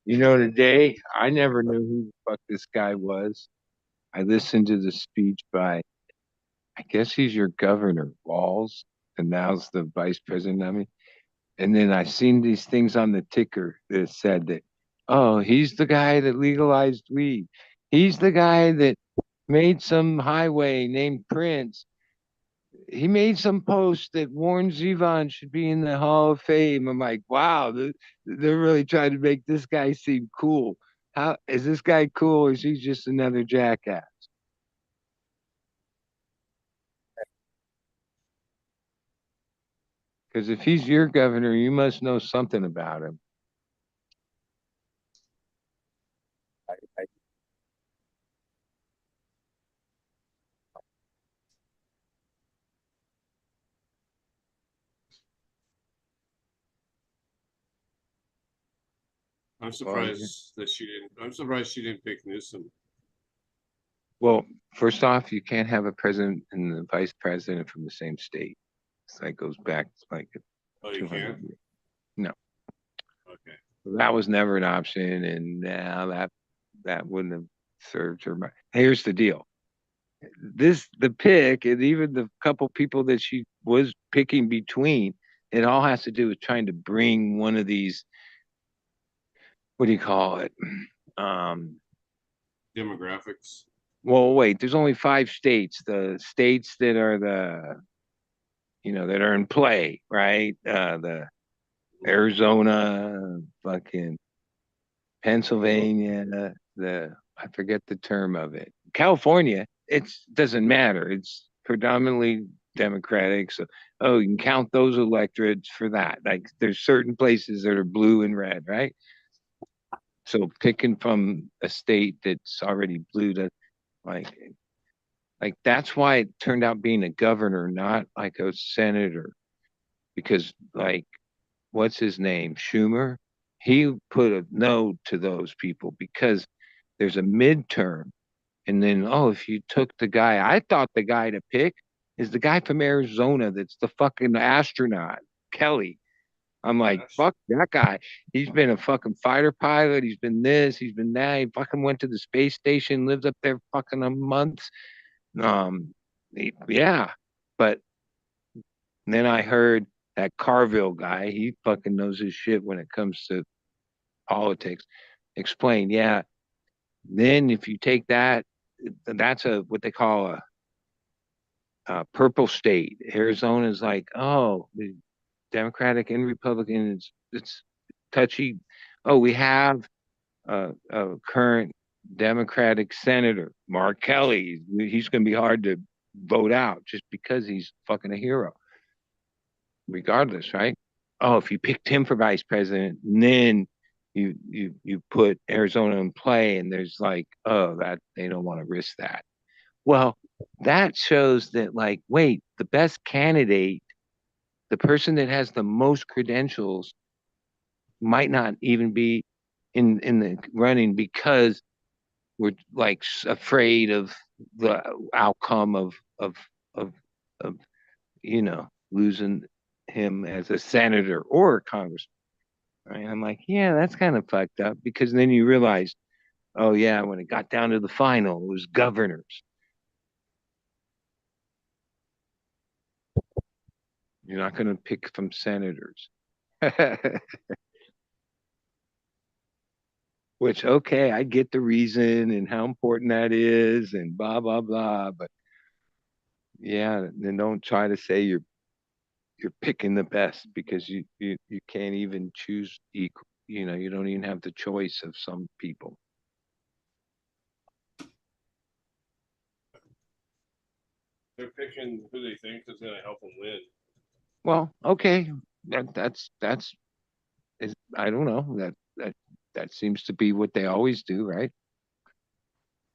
Today I never knew who the fuck this guy was. I listened to the speech by, I guess he's your governor, Walls, and now's the vice president. I mean, and then I seen these things on the ticker that said that, oh, he's the guy that legalized weed. He's the guy that made some highway named Prince. he made some post that Warren Zevon should be in the Hall of Fame. I'm like, wow, they're really trying to make this guy seem cool. How is this guy cool, or is he just another jackass? Because if he's your governor, you must know something about him. I I'm Well, yeah. surprised that she didn't. I'm surprised she didn't pick Newsom. Well, first off, you can't have a president and the vice president from the same state. So that goes back like Oh, you 200 can't. years. No, Okay. that was never an option, and now that wouldn't have served her. Here's the deal: the pick, and even the couple people that she was picking between, it all has to do with trying to bring one of these. What do you call it? Um, Demographics. well, wait. There's only 5 states. The states that are that are in play, right? The Arizona, fucking Pennsylvania, the I forget the term of it. California, it doesn't matter. It's predominantly Democratic. So you can count those electorates for that. Like there's certain places that are blue and red, right? So picking from a state that's already blue to like that's why it turned out being a governor, not like a senator, because like what's his name? Schumer. He put a no to those people because there's a midterm. And then, if you took the guy, I thought the guy to pick is the guy from Arizona that's the fucking astronaut, Kelly. I'm like, Gosh. fuck that guy. He's been a fucking fighter pilot. He's been this, he's been that. He fucking went to the space station, lived up there fucking a month. Yeah. But then I heard that Carville guy, he fucking knows his shit when it comes to politics. Explain, yeah. Then if you take that, that's what they call a purple state. Arizona is like, oh, the Democratic and Republican, it's touchy. Oh, we have a current Democratic senator, Mark Kelly. He's going to be hard to vote out just because he's fucking a hero, regardless, right? Oh, if you picked him for vice president, and then you put Arizona in play, and there's like, oh, that they don't want to risk that. Well, that shows that like, wait, the best candidate, the person that has the most credentials, might not even be in the running because we're like afraid of the outcome of of losing him as a senator or a congressman. Right? I'm like, yeah, that's kind of fucked up because then you realize, oh yeah, when it got down to the final, it was governors. You're not going to pick from senators. Which, okay, I get the reason and how important that is and blah, blah, blah. But yeah, then don't try to say you're picking the best because you can't even choose equal. You don't even have the choice of some people. They're picking who they think is going to help them win. Well, okay, that's is I don't know that seems to be what they always do, right?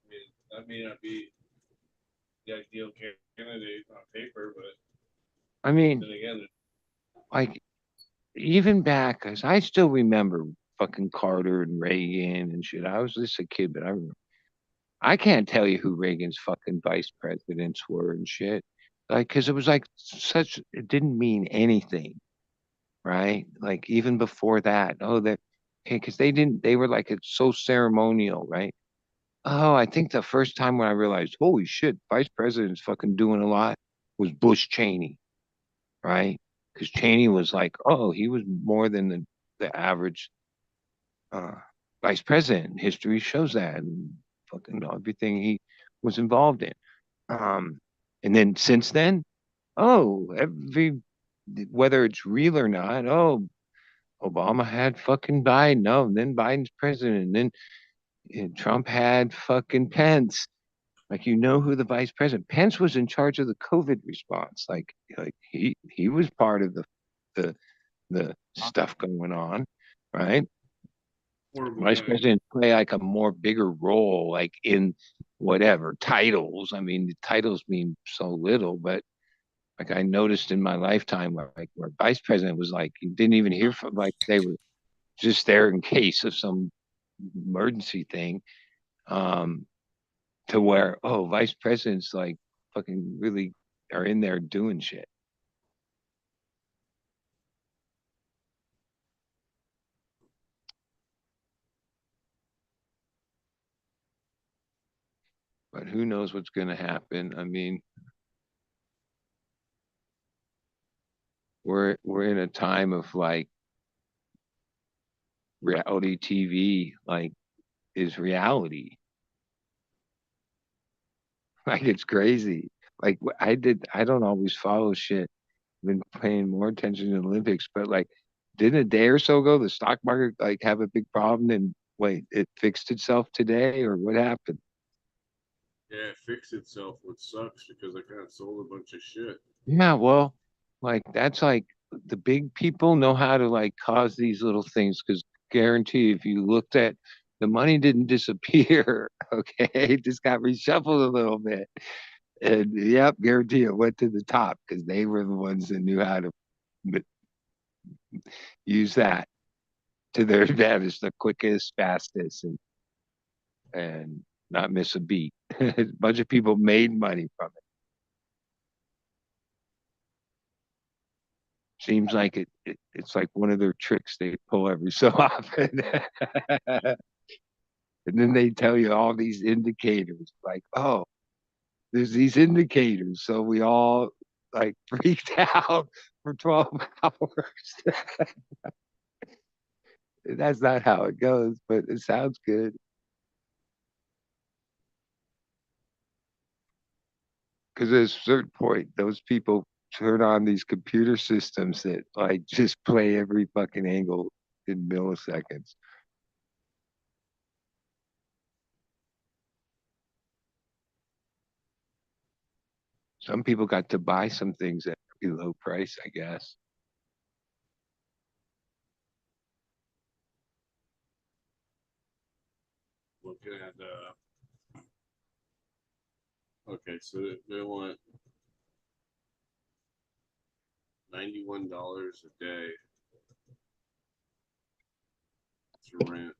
I mean, that may not be the ideal candidate on paper, but I mean, then again, like even back, cause I still remember fucking Carter and Reagan and shit. I was just a kid, but I remember. I can't tell you who Reagan's fucking vice presidents were and shit. Like, cause it was like it didn't mean anything, right? Like even before that, cause they were like, it's so ceremonial, right? Oh, I think the first time when I realized, holy shit, vice president's fucking doing a lot was Bush Cheney, right? Because Cheney was like, oh, he was more than the average uh, vice president. History shows that, and fucking everything he was involved in. Um, and then since then, oh, whether it's real or not, oh, Obama had fucking Biden. No, then Biden's president. And then Trump had fucking Pence. Like, you know who the vice president? Pence was in charge of the COVID response. Like he was part of the the stuff going on, right? Horrible Vice guy. presidents play like a more bigger role, like in whatever titles. I mean, the titles mean so little, but like I noticed in my lifetime where vice president was like you didn't even hear from, like they were just there in case of some emergency thing. Um, to where, oh, vice presidents like fucking really are in there doing shit. But who knows what's going to happen? I mean, we're in a time of like reality TV, like is reality. Like it's crazy. Like I don't always follow shit. I've been paying more attention to the Olympics, but like, didn't a day or so ago the stock market like have a big problem and wait, it fixed itself today or what happened? Yeah, it fixed itself, which sucks because I kind of sold a bunch of shit. Yeah, well, like that's like the big people know how to like cause these little things because guarantee if you looked at the money didn't disappear, okay, it just got reshuffled a little bit. And yep, guarantee it went to the top because they were the ones that knew how to use that to their advantage, the quickest, fastest, and not miss a beat. A bunch of people made money from it. Seems like it's like one of their tricks they pull every so often. And then they tell you all these indicators, like, oh, there's these indicators. So we all like freaked out for 12 hours. That's not how it goes, but it sounds good. Because at a certain point, those people turn on these computer systems that like just play every fucking angle in milliseconds. Some people got to buy some things at a pretty low price, I guess. Looking at okay, so they want $91 a day to rent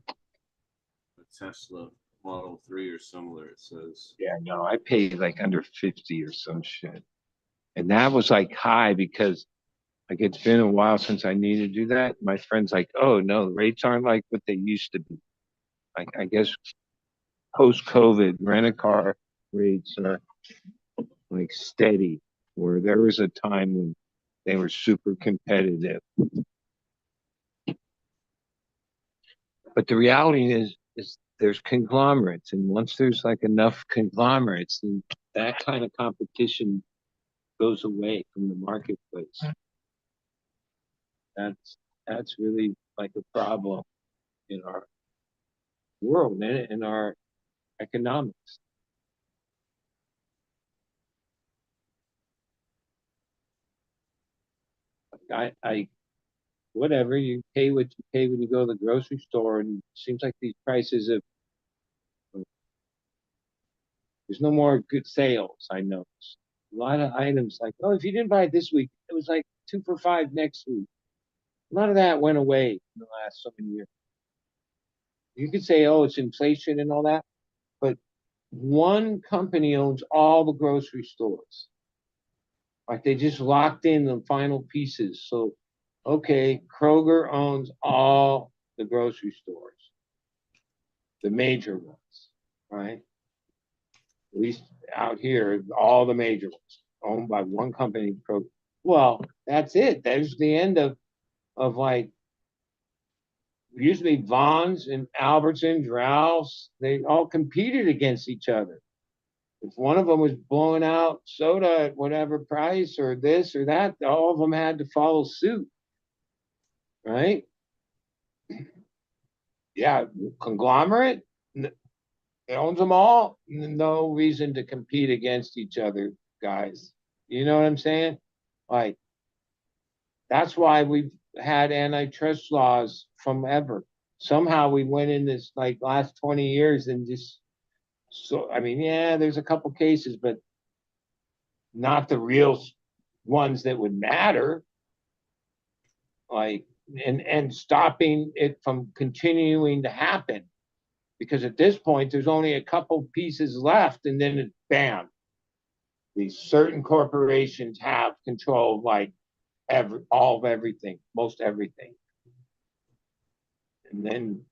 a Tesla Model 3 or similar. It says Yeah, no, I paid like under 50 or some shit. And that was like high because like it's been a while since I needed to do that. My friend's like, oh no, the rates aren't like what they used to be. Like I guess post COVID, rent a car rates are like steady, where there was a time when they were super competitive. But the reality is there's conglomerates, and once there's like enough conglomerates, then that kind of competition goes away from the marketplace. That's that's really like a problem in our world and in our economics. I whatever you pay what you pay when you go to the grocery store, and it seems like these prices of there's no more good sales. I noticed a lot of items like, oh, if you didn't buy it this week, it was like 2 for $5 next week. A lot of that went away in the last so many years. You could say, oh, it's inflation and all that, but one company owns all the grocery stores. Like they just locked in the final pieces. So, okay, Kroger owns all the grocery stores, the major ones, right? At least out here, all the major ones owned by one company. Well, that's it. There's the end of like used to be Vons and Albertsons, Ralphs. They all competed against each other. If one of them was blowing out soda at whatever price or this or that, all of them had to follow suit, right? Yeah, conglomerate, it owns them all. No reason to compete against each other, guys. You know what I'm saying? Like, that's why we've had antitrust laws from ever. Somehow we went in this like last 20 years and just so I mean, yeah, there's a couple cases, but not the real ones that would matter. Like and stopping it from continuing to happen. Because at this point there's only a couple pieces left, and then it, bam, these certain corporations have control of like all of everything, most everything. And then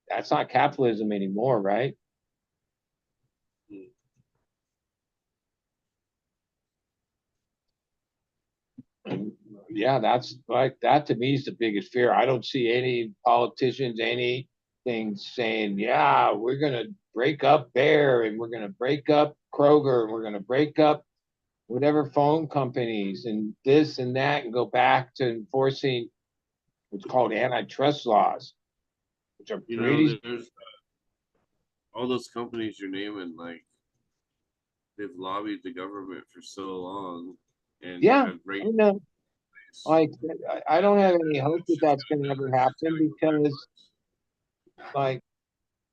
that's not capitalism anymore, right? And yeah, that's like that to me is the biggest fear. I don't see any politicians, anything saying, yeah, we're gonna break up Bear and we're gonna break up Kroger and we're gonna break up whatever phone companies and this and that and go back to enforcing what's called antitrust laws, which are You know, pretty. there's all those companies you're naming, like they've lobbied the government for so long and Yeah, have I great know. place. Like, I don't have any hope that that's going to ever happen because, like,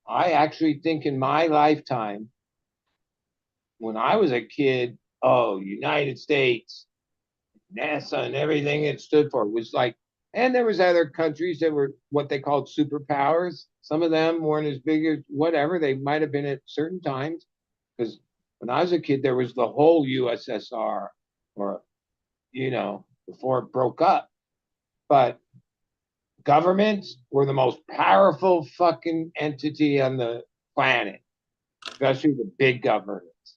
I actually think in my lifetime, when I was a kid, oh, United States, NASA, and everything it stood for was like, and there was other countries that were what they called superpowers. Some of them weren't as big as whatever they might have been at certain times. Because when I was a kid, there was the whole USSR, or before it broke up. But governments were the most powerful fucking entity on the planet, especially the big governments.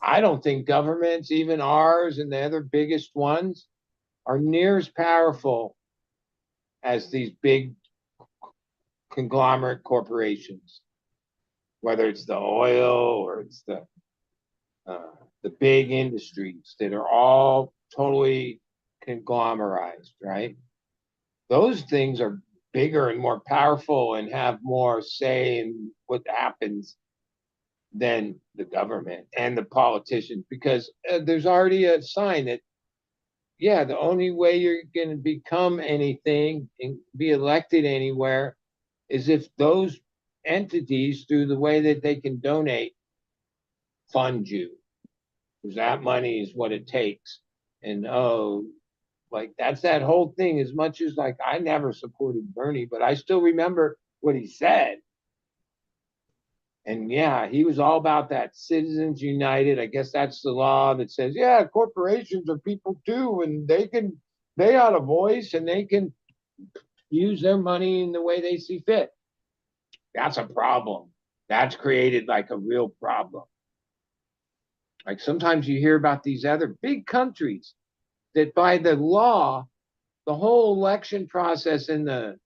I don't think governments, even ours and the other biggest ones, are near as powerful as these big conglomerate corporations, whether it's the oil or it's the big industries that are all totally conglomerized, right? Those things are bigger and more powerful and have more say in what happens than the government and the politicians, because there's already a sign that, yeah, the only way you're going to become anything and be elected anywhere is if those entities, through the way that they can donate, fund you, because that money is what it takes. And oh, like that's that whole thing. As much as like I never supported Bernie, but I still remember what he said. And yeah, he was all about that Citizens United. I guess that's the law that says, yeah, corporations are people too, and they ought a voice and they can use their money in the way they see fit. That's a problem. That's created like a real problem. Like sometimes you hear about these other big countries that by the law, the whole election process and the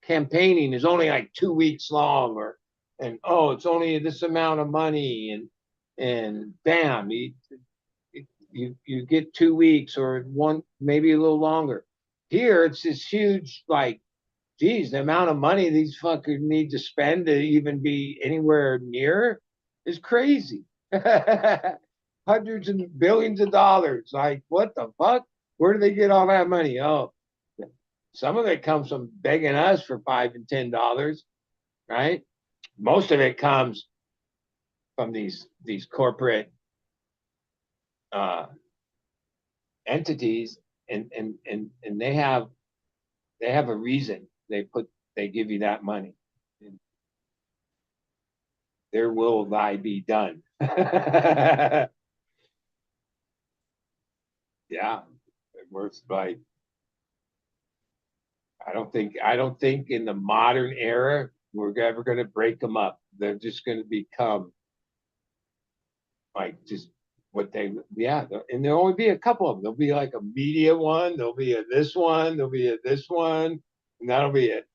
campaigning is only like 2 weeks long, and oh, it's only this amount of money, and bam, you get 2 weeks or one, maybe a little longer. Here, it's this huge, like, geez, the amount of money these fuckers need to spend to even be anywhere near is crazy. Hundreds and billions of dollars. Like, what the fuck? Where do they get all that money? Oh, some of it comes from begging us for $5 and $10, right? Most of it comes from these corporate uh, entities, and they have a reason they give you that money. Their will thy be done. Yeah, it works by. I don't think in the modern era we're ever going to break them up. They're just going to become like just what they, yeah, and there'll only be a couple of them. There'll be like a media one, there'll be a this one, there'll be a this one, and that'll be it.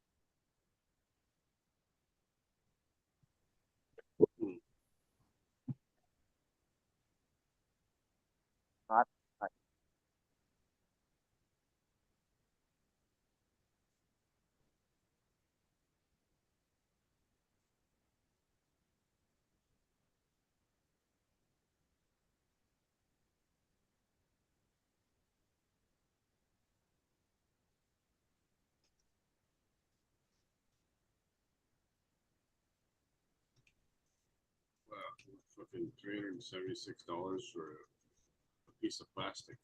Fucking $376 for a piece of plastic.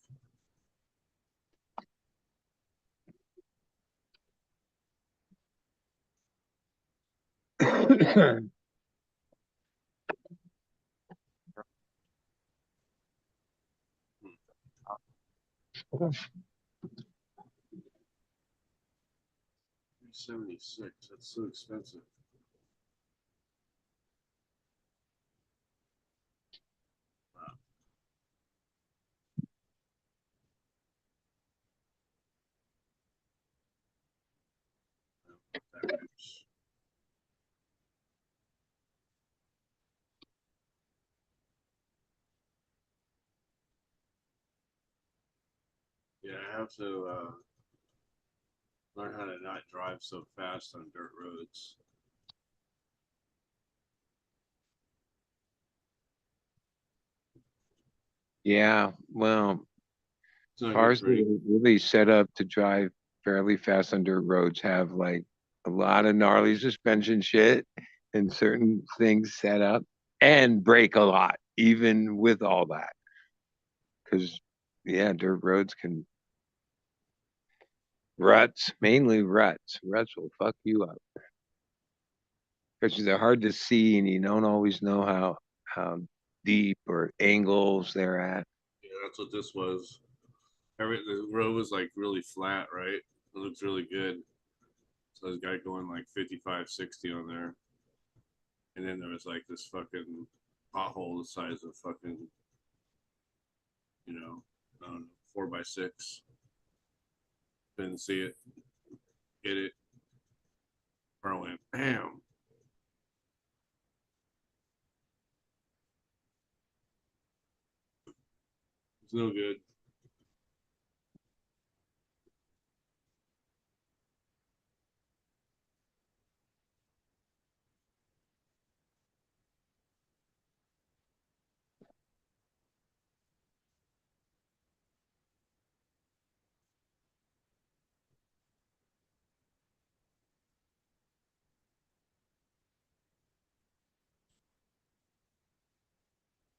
$376. That's so expensive. That much. Yeah, I have to learn how to not drive so fast on dirt roads. Yeah, well, It's not cars good that for are really set up to drive fairly fast on dirt roads have like a lot of gnarly suspension shit and certain things set up and brake a lot, even with all that. Because, yeah, dirt roads can ruts, mainly ruts. Ruts will fuck you up because they're hard to see and you don't always know how deep or angles they're at. Yeah, that's what this was. The road was like really flat, right? It looks really good. So this guy going like 55, 60 on there. And then there was like this fucking pothole the size of fucking, you know, 4x6. Didn't see it. Hit it. Or I went, bam. It's no good.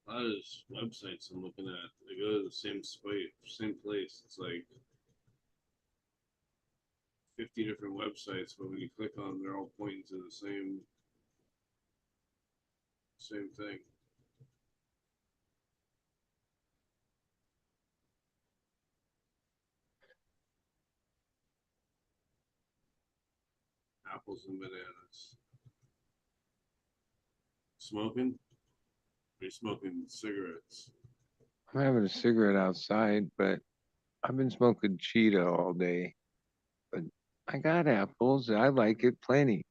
A lot of those websites I'm looking at, they go to the same place. It's like 50 different websites, but when you click on them, they're all pointing to the same thing. Apples and bananas. Smoking? Are you smoking cigarettes? I'm having a cigarette outside, but I've been smoking Cheetah all day. But I got apples. I like it plenty.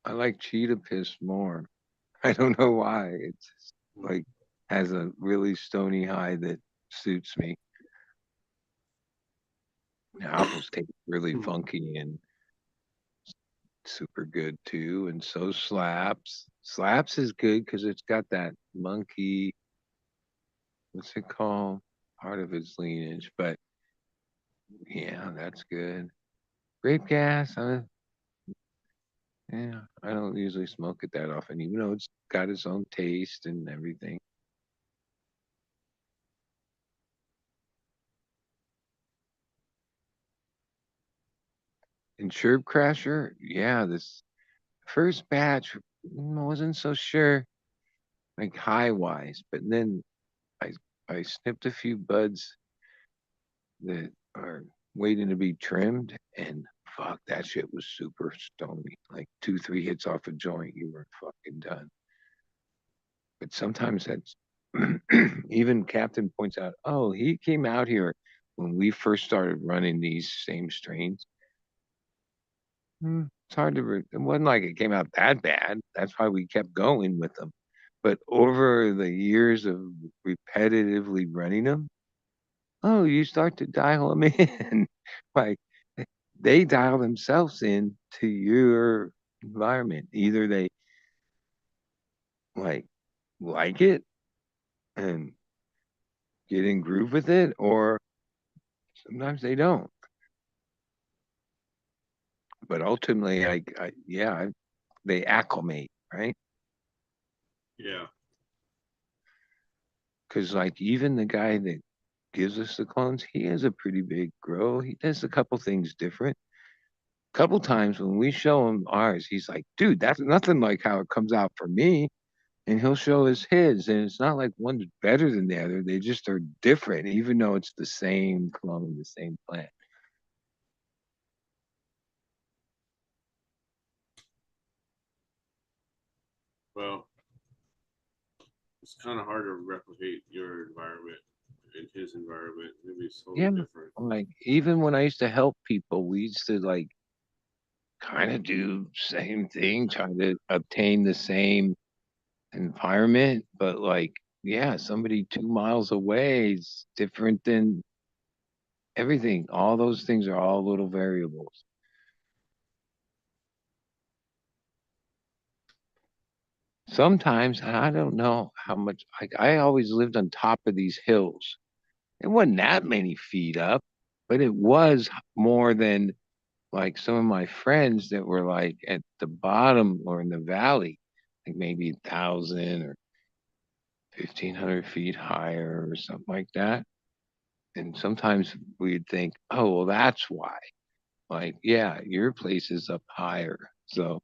I like cheetah piss more. I don't know why. It's just, like has a really stony high that suits me. Apples taste really funky and super good too. And so slaps. Slaps is good because it's got that monkey, what's it called? Part of its lineage. But yeah, that's good. Grape gas. Yeah, I don't usually smoke it that often, even though it's got its own taste and everything. And Sherb Crasher, yeah, this first batch wasn't so sure, like high wise, but then I I snipped a few buds that are waiting to be trimmed, and fuck, that shit was super stony. Like 2, 3 hits off a joint, you were fucking done. But sometimes that's even Captain points out, oh, he came out here when we first started running these same strains. It's hard to, it wasn't like it came out that bad. That's why we kept going with them. But over the years of repetitively running them, oh, you start to dial them in. Like they dial themselves in to your environment. Either they like it and get in groove with it, or sometimes they don't. But ultimately, yeah, they acclimate. right? Yeah. Because like even the guy that gives us the clones, he has a pretty big grow. He does a couple things different. A couple times when we show him ours, he's like, dude, that's nothing like how it comes out for me. And he'll show us his, and it's not like one's better than the other. They just are different, even though it's the same clone, the same plant. Well, it's kind of hard to replicate your environment in his environment. Maybe it's totally Yeah, different. like even when I used to help people, we used to like kind of do same thing, trying to obtain the same environment, but like, yeah, somebody 2 miles away is different than everything. All those things are all little variables. Sometimes I don't know how much, like I always lived on top of these hills. It wasn't that many feet up, but it was more than like some of my friends that were like at the bottom or in the valley, like maybe 1,000 or 1,500 feet higher or something like that. And sometimes we'd think, oh, well, that's why. Like, yeah, your place is up higher. So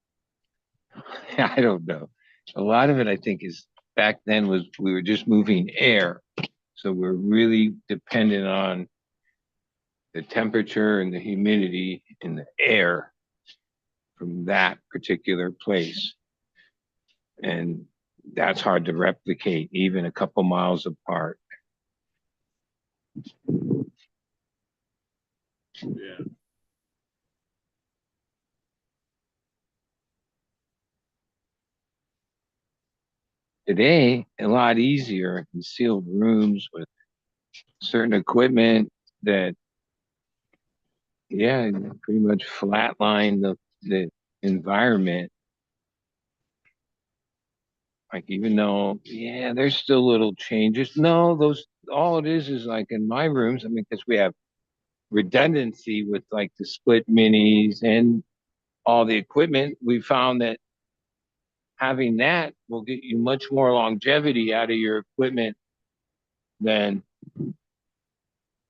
I don't know. A lot of it, I think, is back then was we were just moving air. So we're really dependent on the temperature and the humidity in the air from that particular place. And that's hard to replicate even a couple miles apart. Yeah. Today, a lot easier in sealed rooms with certain equipment that, yeah, pretty much flatline the environment. Like even though, yeah, there's still little changes. No, those all it is like in my rooms. I mean, because we have redundancy with like the split minis and all the equipment, we found that having that will get you much more longevity out of your equipment than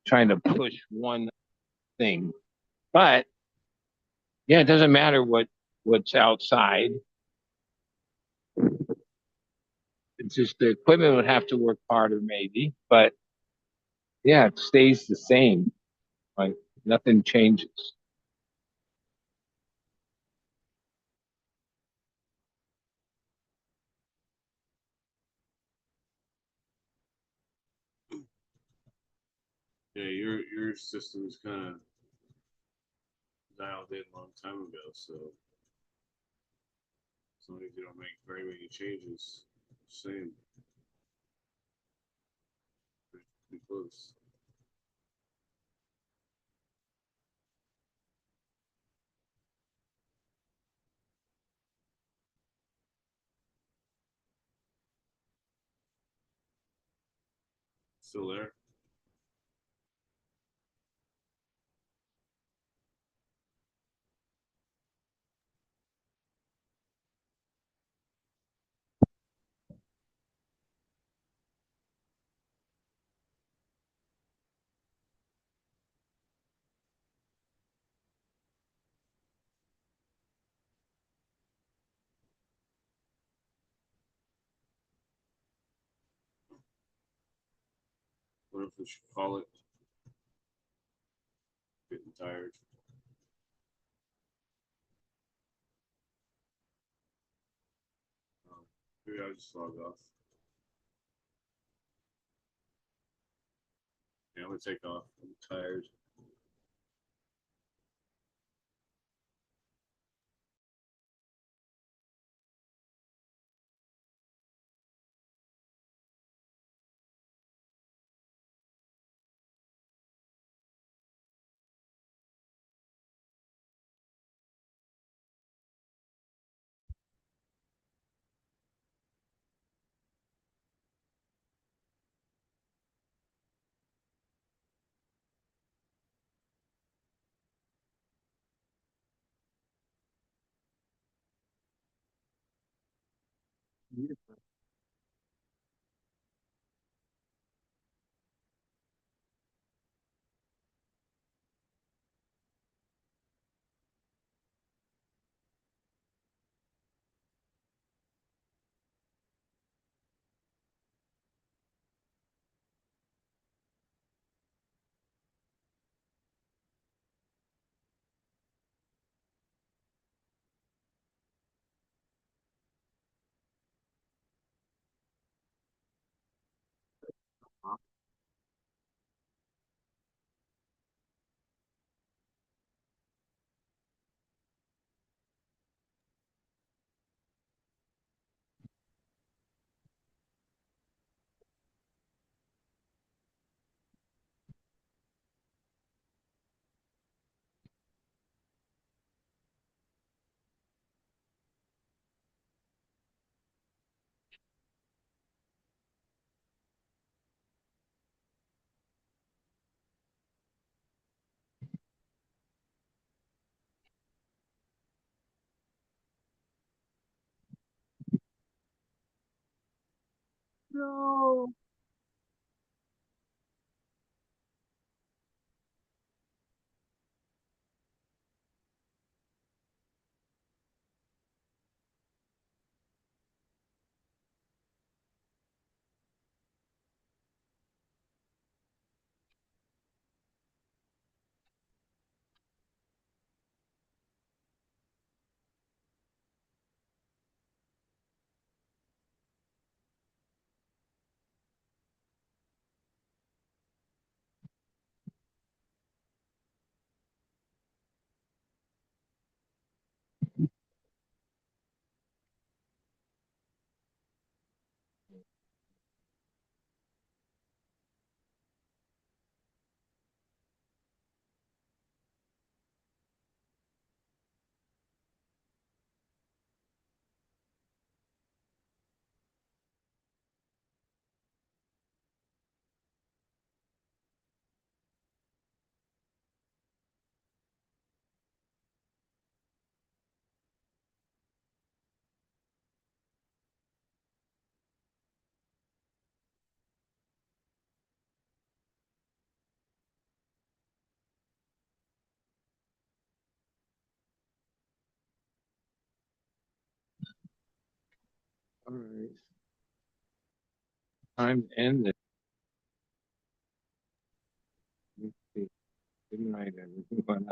trying to push one thing. But yeah, it doesn't matter what's outside. It's just the equipment would have to work harder, maybe. But yeah, it stays the same. Like nothing changes. Yeah, your system is kind of dialed in a long time ago, so as long as you don't make very many changes, same, pretty close. Still there? What if we should call it? Getting tired. Maybe I'll just log off. Yeah, I'm gonna take off. I'm tired. No. All right. Time to end it. Good night, everyone.